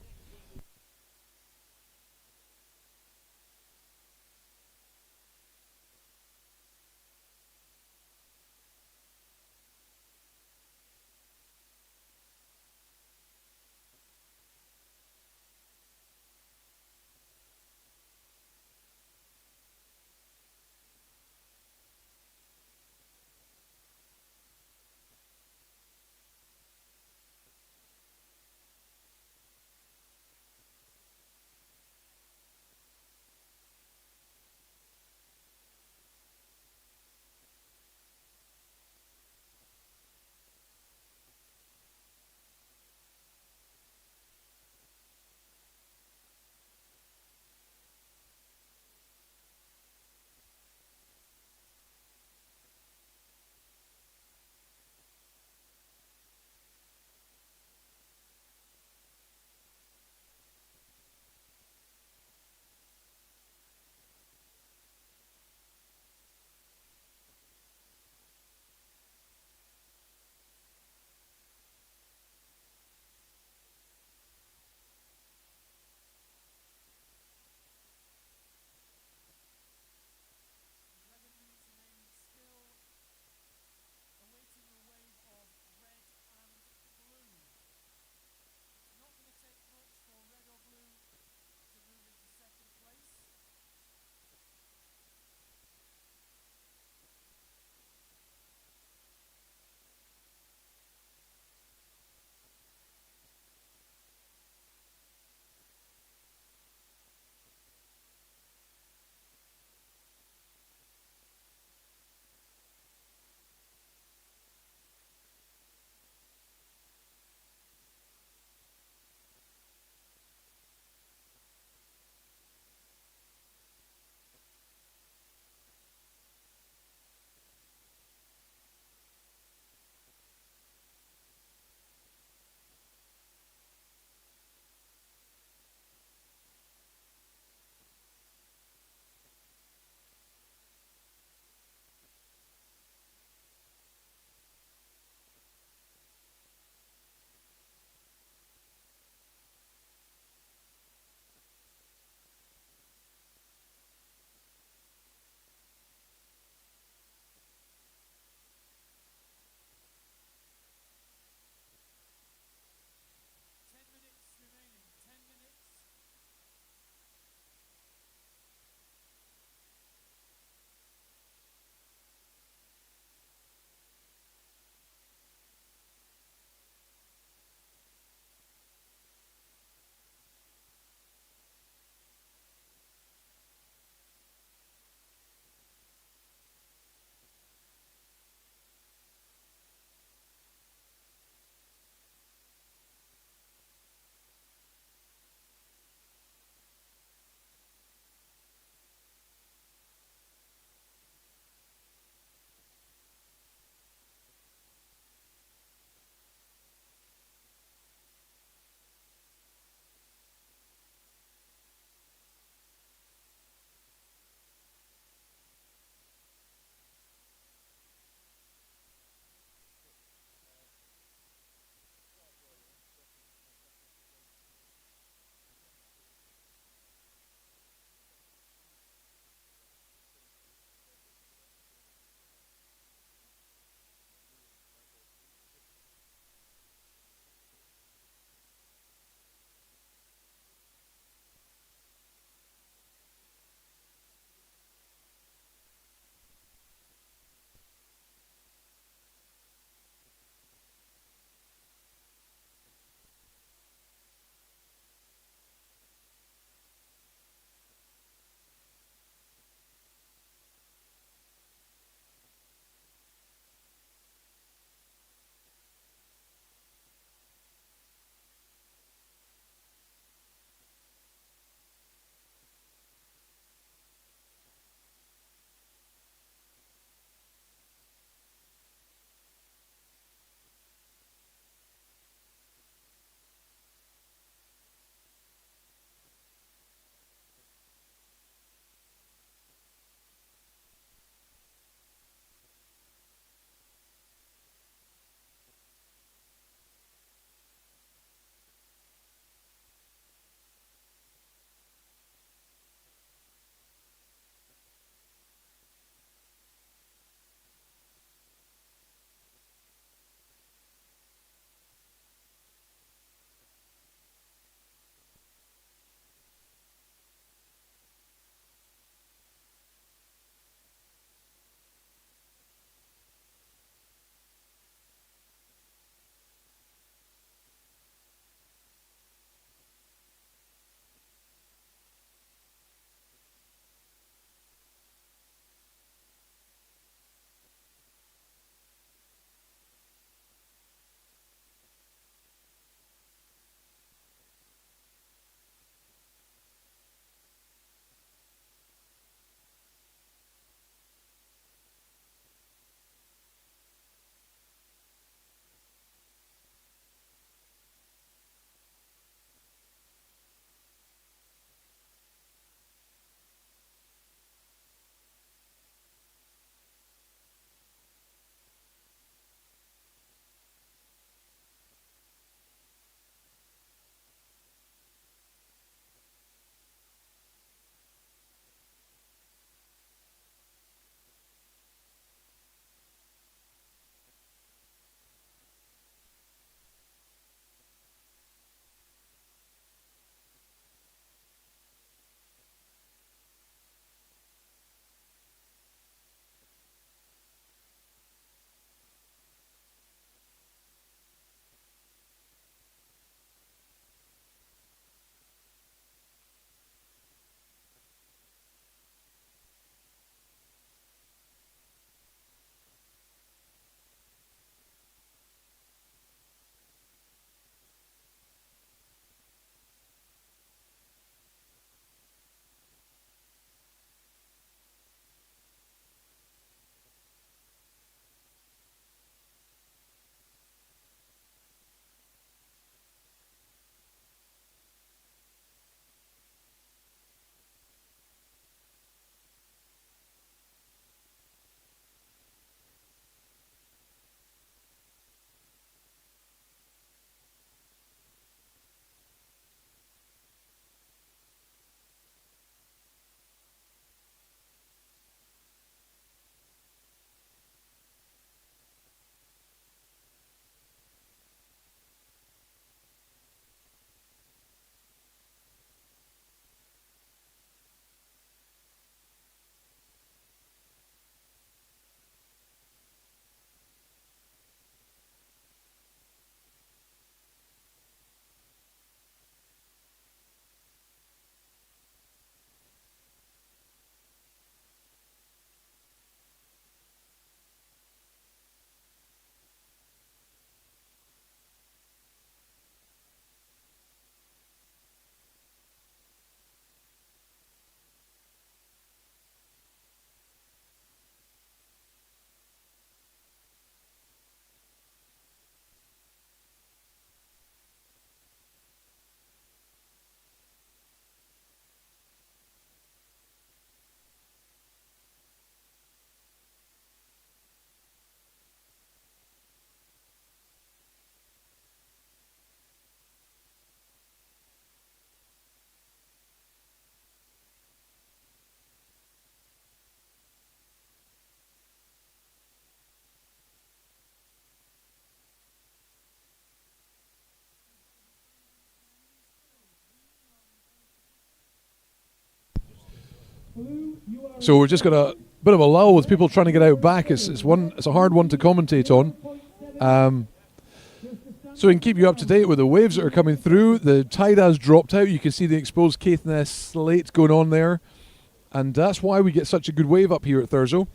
So we're just got a bit of a lull with people trying to get out back. It's a hard one to commentate on. So we can keep you up to date with the waves that are coming through. The tide has dropped out. You can see the exposed Caithness slate going on there. And that's why we get such a good wave up here at Thurso.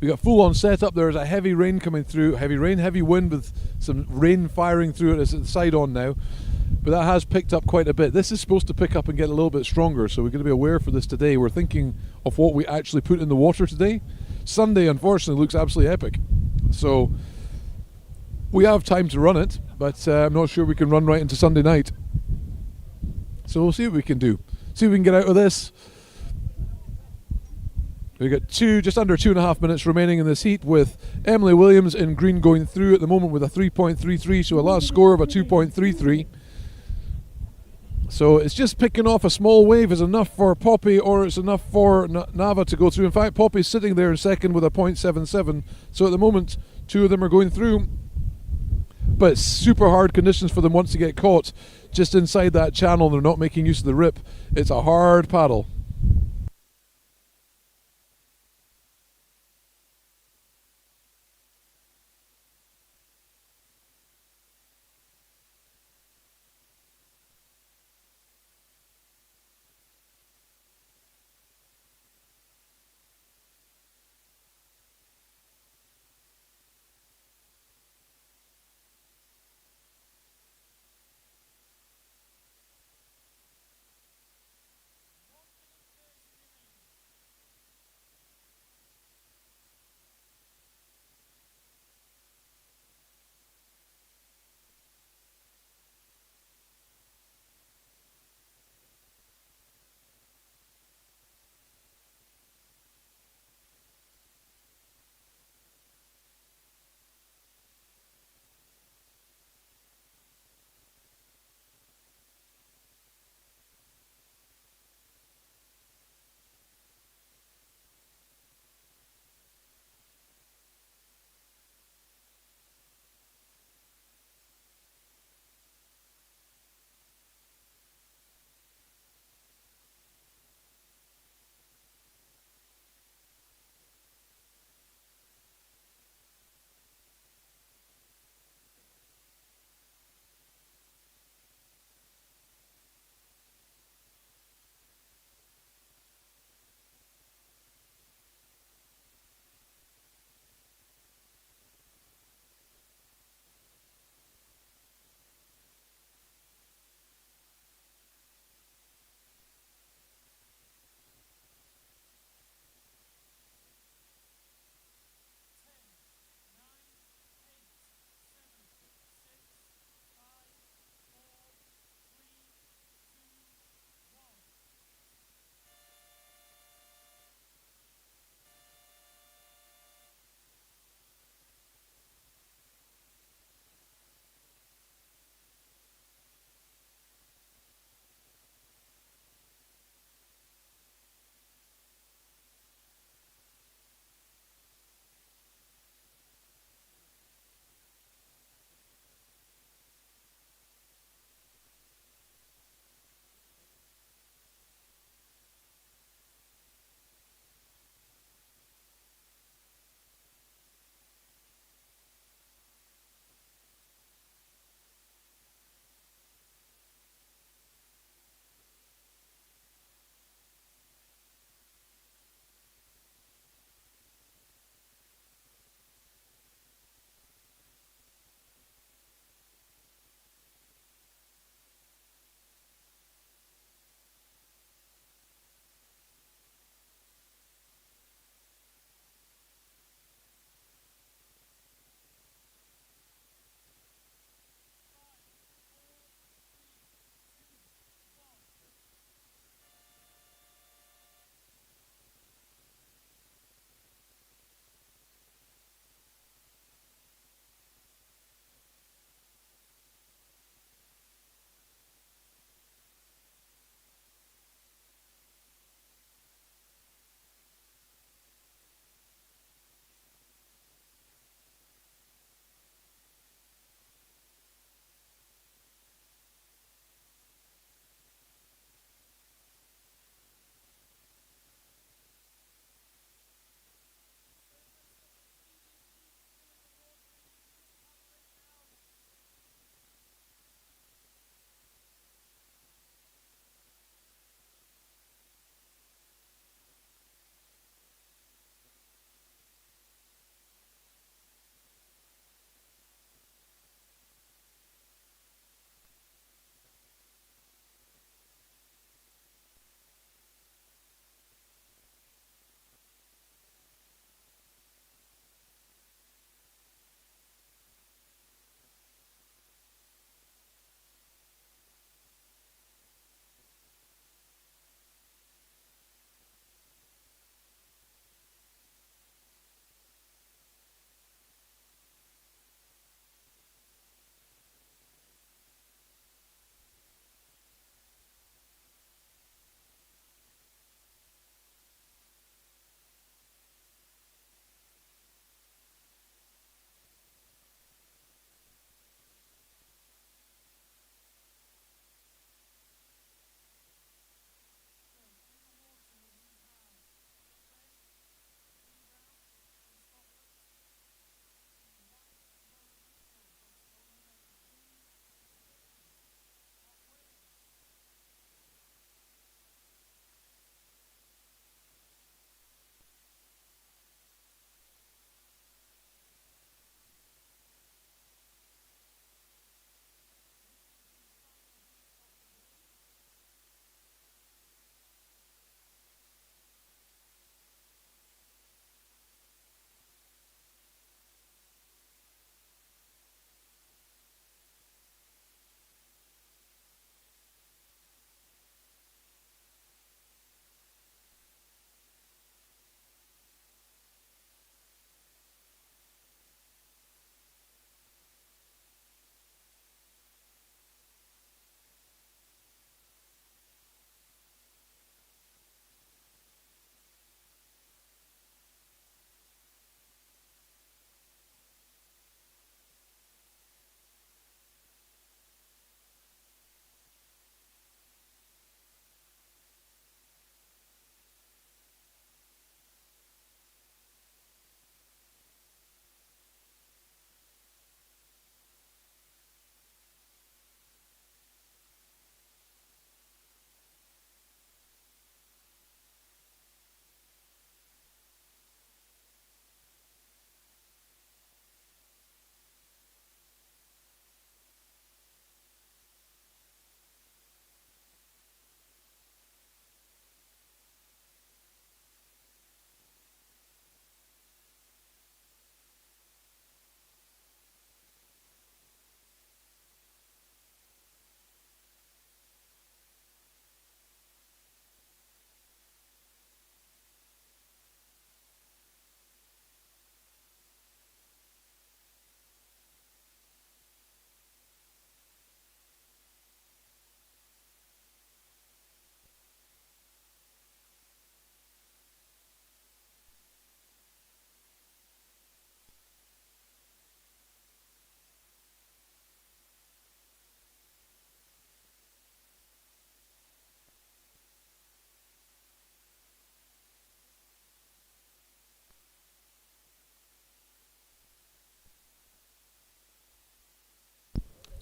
We got full on setup. There's a heavy rain coming through. Heavy rain, heavy wind with some rain firing through it. It's at the side on now. But that has picked up quite a bit. This is supposed to pick up and get a little bit stronger, so we're going to be aware for this today. We're thinking of what we actually put in the water today. Sunday, unfortunately, looks absolutely epic. So we have time to run it, but I'm not sure we can run right into Sunday night. So we'll see what we can do. See what we can get out of this. We've got just under 2.5 minutes remaining in this heat, with Emily Williams in green going through at the moment with a 3.33, so a last score of a 2.33. So it's just picking off a small wave is enough for Poppy, or it's enough for Nava to go through. In fact, Poppy's sitting there in second with a 0.77. So at the moment, two of them are going through. But it's super hard conditions for them once they get caught just inside that channel. They're not making use of the rip. It's a hard paddle.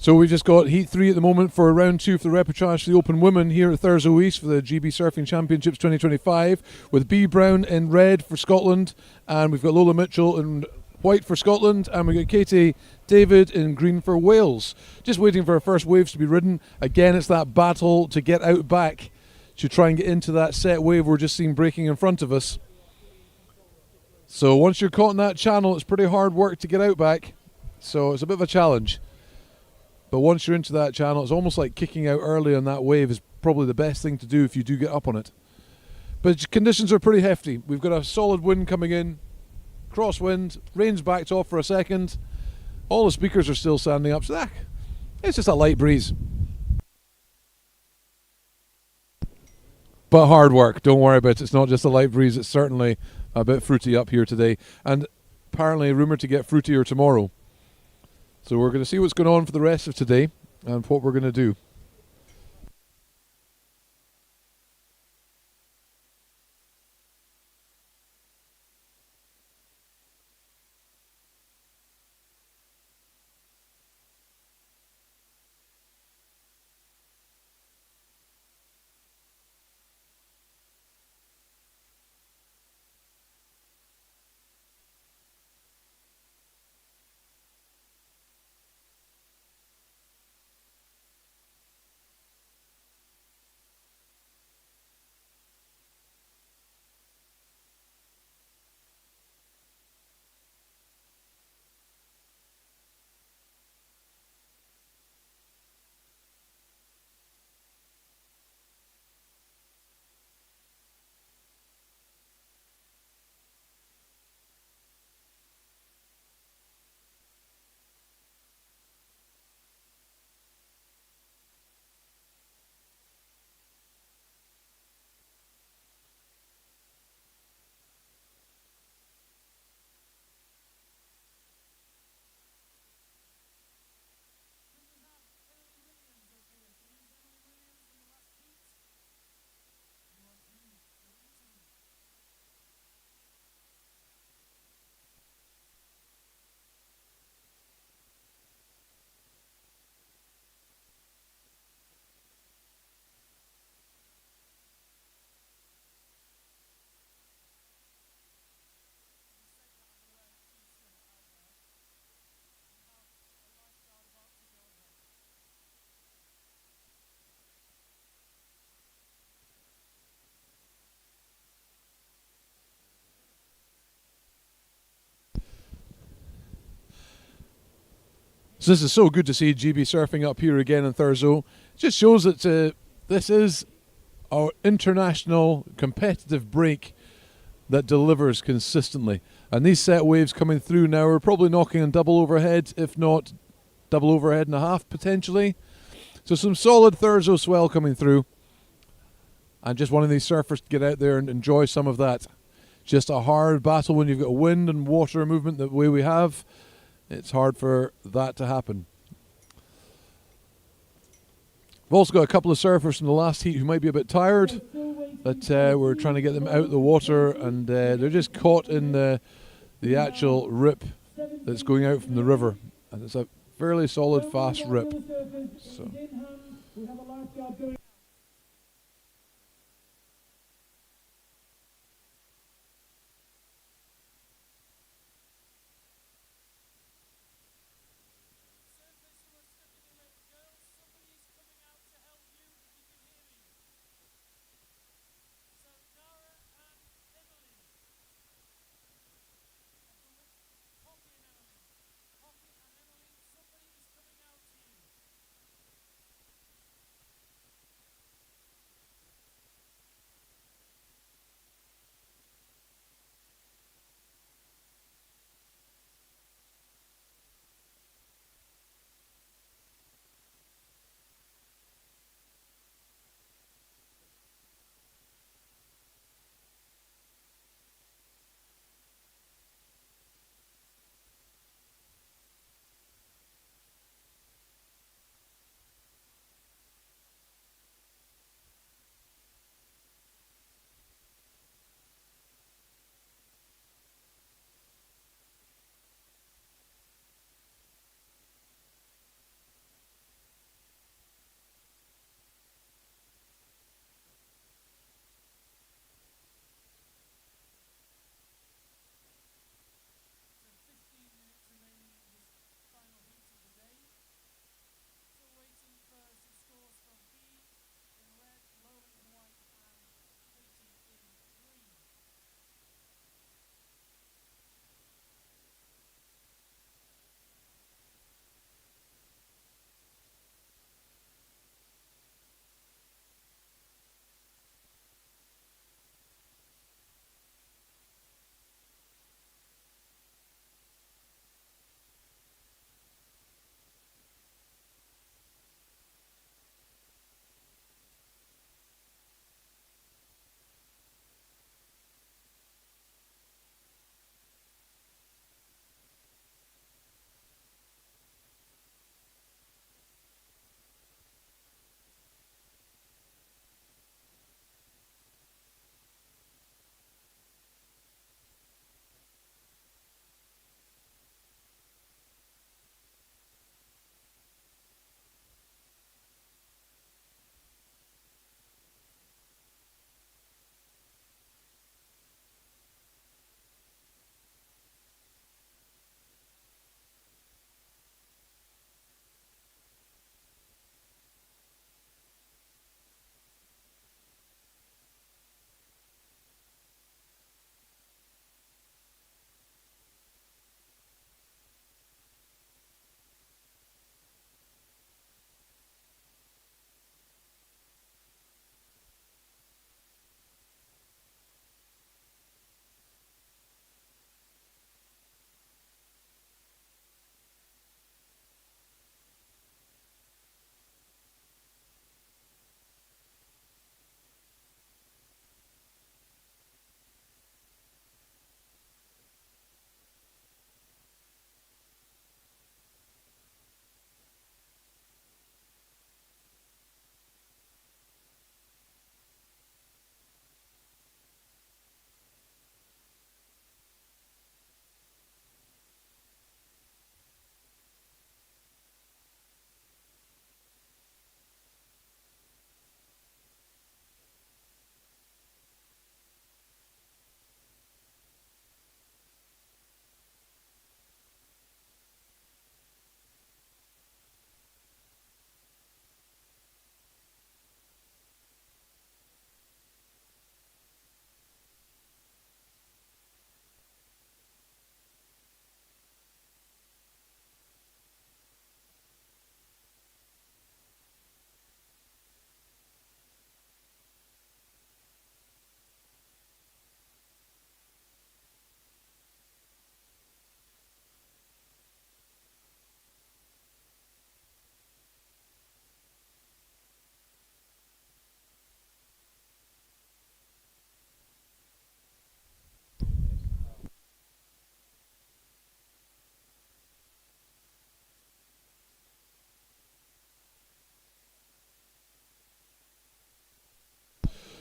So we just got Heat 3 at the moment for round 2 for the Repercharge for the Open Women here at Thurso East for the GB Surfing Championships 2025 with B Brown in red for Scotland, and we've got Lola Mitchell in white for Scotland, and we've got Katie David in green for Wales. Just waiting for our first waves to be ridden. Again, it's that battle to get out back to try and get into that set wave we're just seeing breaking in front of us. So once you're caught in that channel, it's pretty hard work to get out back. So it's a bit of a challenge. But once you're into that channel, it's almost like kicking out early on that wave is probably the best thing to do if you do get up on it. But conditions are pretty hefty. We've got a solid wind coming in, crosswind, rain's backed off for a second. All the speakers are still standing up, so it's just a light breeze. But hard work, don't worry about it. It's not just a light breeze, it's certainly a bit fruity up here today. And apparently rumoured to get fruitier tomorrow. So we're going to see what's going on for the rest of today and what we're going to do. So this is so good to see GB surfing up here again in Thurso. It just shows that this is our international competitive break that delivers consistently. And these set waves coming through now are probably knocking on double overhead, if not double overhead and a half potentially. So some solid Thurso swell coming through. And just wanting these surfers to get out there and enjoy some of that. Just a hard battle when you've got wind and water movement the way we have. It's hard for that to happen. We've also got a couple of surfers from the last heat who might be a bit tired, but we're trying to get them out of the water, and they're just caught in the actual rip that's going out from the river, and it's a fairly solid, fast rip. So.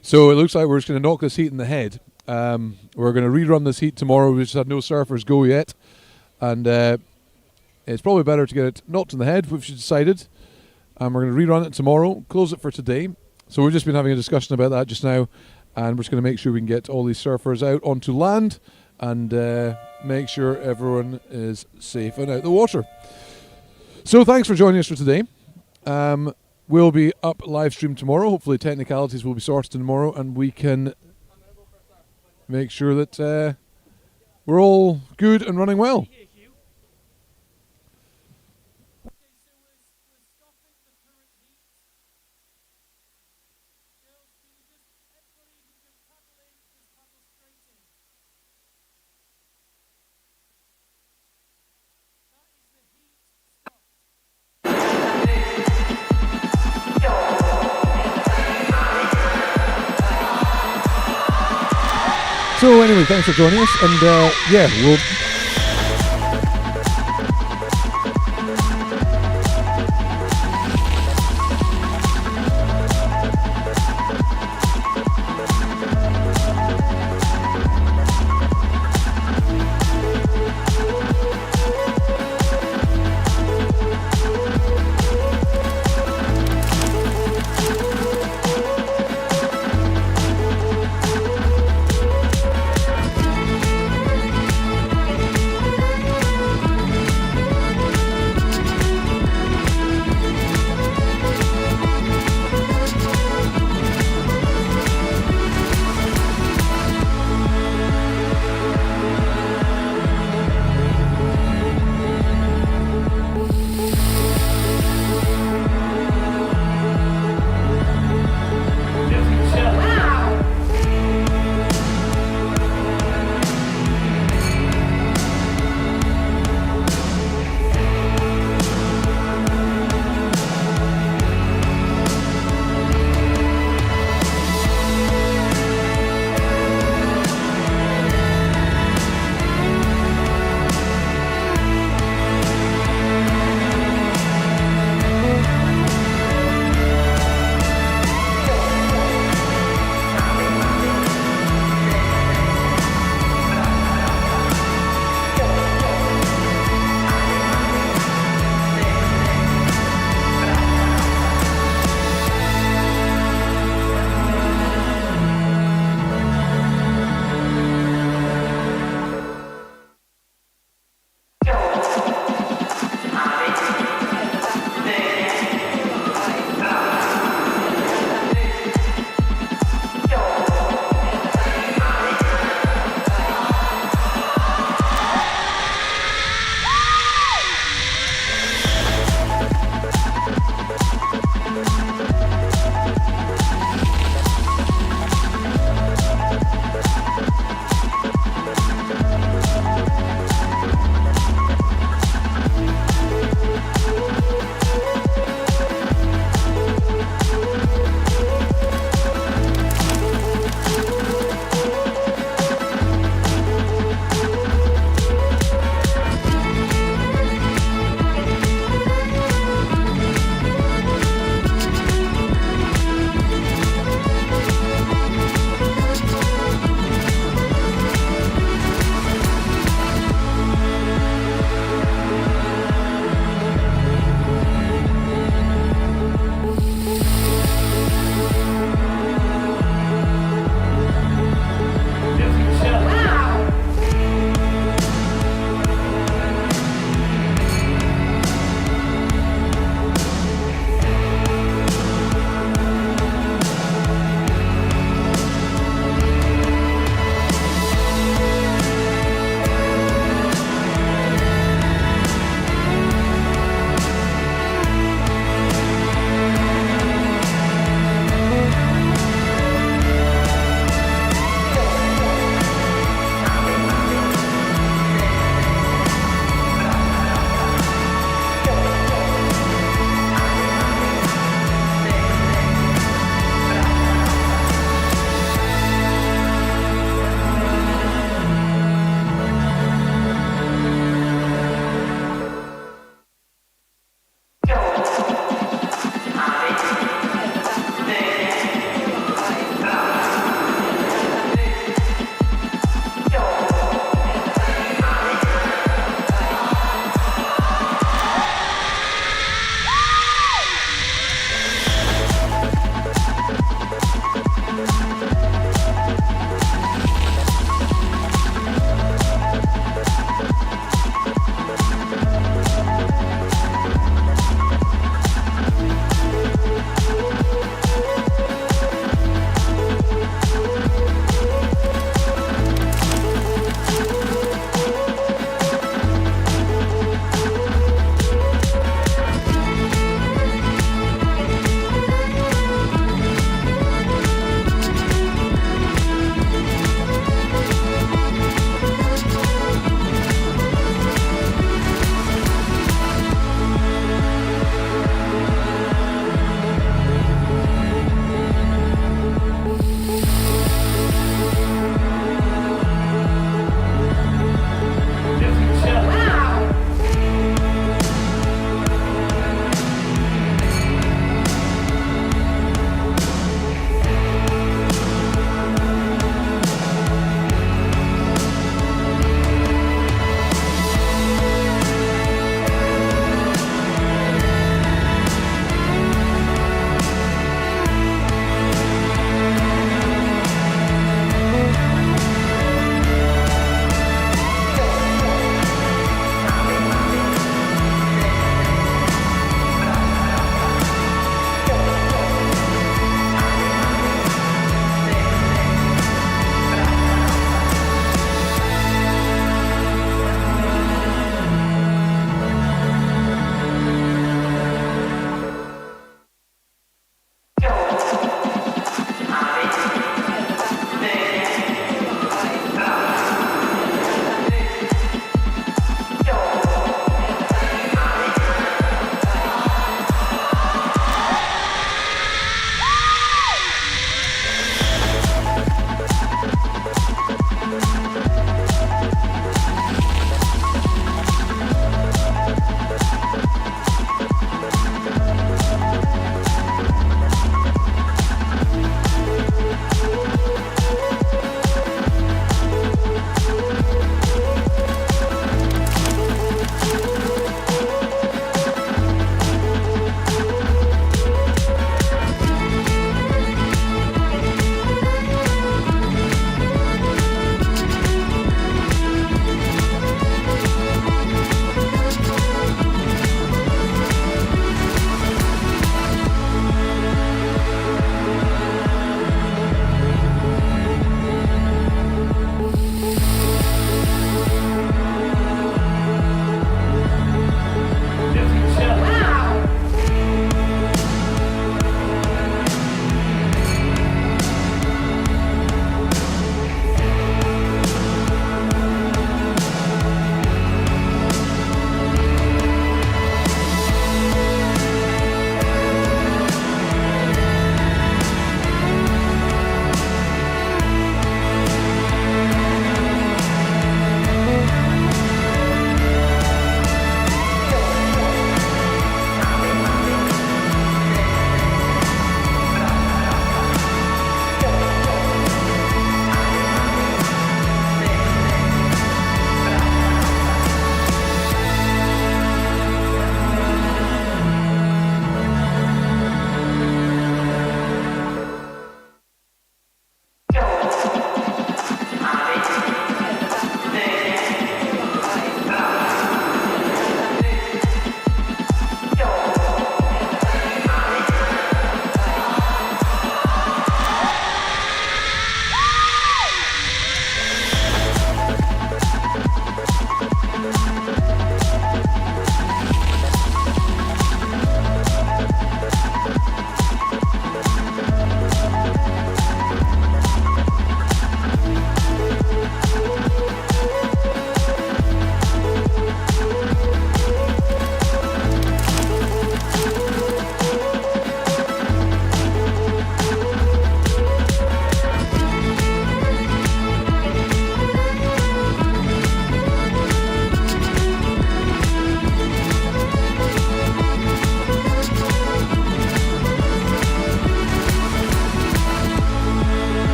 So it looks like we're just going to knock this heat in the head. We're going to rerun this heat tomorrow. We just had no surfers go yet. And it's probably better to get it knocked in the head, which we decided. And we're going to rerun it tomorrow, close it for today. So we've just been having a discussion about that just now. And we're just going to make sure we can get all these surfers out onto land and make sure everyone is safe and out the water. So thanks for joining us for today. We'll be up live stream tomorrow. Hopefully technicalities will be sorted tomorrow and we can make sure that we're all good and running well. So anyway, thanks for joining us, and we'll